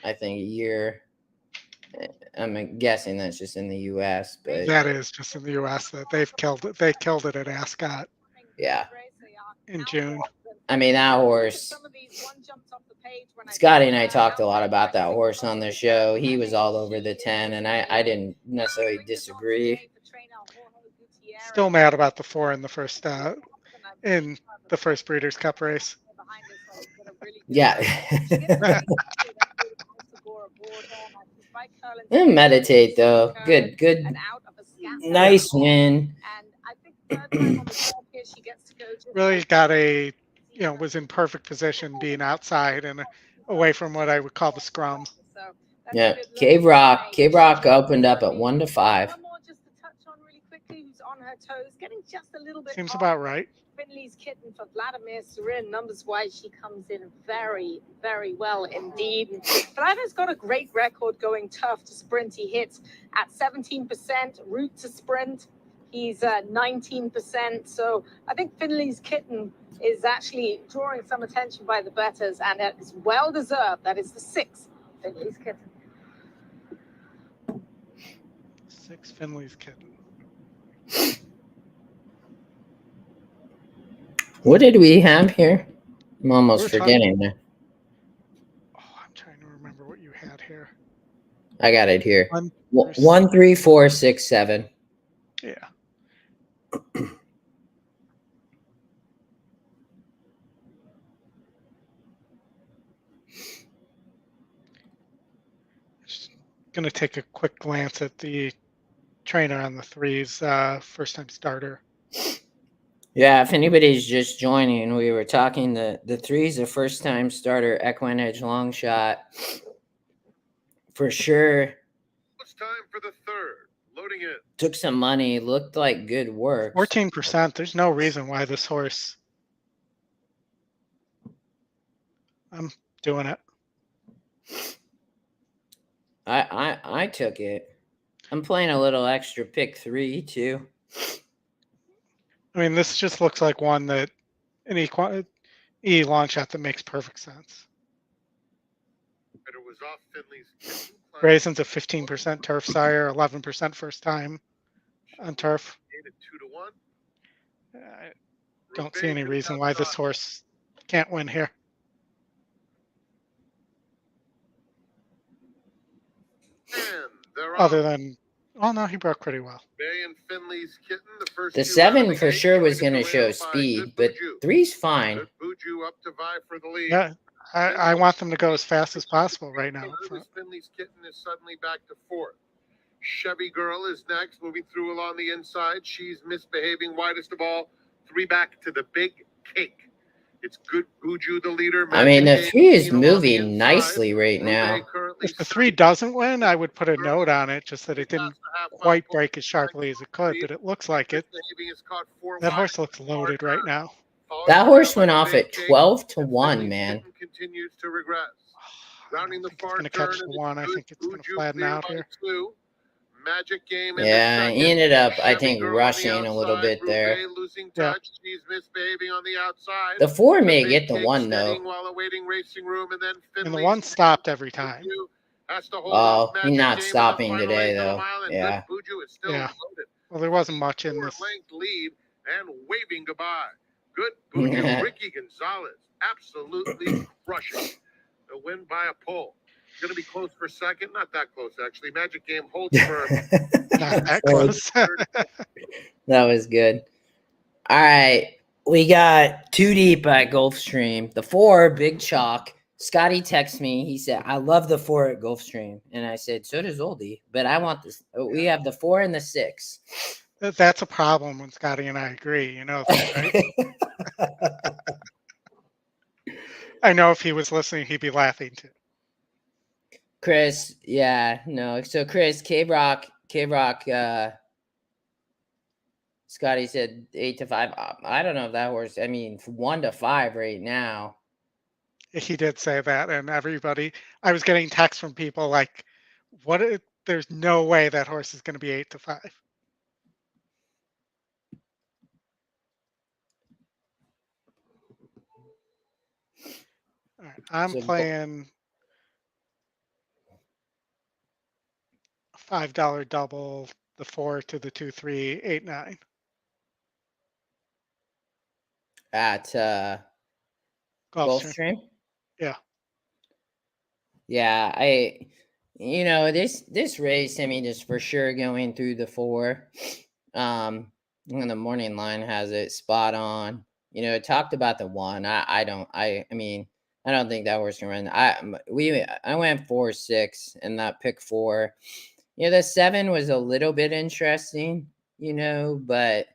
I think, year. I'm guessing that's just in the U.S., but That is just in the U.S. that they've killed it. They killed it at Ascot. Yeah. In June. I mean, that horse. Scotty and I talked a lot about that horse on the show. He was all over the 10, and I didn't necessarily disagree. Still mad about the 4 in the first Breeders' Cup race. Yeah. Meditate though. Good. Nice win. Really got was in perfect position being outside and away from what I would call the scrum. Yeah. Cave Rock opened up at 1 to 5. Seems about right. Finley's Kitten for Vladimir Serin. Numbers-wise, she comes in very, very well indeed. Vladimir's got a great record going tough to sprint. He hits at 17%. Route to sprint, he's 19%. So I think Finley's Kitten is actually drawing some attention by the bettors, and it is well-deserved. That is the 6th Finley's Kitten. 6 Finley's Kitten. What did we have here? I'm almost forgetting now. Oh, I'm trying to remember what you had here. I got it here. 1, 3, 4, 6, 7. Yeah. Just gonna take a quick glance at the trainer on the 3s, first time starter. Yeah, if anybody's just joining, we were talking the 3's a first time starter, EquinEdge long shot. For sure. It's time for the 3rd. Loading it. Took some money, looked like good work. 14%. There's no reason why this horse. I'm doing it. I took it. I'm playing a little extra pick 3 too. I mean, this just looks like one that an E launch shot that makes perfect sense. It was off Finley's. Raisin's a 15% turf sire, 11% first time on turf. 2 to 1. I don't see any reason why this horse can't win here. Other than, oh no, he broke pretty well. Bay and Finley's Kitten, the 7 for sure was going to show speed, but 3's fine. Buju up to vie for the lead. Yeah, I want them to go as fast as possible right now. Lewis Finley's Kitten is suddenly back to fourth. Chevy Girl is next, moving through along the inside. She's misbehaving widest of all. 3 back to the big cake. It's Good Buju, the leader. I mean, the Magic 3 is Game along the moving inside. nicely right now. Roubaix currently If the 3 doesn't win, I would put a note on it, just that it didn't quite break as sharply as it could, but it looks like it. misbehaving is caught 4 That wide. horse looks loaded right now. Followed That by horse the went off Big at Cake. 12 to And 1, Finley's man. Kitten continues to regress. I Rounding don't the think it's far going to turn, catch the and 1. I Good think it's going to Buju flatten clear out by here. 2. Magic Game in Yeah, the he second. ended up, I Chevy think, Girl on the rushing a little outside. bit there. Roubaix losing Yeah. touch. She's misbehaving on the outside. The 4 may Big get the Cake 1, steadying though. while awaiting racing room, and then And the Finley's 1 stopped every time. Buju has to hold Oh, off he's Magic not Game in the stopping final today, eighth of a though. mile, and Yeah. Good Buju is still Yeah. loaded. Well, there wasn't much in this. 4-length lead and waving goodbye. Good Buju, Ricky Gonzalez, absolutely crushing. The win by a pole. Going to be close for second. Not that close, actually. Magic Game holds for Not that close. That was good. All right. We got 2 deep at Gulfstream. The 4, big chalk. Scotty texted me. He said, I love the 4 at Gulfstream. And I said, so does Oldie. But I want this. We have the 4 and the 6. That's a problem when Scotty and I agree. You know that, right? I know if he was listening, he'd be laughing too. Chris, yeah, no. So Chris, K-Rock, Scotty said 8 to 5. I don't know if that horse, I mean, 1 to 5 right now. He did say that, and everybody, I was getting texts from people like, there's no way that horse is going to be 8 to 5. All right, I'm So playing $5 double, the 4 to the 2, 3, 8, 9. At Gulfstream. Gulfstream? Yeah. Yeah, this race, I mean, is for sure going through the 4. And the morning line has it spot on. It talked about the 1. I don't think that horse can run. I went 4-6 and that pick 4. The 7 was a little bit interesting, but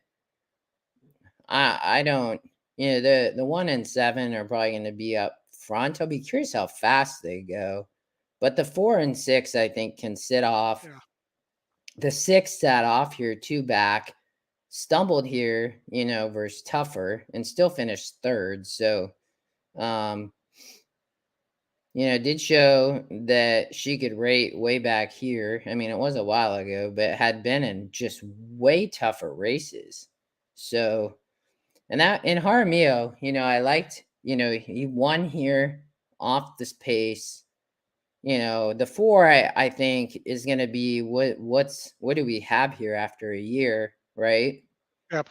I don't. The 1 and 7 are probably going to be up front. I'll be curious how fast they go. But the 4 and 6, I think, can sit off. Yeah. The 6 sat off here 2 back, stumbled here, versus Tougher, and still finished 3rd. So, did show that she could rate way back here. I mean, it was a while ago, but had been in just way tougher races. So, and that in Jaramillo, I liked, he won here off this pace. The 4, I think, is going to be what do we have here after a year, right? Yep.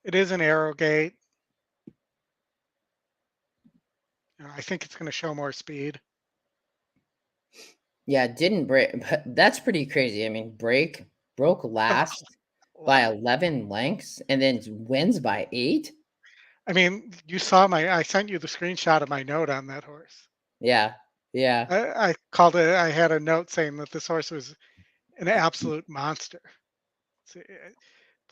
It is an arrow gate. I think it's going to show more speed. Yeah, it didn't break. But that's pretty crazy. I mean, broke last by 11 lengths and then wins by 8. I mean, you saw I sent you the screenshot of my note on that horse. Yeah. I called it. I had a note saying that this horse was an absolute monster.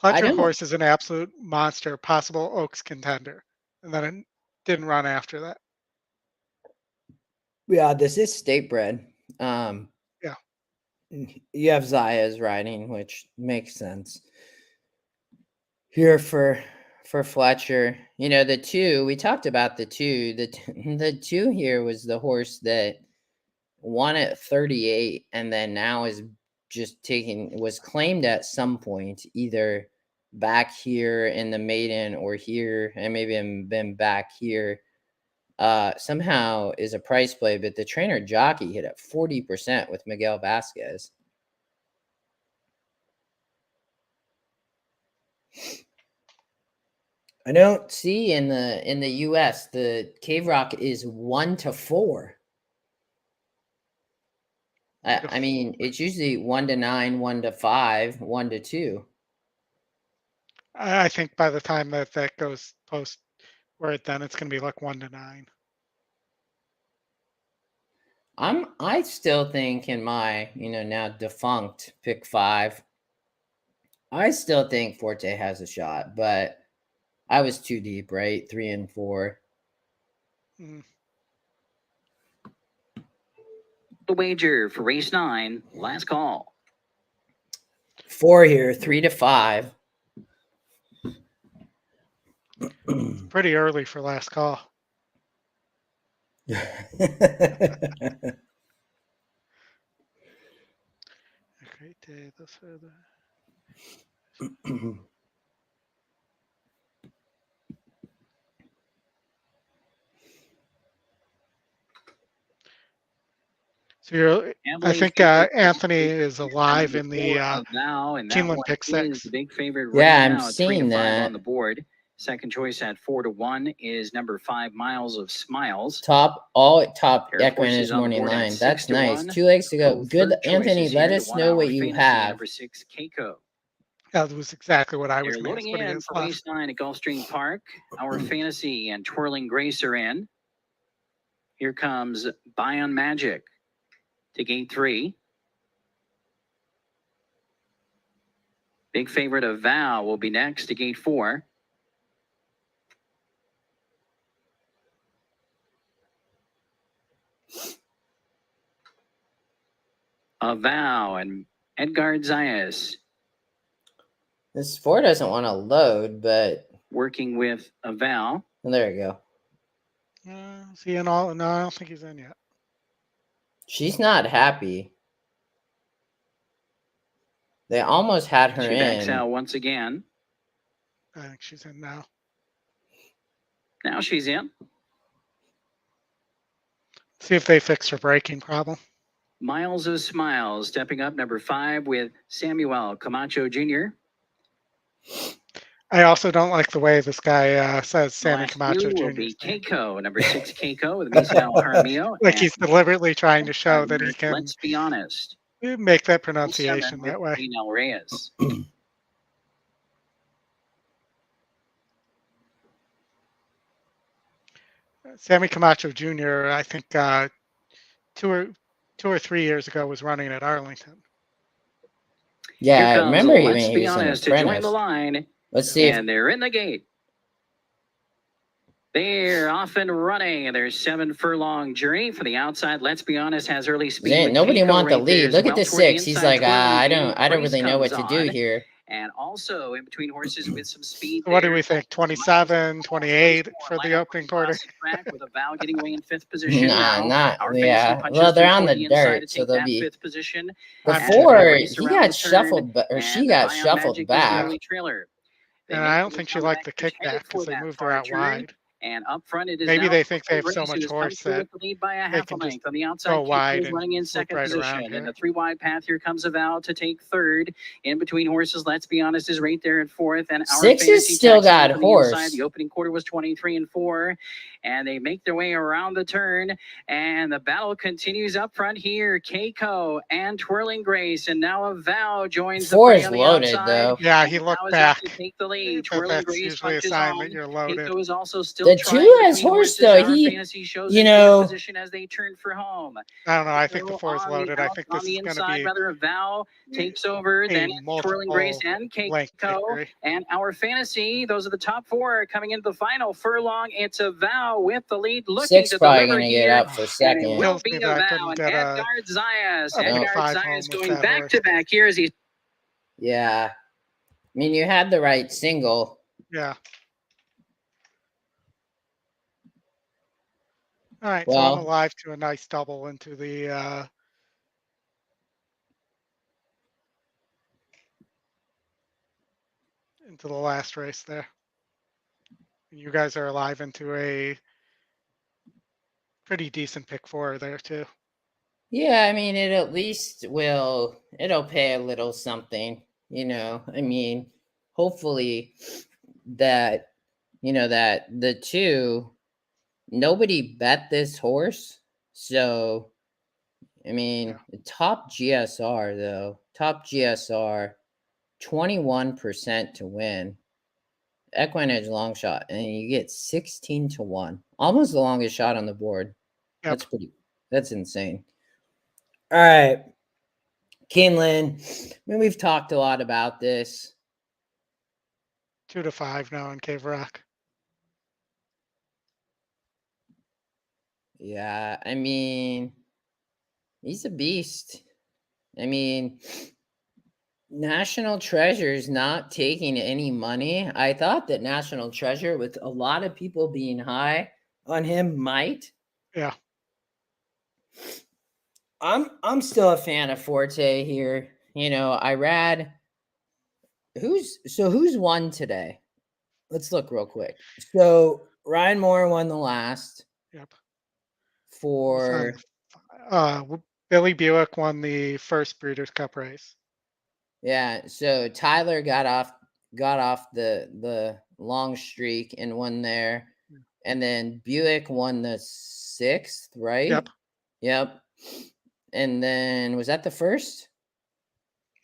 Pledger horse is an absolute monster, possible Oaks contender, and then it didn't run after that. Yeah, this is state bred. Yeah. You have Zaya's riding, which makes sense. Here for Fletcher, the 2, we talked about the 2. The 2 here was the horse that won at 38 and then now is just was claimed at some point, either back here in the maiden or here, and maybe been back here. Somehow is a price play, but the trainer jockey hit at 40% with Miguel Vasquez. I don't see in the US the Cave Rock is 1 to 4. I mean, it's usually 1 to 9, 1 to 5, 1 to 2. I think by the time that goes post where then it's going to be like 1 to 9. I still think in my, now defunct pick 5, I still think Forte has a shot, but I was too deep, right? 3 and 4. The wager for race 9, last call. 4 here, 3 to 5. Pretty early for last call. Great day. This or the... So I think Anthony is alive in the Keeneland pick 6. The big favorite right Yeah, now, I'm 3 to seeing 5 that. on the board. Second choice at 4 to 1 is number 5, Miles of Smiles. Top Pair of EquinEdge horses on the morning board at line. 6 That's to nice. 1. 2 legs to go. Both Good, third Anthony. choices Let here, us the know 1 what hour you fantasy, have. Number 6, Keiko. That was exactly what I was They're going loading to in for race 9 at Gulfstream Park. Our Fantasy and Twirling Grace are in. Here comes Bion Magic to gate 3. Big favorite of Vow will be next to gate 4. Vow and Edgard Zayas. This 4 doesn't want to load, but working with Vow. There you go. Is he in all? No, I don't think he's in yet. She's not happy. They almost had her She backs in. out once again. I think she's in now. Now she's in. See if they fix her braking problem. Miles of Smiles stepping up, number 5 with Samuel Camacho Jr. I also don't like the way this guy says Sammy Last Camacho few Jr. will be Keiko, number 6 Keiko with Misael Jaramillo. Like he's deliberately trying to show that he can. Let's be honest. Make that pronunciation that way. Nel Reyes. Sammy Camacho Jr., I think 2 or 3 years ago was running at Arlington. Yeah, I remember he was Be honest to join the line. Let's see. And they're in the gate. They're off and running. There's 7 furlong journey for the outside. Let's be honest, has early speed. Nobody want the lead. Look at the 6. He's like, I don't really know what to do here. And also in between horses with some speed. What do we think? 27, 28 for the opening quarter? With a Vow getting away in 5th position. Well, they're on the dirt, so they'll be. Fifth position. Before he got shuffled, or she got shuffled back. And I don't think she liked the kickback because they moved her out wide. And up front, it is maybe they think they have so much horse that lead by a they half can length. just On the outside, go wide and running in second right position. In the 3 wide path, here comes a Vow to take 3rd. In between horses, let's be honest, is right there at 4th. And our 6 is still got horse. The opening quarter was 23 and 4. And they make their way around the turn. And the battle continues up front here. Keiko and Twirling Grace. And now a Vow joins the 4 is loaded, though. Yeah, he looked back. To take the lead. That's usually a sign that you're loaded. Keiko is also still the 2 has horse, though. He, position as they turn for home. I don't know. I think the 4 is loaded. I think this is going to be rather Vow takes over, then Twirling Grace and Keiko. And our Fantasy, those are the top 4 coming into the final furlong. It's a Vow with the lead, looking 6 to probably deliver going to here. get up for second. It will be a Vow. And Edgard Zayas. Edgard Zayas going back to back here as he. Yeah, I mean, you had the right single. Yeah. All right, well, so I'm alive to a nice double into the last race there. You guys are alive into a pretty decent pick 4 there too. Yeah, I mean, it at least it'll pay a little something, I mean, hopefully that, that the 2, nobody bet this horse. So, I mean, the top GSR, though, 21% to win. EquinEdge long shot, and you get 16 to 1. Almost the longest shot on the board. Yep. That's pretty That's insane. All right. Keeneland. I mean, we've talked a lot about this. 2-5 now in Cave Rock. Yeah, I mean, he's a beast. I mean, National Treasure's not taking any money. I thought that National Treasure, with a lot of people being high on him, might. Yeah. I'm still a fan of Forte here. You know, who's won today? Let's look real quick. So Ryan Moore won the last. Yep. For Billy Buick won the first Breeders' Cup race. Yeah, so Tyler got off the long streak and won there. And then Buick won the 6th, right? Yep. And then was that the first?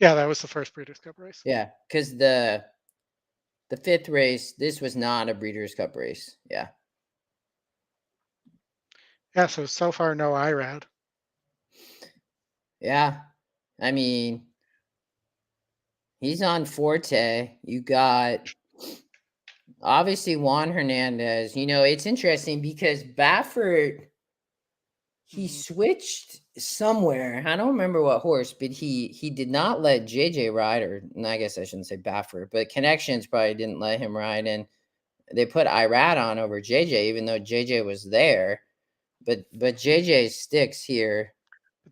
Yeah, that was the first Breeders' Cup race. Yeah, because the 5th race, this was not a Breeders' Cup race. Yeah. Yeah, so far no IRAD. Yeah. I mean, he's on Forte. You got obviously Juan Hernandez. You know, it's interesting because Baffert, he switched somewhere. I don't remember what horse, but he did not let JJ ride, or I guess I shouldn't say Baffert, but Connections probably didn't let him ride, and they put Irad on over JJ, even though JJ was there. But JJ sticks here.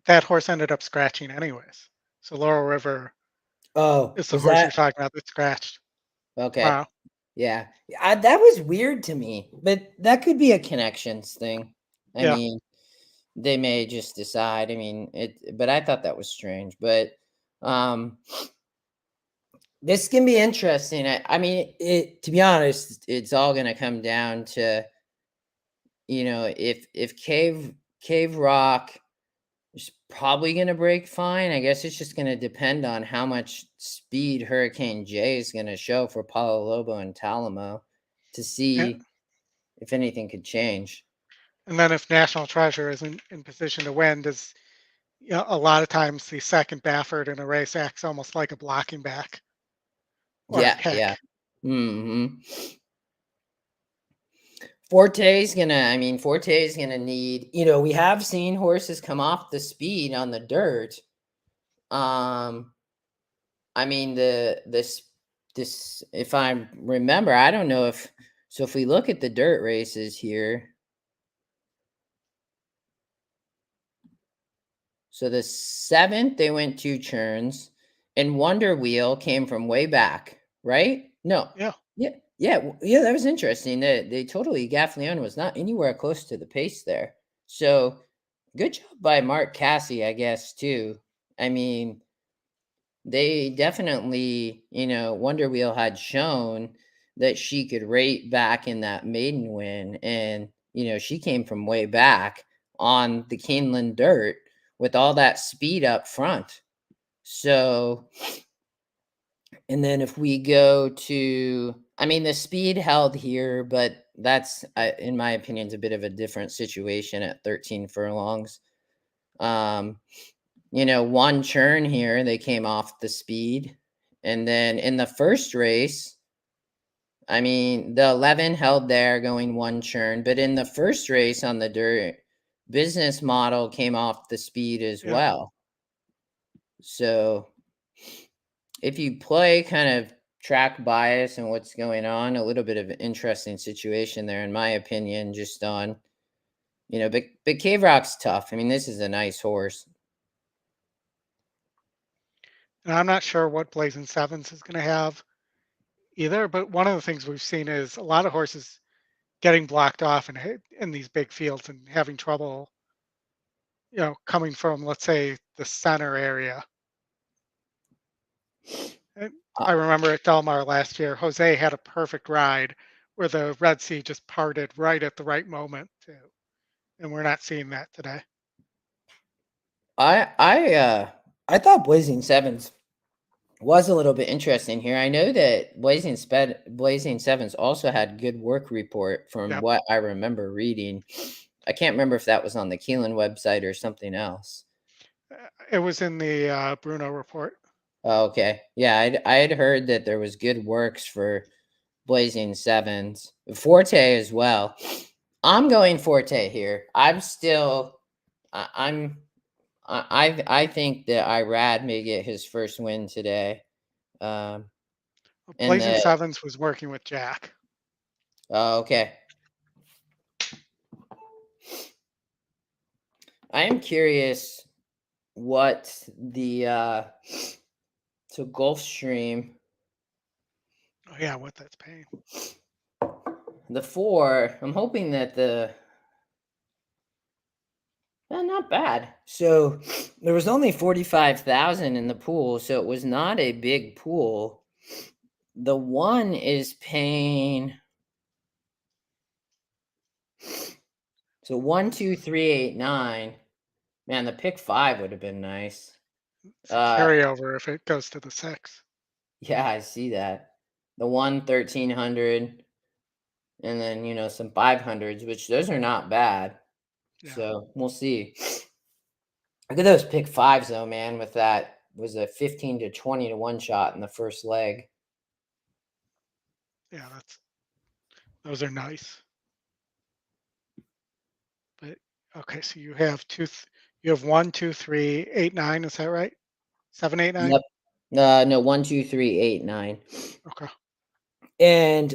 That horse ended up scratching anyways. So Laurel River is the horse you're talking about that scratched. Okay. Wow. Yeah. That was weird to me, but that could be a Connections thing. I mean, they may just decide. I mean, but I thought that was strange. But this can be interesting. I mean, to be honest, it's all going to come down to, you know, if Cave Rock is probably going to break fine. I guess it's just going to depend on how much speed Hurricane J is going to show for Palo Lobo and Talamo to see if anything could change. And then if National Treasure isn't in position to win, does a lot of times the second Baffert in a race acts almost like a blocking back. Yeah. Mm-hmm. Forte's gonna need, you know, we have seen horses come off the speed on the dirt. I mean, this, if I remember, I don't know if we look at the dirt races here. So the 7th, they went 2 churns, and Wonder Wheel came from way back, right? No. Yeah, that was interesting. They totally, Gaffleon was not anywhere close to the pace there. So good job by Mark Cassie, I guess, too. I mean, they definitely, you know, Wonder Wheel had shown that she could rate back in that maiden win. And, you know, she came from way back on the Keeneland dirt with all that speed up front. So, and then if we go to, I mean, the speed held here, but that's, in my opinion, is a bit of a different situation at 13 furlongs. You know, 1 churn here, they came off the speed. And then in the first race, I mean, the 11 held there going 1 churn, but in the first race on the dirt, Business Model came off the speed as well. So if you play kind of track bias and what's going on, a little bit of an interesting situation there, in my opinion, just on, you know, but Cave Rock's tough. I mean, this is a nice horse. And I'm not sure what Blazing Sevens is going to have either, but one of the things we've seen is a lot of horses getting blocked off in these big fields and having trouble, you know, coming from, let's say, the center area. And I remember at Del Mar last year, Jose had a perfect ride where the Red Sea just parted right at the right moment too. And we're not seeing that today. I thought Blazing Sevens was a little bit interesting here. I know that Blazing Sevens also had good work report from what I remember reading. I can't remember if that was on the Keeneland website or something else. It was in the Bruno report. Oh, okay. Yeah, I had heard that there was good works for blazing sevens. Forte as well. I'm going Forte here. I think that Irad may get his first win today. And Blazing Sevens was working with Jack. Oh, okay. I am curious what the so Gulfstream, Oh yeah, what that's paying. the 4. I'm hoping that not bad. So there was only 45,000 in the pool, so it was not a big pool. The 1 is paying. So 1, 2, 3, 8, 9. Man, the pick 5 would have been nice. It's a carryover if it goes to the 6. Yeah, I see that. The 1, 1,300, and then some 500s, which those are not bad. Yeah. So we'll see. Look at those pick 5s though, man. With that was a 15 to 20 to 1 shot in the first leg. Yeah, those are nice. But okay, so you have you have 1, 2, 3, 8, 9. Is that right? 7, 8, 9. Yep. No, 1, 2, 3, 8, 9. Okay. And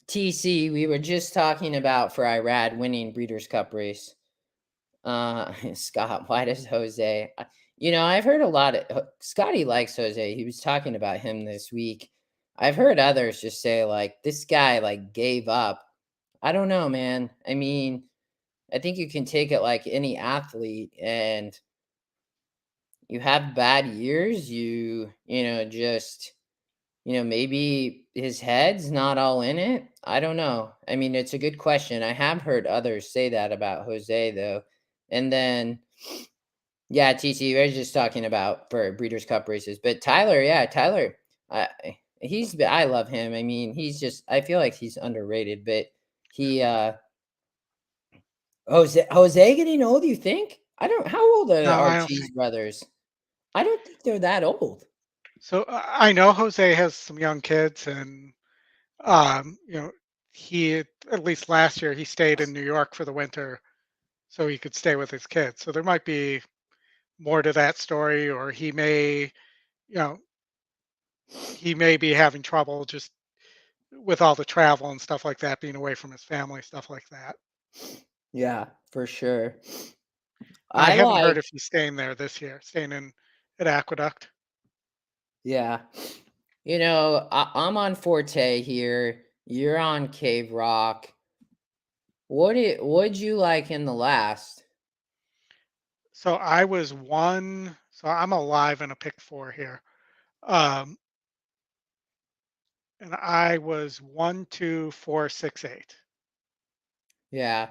TC, we were just talking about for Irad winning Breeders' Cup race. Scott, why does Jose? I've heard a lot of Scotty likes Jose. He was talking about him this week. I've heard others just say like this guy like gave up. I don't know, man. I mean, I think you can take it like any athlete, and you have bad years. Just maybe his head's not all in it. I don't know. I mean, it's a good question. I have heard others say that about Jose though. And then, yeah, TC, we were just talking about for Breeders' Cup races, but Tyler, I love him. I mean, I feel like he's underrated, but he, Jose getting old, you think? How old are No, I our don't Cheese think. brothers? I don't think they're that old. So I know Jose has some young kids, and he at least last year he stayed in New York for the winter, so he could stay with his kids. So there might be more to that story, or he may be having trouble just with all the travel and stuff like that, being away from his family, stuff like that. Yeah, for sure. I haven't heard if he's staying there this year, staying at Aqueduct. Yeah. I'm on Forte here. You're on Cave Rock. What'd you like in the last? So I was one. So I'm alive in a pick 4 here. And I was 1, 2, 4, 6, 8. Yeah.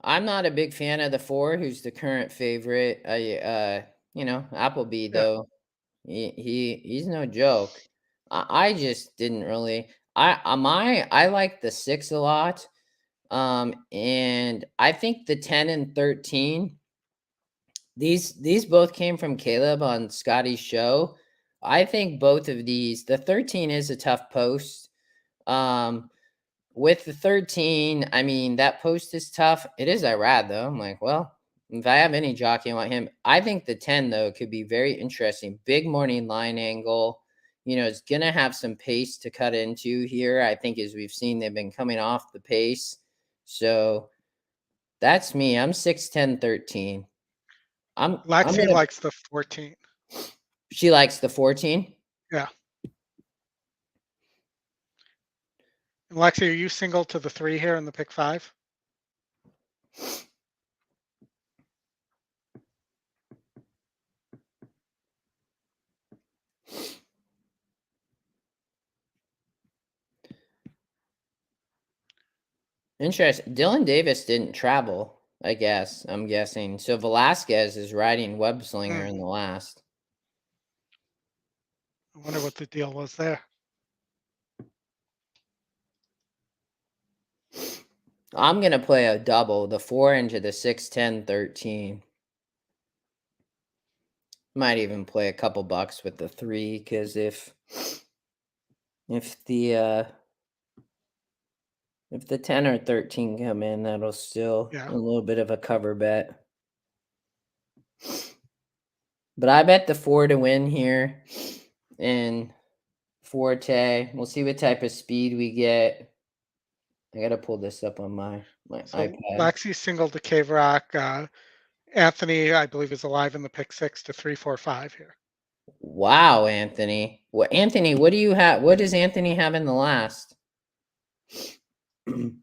I'm not a big fan of the 4, who's the current favorite. Appleby Yeah. though. He's no joke. I just didn't really I like the 6 a lot. And I think the 10 and 13, these both came from Caleb on Scotty's show. I think both of these, the 13 is a tough post. With the 13, I mean, that post is tough. It is Irad though. I'm like, well, if I have any jockey, I want him. I think the 10 though could be very interesting. Big morning line angle. It's gonna have some pace to cut into here. I think as we've seen, they've been coming off the pace. So that's me. I'm 6, 10, 13. Lexi likes the 14. She likes the 14. Yeah. And Lexi, are you single to the 3 here in the pick 5? Interesting. Dylan Davis didn't travel, I guess. I'm guessing. So Velasquez is riding Webslinger in the last. I wonder what the deal was there. I'm gonna play a double, the 4 into the 6, 10, 13. Might even play a couple bucks with the 3, because if the 10 or 13 come in, that'll still Yeah. a little bit of a cover bet. But I bet the 4 to win here in Forte. We'll see what type of speed we get. I gotta pull this up on my So iPad. Lexi singled to Cave Rock. Anthony, I believe, is alive in the pick 6 to 3-4-5 here. Wow, Anthony. Anthony, what do you have? What does Anthony have in the last? You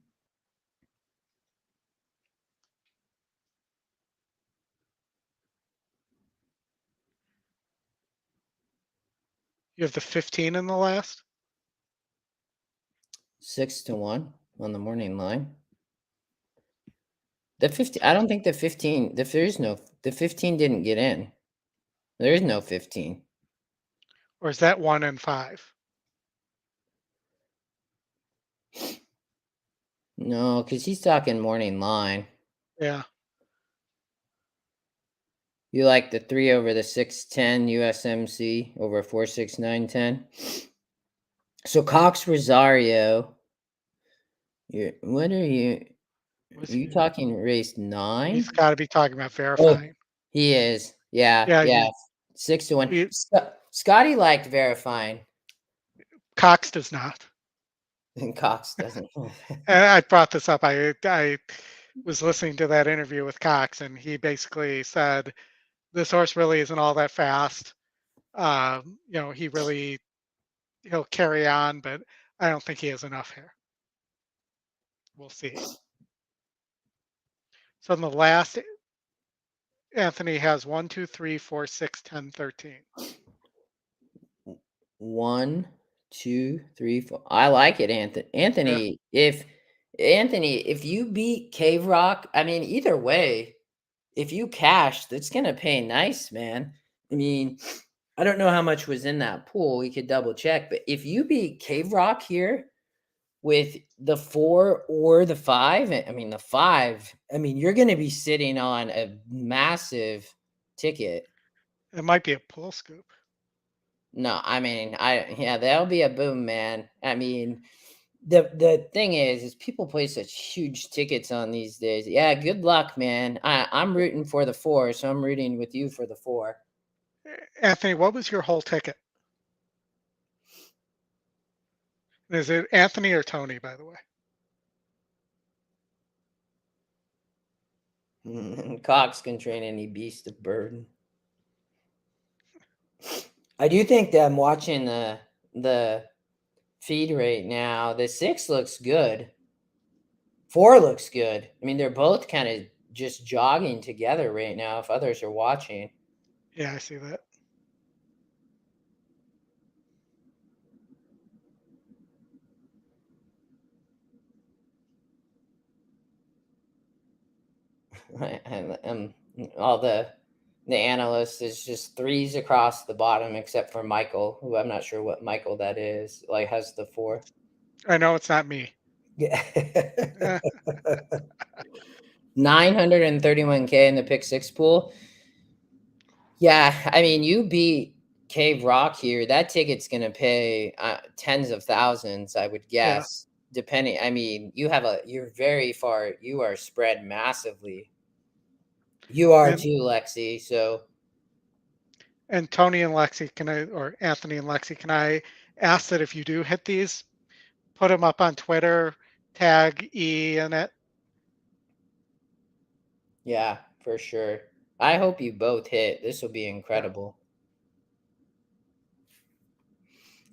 have the 15 in the last? 6 to 1 on the morning line. The 15, I don't think the 15, the 15 didn't get in. There is no 15. Or is that 1 and 5? No, because he's talking morning line. Yeah. You like the 3 over the 610 USMC over 46910. So Cox Rosario, what are you? Are you talking race 9? He's got to be talking about verifying. He is. Yeah. Yeah, Yeah. 6 to 1. he- Scotty liked verifying. Cox does not. And Cox doesn't. And I brought this up. I was listening to that interview with Cox, and he basically said this horse really isn't all that fast. He'll carry on, but I don't think he has enough here. We'll see. So in the last, Anthony has 1, 2, 3, 4, 6, 10, 13. 1, 2, 3, 4. I like it, Anthony. If you beat Cave Rock, I mean, either way, if you cash, that's gonna pay nice, man. I mean, I don't know how much was in that pool. We could double check, but if you beat Cave Rock here with the 4 or the 5, I mean the 5, I mean you're gonna be sitting on a massive ticket. It might be a pool scoop. No, I mean, that'll be a boom, man. I mean, the thing is people play such huge tickets on these days. Yeah, good luck, man. I'm rooting for the 4, so I'm rooting with you for the 4. Anthony, what was your whole ticket? Is it Anthony or Tony, by the way? Cox can train any beast of burden. I do think that I'm watching the feed right now. The 6 looks good. 4 looks good. I mean, they're both kind of just jogging together right now if others are watching. Yeah, I see that. All the analysts is just 3s across the bottom except for Michael, who I'm not sure what Michael that is, like has the 4. I know it's not me. Yeah. 931K in the pick 6 pool. Yeah, I mean, you beat Cave Rock here. That ticket's gonna pay tens of thousands, I would guess. Yeah. Depending, I mean, you're very far. You are spread massively. You are too, Lexi. So, and Tony and Lexi, or Anthony and Lexi, can I ask that if you do hit these, put them up on Twitter, tag E in it? Yeah, for sure. I hope you both hit. This will be incredible.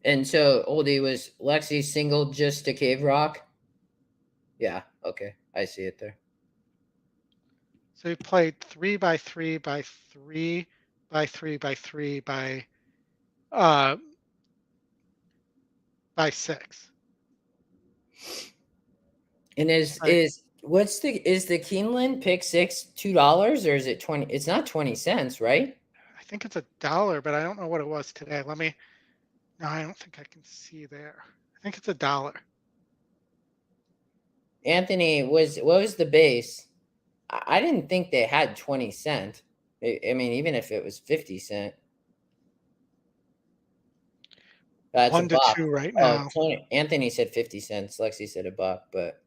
Yeah. And so, Oldie, was Lexi single just to Cave Rock? Yeah. Okay, I see it there. So he played 3 by 3 by 3 by 3 by 3 by 6. And is the Keeneland pick 6 $2 or is it 20? It's not 20 cents, right? I think it's $1, but I don't know what it was today. No, I don't think I can see there. I think it's $1. Anthony, what was the base? I didn't think they had 20 cent. I mean, even if it was 50 cent. That's a 1 to buck. 2 right Oh, now. 20. Anthony said 50 cents. Lexi said a buck, but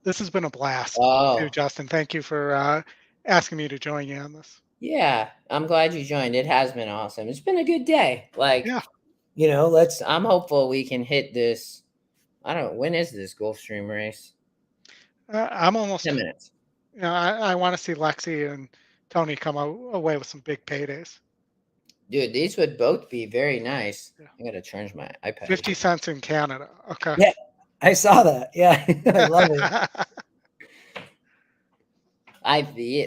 This has been a blast oh, too, Justin. Thank you for asking me to join you on this. yeah. I'm glad you joined. It has been awesome. It's been a good day. Like, Yeah. I'm hopeful we can hit this. I don't know. When is this Gulfstream race? I'm almost 10 minutes. I want to see Lexi and Tony come away with some big paydays. Dude, these would both be very nice. Yeah. I gotta charge my iPad. 50 cents in Canada. Okay. Yeah, I saw that. Yeah, I love it.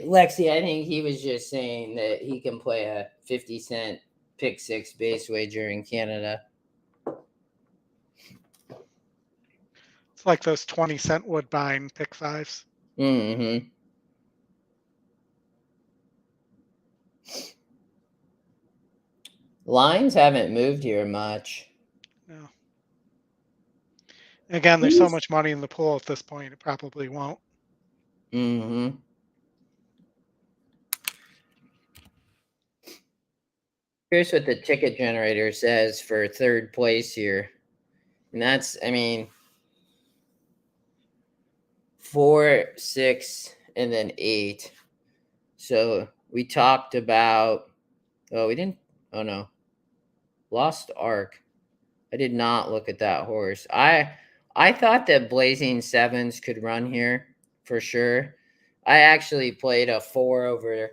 Lexi, I think he was just saying that he can play a 50 cent pick six base wager in Canada. It's like those 20-cent Woodbine pick fives. Mm-hmm. Lines haven't moved here much. No. Again, there's so much money in the pool at this point, it probably won't. Mm-hmm. Here's what the ticket generator says for third place here. And that's, I mean, 4, 6, and then 8. So we talked about, we didn't, oh no. Lost Ark. I did not look at that horse. I thought that Blazing Sevens could run here for sure. I actually played a 4 over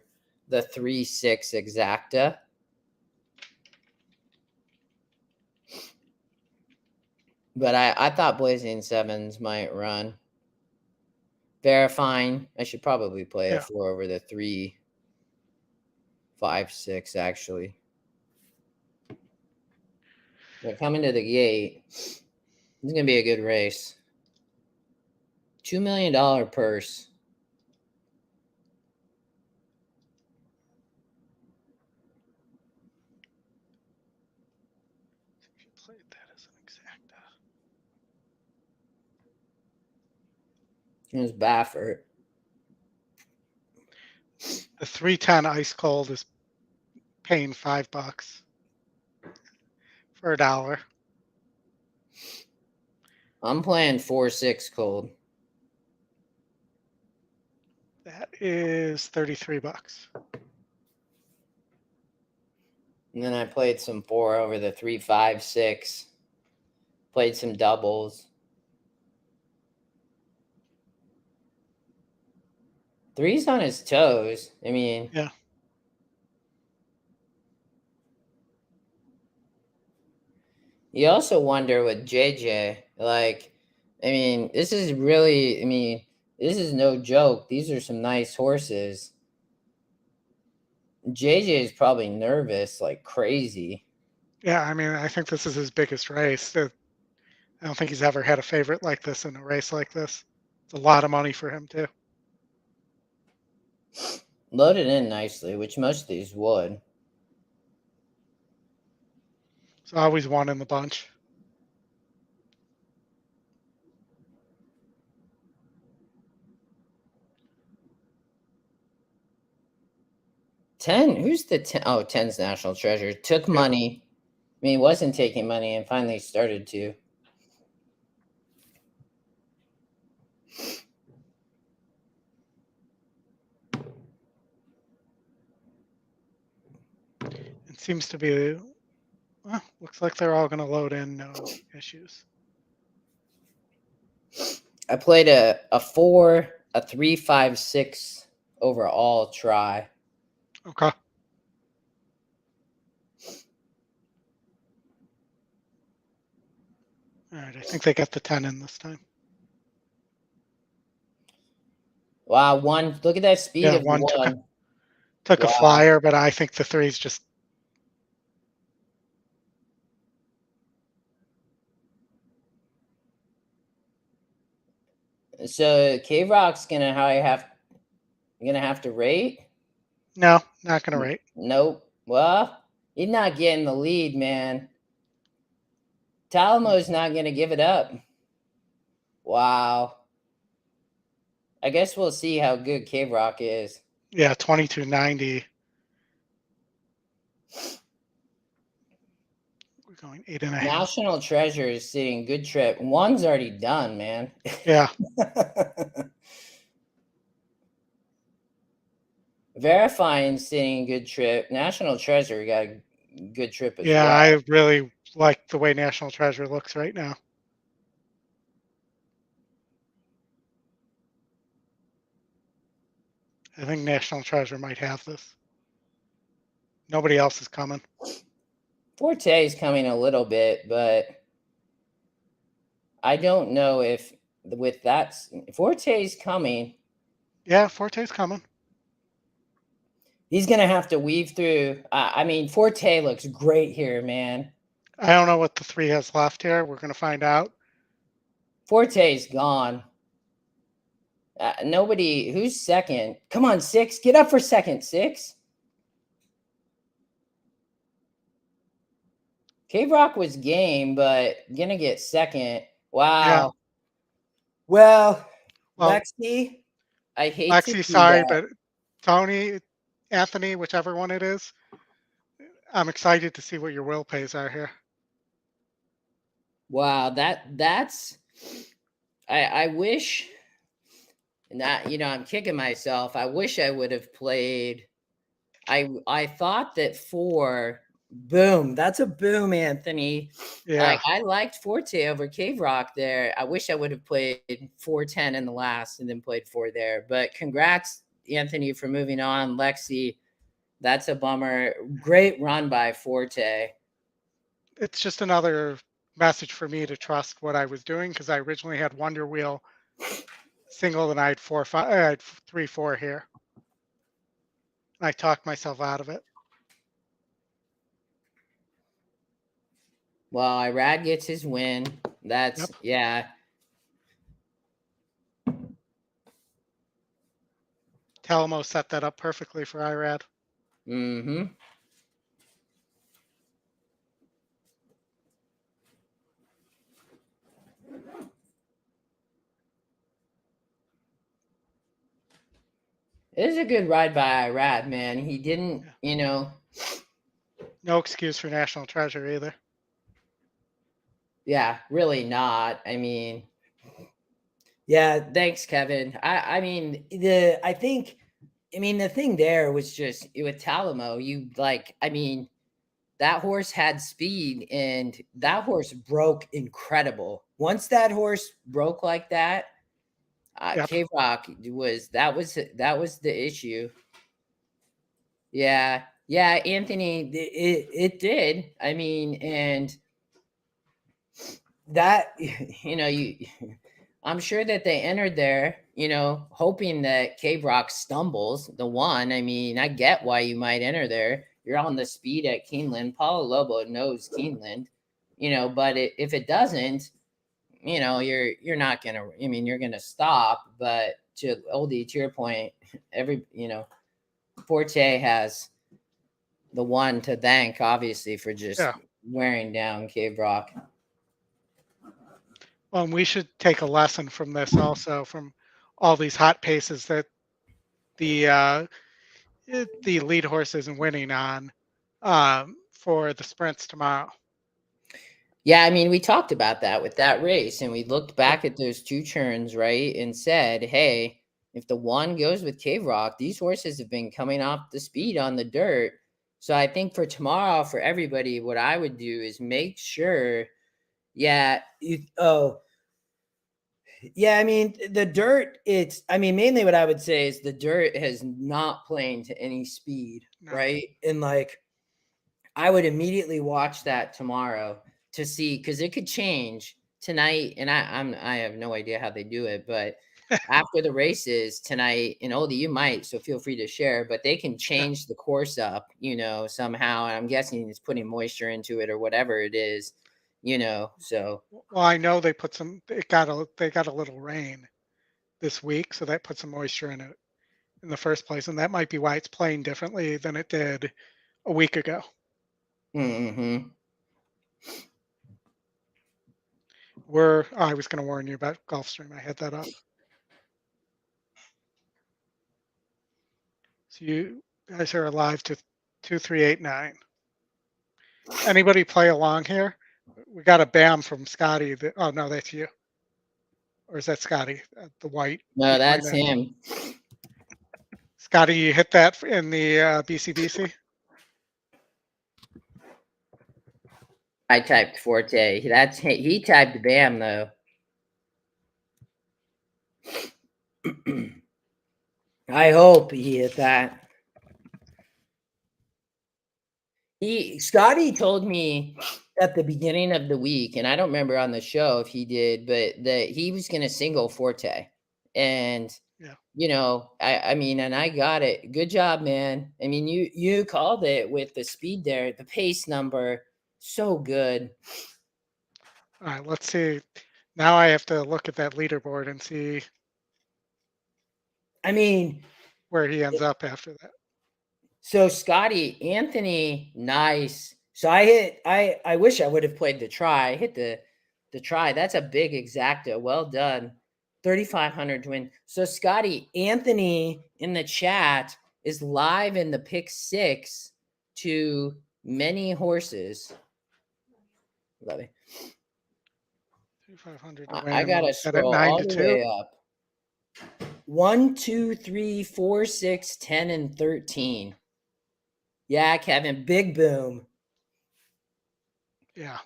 the 3-6 exacta. But I thought Blazing Sevens might run. Verifying. I should probably play a 4 over the 3-5-6 actually. But coming to the gate, it's going to be a good race. $2 million purse. Played that as an exacta. It was Baffert. The 310 ice cold is paying $5 for $1. I'm playing 4-6 cold. That is $33. And then I played some 4 over the 3-5-6. Played some doubles. 3's on his toes. I mean, yeah. You also wonder with JJ, like, I mean, this is really, I mean, this is no joke. These are some nice horses. JJ is probably nervous like crazy. Yeah, I mean, I think this is his biggest race. I don't think he's ever had a favorite like this in a race like this. It's a lot of money for him, too. Loaded in nicely, which most of these would. It's always one in the bunch. Who's the 10? Oh, 10's National Treasure. Took money. I mean, he wasn't taking money and finally started to. It seems to be, well, looks like they're all going to load in, no issues. I played a 4, a 3-5-6 overall try. Okay. All right, I think they got the 10 in this time. Wow, one. Look at that speed of one one. took a flyer, but I think the 3's just. So K-Rock's gonna have to rate. No, not gonna rate. Nope. Well, He's not getting the lead, man. Talamo's not going to give it up. Wow. I guess we'll see how good Cave Rock is. Yeah, 22.90. We're going 8.5. National Treasure is sitting good trip. One's already done, man. Yeah. Verifying sitting good trip. National Treasure got a good trip as Yeah, well. I really like the way National Treasure looks right now. I think National Treasure might have this. Nobody else is coming. Forte is coming a little bit, but I don't know if with that Forte's coming. Yeah, Forte's coming. He's gonna have to weave through. I mean, Forte looks great here, man. I don't know what the 3 has left here. We're going to find out. Forte's gone. Nobody. Who's second? Come on, 6. Get up for second, 6. Cave Rock was game, but gonna get second. Wow. Yeah. Well, Well, Lexi, I hate to Lexi, do sorry, that. but Tony, Anthony, whichever one it is, I'm excited to see what your will pays are here. Wow, that's I wish not, I'm kicking myself. I wish I would have played. I thought that 4 boom. That's a boom, Anthony. Yeah. I liked Forte over Cave Rock there. I wish I would have played 4-10 in the last and then played 4 there. But congrats, Anthony, for moving on. Lexi, that's a bummer. Great run by Forte. It's just another message for me to trust what I was doing, because I originally had Wonder Wheel single and I had 4-5. I had 3-4 here. And I talked myself out of it. Well, Irad gets his win. That's, Yep. Yeah. Telmo set that up perfectly for Irad. Mm-hmm. It is a good ride by Irad, man. He didn't, No excuse for National Treasure either. Yeah, really not. I mean, Yeah, thanks, Kevin. I mean, the thing there was just with Talamo, that horse had speed and that horse broke incredible. Once that horse broke like that, Yep. Cave Rock that was the issue. Yeah, Anthony, it did. I mean, and that I'm sure that they entered there, hoping that Cave Rock stumbles the one. I mean, I get why you might enter there. You're on the speed at Keeneland. Paulo Lobo knows Keeneland, but if it doesn't, you're not gonna. I mean, you're gonna stop. But to Oldy, to your point, Forte has the one to thank, obviously, for just wearing down Cave Rock. Well, we should take a lesson from this also, from all these hot paces that the lead horse isn't winning on for the sprints tomorrow. Yeah, I mean, we talked about that with that race, and we looked back at those 2 turns, right, and said, hey, if the one goes with Cave Rock, these horses have been coming off the speed on the dirt. So I think for tomorrow, for everybody, what I would do is make sure, I mean, the dirt, mainly what I would say is the dirt has not playing to any speed, right? And I would immediately watch that tomorrow to see, because it could change tonight. And I have no idea how they do it, but after the races tonight, and Oldie, you might, so feel free to share, but they can change the course up, somehow. And I'm guessing it's putting moisture into it or whatever it is. So. Well, I know they put they got a little rain this week, so that put some moisture in it in the first place, and that might be why it's playing differently than it did a week ago. Mm-hmm. I was going to warn you about Gulfstream. I had that up. So you guys are alive to 2389. Anybody play along here? We got a bam from Scotty. Oh no, that's you. Or is that Scotty? The white. No, that's EquinEdge. him. Scotty, you hit that in the BCBC? I typed Forte. He typed Bam though. I hope he hit that. Scotty told me at the beginning of the week, and I don't remember on the show if he did, but that he was going to single Forte, and Yeah. you know, I mean, and I got it. Good job, man. I mean, you called it with the speed there, the pace number, so good. All right, let's see. Now I have to look at that leaderboard and see I mean, where he ends up after that. So Scotty, Anthony, nice. so I wish I would have played the try. I hit the try. That's a big exacta. Well done. 3,500 to win. So Scotty, Anthony in the chat is live in the pick 6 to many horses. Love it. 2,500 to win. I gotta scroll all the way up. 1, 2, 3, 4, 6, 10, and 13. Yeah, Kevin, big boom. Yeah.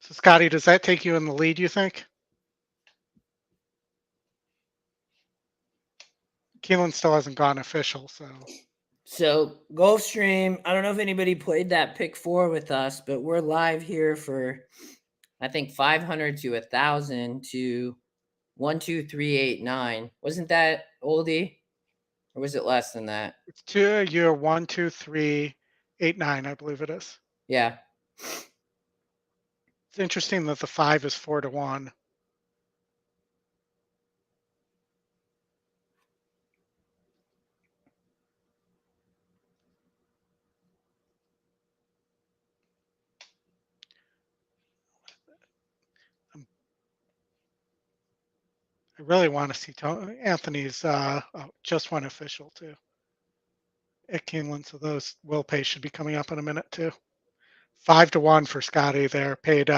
So Scotty, does that take you in the lead, you think? Keeneland still hasn't gone official, so. So Gulfstream, I don't know if anybody played that pick 4 with us, but we're live here for I think 500 to 1,000 to 1, 2, 3, 8, 9. Wasn't that Oldie? Or was it less than that? It's 2 year 1, 2, 3, 8, 9, I believe it is. Yeah. It's interesting that the 5 is 4 to 1. I really want to see Anthony's just went official too at Keeneland, so those will pay should be coming up in a minute too. 5 to 1 for Scotty there, paid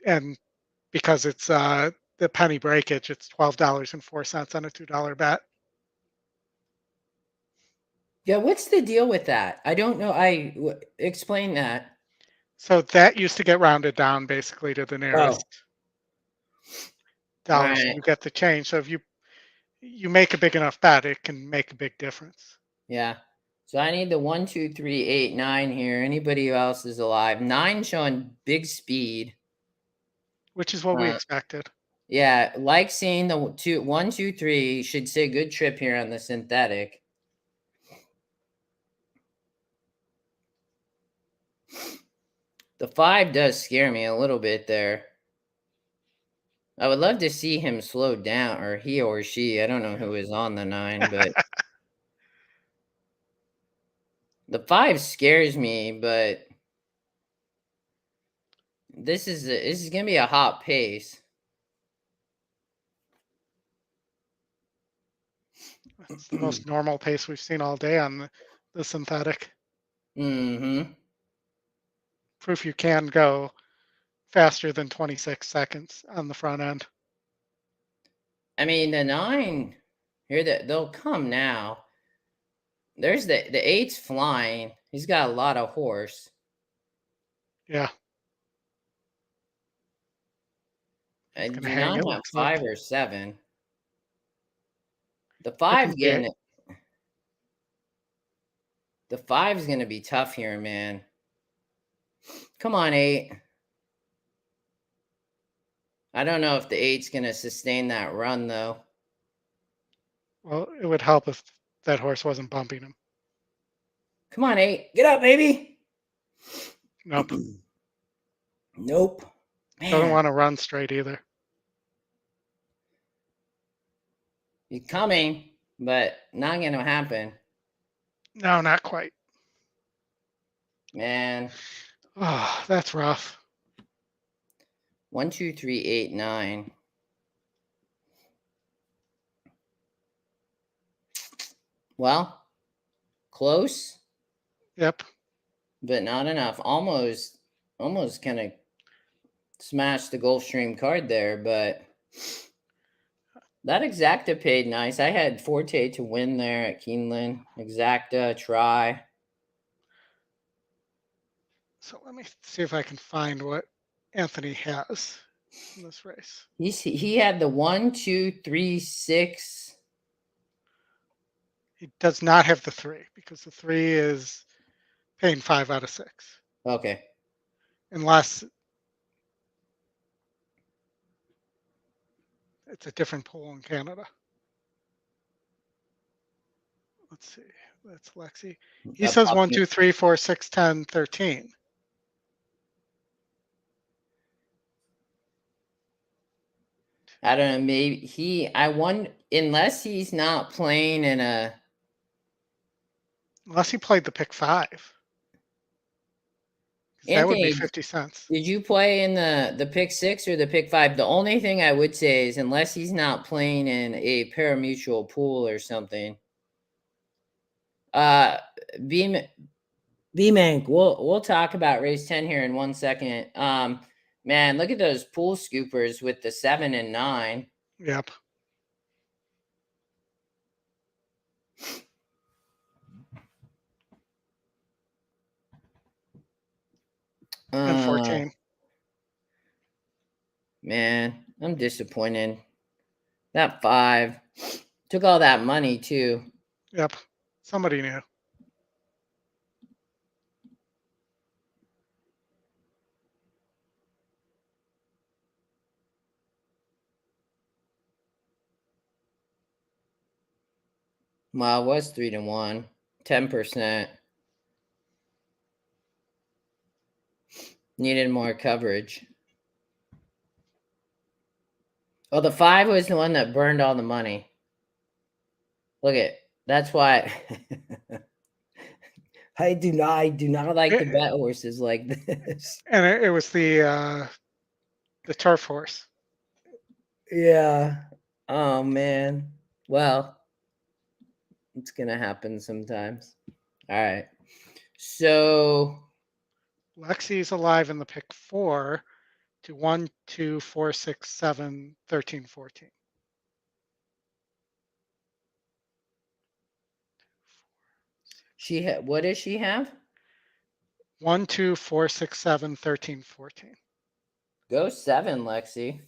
and because it's the penny breakage, it's $12.04 on a $2 bet. Yeah, what's the deal with that? I don't know. Explain that. So that used to get rounded down basically to the nearest dollars, and Right. you get the change. So if you make a big enough bet, it can make a big difference. Yeah. So I need the 1, 2, 3, 8, 9 here. Anybody else is alive? 9 showing big speed. Which is what we expected. Yeah, like seeing the 1, 2, 3 should say good trip here on the synthetic. The 5 does scare me a little bit there. I would love to see him slow down, or he or she. I don't know who is on the 9, but the 5 scares me, but this is gonna be a hot pace. It's the most normal pace we've seen all day on the synthetic. Mm-hmm. Proof you can go faster than 26 seconds on the front end. I mean, the 9 here, they'll come now. There's the 8's flying. He's got a lot of horse. Yeah. I He's do gonna hang, not it have looks like. 5 or 7. The 5's getting it. The 5's gonna be tough here, man. Come on, 8. I don't know if the 8's gonna sustain that run though. Well, it would help if that horse wasn't bumping him. Come on, 8. Get up, baby. Nope. Nope. Doesn't Man, want to run straight either. he's coming, but not gonna happen. No, not quite. Man. Oh, that's rough. 1, 2, 3, 8, 9. Well, close, Yep. but not enough. Almost kind of smashed the Gulfstream card there, but that exacta paid nice. I had Forte to win there at Keeneland. Exacta, try. So let me see if I can find what Anthony has in this race. He had the 1, 2, 3, 6. He does not have the 3 because the 3 is paying 5 out of 6. Okay. Unless it's a different pool in Canada. Let's see. That's Lexi. He says 1, 2, 3, 4, 6, 10, 13. I don't know. Maybe unless he's not playing in a. Unless he played the pick 5. That would be 50 cents. Did you play in the pick 6 or the pick 5? The only thing I would say is unless he's not playing in a parimutuel pool or something. B-Mank, we'll talk about race 10 here in 1 second. Man, look at those pool scoopers with the 7 and 9. Yep. And 14. Man, I'm disappointed. That 5 took all that money too. Yep. Somebody knew. Well, it was 3 to 1, 10%. Needed more coverage. Oh, the 5 was the one that burned all the money. Look at that's why I do not like to bet horses like this. And it was the turf horse. Yeah. Oh man. Well, it's gonna happen sometimes. All right. So Lexi's alive in the pick 4 to 1, 2, 4, 6, 7, 13, 14. what does she have? 1, 2, 4, 6, 7, 13, 14. Go 7, Lexi.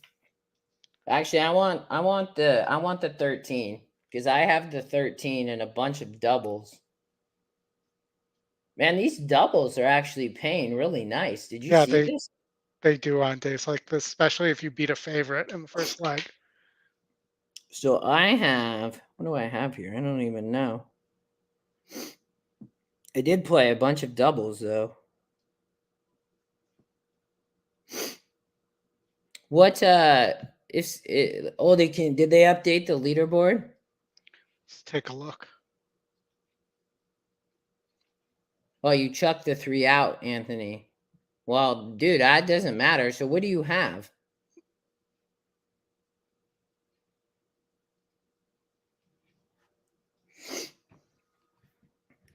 Actually, I want the 13 because I have the 13 and a bunch of doubles. Man, these doubles are actually paying really nice. Did you see this? They do on days like this, especially if you beat a favorite in the first leg. So I have, what do I have here? I don't even know. I did play a bunch of doubles though. What did they update the leaderboard? Let's take a look. Oh, you chucked the 3 out, Anthony. Well, dude, that doesn't matter. So what do you have?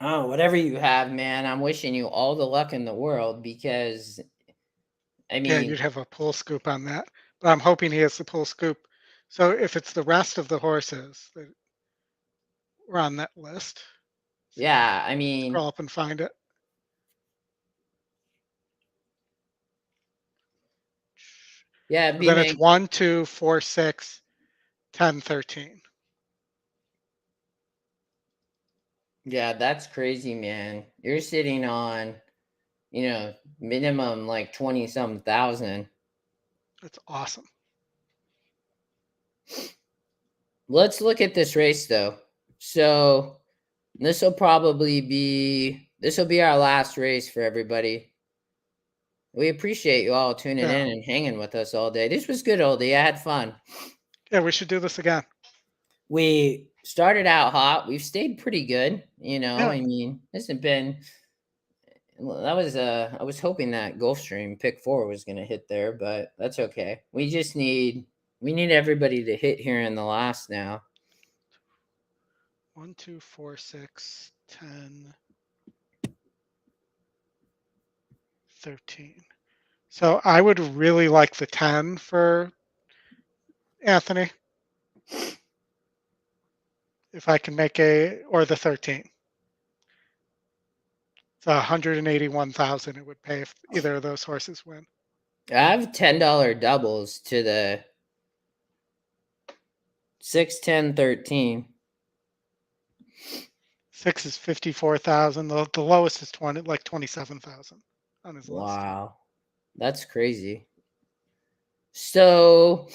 Oh, whatever you have, man. I'm wishing you all the luck in the world because, I mean, yeah, you'd have a pull scoop on that. But I'm hoping he has the pull scoop. So if it's the rest of the horses that were on that list. Yeah, I mean, scroll up and find it. Yeah, then it's 1, 2, 4, 6, 10, 13. Yeah, that's crazy, man. You're sitting on, minimum like 20-some thousand. That's awesome. Let's look at this race though. So this will be our last race for everybody. We appreciate you all tuning in and hanging with us all day. This was good, Oldy. I had fun. Yeah, we should do this again. We started out hot. We've stayed pretty good. I mean, hasn't been That was I was hoping that Gulfstream pick 4 was going to hit there, but that's okay. We need everybody to hit here in the last now. 1, 2, 4, 6, 10, 13. So I would really like the 10 for Anthony. If I can make or the 13. It's 181,000 it would pay if either of those horses win. I have $10 doubles to the 6, 10, 13. 6 is 54,000. The lowest is 27,000 on his list. Wow. That's crazy. So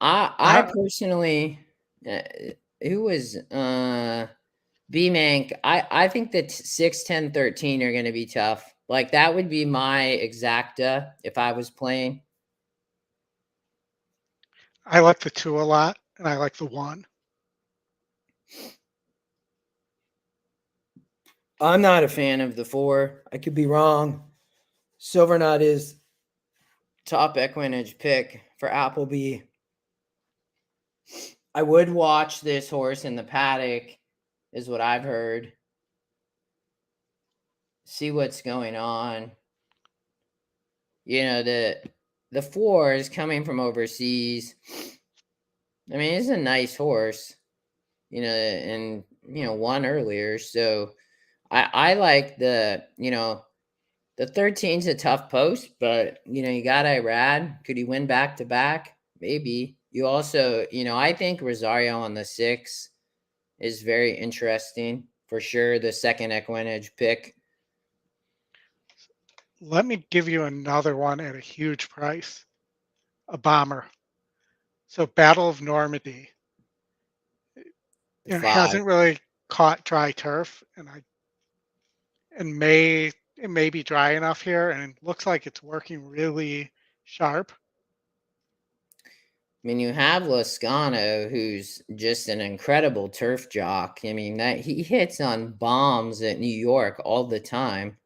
I personally, who was B-Mank, I think that 6, 10, 13 are going to be tough. Like that would be my exacta if I was playing. I like the 2 a lot, and I like the 1. I'm not a fan of the 4. I could be wrong. Silver Knot is top EquinEdge pick for Appleby. I would watch this horse in the paddock, is what I've heard. See what's going on. You know, the 4 is coming from overseas. I mean, it's a nice horse, you know, and, you know, won earlier. So I like the 13's a tough post, but, you know, you got Irad. Could he win back to back? Maybe. You also, you know, I think Rosario on the 6 is very interesting for sure. The second EquinEdge pick. Let me give you another one at a huge price. A bomber. So Battle of Normandy. It hasn't really caught dry turf, and it may be dry enough here, and it looks like it's working really sharp. I mean, you have Lascano, who's just an incredible turf jock. I mean, that he hits on bombs at New York all the time.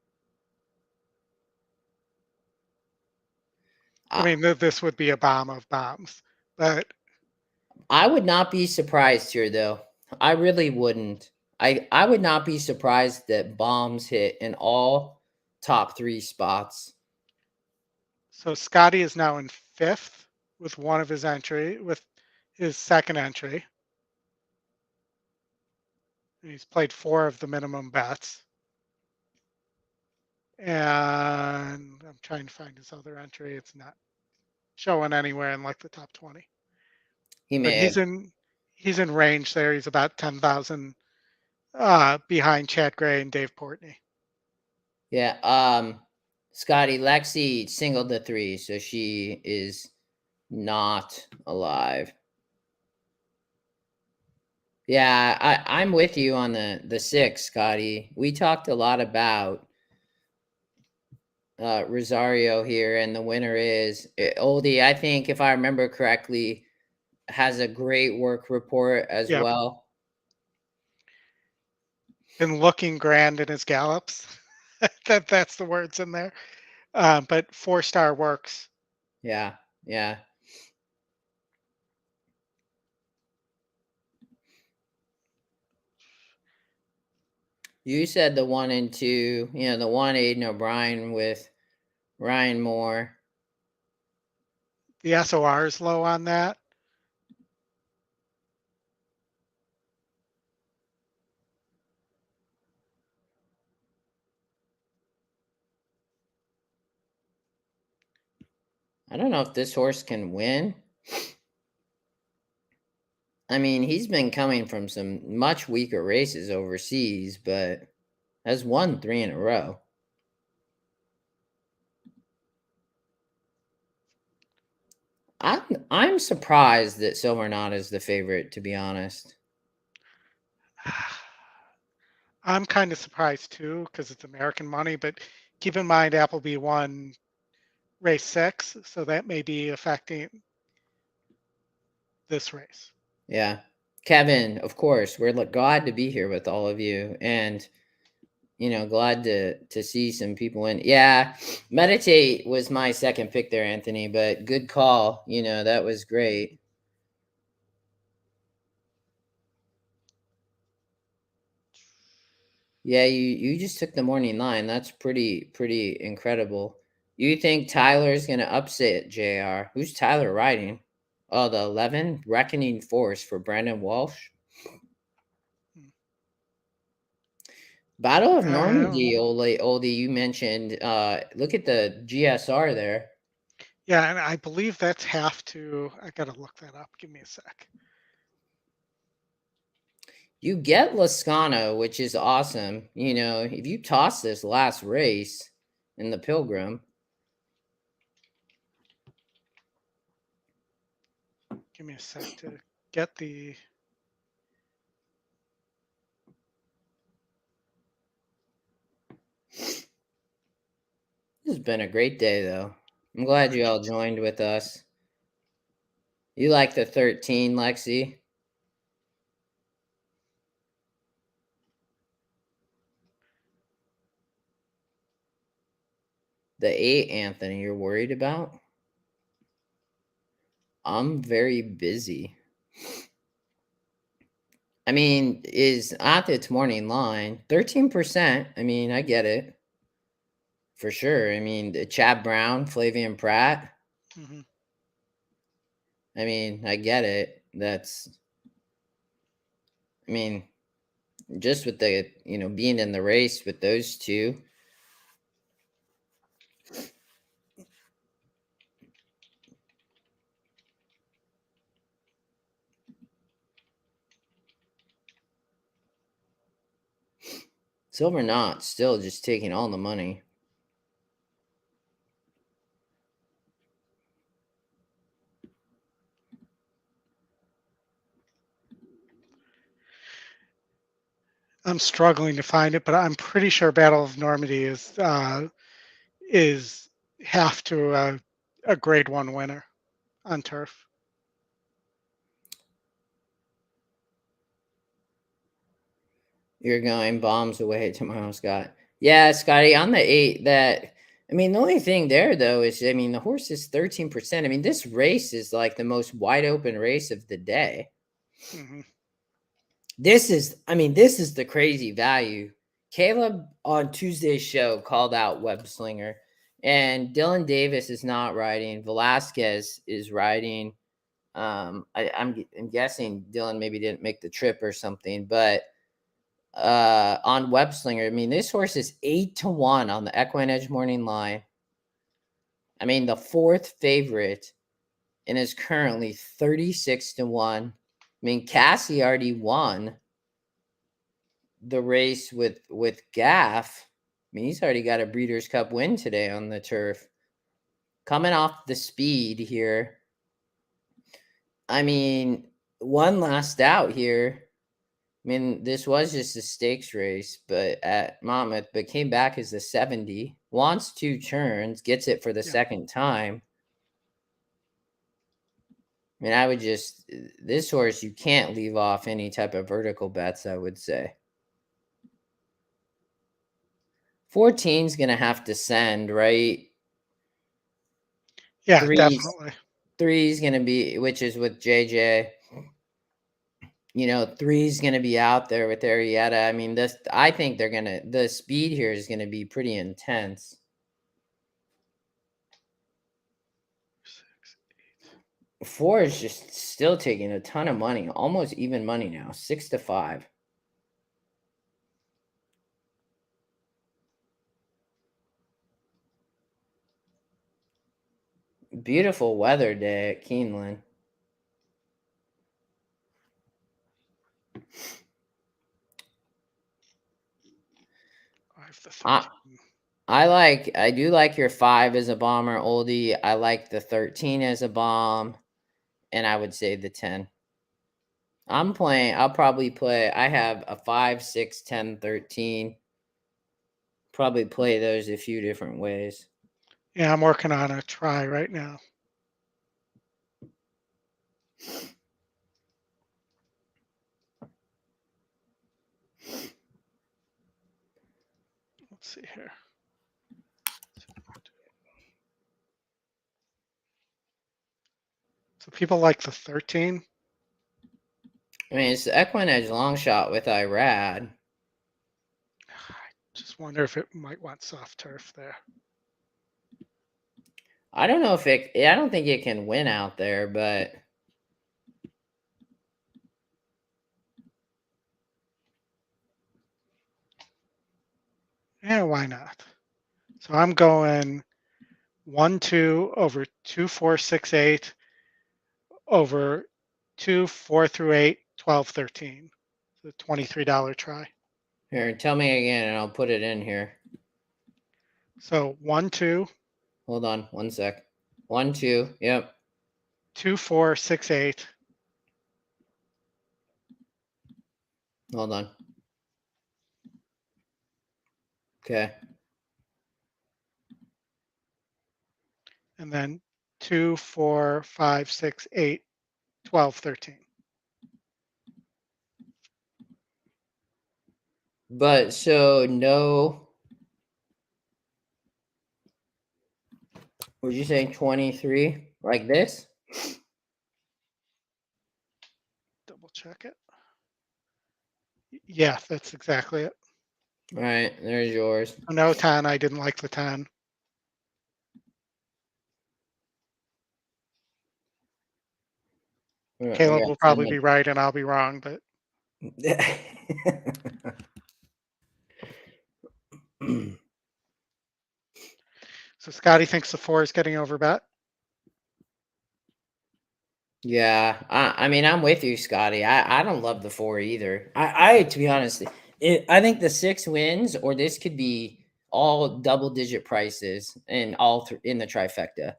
I mean, this would be a bomb of bombs, but I would not be surprised here, though. I really wouldn't. I would not be surprised that bombs hit in all top 3 spots. So Scotty is now in 5th with his second entry. He's played 4 of the minimum bets. And I'm trying to find his other entry. It's not showing anywhere in like the top 20. He's in range there. He's about 10,000 behind Chad Gray and Dave Portney. Yeah. Scotty, Lexi singled the 3, so she is not alive. Yeah, I'm with you on the 6, Scotty. We talked a lot about Rosario here, and the winner is Oldy. I think, if I remember correctly, has a great work report as well. Been looking grand in his gallops. That's the words in there. But 4-star works. Yeah. You said the 1 and 2, you know, the 1 Aiden O'Brien with Ryan Moore. The SOR is low on that. I don't know if this horse can win. I mean, he's been coming from some much weaker races overseas, but has won 3 in a row. I'm surprised that Silver Knot is the favorite, to be honest. I'm kind of surprised too, because it's American money, but keep in mind Appleby won race 6, so that may be affecting this race. Yeah. Kevin, of course, we're glad to be here with all of you. And, glad to see some people in. Yeah, Meditate was my second pick there, Anthony, but good call. That was great. Yeah, you just took the morning line. That's pretty incredible. You think Tyler's gonna upset JR? Who's Tyler riding? Oh, the 11 Reckoning Force for Brandon Walsh. Battle of Normandy, Oldie, you mentioned. Look at the GSR there. Yeah, and I believe that's half to. I gotta look that up. Give me a sec. You get Lascano, which is awesome. If you toss this last race in the Pilgrim. Give me a sec to get the. This has been a great day, though. I'm glad you all joined with us. You like the 13, Lexi? The 8, Anthony, you're worried about? I'm very busy. I mean, is at its morning line 13%. I mean, I get it for sure. I mean, Chad Brown, Flavian Pratt. Mm-hmm. I mean, I get it. Just with the being in the race with those two. Silver Knot still just taking all the money. I'm struggling to find it, but I'm pretty sure Battle of Normandy is half to a grade 1 winner on turf. You're going bombs away tomorrow, Scott. Yeah, Scotty, on the 8, the only thing there, though, is, the horse is 13%. This race is like the most wide open race of the day. Mm-hmm. This is the crazy value. Caleb on Tuesday's show called out Webslinger, and Dylan Davis is not riding. Velasquez is riding. I'm guessing Dylan maybe didn't make the trip or something, but on Webslinger, this horse is 8-1 on the EquinEdge morning line. The 4th favorite, and is currently 36-1. Cassie already won the race with Gaff. He's already got a Breeders' Cup win today on the turf. Coming off the speed here. One last out here. This was just a stakes race, but at Monmouth, but came back as a 70. Wants 2 turns, gets it for the second time. I would this horse, you can't leave off any type of vertical bets, I would say. 14's going to have to send, right? Yeah, definitely. 3's going to be, which is with JJ. 3's going to be out there with Arietta. I think the speed here is going to be pretty intense. 4 is just still taking a ton of money, almost even money now, 6-5. Beautiful weather day at Keeneland. I do like your 5 as a bomber, Oldie. I like the 13 as a bomb, and I would say the 10. I'll probably play. I have a 5, 6, 10, 13. Probably play those a few different ways. Yeah, I'm working on a try right now. Let's see here. So people like the 13. I mean, it's the EquinEdge long shot with Irad. I just wonder if it might want soft turf there. I don't know if it. I don't think it can win out there, but Yeah, why not? So I'm going 1-2 over 2, 4, 6, 8 over 2, 4 through 8, 12, 13. The $23 try. here, tell me again, and I'll put it in here. So 1-2. Hold on, 1 sec. 1, 2. Yep. 2, 4, 6, 8. Hold on. Okay. And then 2, 4, 5, 6, 8, 12, 13. But so no. Would you say 23 like this? Double check it. Yeah, that's exactly it. All right, there's yours. No 10. I didn't like the 10. Caleb will probably be right and I'll be wrong, but so Scotty thinks the 4 is getting over bet. Yeah, I mean, I'm with you, Scotty. I don't love the 4 either. I to be honest, I think the 6 wins, or this could be all double-digit prices and all in the trifecta.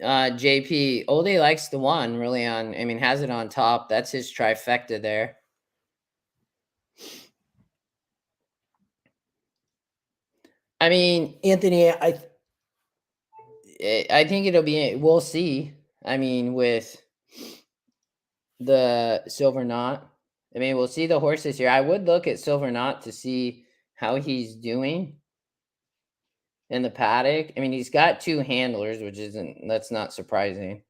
JP Oldy likes the 1 really on. I mean, has it on top. That's his trifecta there. I mean, Anthony, I think it'll be. We'll see. I mean, with the Silver Knot. I mean, we'll see the horses here. I would look at Silver Knot to see how he's doing in the paddock. I mean, he's got 2 handlers, which that's not surprising.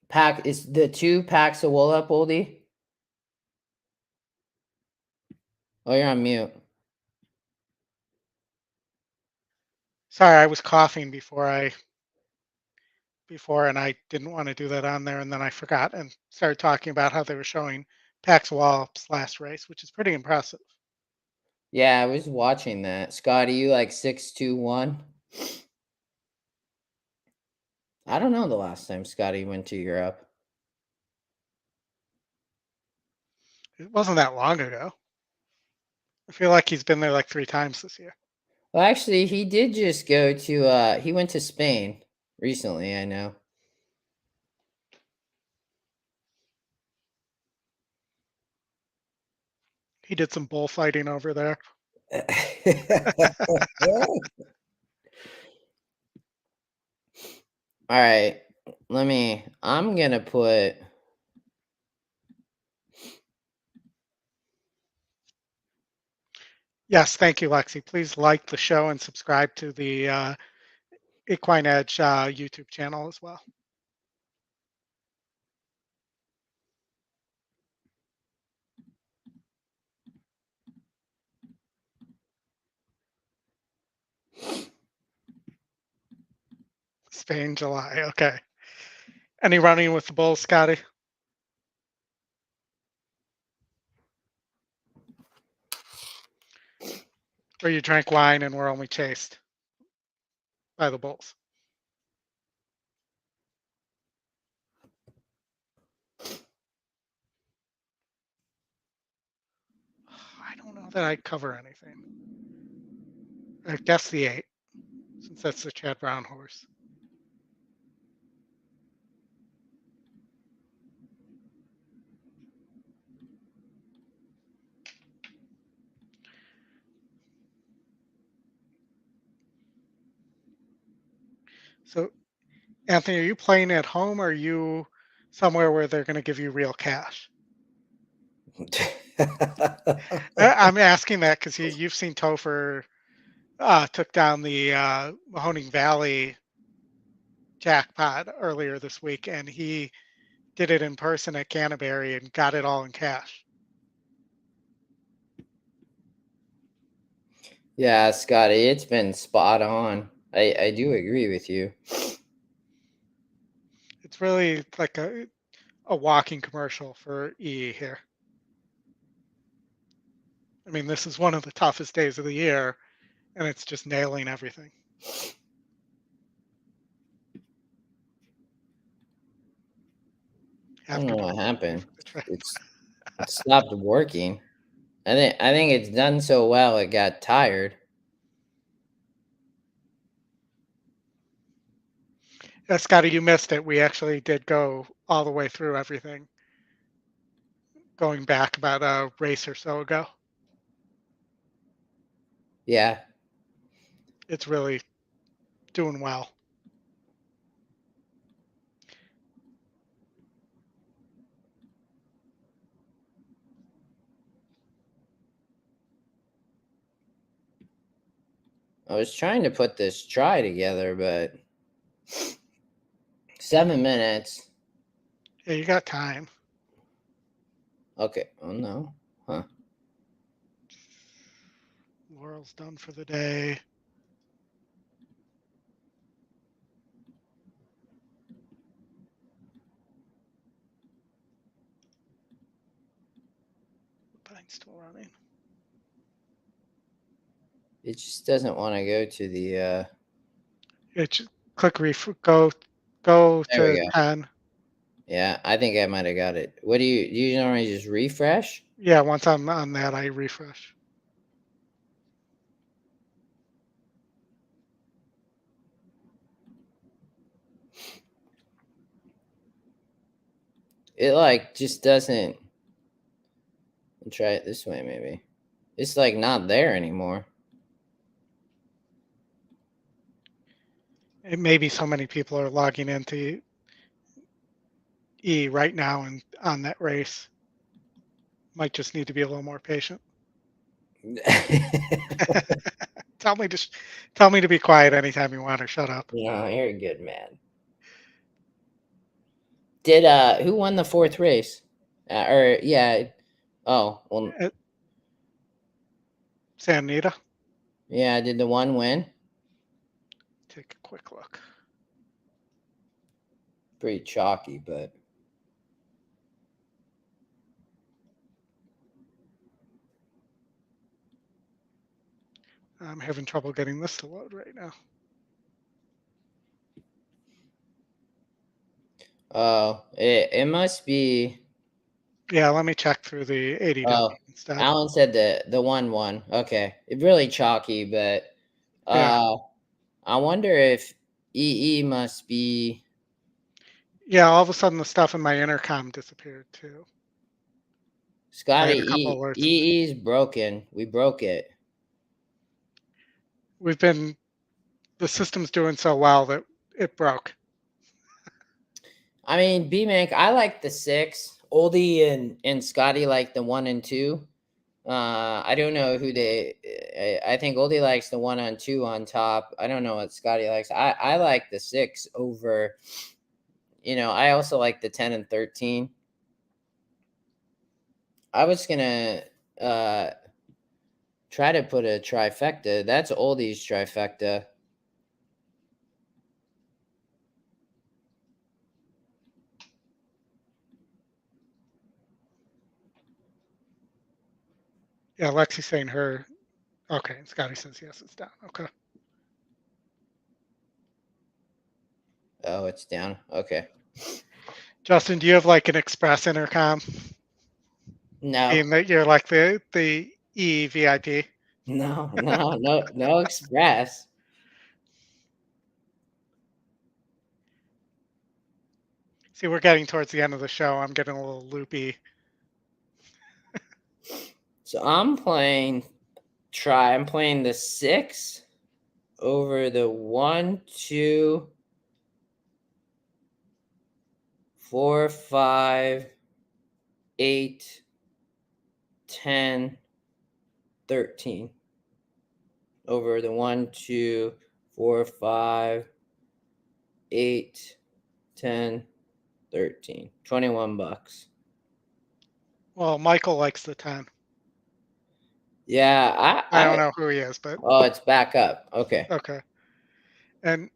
Pack is the 2 packs of wool up, Oldie. Oh, you're on mute. Sorry, I was coughing before and I didn't want to do that on there, and then I forgot and started talking about how they were showing Pax Wallop's last race, which is pretty impressive. Yeah, I was watching that. Scotty, you like 6-2-1? I don't know the last time Scotty went to Europe. It wasn't that long ago. I feel like he's been there like 3 times this year. Well, actually, he did just go to he went to Spain recently, I know. He did some bullfighting over there. All right, I'm gonna put. Yes, thank you, Lexi. Please like the show and subscribe to the EquinEdge YouTube channel as well. Spain, July. Okay. Any running with the Bulls, Scotty? Or you drank wine and were only chased by the Bulls? I don't know that I'd cover anything. I guess the 8, since that's the Chad Brown horse. So, Anthony, are you playing at home or are you somewhere where they're going to give you real cash. I'm asking that because you've seen Topher took down the Mahoning Valley jackpot earlier this week, and he did it in person at Canterbury and got it all in cash. Yeah, Scotty, it's been spot on. I do agree with you. It's really like a walking commercial for EE here. I mean, this is one of the toughest days of the year, and it's just nailing everything. I don't know what happened. It stopped working. I think it's done so well it got tired. Yeah, Scotty, you missed it. We actually did go all the way through everything, going back about a race or so ago. Yeah. It's really doing well. I was trying to put this try together, but 7 minutes. Yeah, you got time. Okay. Oh, no. Huh. Laurel's done for the day. Pine's still running. It just doesn't want to go to the... Click go There we to go. 10. Yeah, I think I might have got it. What do you normally just refresh? Yeah, once I'm on that, I refresh. It like just doesn't... I'll try it this way maybe. It's like not there anymore. It may be so many people are logging into E right now and on that race. Might just need to be a little more patient. Tell me to be quiet anytime you want or shut up. No, you're a good man. Did who won the 4th race? Or yeah. Oh, well, San Anita. yeah, did the one win? Take a quick look. Pretty chalky, but I'm having trouble getting this to load right now. oh, it must be. Yeah, let me check through the 80 instead. Alan said the 1-1. Okay, it's really chalky, but Yeah. I wonder if EE must be. Yeah, all of a sudden the stuff in my intercom disappeared too. Scotty, EE's broken. We broke it. The system's doing so well that it broke. I mean, B-Mank, I like the 6. Oldy and Scotty like the 1 and 2. I don't know who I think Oldy likes the 1 on 2 on top. I don't know what Scotty likes. I like the 6 over, I also like the 10 and 13. I was going to try to put a trifecta. That's Oldy's trifecta. Yeah, Lexi's saying her. Okay, and Scotty says yes, it's down. Okay. Oh, it's down. Okay. Justin, do you have like an express intercom? No. Meaning that you're like the E VIP? No express. See, we're getting towards the end of the show. I'm getting a little loopy. So I'm playing the 6 over the 1, 2, 4, 5, 8, 10, 13. Over the 1, 2, 4, 5, 8, 10, 13. $21. Well, Michael likes the 10. Yeah, I don't know who he is, but oh, it's back up. Okay. okay. And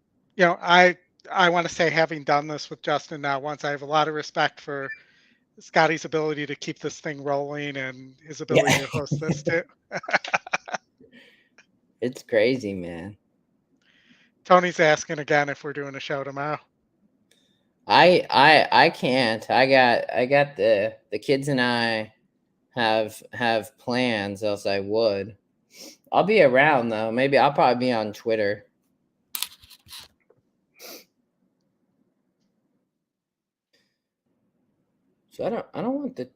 I want to say, having done this with Justin now once, I have a lot of respect for Scotty's ability to keep this thing rolling and his ability to host this too. It's crazy, man. Tony's asking again if we're doing a show tomorrow. I can't. I got the kids and I have plans, else I would. I'll be around though. Maybe I'll probably be on Twitter. So I don't want the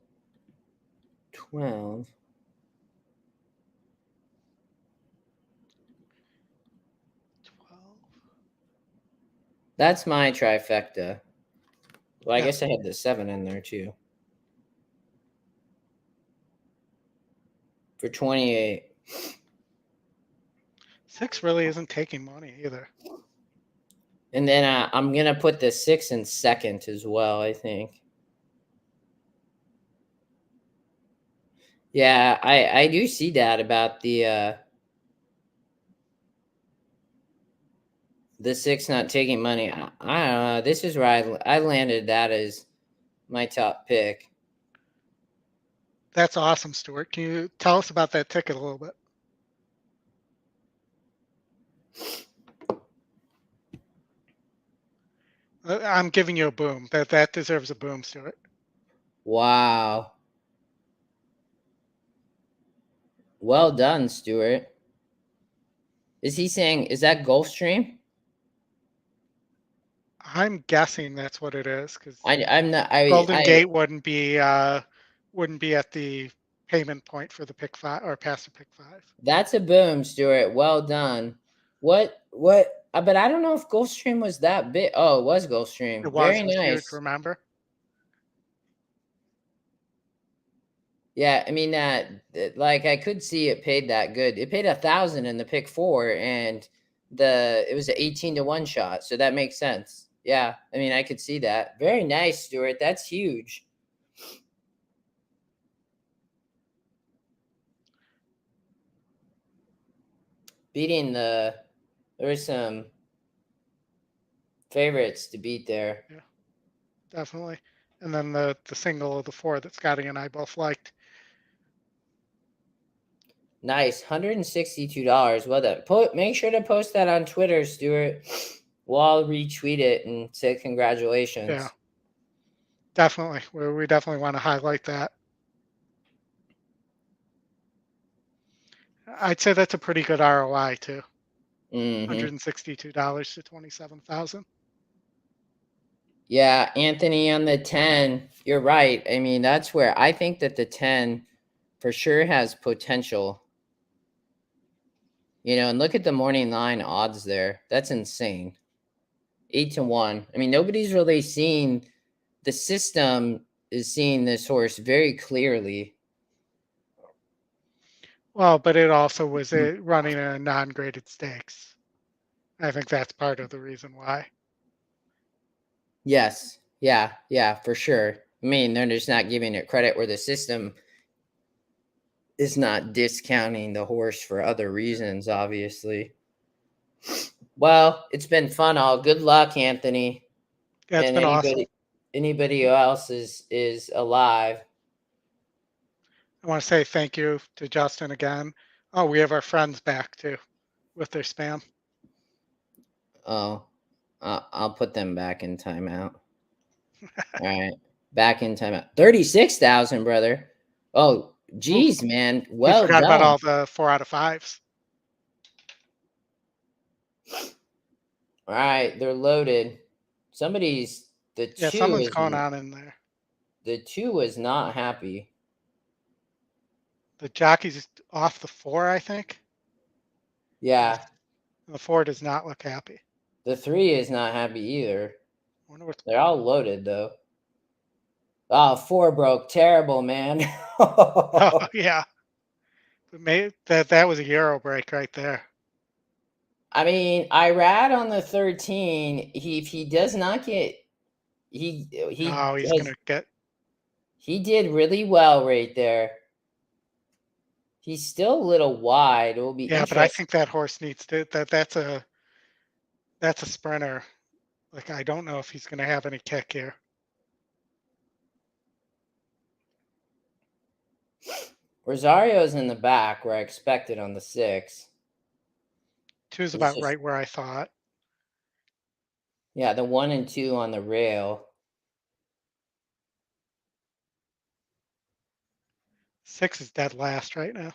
12. 12. That's my trifecta. Well, I Yeah. guess I had the 7 in there too. For 28. 6 really isn't taking money either. And then I'm going to put the 6 in second as well, I think. Yeah, I do see that about the 6 not taking money. I don't know. This is where I landed that as my top pick. That's awesome, Stuart. Can you tell us about that ticket a little bit? I'm giving you a boom. That deserves a boom, Stuart. Wow. Well done, Stuart. Is he saying, is that Gulfstream? I'm guessing that's what it is, because I'm not. Golden Gate wouldn't be at the payment point for the pick 5 or past the pick 5. That's a boom, Stuart. Well done. What? But I don't know if Gulfstream was that big. Oh, it was Gulfstream. It Very was nice. huge, remember? Yeah, I mean like I could see it paid that good. It paid 1,000 in the pick 4, and it was an 18-1 shot, so that makes sense. Yeah, I mean I could see that. Very nice, Stuart. That's huge. Beating there were some favorites to beat there. Yeah, definitely. And then the single of the 4 that Scotty and I both liked. Nice, $162. Well done. Make sure to post that on Twitter, Stuart. We'll all retweet it and say congratulations. Yeah, definitely. We definitely want to highlight that. I'd say that's a pretty good ROI too. $162 to 27,000. Yeah, Anthony, on the 10, you're right. I mean, that's where I think that the 10 for sure has potential. And look at the morning line odds there. That's insane. 8-1. I mean, nobody's really seen, the system is seeing this horse very clearly. Well, but it also was running in a non-graded stakes. I think that's part of the reason why. Yes. Yeah, for sure. I mean, they're just not giving it credit where the system is not discounting the horse for other reasons, obviously. Well, it's been fun. All good luck, Anthony. Yeah, it's been awesome. Anybody else is alive. I want to say thank you to Justin again. Oh, we have our friends back too with their spam. Oh, I'll put them back in timeout. All right, back in timeout. 36,000, brother. Oh, geez, man. Well, we forgot done. about all the 4 out of 5s. All right, they're loaded. Someone's going on in there. The 2 was not happy. The jockey's off the 4, I think. Yeah. The 4 does not look happy. The 3 is not happy either. I wonder what's They're all loaded though. Oh, 4 broke. Terrible, man. Oh, yeah. That was a Euro break right there. I mean, Irad on the 13. If he does not get, he Oh, he's has, gonna get. he did really well right there. He's still a little wide. It will be Yeah, but I interesting. think that horse needs to. That's a sprinter. Like, I don't know if he's gonna have any kick here. Rosario's in the back where I expected on the 6. Two's He's about just, right where I thought. yeah, the 1 and 2 on the rail. 6 is dead last right now.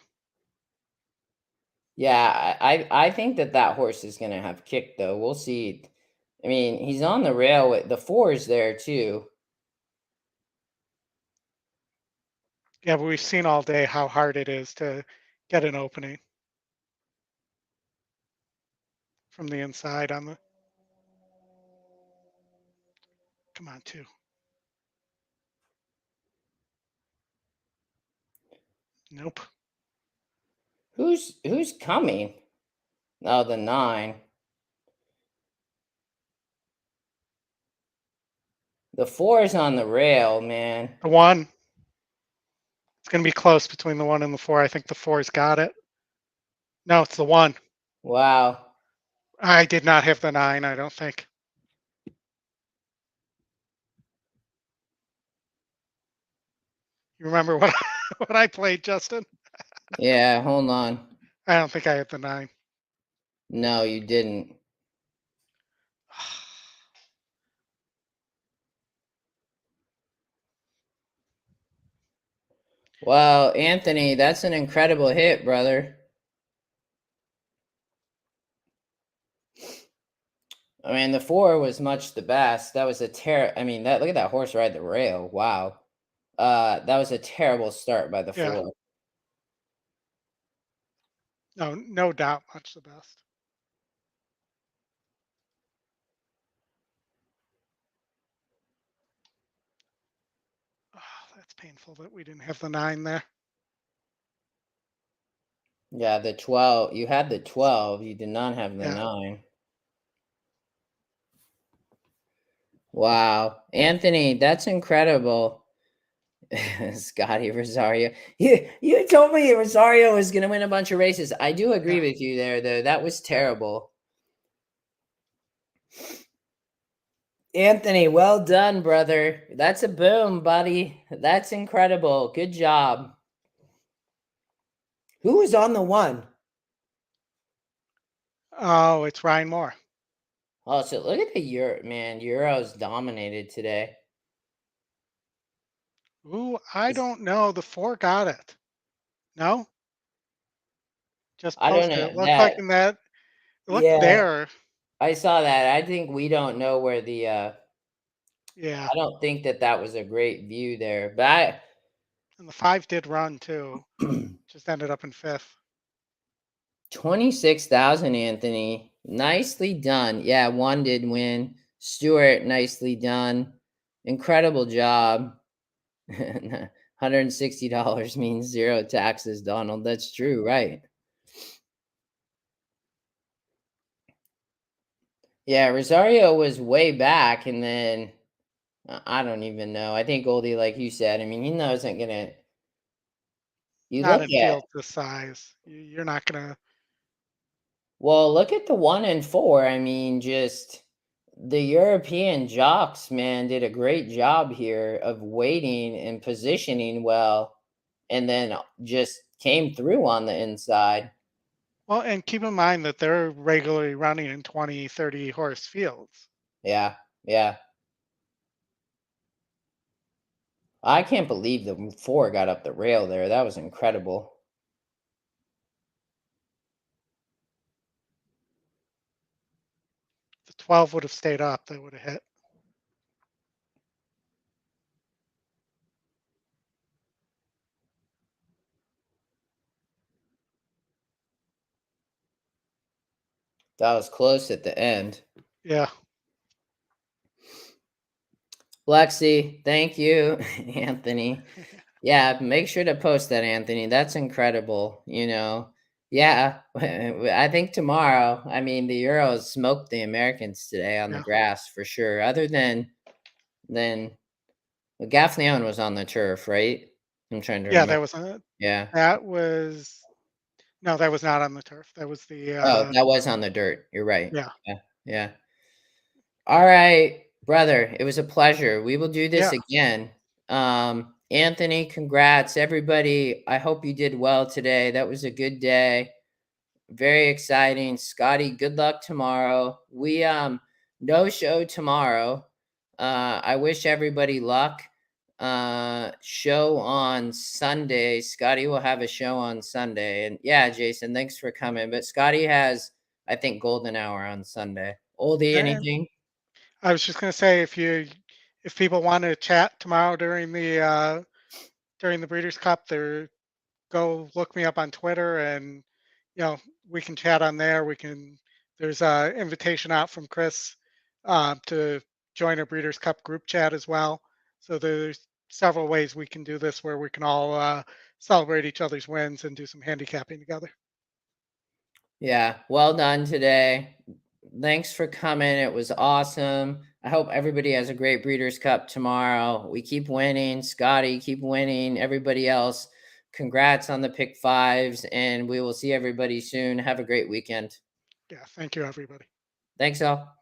Yeah, I think that horse is gonna have kick though. We'll see. I mean, he's on the rail with the 4 is there too. Yeah, but we've seen all day how hard it is to get an opening from the inside on the. Come on, 2. Nope. Who's coming? Oh, the 9. The 4 is on the rail, man. The 1. It's gonna be close between the 1 and the 4. I think the 4's got it. No, it's the 1. Wow. I did not have the 9, I don't think. You remember what what I played, Justin? Yeah, hold on. I don't think I had the 9. No, you didn't. Well, Anthony, that's an incredible hit, brother. I mean, the 4 was much the best. That was I mean, look at that horse ride the rail. Wow. That was a terrible start by the Yeah. 4. No doubt, much the best. Oh, that's painful that we didn't have the 9 there. Yeah, the 12. You had the 12. You did not have the Yeah. 9. Wow. Anthony, that's incredible. Scotty Rosario. You told me Rosario was going to win a bunch of races. I do agree Yeah. with you there, though. That was terrible. Anthony, well done, brother. That's a boom, buddy. That's incredible. Good job. Who was on the 1? Oh, it's Ryan Moore. Oh, so look at the Euro, man. Euro's dominated today. Ooh, I don't know. The 4 got it. No? Just I don't posted. It know looked like that. in that. It looked Yeah. there. I saw that. I think we don't know where the. Yeah. I don't think that was a great view there, but And the 5 did run too. Just ended up in 5th. 26,000, Anthony. Nicely done. Yeah, 1 did win. Stuart, nicely done. Incredible job. $160 means 0 taxes, Donald. That's true, right? Yeah, Rosario was way back, and then I don't even know. I think Goldie, like you said, I mean, he wasn't gonna. You Not look in at fields this size. You're not gonna. Well, look at the 1 and 4. I mean, just the European jocks, man, did a great job here of waiting and positioning well, and then just came through on the inside. Well, and keep in mind that they're regularly running in 20, 30 horse fields. Yeah, yeah. I can't believe the 4 got up the rail there. That was incredible. The 12 would have stayed up. They would have hit. That was close at the end. Yeah. Lexi, thank you. Anthony. Yeah, make sure to post that, Anthony. That's incredible. Yeah, I think tomorrow, I mean, the Euros smoked the Americans today on the Yeah. grass for sure. Other than well, Gaffleon was on the turf, right? I'm trying to Yeah, remember. Yeah. that was no, that was not on the turf. That was the Oh, that was on the dirt. You're right. yeah. Yeah. Yeah. All right, brother. It was a pleasure. We will do this Yeah. again. Anthony, congrats. Everybody, I hope you did well today. That was a good day. Very exciting. Scotty, good luck tomorrow. We no show tomorrow. I wish everybody luck. Show on Sunday. Scotty will have a show on Sunday. And yeah, Jason, thanks for coming. But Scotty has, I think, golden hour on Sunday. Oldie, And anything? I was just gonna say if people want to chat tomorrow during the Breeders' Cup, go look me up on Twitter and we can chat on there. There's a invitation out from Chris to join our Breeders' Cup group chat as well. So there's several ways we can do this where we can all celebrate each other's wins and do some handicapping together. Yeah, well done today. Thanks for coming. It was awesome. I hope everybody has a great Breeders' Cup tomorrow. We keep winning. Scotty, keep winning. Everybody else, congrats on the pick fives, and we will see everybody soon. Have a great weekend. Yeah, thank you, everybody. Thanks, all.